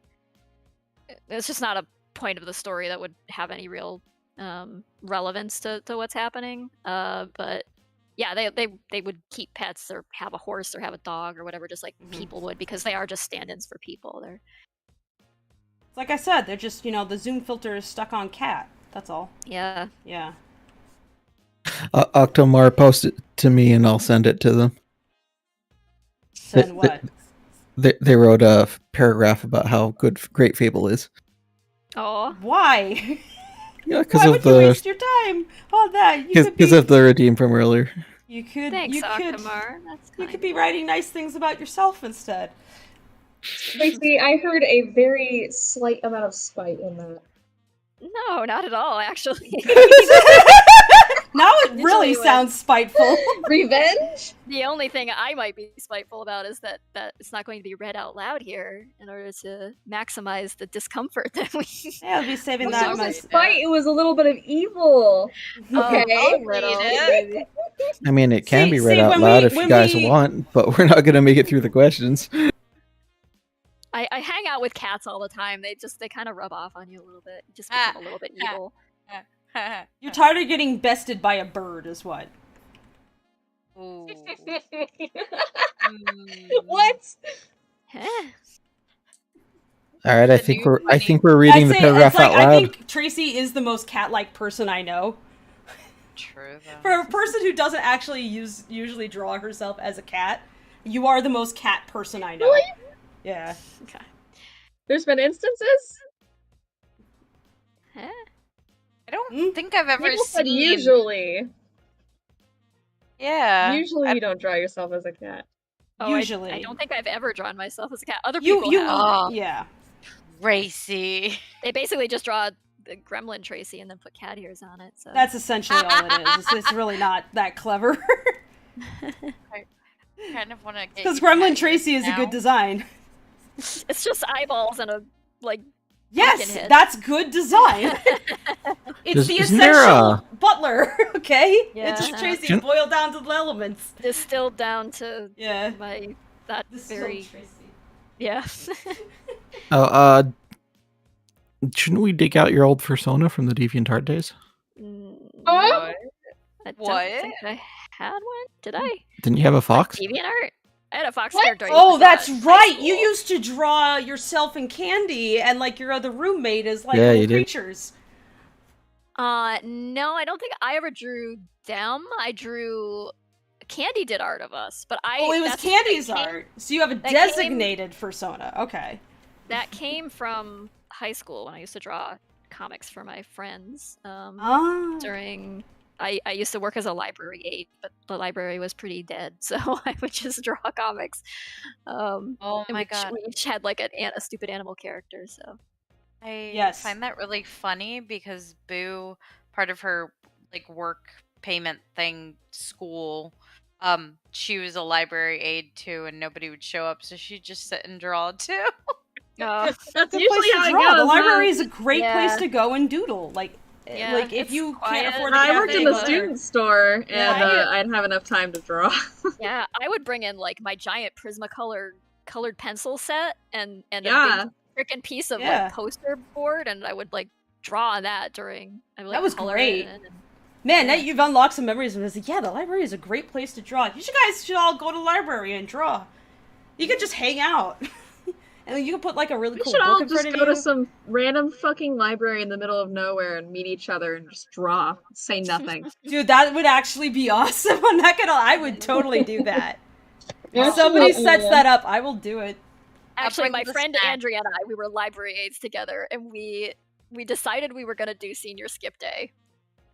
it's just not a point of the story that would have any real relevance to what's happening. But yeah, they would keep pets or have a horse or have a dog or whatever, just like people would, because they are just stand-ins for people. They're like I said, they're just the zoom filter is stuck on cat. That's all. Yeah. Yeah. Octomar, post it to me and I'll send it to them. Send what? They wrote a paragraph about how great Fable is. Oh. Why? Yeah, Why would you waste your time on that? Because of the redeem from earlier. Thanks, Octomar. You could be writing nice things about yourself instead. Tracy, I heard a very slight amount of spite in that. No, not at all, actually. Now it really sounds spiteful. Revenge? The only thing I might be spiteful about is that it's not going to be read out loud here in order to maximize the discomfort that we... Yeah, I'll be saving It that. wasn't spite, it was a little bit of evil. Okay. I mean, it can be read out loud if you guys want, but we're not going to make it through the questions. I hang out with cats all the time. They kind of rub off on you a little bit. You just become a little bit evil. You're tired of getting bested by a bird, is what? Ooh. What? All right, I think we're reading the paragraph out loud. I think Tracy is the most cat-like person I know. True, though. For a person who doesn't actually usually draw herself as a cat, you are the most cat person I know. Really? Yeah. Okay. There's been instances? I don't think I've ever People said seen... usually. Yeah. Usually you don't draw yourself as a cat. Oh, Usually. I don't think I've ever drawn myself as a cat. Other people have. Yeah. Racy. They basically just draw the gremlin Tracy and then put cat ears on it. So That's essentially all it is. It's really not that clever. I kind of want to get... Because Gremlin Tracy is a good design. It's just eyeballs and a Yes, Pumpkinhead. that's good design. It's the Isn't there essential butler, okay? Yeah. It's Tracy boiled down to the elements. Distilled down to Yeah. that Distilled very Tracy. yeah. Shouldn't we dig out your old persona from the DeviantArt days? No, What? I don't What? think I had one. Did I? Didn't you have a fox? DeviantArt? I had a fox What? character. I used Oh, to draw that's in high right. You school. used to draw yourself and Candy and like your other roommate as like Yeah, little you did. creatures. No, I don't think I ever drew them. I drew Candy did art of us, but Oh, it was that's- Candy's that came- art. So you have a that came- designated persona. Okay. That came from high school when I used to draw comics for my friends. Ah. During I used to work as a library aide, but the library was pretty dead, so I would just draw comics. Oh and my god. we each had like a stupid animal character. So I Yes. find that really funny because Boo, part of her like work payment thing, school, she was a library aide too, and nobody would show up, so she'd just sit and draw too. uh, That's Good usually place how to it draw. The goes. library is a great Yeah. place to go and doodle. Like, Yeah, like if it's you quiet. can't afford a I worked in the cafe, student store, and Yeah. I'd have enough time to draw. yeah, I would bring in like my giant Prismacolor colored pencil set and Yeah. a big freaking piece of Yeah. like poster board, and I would like draw on that during. I would, like, That was color great. it in and- Man, now you've unlocked some memories of this. Yeah, the library is a great place to draw. You guys should all go to the library and draw. You could just hang out. And then you could put like a really We cool should book all in front just of go you. to some random fucking library in the middle of nowhere and meet each other and just draw. Say nothing. Dude, that would actually be awesome. I'm not gonna I would totally do that. If Yeah. somebody sets that up, I will do it. Actually, bring my the friend snack. Andrea and I, we were library aides together, and we decided we were gonna do senior skip day.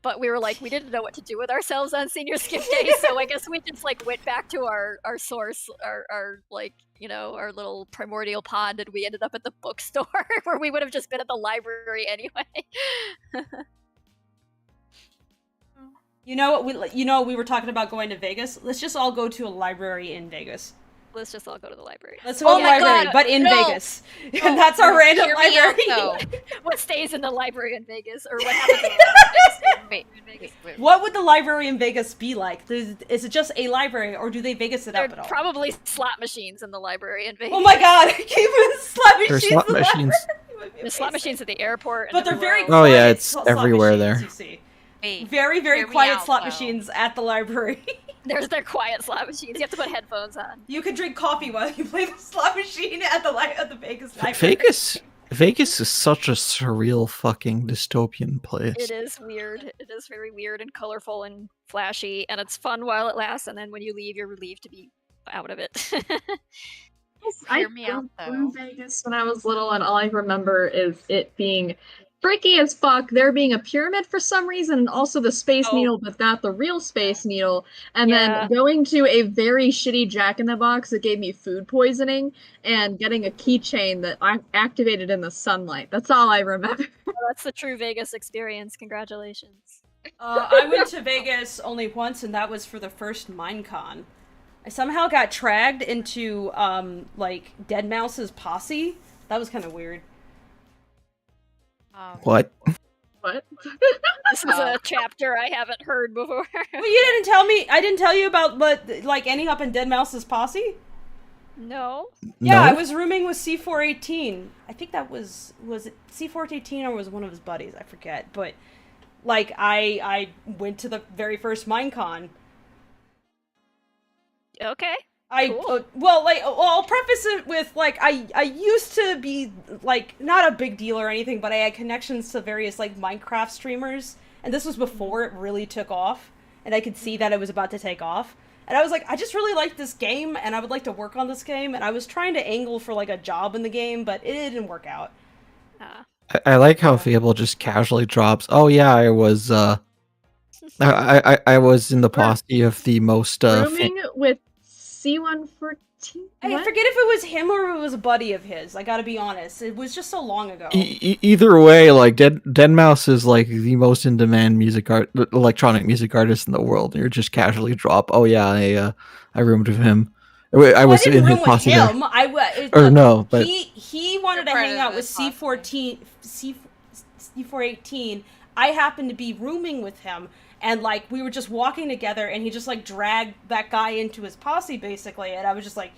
But we were like, we didn't know what to do with ourselves on senior skip day, so I guess we just like went back to our source, our like, you know, our little primordial pond, and we ended up at the bookstore where we would have just been at the library anyway. You know what we were talking about going to Vegas? Let's just all go to a library in Vegas. Let's just all go to the library. Let's go to Oh the my library, God, but in no. Vegas. And that's our random Hear me out, library. though. What stays in the library in Vegas, or what happens in the library in Vegas? Wait. What would the library in Vegas be like? Is it just a library, or do they Vegas it There up at are all? probably slot machines in the library in Vegas. Oh my god! Keep slot machines. There's slot in the machines. library. There's slot machines at the airport. But they're very Oh, yeah, quiet it's slot everywhere machines, there. You see. Wait, Very, very hear me quiet out, slot though. machines at the library. There's their quiet slot machines. You have to put headphones on. You can drink coffee while you play the slot machine at the Vegas library. Vegas is such a surreal fucking dystopian place. It is weird. It is very weird and colorful and flashy, and it's fun while it lasts. And then when you leave, you're relieved to be out of it. I Hear me out, flew though. Vegas when I was little, and all I remember is it being freaky as fuck. There being a pyramid for some reason, and also the Space Oh. Needle, but not the real Space Needle. And Yeah. then going to a very shitty Jack in the Box that gave me food poisoning, and getting a keychain that I activated in the sunlight. That's all I remember. That's the true Vegas experience. Congratulations. I went to Vegas only once, and that was for the first Minecon. I somehow got dragged into, like, Deadmau5's posse. That was kind of weird. What? What? This is a chapter I haven't heard before. Well, you didn't tell me. I didn't tell you about, like, ending up in Deadmau5's posse? No. Yeah, No? I was rooming with C418. I think that was it C418 or was one of his buddies? I forget. But, like, I went to the very first Minecon. Okay. Well, I'll preface it with, like, I used to be, like, not a big deal or anything, but I had connections to various, like, Minecraft streamers, and this was before it really took off, and I could see that it was about to take off, and I was like, I just really like this game, and I would like to work on this game, and I was trying to angle for, like, a job in the game, but it didn't work out. I like how Fable just casually drops. Oh yeah, I was I was in the posse of the most Rooming with C114? I What? forget if it was him or if it was a buddy of his, I gotta be honest. It was just so long ago. either way, like Deadmau5 is like the most in demand electronic music artist in the world, and you're just casually drop. Oh yeah, I roomed with him, I was didn't in his room with posse there. him. No, but he wanted to hang out with C418. I happened to be rooming with him, and like we were just walking together, and he just like dragged that guy into his posse basically, and I was like,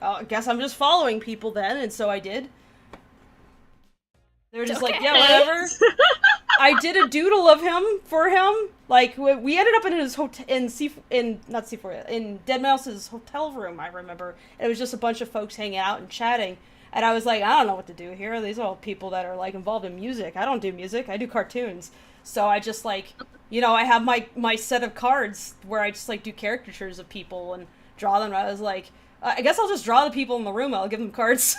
oh, I guess I'm just following people then, and so I did. They were just like, yeah, whatever. I did a doodle of him for him. Like we ended up in his hotel in Dead Mouse's hotel room. I remember it was just a bunch of folks hanging out and chatting, and I was like, I don't know what to do here. These are all people that are like involved in music. I don't do music. I do cartoons. So I just like, I have my set of cards where I just like do caricatures of people and draw them. I was like, I guess I'll just draw the people in the room. I'll give them cards,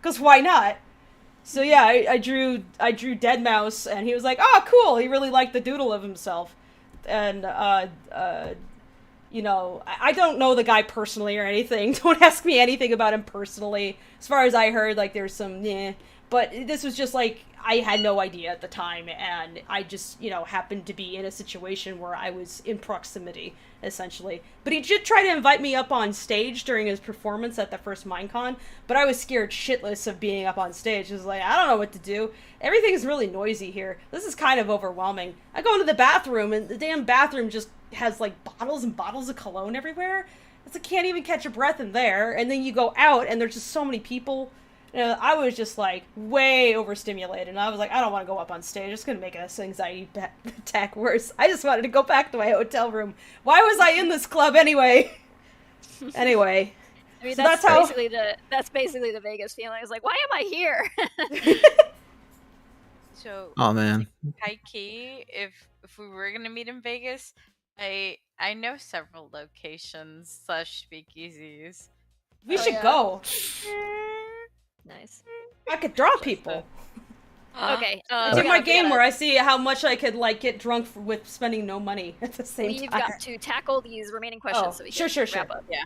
because why not? So yeah, I drew Dead Mouse, and he was like, "Oh, cool." He really liked the doodle of himself, and I don't know the guy personally or anything. Don't ask me anything about him personally. As far as I heard, like there's some but this was just like I had no idea at the time, and I just happened to be in a situation where I was in proximity essentially. But he did try to invite me up on stage during his performance at the first Minecon, but I was scared shitless of being up on stage. I was like, I don't know what to do. Everything's really noisy here. This is kind of overwhelming. I go into the bathroom, and the damn bathroom just has like bottles and bottles of cologne everywhere. It's like, can't even catch a breath in there. And then you go out, and there's just so many people. I was just like way overstimulated, and I was like, I don't want to go up on stage. It's going to make this anxiety attack worse. I just wanted to go back to my hotel room. Why was I in this club anyway? Anyway. I mean, so that's basically the Vegas feeling. It's like, why am I here? So, oh man, high key, if we were gonna meet in Vegas, I know several locations / speakeasies. We should go. Nice. I could draw people. Okay. I do my game where I see how much I could like get drunk with spending no money at the same time. We've got to tackle these remaining questions so we can wrap up. Yeah.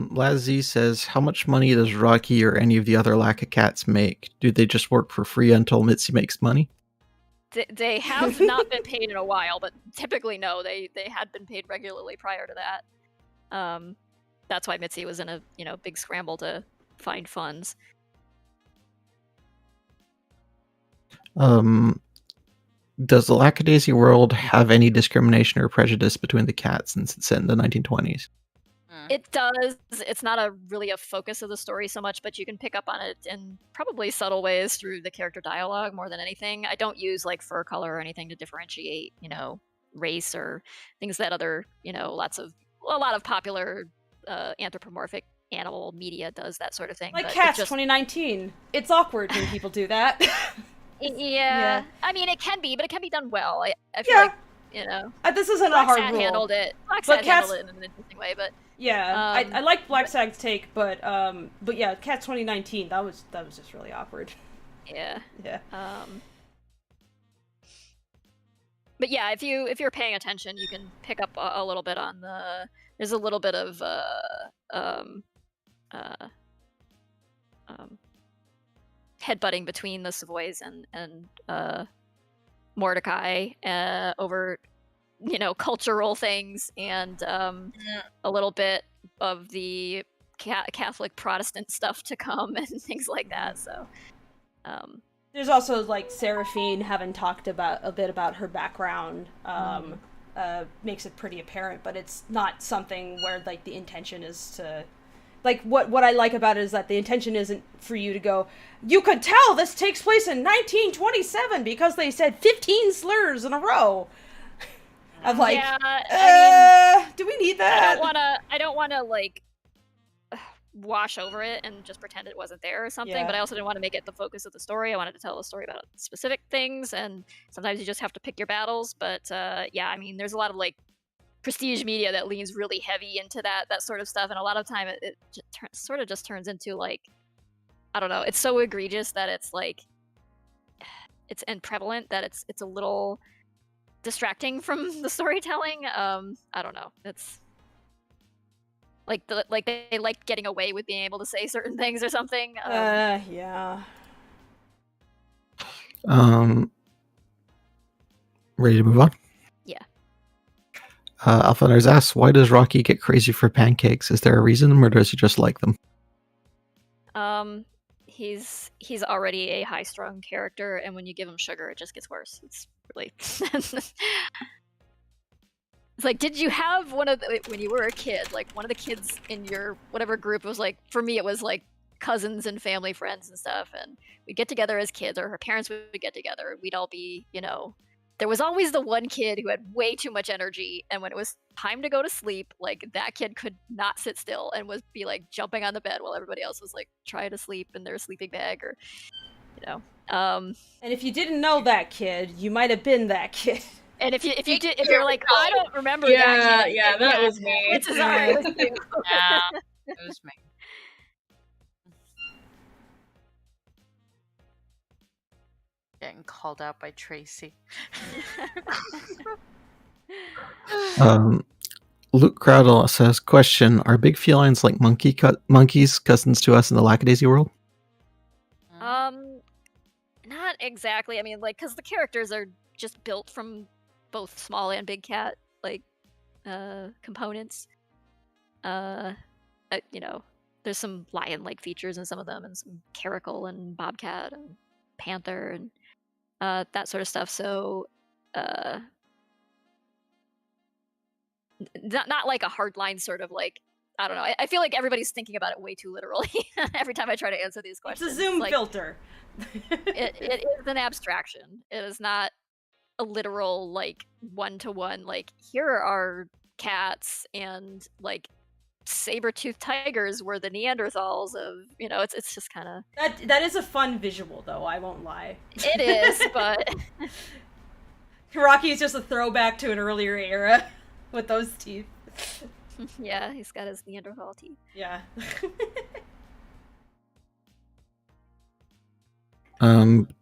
Lazy says, how much money does Rocky or any of the other Lackacats make? Do they just work for free until Mitzi makes money? They have not been paid in a while, but typically no. They had been paid regularly prior to that. That's why Mitzi was in a big scramble to find funds. Does the Lackadaisy world have any discrimination or prejudice between the cats since it's set in the 1920s? It does. It's not really a focus of the story so much, but you can pick up on it in probably subtle ways through the character dialogue more than anything. I don't use like fur color or anything to differentiate, race or things that other, a lot of popular anthropomorphic animal media does that sort of thing. Like Cats 2019. It's awkward when people do that. Yeah. I mean, it can be, but it can be done well. I feel like, this isn't a hard rule. Handled it. Blacksad handled it in an interesting way, but yeah, I like Blacksad's take, but yeah, Cats 2019. That was just really awkward. Yeah. Yeah. But yeah, if you're paying attention, you can pick up a little bit on there's a little bit of headbutting between the Savoys and Mordecai over cultural things and a little bit of the Catholic Protestant stuff to come and things like that. So there's also like Seraphine having talked a bit about her background. Makes it pretty apparent, but it's not something where like the intention is to like what I like about it is that the intention isn't for you to go, you could tell this takes place in 1927 because they said 15 slurs in a row. I'm like, do we need that? I don't wanna like wash over it and just pretend it wasn't there or something, but I also didn't want to make it the focus of the story. I wanted to tell a story about specific things, and sometimes you just have to pick your battles. But yeah, I mean, there's a lot of like prestige media that leans really heavy into that sort of stuff, and a lot of time it sort of just turns into like, I don't know, it's so egregious that it's like it's and prevalent that it's a little distracting from the storytelling. I don't know, it's like they like getting away with being able to say certain things or something. Yeah. Ready to move on? Yeah. Alphanars asks, why does Rocky get crazy for pancakes? Is there a reason, or does he just like them? He's already a high-strung character, and when you give him sugar, it just gets worse. It's really... It's like, did you have when you were a kid, like one of the kids in your whatever group was like, for me it was like cousins and family friends and stuff, and we'd get together as kids, or her parents would get together, and we'd all be, there was always the one kid who had way too much energy, and when it was time to go to sleep, like that kid could not sit still and would be like jumping on the bed while everybody else was like trying to sleep in their sleeping bag, or And if you didn't know that kid, you might have been that kid. And if you're like, I don't remember that kid. Yeah, that was me. It's sorry, it was you. Yeah, it was me. Getting called out by Tracy. Luke Crowdle says, question, are big felines like monkeys cousins to us in the Lackadaisy world? Not exactly. I mean, like, because the characters are just built from both small and big cat, like, components. There's some lion-like features in some of them, and some caracal and bobcat and panther and that sort of stuff. So, not like a hardline sort of like, I don't know. I feel like everybody's thinking about it way too literally every time I try to answer these questions. It's a Zoom like, filter. it is an abstraction. It is not a literal, like, one-to-one, like, here are cats and, like, saber-toothed tigers were the Neanderthals of, it's just kind of... That is a fun visual, though, I won't lie. It is, but... Rocky is just a throwback to an earlier era with those teeth. Yeah, he's got his Neanderthal teeth. Yeah.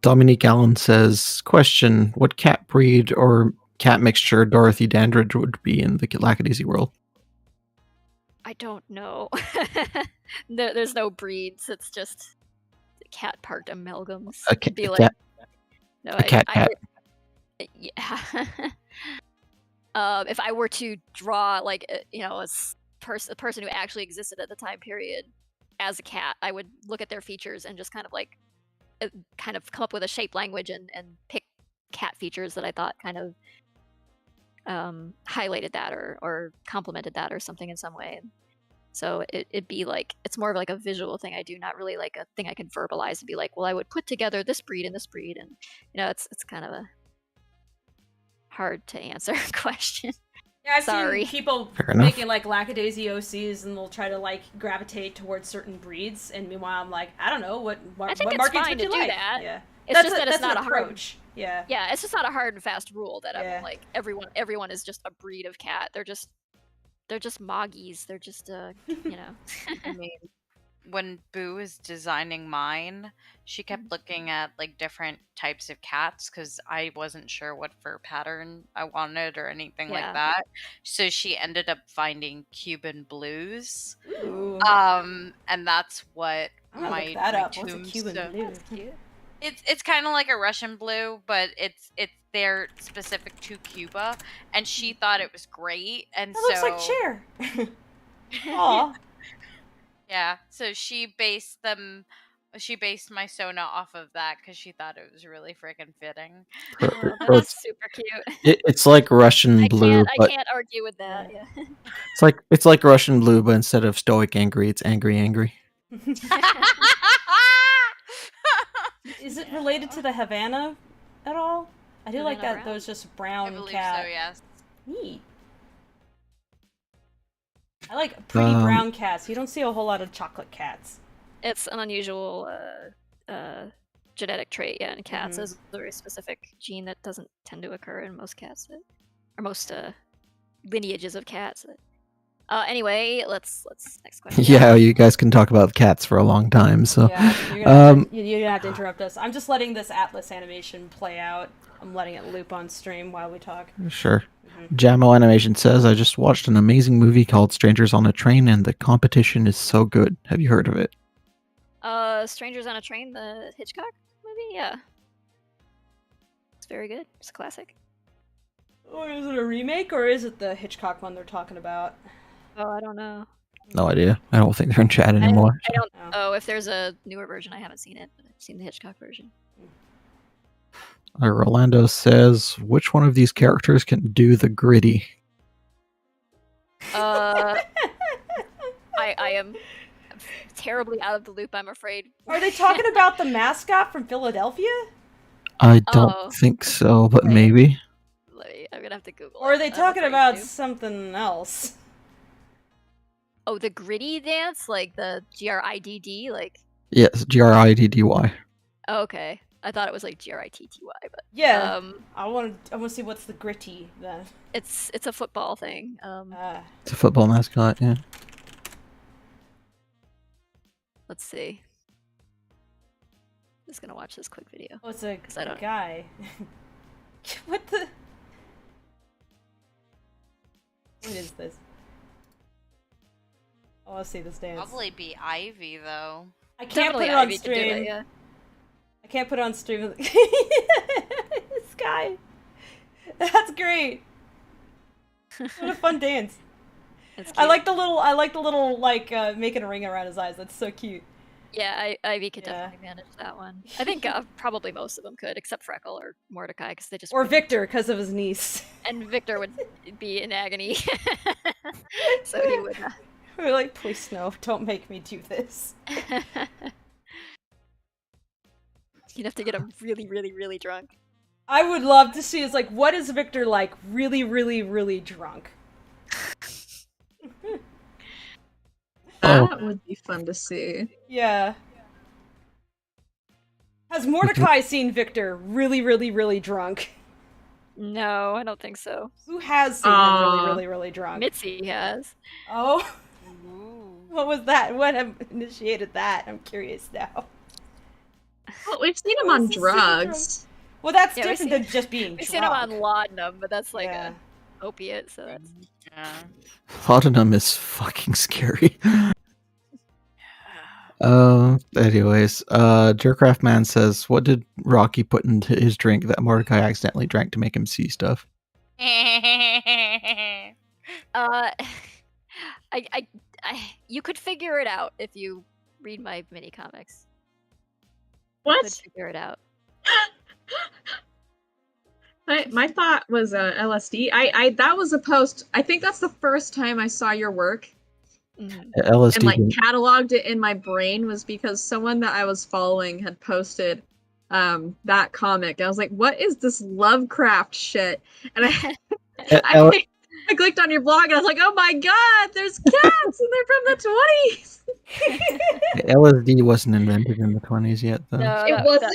Dominique Allen says, question, what cat breed or cat mixture Dorothy Dandridge would be in the Lackadaisy world? I don't know. There's no breeds. It's just cat part amalgams. A cat. Yeah. If I were to draw, like, a person who actually existed at the time period as a cat, I would look at their features and just kind of come up with a shape language and pick cat features that I thought kind of highlighted that or complemented that or something in some way. So it'd be like, it's more of like a visual thing I do, not really like a thing I can verbalize and be like, well, I would put together this breed and this breed, and it's kind of a hard to answer question. Yeah, I've Sorry. seen people Fair enough. making like Lackadaisy OCs, and they'll try to like gravitate towards certain breeds, and meanwhile I'm like, I don't know, what I think it's markings fine would you to do like? that. Yeah. It's just that it's not a hard approach. Yeah. Yeah, it's just not a hard and fast rule that Yeah. I'm like everyone is just a breed of cat. They're just moggies. They're just I mean, when Boo was designing mine, she kept looking at like different types of cats because I wasn't sure what fur pattern I wanted or anything like Yeah. that. So she ended up finding Cuban blues. Ooh. And that's what I'm gonna my look that up. What's a tombstone- Cuban blue? cute. It's kind of like a Russian blue, but it's they're specific to Cuba, and she thought it was great, and That looks like Cher. Aw. yeah, so she based my Sona off of that because she thought it was really freaking fitting. That's super cute. It's like Russian blue, I but can't argue with that. Yeah. it's like Russian blue, but instead of stoic angry, it's angry. Is it related to the Havana at all? I do like Havana that. brown? Those just I brown believe cat. so, yes. Neat. I like pretty brown cats. You don't see a whole lot of chocolate cats. It's an unusual genetic trait, yeah, in cats. Mhm. There's a very specific gene that doesn't tend to occur in most cats, or most lineages of cats. Anyway, let's next question. Yeah, you guys can talk about cats for a long time. So Yeah, you're gonna have to interrupt us. I'm just letting this Atlas animation play out. I'm letting it loop on stream while we talk. sure. Jamo Animation says, I just watched an amazing movie called Strangers on a Train, and the competition is so good. Have you heard of it? Strangers on a Train, the Hitchcock movie, yeah. It's very good. It's a classic. Or is it a remake, or is it the Hitchcock one they're talking about? Oh, I don't know. No idea. I don't think they're in chat anymore. I don't. Oh. Oh, if there's a newer version, I haven't seen it, but I've seen the Hitchcock version. Rolando says, which one of these characters can do the gritty? I am terribly out of the loop, I'm afraid. Are they talking about the mascot from Philadelphia? I don't Oh. think so, but Okay. maybe. I'm gonna have to Google Or are it, they I'm talking afraid about to. something else? Oh, the gritty dance? Like the GRIDD? Like... Yes, GRIDDY. Oh, okay. I thought it was like GRITTY, but... Yeah. I want to see what's the gritty then. It's a football thing. It's a football mascot, yeah. Let's see. I'm just gonna watch this quick video. Oh, it's a I don't- guy. What the? What is this? Oh, let's see this dance. Probably be Ivy though. I can't Definitely put it on Ivy could do it, stream. yeah. I can't put it on stream. This guy. That's great. What a fun dance. That's I cute. like the little like making a ring around his eyes. That's so cute. Yeah, Ivy could Yeah. definitely manage that one. I think probably most of them could, except Freckle or Mordecai, because they just Or wouldn't- Victor because of his niece. And Victor would be in agony, so he would. We're like, please no, don't make me do this. You'd have to get him really, really, really drunk. I would love to see. It's like, what is Victor like? Really, really, really drunk. That would be fun to see. Yeah. Has Mordecai seen Victor really, really, really drunk? No, I don't think so. Who has seen him really, really, really drunk? Mitzi has. Oh. What was that? What initiated that? I'm curious now. Well, we've seen him What on is this super drugs. Well, that's Yeah, we've different seen- than just being We've drunk. seen him on laudanum, but that's like Yeah. a opiate, so that's... Laudanum is fucking scary. Anyways, Jerkraft Man says, what did Rocky put into his drink that Mordecai accidentally drank to make him see stuff? You could figure it out if you read my mini comics. You What? could figure it out. My thought was LSD. I that was a post. I think that's the first time I saw your work LSD. and like didn't- cataloged it in my brain was because someone that I was following had posted that comic. I was like, what is this Lovecraft shit? And L- I clicked on your blog and I was like, oh my god, there's cats and they're from the 20s. LSD wasn't invented in the 20s yet, though. No, It wasn't?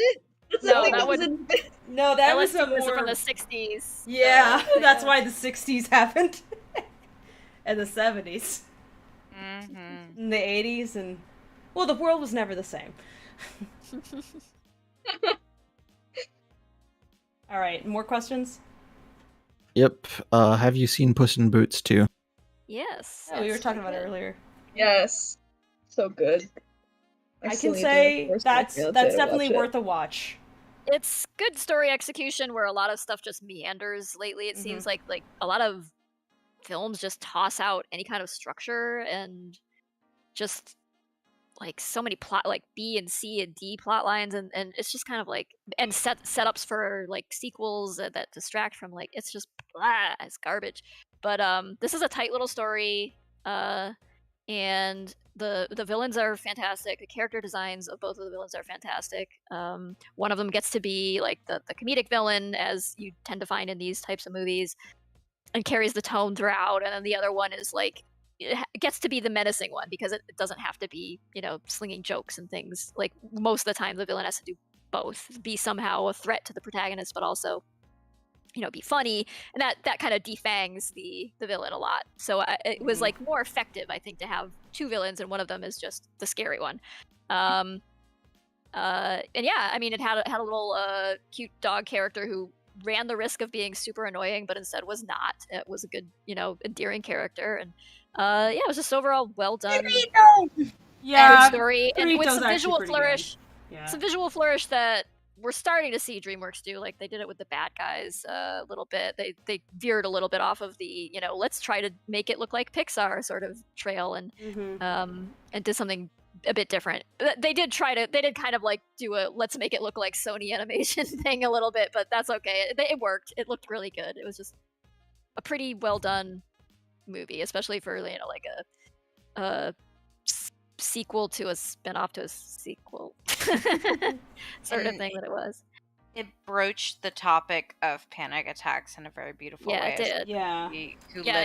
That's the no, thing, that it was would- in- No, that was LSD a more... from the 60s. Yeah, so, that's yeah. why the 60s happened. And the 70s. Mm-hmm. And the 80s, and... Well, the world was never the same. Alright, more questions? Yep. Have you seen Puss in Boots too? Yes. Oh, we were it's talking pretty about it good. earlier. Yes. So good. I still can need to say force my that's fiancé to definitely watch it. worth a watch. It's good story execution where a lot of stuff just meanders lately. It seems like a lot of films just toss out any kind of structure and just like so many plot like B and C and D plot lines and it's just kind of like and setups for like sequels that distract from like it's just blah, it's garbage. But this is a tight little story and the villains are fantastic. The character designs of both of the villains are fantastic. One of them gets to be like the comedic villain, as you tend to find in these types of movies, and carries the tone throughout. And then the other one is like it gets to be the menacing one because it doesn't have to be, you know, slinging jokes and things. Like most of the time, the villain has to do both, be somehow a threat to the protagonist, but also, you know, be funny, and that kind of defangs the villain a lot. So it was like more effective, I think, to have two villains, and one of them is just the scary one. And yeah, I mean, it had a little cute dog character who ran the risk of being super annoying, but instead was not. It was a good, you know, endearing character, and yeah, it was just overall well done. Yeah, Good story, and with Dorito's some actually visual pretty flourish. good. Yeah. Some visual flourish that we're starting to see DreamWorks do, like they did it with the bad guys a little bit. They veered a little bit off of the, let's try to make it look like Pixar sort of trail, and did something a bit different. They did kind of like do a let's make it look like Sony animation thing a little bit, but that's okay. It worked. It looked really good. It was just a pretty well done movie, especially for like a sequel to a spin-off to a sequel sort of thing that it was. It broached the topic of panic attacks in a very beautiful way. Yeah, it did. Yeah.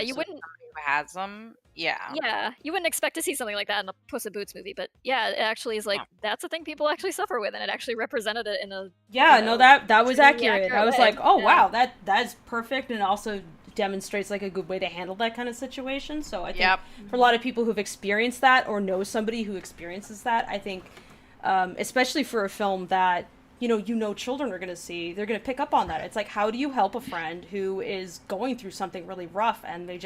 You wouldn't who has them. Yeah, you wouldn't expect to see something like that in a Puss in Boots movie, but yeah, it actually is like that's a thing people actually suffer with, and it actually represented it in a that was accurate. I was way. like, oh wow, that's perfect, and also demonstrates like a good way to handle that kind of situation. So I think for a lot of people who've experienced that or know somebody who experiences that, I think especially for a film that children are going to see, they're going to pick up on that. It's like, how do you help a friend who is going through something really rough and they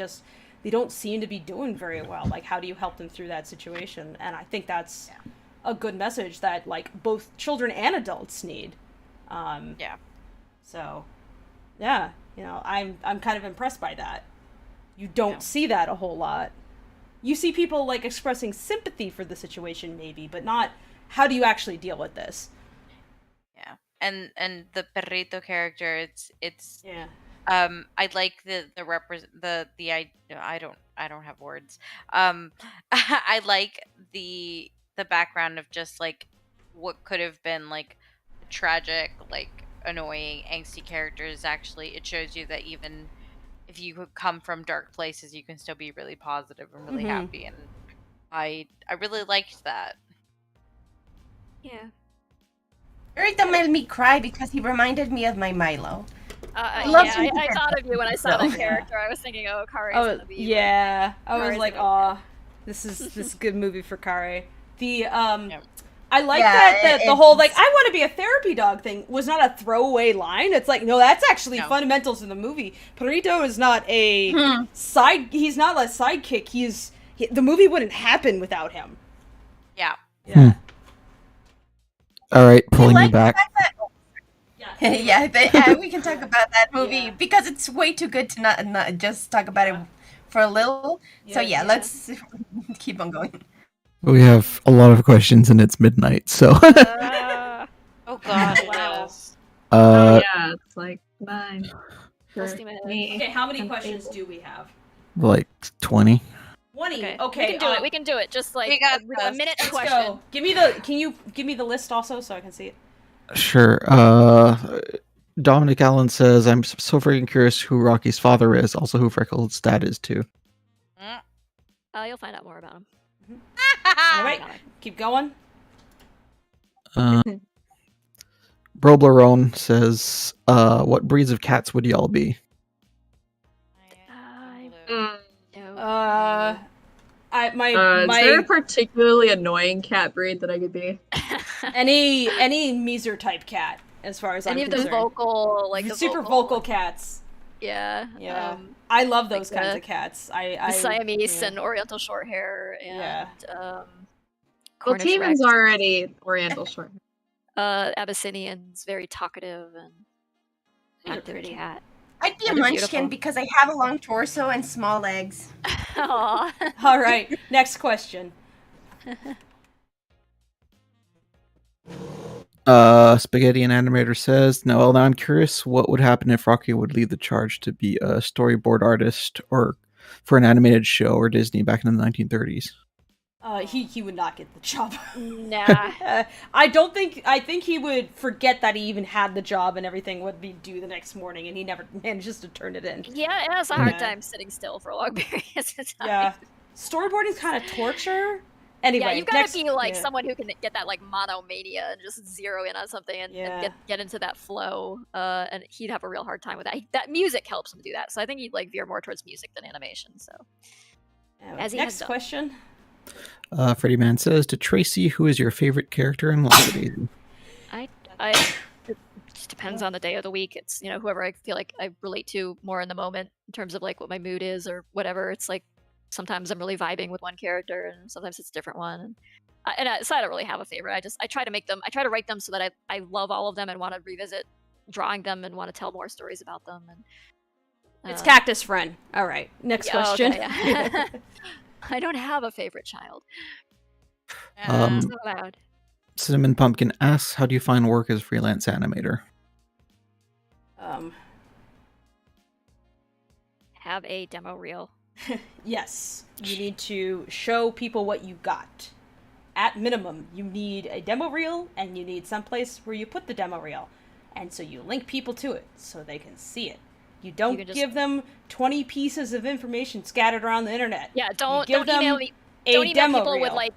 don't seem to be doing very well? Like, how do you help them through that situation? And I think that's a good message that like both children and adults need. So yeah, I'm kind of impressed by that. You don't see that a whole lot. You see people like expressing sympathy for the situation maybe, but not how do you actually deal with this? Yeah. And the perrito character, it's I like I don't have words. I like the background of just like what could have been like tragic, like annoying, angsty characters. Actually, it shows you that even if you could come from dark places, you can still be really positive and really happy. And I really liked that. Yeah. Perrito made me cry because he reminded me of my Milo. I thought of you when I saw that character. I was thinking, Kare's gonna be. Yeah, I was like, this is a good movie for Kare. The I like that the whole like I want to be a therapy dog thing was not a throwaway line. It's like, no, that's actually fundamental to the movie. Perrito is not a he's not a sidekick. The movie wouldn't happen without him. Yeah. All right, pulling you back. We can talk about that movie because it's way too good to not just talk about it for a little. Let's keep on going. We have a lot of questions and it's midnight, so. Oh god, wow. It's like 9. Okay, how many questions do we have? Like 20. 20. Okay. We can do it. Just like a minute Let's question. go. Can you give me the list also so I can see it? Sure. Dominic Allen says, I'm so freaking curious who Rocky's father is, also who Freckles' dad is too. You'll find out more about him. All right, keep going. Broblerone says, what breeds of cats would y'all be? Is there a particularly annoying cat breed that I could be? any Meezer type cat, as far as I'm concerned. Any of the vocal, like the super vocal cats. Yeah. I love those kinds of cats. I Siamese and Oriental Shorthair and Timon's already Oriental Shorthair. Abyssinian's very talkative and active cat. I'd be a munchkin because I have a long torso and small legs. Aww. All right, next question. Spaghetti and Animator says, now I'm curious what would happen if Rocky would lead the charge to be a storyboard artist or for an animated show or Disney back in the 1930s. He would not get the job. Nah. I think he would forget that he even had the job and everything would be due the next morning and he never manages to turn it in. Yeah, it has a hard time sitting still for long periods of time. Yeah. Storyboarding's kind of torture. Anyway, you've got to be like someone who can get that like monomania and just zero in on something and get into that flow. And he'd have a real hard time with that. That music helps him do that. So I think he'd like veer more towards music than animation. So next question. Freddie Man says, to Tracy, who is your favorite character in Lackadaisy? It just depends on the day of the week. It's whoever I feel like I relate to more in the moment in terms of like what my mood is or whatever. It's like sometimes I'm really vibing with one character and sometimes it's a different one. So I don't really have a favorite. I try to make them. I try to write them so that I love all of them and want to revisit drawing them and want to tell more stories about them. And It's Cactus Friend. All right, next question. Okay, yeah. I don't have a favorite child. Um, So loud. Cinnamon Pumpkin asks, how do you find work as a freelance animator? Have a demo reel. Yes, you need to show people what you got. At minimum, you need a demo reel, and you need someplace where you put the demo reel. And so you link people to it so they can see it. You don't give them 20 pieces of information scattered around the internet. Yeah, don't email email people reel. with like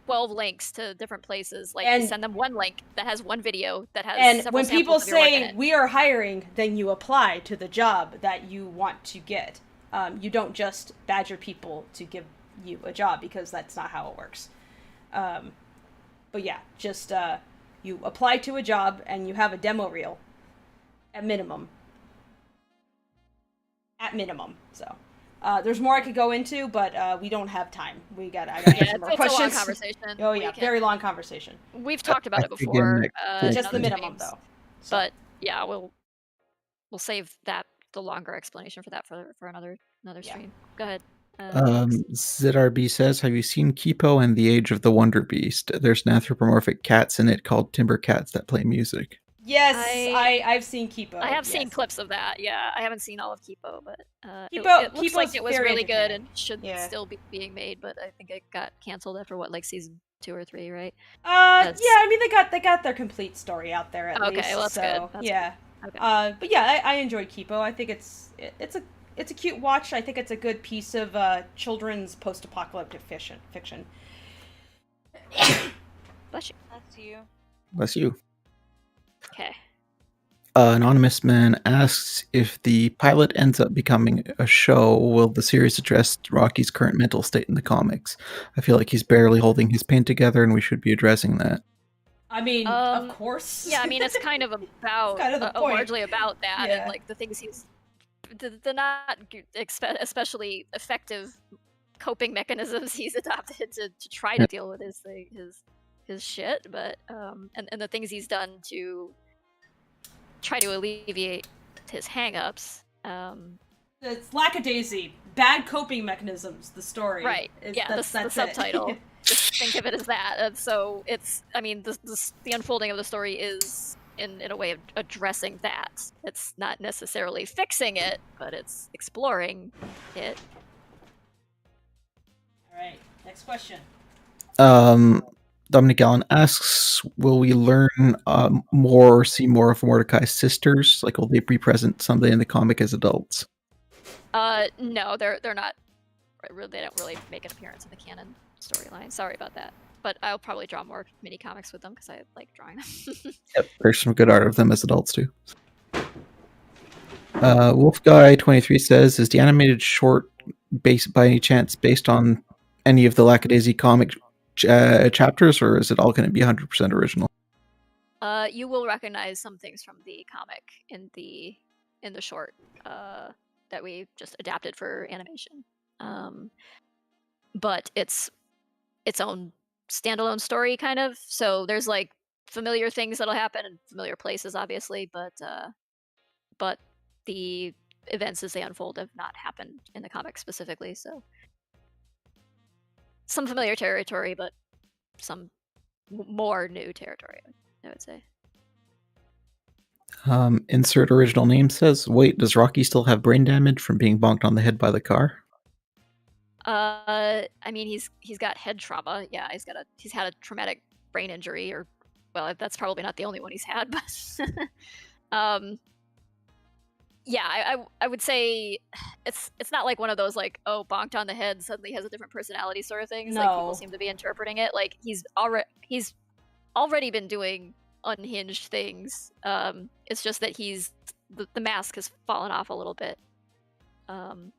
12 links to different places. Like, And- send them one link that has one video that has And several when people samples of your work in say it. we are hiring, then you apply to the job that you want to get. You don't just badger people to give you a job, because that's not how it works. But yeah, just you apply to a job and you have a demo reel at minimum. At minimum. So there's more I could go into, but we don't have time. I gotta answer more it's questions. a long conversation. Oh yeah, very long conversation. We've talked about it Again, before. Nick, in Just the other minimum streams, though. So. But yeah, we'll save the longer explanation for that for another stream. Go ahead. ZRB says, have you seen Kipo and the Age of the Wonder Beast? There's an anthropomorphic cats in it called Timber Cats that play music. Yes, I've seen Kipo. I have seen yes. clips of that. Yeah, I haven't seen all of Kipo, but it looks Kipo's like it was very really good entertaining. and should still be being made. But I think it got canceled after like season 2 or 3, right? Yeah, I mean they got their complete story out there at least. Okay, well, that's so, good. That's yeah. good. Okay. But yeah, I enjoyed Kipo. I think it's a cute watch. I think it's a good piece of children's post-apocalyptic fiction. Bless you. That's you. Bless you. Okay. Anonymous Man asks, if the pilot ends up becoming a show, will the series address Rocky's current mental state in the comics? I feel like he's barely holding his pain together, and we should be addressing that. I mean, of course. Yeah, I mean, it's kind of about kind of the point. largely about that, Yeah. and like the things the not especially effective coping mechanisms he's adopted to try to deal with his shit, but and the things he's done to try to alleviate his hangups. It's Lackadaisy, bad coping mechanisms. The story, Right? Yeah, that's the it. subtitle. Just think of it as that. And so it's, I mean, the unfolding of the story is in a way of addressing that. It's not necessarily fixing it, but it's exploring it. All right, next question. Dominic Allen asks, will we learn more or see more of Mordecai's sisters? Like, will they be present someday in the comic as adults? No, they're not. They don't really make an appearance in the canon storyline. Sorry about that. But I'll probably draw more mini comics with them because I like drawing them. Yep, there's some good art of them as adults too. Wolfguy23 says, is the animated short by any chance based on any of the Lackadaisy comic chapters, or is it all going to be 100% original? You will recognize some things from the comic in the short that we just adapted for animation. But it's its own standalone story, kind of. So there's like familiar things that'll happen in familiar places, obviously, but the events as they unfold have not happened in the comic specifically. So some familiar territory, but some more new territory, I would say. Insert original name says, wait, does Rocky still have brain damage from being bonked on the head by the car? I mean, he's got head trauma. Yeah, he's had a traumatic brain injury, or well, that's probably not the only one he's had, but yeah, I would say it's not like one of those like, oh, bonked on the head suddenly has a different personality sort of things. Like people seem to be interpreting it like he's already been doing unhinged things. It's just that the mask has fallen off a little bit. And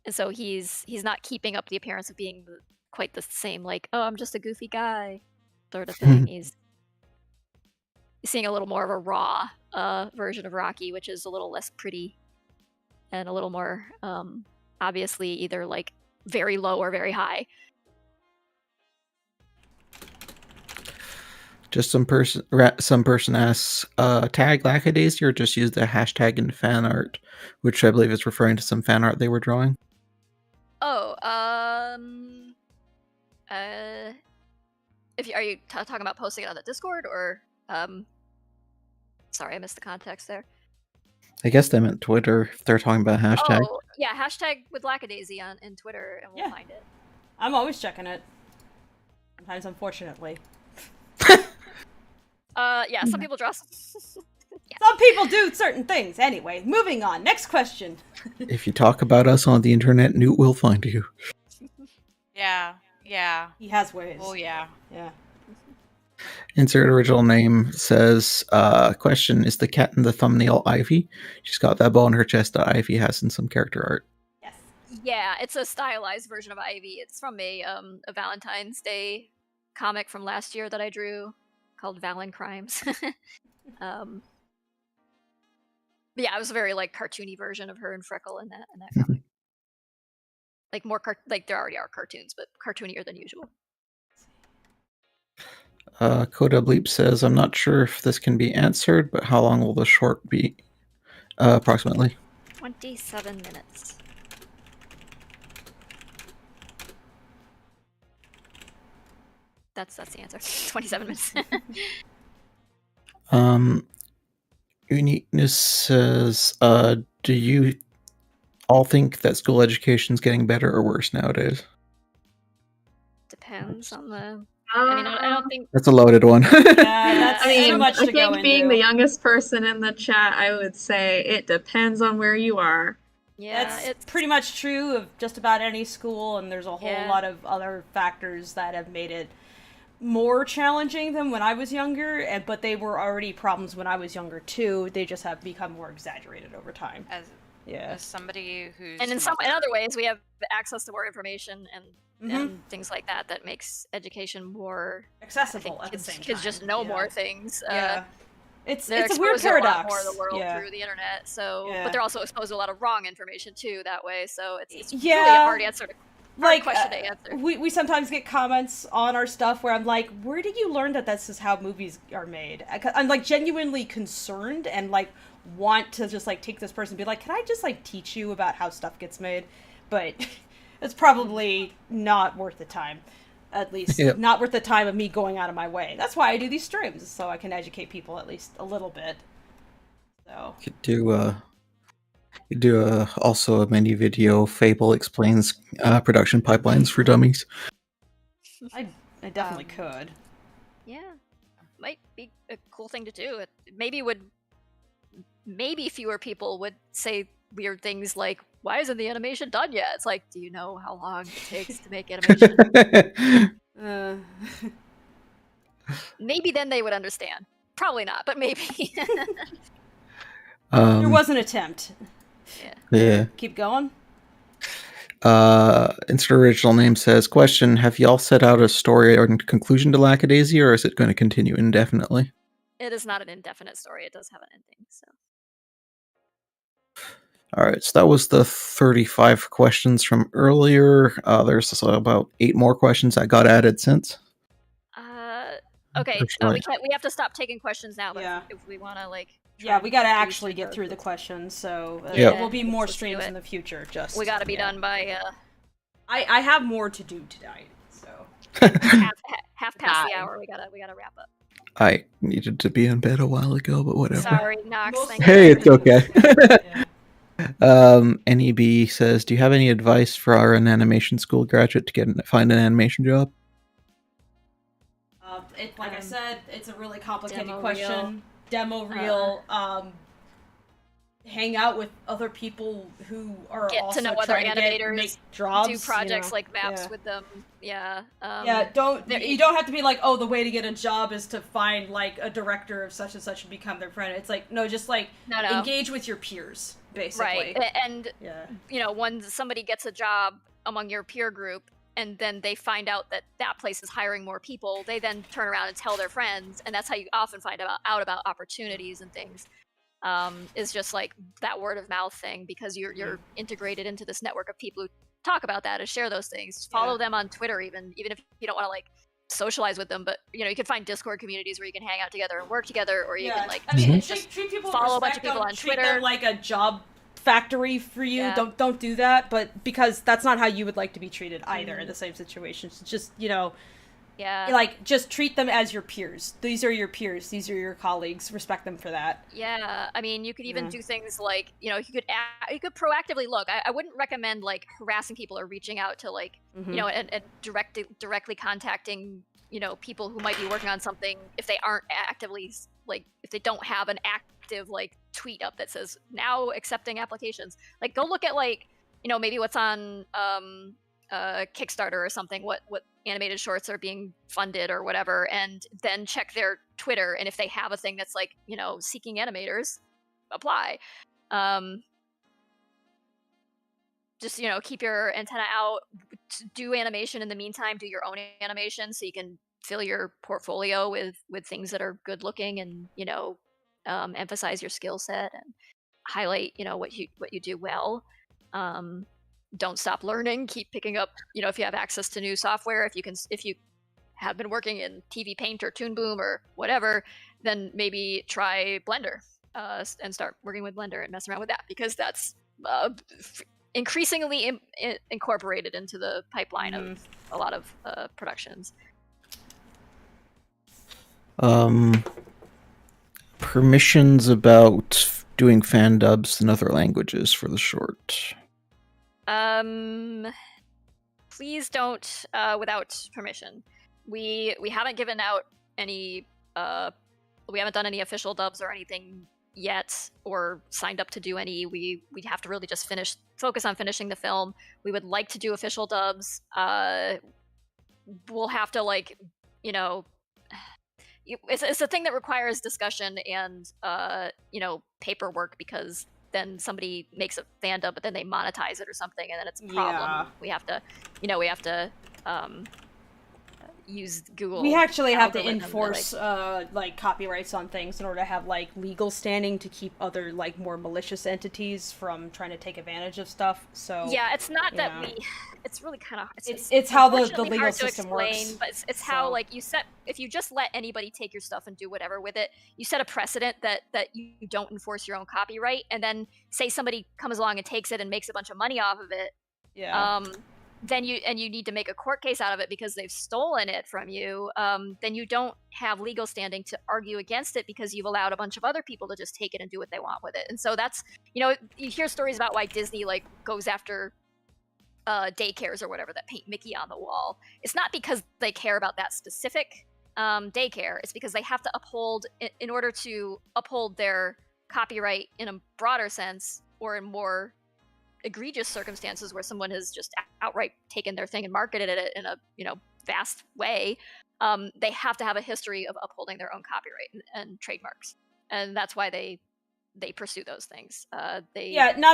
so he's not keeping up the appearance of being quite the same, like, oh, I'm just a goofy guy sort of thing. He's seeing a little more of a raw version of Rocky, which is a little less pretty and a little more obviously either like very low or very high. Just some person asks, tag Lackadaisy or just use the hashtag in fan art, which I believe is referring to some fan art they were drawing. Oh, if you, are you talking about posting it on the Discord or sorry, I missed the context there. I guess they meant Twitter if they're talking about hashtag. Oh, yeah, hashtag with Lackadaisy in Twitter, and we'll find it. I'm always checking it. Sometimes, unfortunately. Yeah, some people draw. Yeah. Some people do certain things. Anyway, moving on. Next question. If you talk about us on the internet, Newt will find you. Yeah. He has ways. Oh, yeah. Yeah. Insert original name says, question, is the cat in the thumbnail Ivy? She's got that bow on her chest that Ivy has in some character art. Yes. Yeah, it's a stylized version of Ivy. It's from a Valentine's Day comic from last year that I drew called Valentine's. Yeah, it was a very like cartoony version of her and Freckle in that comic. Like more like there already are cartoons, but cartoonier than usual. Coda Bleep says, I'm not sure if this can be answered, but how long will the short be? Approximately 27 minutes. That's the answer. 27 minutes. Uniqueness says, do you all think that school education is getting better or worse nowadays? Depends on the... I mean, I don't think... That's a loaded one. Yeah, that's too much to I go think being into. the youngest person in the chat, I would say it depends on where you are. Yeah, That's it's pretty much true of just about any school, and there's a whole lot of other factors that have made it more challenging than when I was younger, but they were already problems when I was younger too. They just have become more exaggerated over time. As somebody who's... And in other ways, we have access to more information and things like that makes education more accessible at the same time. Kids just know more things. It's they're a weird exposed to a lot paradox. more of the world through the internet, but they're also exposed to a lot of wrong information too that way. So it's really a hard answer to question to answer. We sometimes get comments on our stuff where I'm like, where did you learn that this is how movies are made? I'm like genuinely concerned and like want to just like take this person and be like, can I just like teach you about how stuff gets made? But it's probably not worth the time. At least not worth the time of me going out of my way. That's why I do these streams, so I can educate people at least a little bit. So you do also a mini video. Fable explains production pipelines for dummies. I definitely could. Yeah, might be a cool thing to do. It maybe fewer people would say weird things like, why isn't the animation done yet? It's like, do you know how long it takes to make animation? Maybe then they would understand. Probably not, but maybe. There was an attempt. Yeah. Keep going. Insert original name says, question, have y'all set out a story or conclusion to Lackadaisy, or is it going to continue indefinitely? It is not an indefinite story. It does have an ending, so... All right, so that was the 35 questions from earlier. There's about 8 more questions that got added since. Okay, we have to stop taking questions now, but if we want to, like... we got to actually get through the questions, so there will be more streams in the future. Just we got to be done by... I have more to do tonight, so... half past the hour, we gotta wrap up. I needed to be in bed a while ago, but whatever. Sorry, Knox. Hey, it's okay. NEB says, do you have any advice for an animation school graduate to find an animation job? Like I said, it's a really complicated question. Demo reel. Hang out with other people who are get also to know other trying animators, to make jobs, do projects like maps with them. You don't have to be like, oh, the way to get a job is to find like a director of such and such and become their friend. It's like, no, just like engage with your peers, basically. Right, and when somebody gets a job among your peer group and then they find out that that place is hiring more people, they then turn around and tell their friends, and that's how you often find out about opportunities and things. Is just like that word of mouth thing, because you're integrated into this network of people who talk about that and share those things. Follow them on Twitter, even if you don't want to like socialize with them, but you can find Discord communities where you can hang out together and work together, or you can like I mean, just treat people follow a with bunch of respect, people don't on treat Twitter. them like a job factory for you. Yeah. Don't do that, but because that's not how you would like to be treated either in the same situations. Just Yeah. like just treat them as your peers. These are your peers. These are your colleagues. Respect them for that. Yeah, I mean, you could even do things like, you could proactively look. I wouldn't recommend like harassing people or reaching out to like, and directly contacting, people who might be working on something if they aren't actively like, if they don't have an active like tweet up that says now accepting applications. Like, go look at like, maybe what's on Kickstarter or something, what animated shorts are being funded or whatever, and then check their Twitter, and if they have a thing that's like, seeking animators, apply. Just keep your antenna out, do animation in the meantime, do your own animation so you can fill your portfolio with things that are good looking, and emphasize your skill set and highlight what you do well. Don't stop learning, keep picking up, if you have access to new software, if you have been working in TV Paint or Toon Boom or whatever, then maybe try Blender and start working with Blender and mess around with that, because that's increasingly incorporated into the pipeline of a lot of productions. Permissions about doing fan dubs in other languages for the short. Please don't without permission. We haven't given out any we haven't done any official dubs or anything yet, or signed up to do any. We'd have to really just focus on finishing the film. We would like to do official dubs. We'll have to like, it's a thing that requires discussion and paperwork, because then somebody makes a fan dub, but then they monetize it or something, and then it's a problem. We have to use Google. We actually have to algorithm enforce like copyrights on things in order to have like legal standing to keep other like more malicious entities from trying to take advantage of stuff. So yeah, it's not that it's really kind of it's how the unfortunately legal hard to system explain, works. but it's how like if you just let anybody take your stuff and do whatever with it, you set a precedent that you don't enforce your own copyright, and then say somebody comes along and takes it and makes a bunch of money off of it. Then you need to make a court case out of it because they've stolen it from you. Then you don't have legal standing to argue against it, because you've allowed a bunch of other people to just take it and do what they want with it. And so that's, you hear stories about why Disney like goes after daycares or whatever that paint Mickey on the wall. It's not because they care about that specific daycare. It's because they have to uphold, in order to uphold their copyright in a broader sense, or in more egregious circumstances where someone has just outright taken their thing and marketed it in a vast way, they have to have a history of upholding their own copyright and trademarks, and that's why they pursue those things. Not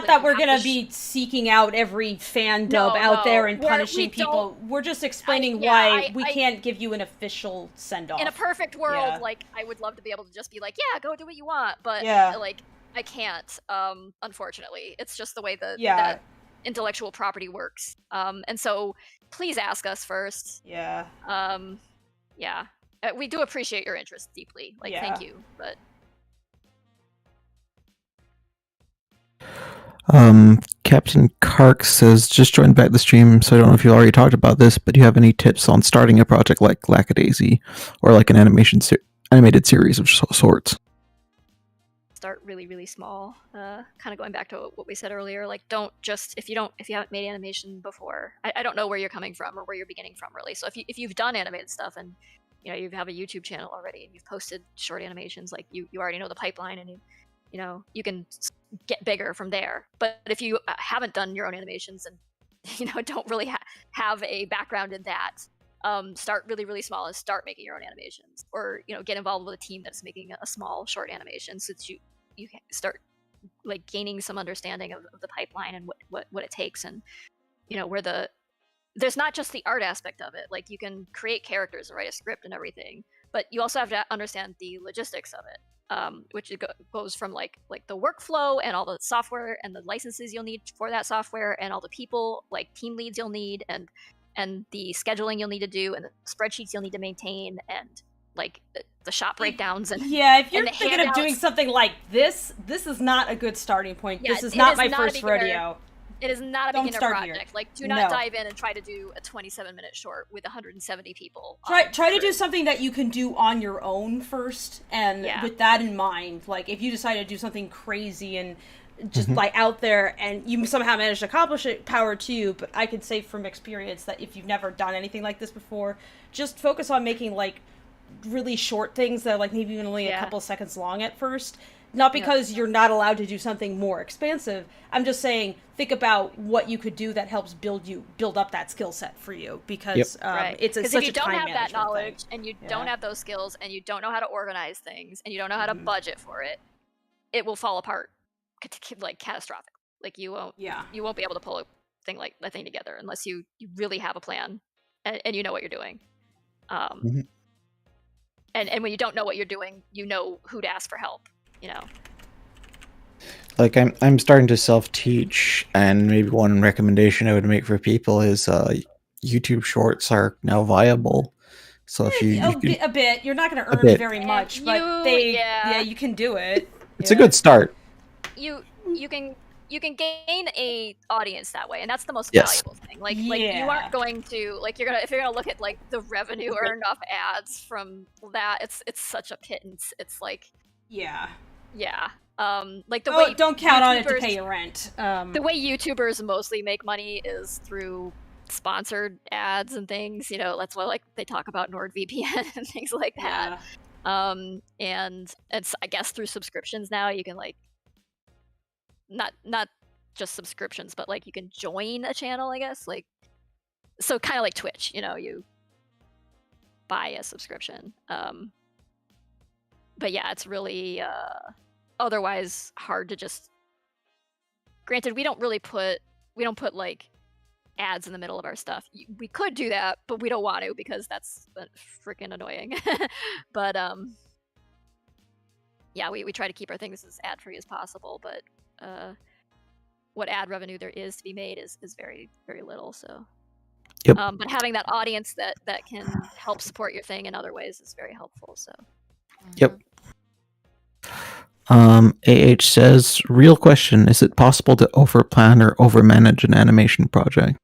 that we're gonna be seeking out every fan dub out there and punishing people. We're just explaining why we can't give you an official send off. In a perfect world, like I would love to be able to just be like, yeah, go do what you want, but like I can't, unfortunately. It's just the way that intellectual property works. And so please ask us first. We do appreciate your interest deeply. Like, thank you. But Captain Kark says, just joined back the stream, so I don't know if you already talked about this, but do you have any tips on starting a project like Lackadaisy, or like an animated series of sorts? Start really, really small. Kind of going back to what we said earlier, like don't just, if you haven't made animation before, I don't know where you're coming from or where you're beginning from, really. So if you've done animated stuff and you have a YouTube channel already and you've posted short animations, like you already know the pipeline, and you can get bigger from there. But if you haven't done your own animations and don't really have a background in that, start really, really small and start making your own animations, or get involved with a team that's making a small short animation, so that you can start like gaining some understanding of the pipeline and what it takes, and where there's not just the art aspect of it. Like, you can create characters and write a script and everything, but you also have to understand the logistics of it, which goes from like the workflow and all the software and the licenses you'll need for that software, and all the people, like team leads you'll need, and and the scheduling you'll need to do, and the spreadsheets you'll need to maintain, and like the shop breakdowns, and if you're and the thinking of doing handouts. something like this is not a good starting point. Yeah, this is it not is my not a first beginner. rodeo. It is not a Don't beginner start project. here. Like, do not No. dive in and try to do a 27-minute short with 170 people. Try to do something that you can do on your own first, and with that in mind, like if you decide to do something crazy and just like out there, and you somehow manage to accomplish it, power to you. But I could say from experience that if you've never done anything like this before, just focus on making like really short things that are like maybe even only a couple seconds long at first. Not because you're not allowed to do something more expansive. I'm just saying, think about what you could do that helps build up that skill set for you. Because it's such a time Because if you don't have that management knowledge, thing. and you don't have those skills, and you don't know how to organize things, and you don't know how to budget for it, it will fall apart, like catastrophic. Like you won't be able to pull a thing together unless you really have a plan and you know what you're doing. And when you don't know what you're doing, you know who to ask for help. You know. Like I'm starting to self-teach, and maybe one recommendation I would make for people is YouTube Shorts are now viable. So if you a bit, you're not going to earn very much, but you can do it. It's a good start. You can gain a audience that way, and that's the most valuable thing. Like you aren't going to if you're gonna look at like the revenue earned off ads from that, it's such a pittance. It's like like the way don't count on it to pay your rent. The way YouTubers mostly make money is through sponsored ads and things. You know, that's what like they talk about NordVPN and things like that. And it's I guess through subscriptions now you can like not just subscriptions, but like you can join a channel, I guess. Like so kind of like Twitch, you know, you buy a subscription. But yeah, it's really otherwise hard to just. Granted, we don't put like ads in the middle of our stuff. We could do that, but we don't want to because that's freaking annoying. But yeah, we try to keep our things as ad free as possible. But what ad revenue there is to be made is very, very little. So. Yep. But having that audience that can help support your thing in other ways is very helpful. So. Yep. AH says, real question, is it possible to overplan or overmanage an animation project?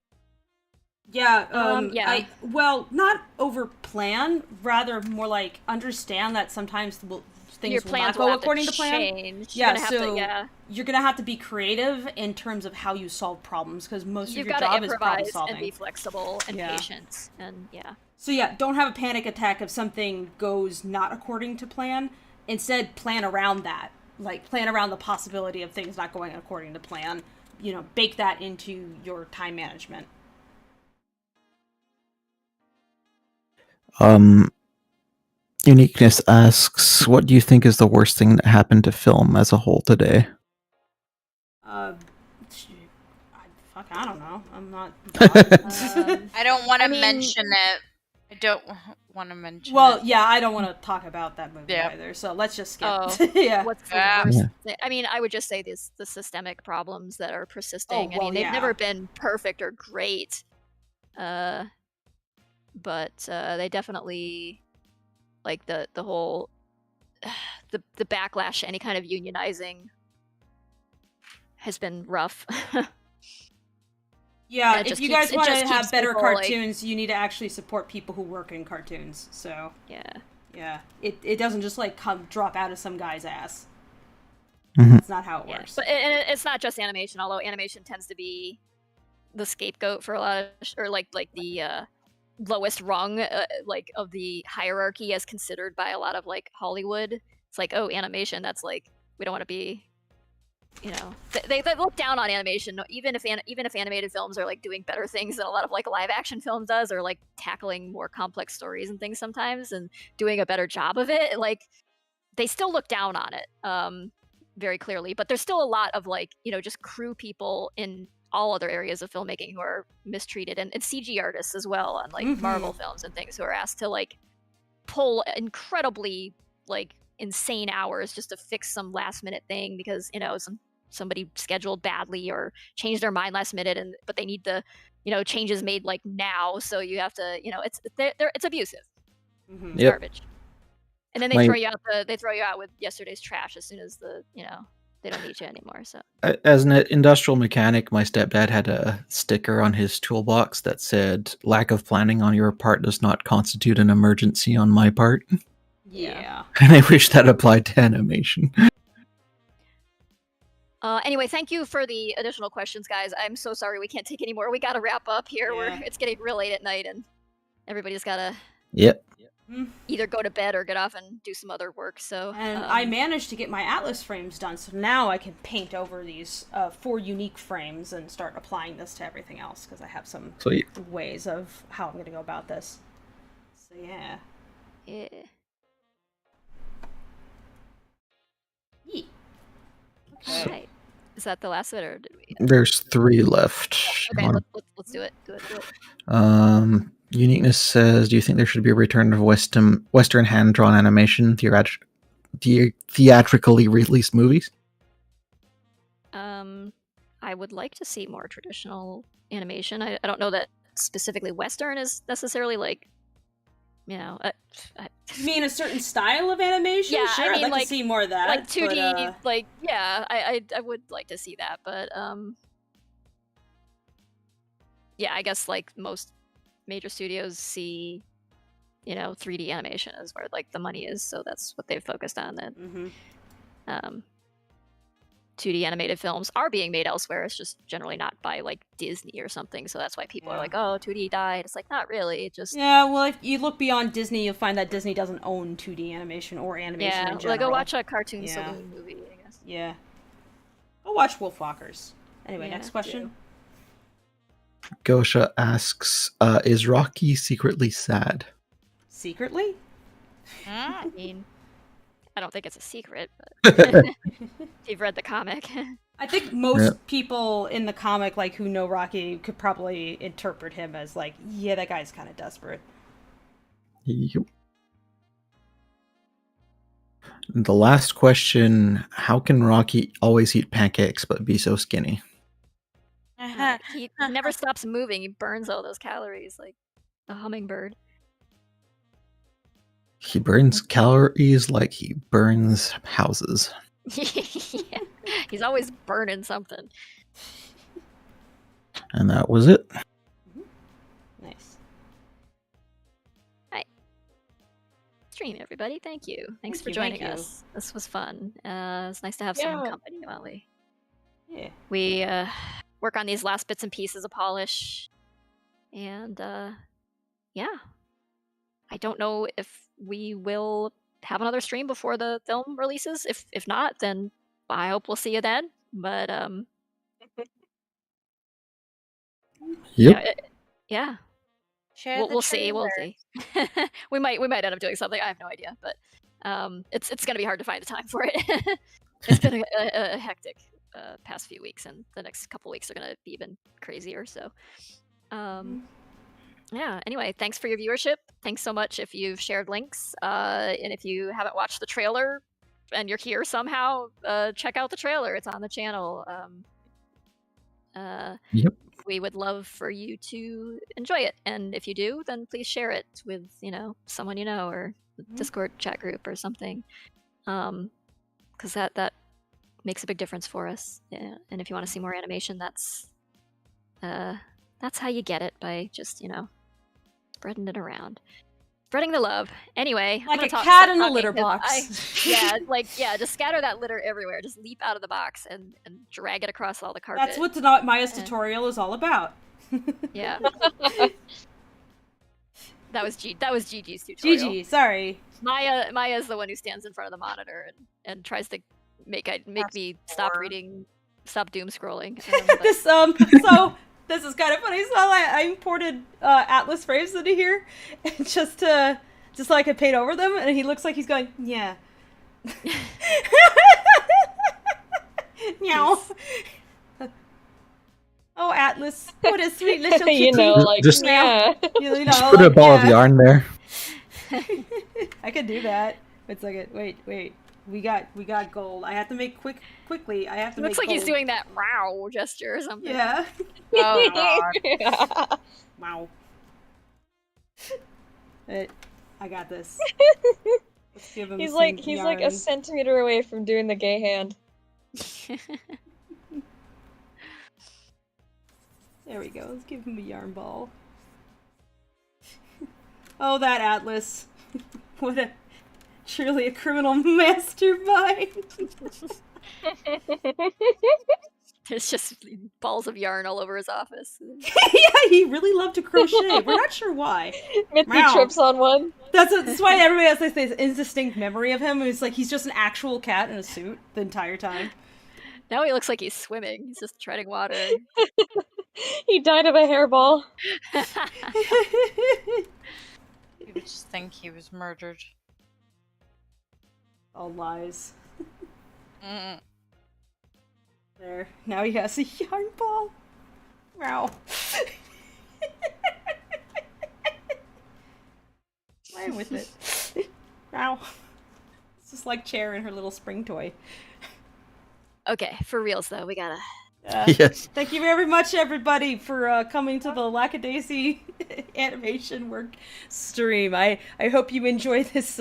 Yeah. Not overplan, rather more like understand that sometimes things will not go according to plan. You're gonna have to be creative in terms of how you solve problems, because most of your job is problem solving. And be flexible and patient, and So don't have a panic attack if something goes not according to plan. Instead, plan around that. Like plan around the possibility of things not going according to plan. You know, bake that into your time management. Uniqueness asks, what do you think is the worst thing that happened to film as a whole today? I don't know. I'm not. I don't want to mention it. I don't want to mention it. I don't want to talk about that movie either. So let's just skip. What's the worst thing? I mean, I would just say the systemic problems that are persisting. They've never been perfect or great. But they definitely, like the whole the backlash to any kind of unionizing has been rough. Yeah, if you guys want to have better cartoons, you need to actually support people who work in cartoons. So yeah, it doesn't just like drop out of some guy's ass. That's not how it works. But it's not just animation, although animation tends to be the scapegoat for a lot of, or like the lowest rung like of the hierarchy as considered by a lot of like Hollywood. It's like, oh, animation, that's like, we don't want to be, you know, they look down on animation, even if animated films are like doing better things than a lot of like live action films does, or like tackling more complex stories and things sometimes and doing a better job of it. Like they still look down on it very clearly, but there's still a lot of like, you know, just crew people in all other areas of filmmaking who are mistreated, and CG artists as well on like Marvel films and things who are asked to like pull incredibly like insane hours just to fix some last minute thing because, you know, some somebody scheduled badly or changed their mind last minute, but they need the changes made like now, so you have to it's abusive. It's garbage. And then they throw you out with yesterday's trash as soon as they don't need you anymore. So as an industrial mechanic, my stepdad had a sticker on his toolbox that said, "Lack of planning on your part does not constitute an emergency on my part." Yeah. And I wish that applied to animation. Anyway, thank you for the additional questions, guys. I'm so sorry we can't take any more. We got to wrap up here. It's getting real late at night, and everybody's got to either go to bed or get off and do some other work. So and I managed to get my Atlas frames done, so now I can paint over these 4 unique frames and start applying this to everything else, because I have some ways of how I'm going to go about this. So yeah. All right. Is that the last of it, or did we? There's 3 left. Okay, let's do it. Uniqueness says, do you think there should be a return of Western hand-drawn animation, theatrically released movies? I would like to see more traditional animation. I don't know that specifically Western is necessarily like, you mean a certain style of animation? Yeah, sure, I'd like to see more of that. Like 2D, I would like to see that, but yeah, I guess like most major studios see 3D animation is where like the money is, so that's what they've focused on. That 2D animated films are being made elsewhere. It's just generally not by like Disney or something, so that's why people are like, oh, 2D died. It's like, not really. It just well, if you look beyond Disney, you'll find that Disney doesn't own 2D animation or animation in general. Like go watch a cartoon saloon movie, I guess. Yeah, go watch Wolfwalkers. Anyway, next question. Gosha asks, is Rocky secretly sad? Secretly? I mean, I don't think it's a secret, but if you've read the comic. I think most people in the comic, like, who know Rocky could probably interpret him as like, yeah, that guy's kind of desperate. Yep. The last question, how can Rocky always eat pancakes but be so skinny? He never stops moving. He burns all those calories like a hummingbird. He burns calories like he burns houses. Yeah. He's always burning something. And that was it. Nice. Hi. Stream, everybody. Thank you. Thanks for joining us. This was fun. It's nice to have some company while we work on these last bits and pieces of polish. And I don't know if we will have another stream before the film releases. If not, then I hope we'll see you then. But yeah. We'll see. We'll see. we might end up doing something. I have no idea, but it's gonna be hard to find the time for it. It's been a hectic past few weeks, and the next couple weeks are gonna be even crazier. So yeah, anyway, thanks for your viewership. Thanks so much if you've shared links. And if you haven't watched the trailer and you're here somehow, check out the trailer. It's on the channel. We would love for you to enjoy it. And if you do, then please share it with, someone you know, or the Discord chat group or something. Because that makes a big difference for us. Yeah. And if you want to see more animation, that's how you get it, by just, spreading it around. Spreading the love. Anyway, like a cat in a litter box. Just scatter that litter everywhere. Just leap out of the box and drag it across all the carpet. That's what Maya's tutorial is all about. Yeah. That was Gigi's tutorial. Gigi, sorry. Maya is the one who stands in front of the monitor and tries to make me stop doom scrolling. This is kind of funny. So I imported Atlas frames into here, and just so I could paint over them, and he looks like he's going, yeah. Meow. Oh, Atlas, what a sweet little kitty. Just put a ball of yarn there. I could do that. Wait a second. Wait. We got gold. I have to make quickly. I have to. Looks make like he's gold. doing that "wow" gesture or something. Yeah. Oh god. Wow. I got this. Let's give him He's some like a yarn. centimeter away from doing the gay hand. There we go. Let's give him a yarn ball. Oh, that Atlas. What a truly a criminal mastermind. There's just balls of yarn all over his office. Yeah, he really loved to crochet. We're not sure why. Mitzi Meow. trips on one. That's why everybody has this indistinct memory of him. It's like he's just an actual cat in a suit the entire time. Now he looks like he's swimming. He's just treading water. He died of a hairball. You would just think he was murdered. All lies. Mm. There. Now he has a yarn ball. Wow. Playing with it. Wow. It's just like Chair and her little spring toy. Okay, for reals though, we gotta. Yes. Thank you very much, everybody, for coming to the Lackadaisy animation work stream. I hope you enjoy this,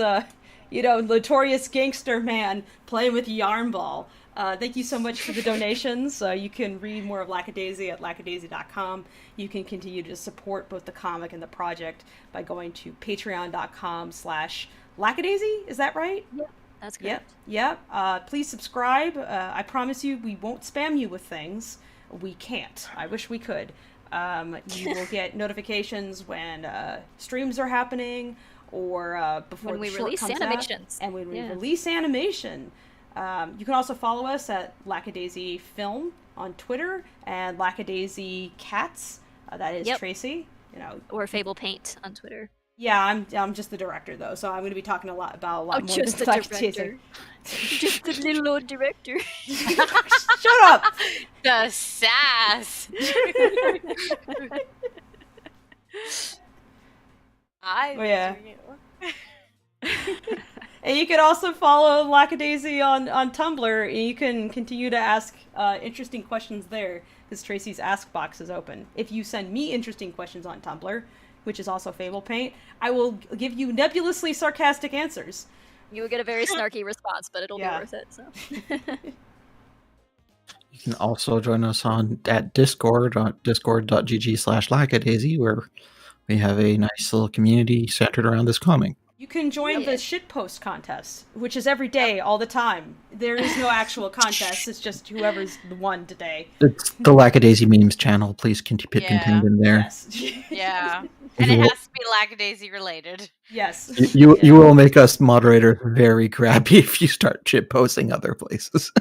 notorious gangster man playing with yarn ball. Thank you so much for the donations. You can read more of Lackadaisy at lackadaisy.com. You can continue to support both the comic and the project by going to patreon.com/Lackadaisy. Is that right? Yep, that's correct. Yep. Please subscribe. I promise you we won't spam you with things. We can't. I wish we could. You will get notifications when streams are happening or before When we the short release comes animations. out. And when we Yeah. release animation. You can also follow us at Lackadaisy Film on Twitter and Lackadaisy Cats. That is Yep. Tracy. Or Fable Paint on Twitter. Yeah, I'm just the director though, so I'm going to be talking a lot more just than the Lackadaisy. director. Just the little old director. Shut up! The sass. I yeah. do. And you can also follow Lackadaisy on Tumblr, and you can continue to ask interesting questions there, because Tracy's Ask box is open. If you send me interesting questions on Tumblr, which is also Fable Paint, I will give you nebulously sarcastic answers. You will get a very snarky response, but it'll be worth it. So. You can also join us at Discord on discord.gg/Lackadaisy, where we have a nice little community centered around this comic. You can join the shitpost contest, which is every day, all the time. There is no actual contest, it's just whoever's the one today. It's the Lackadaisy memes channel. Please keep it contained in there. Yes. Yeah. And it has to be Lackadaisy related. Yes. You will make us moderators very crappy if you start shit posting other places.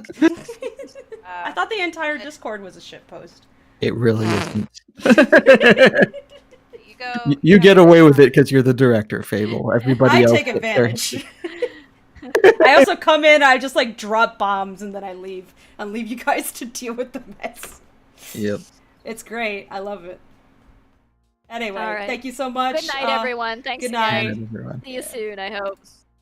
I thought the entire Discord was a shitpost. It really isn't. You get away with it because you're the director, Fable. Everybody else take advantage. I also come in, I just drop bombs, and then I leave. And leave you guys to deal with the mess. Yep. It's great. I love it. Anyway, All right. thank you so much. Good night, everyone. Thanks Good again. night. Everyone. See you soon, I hope.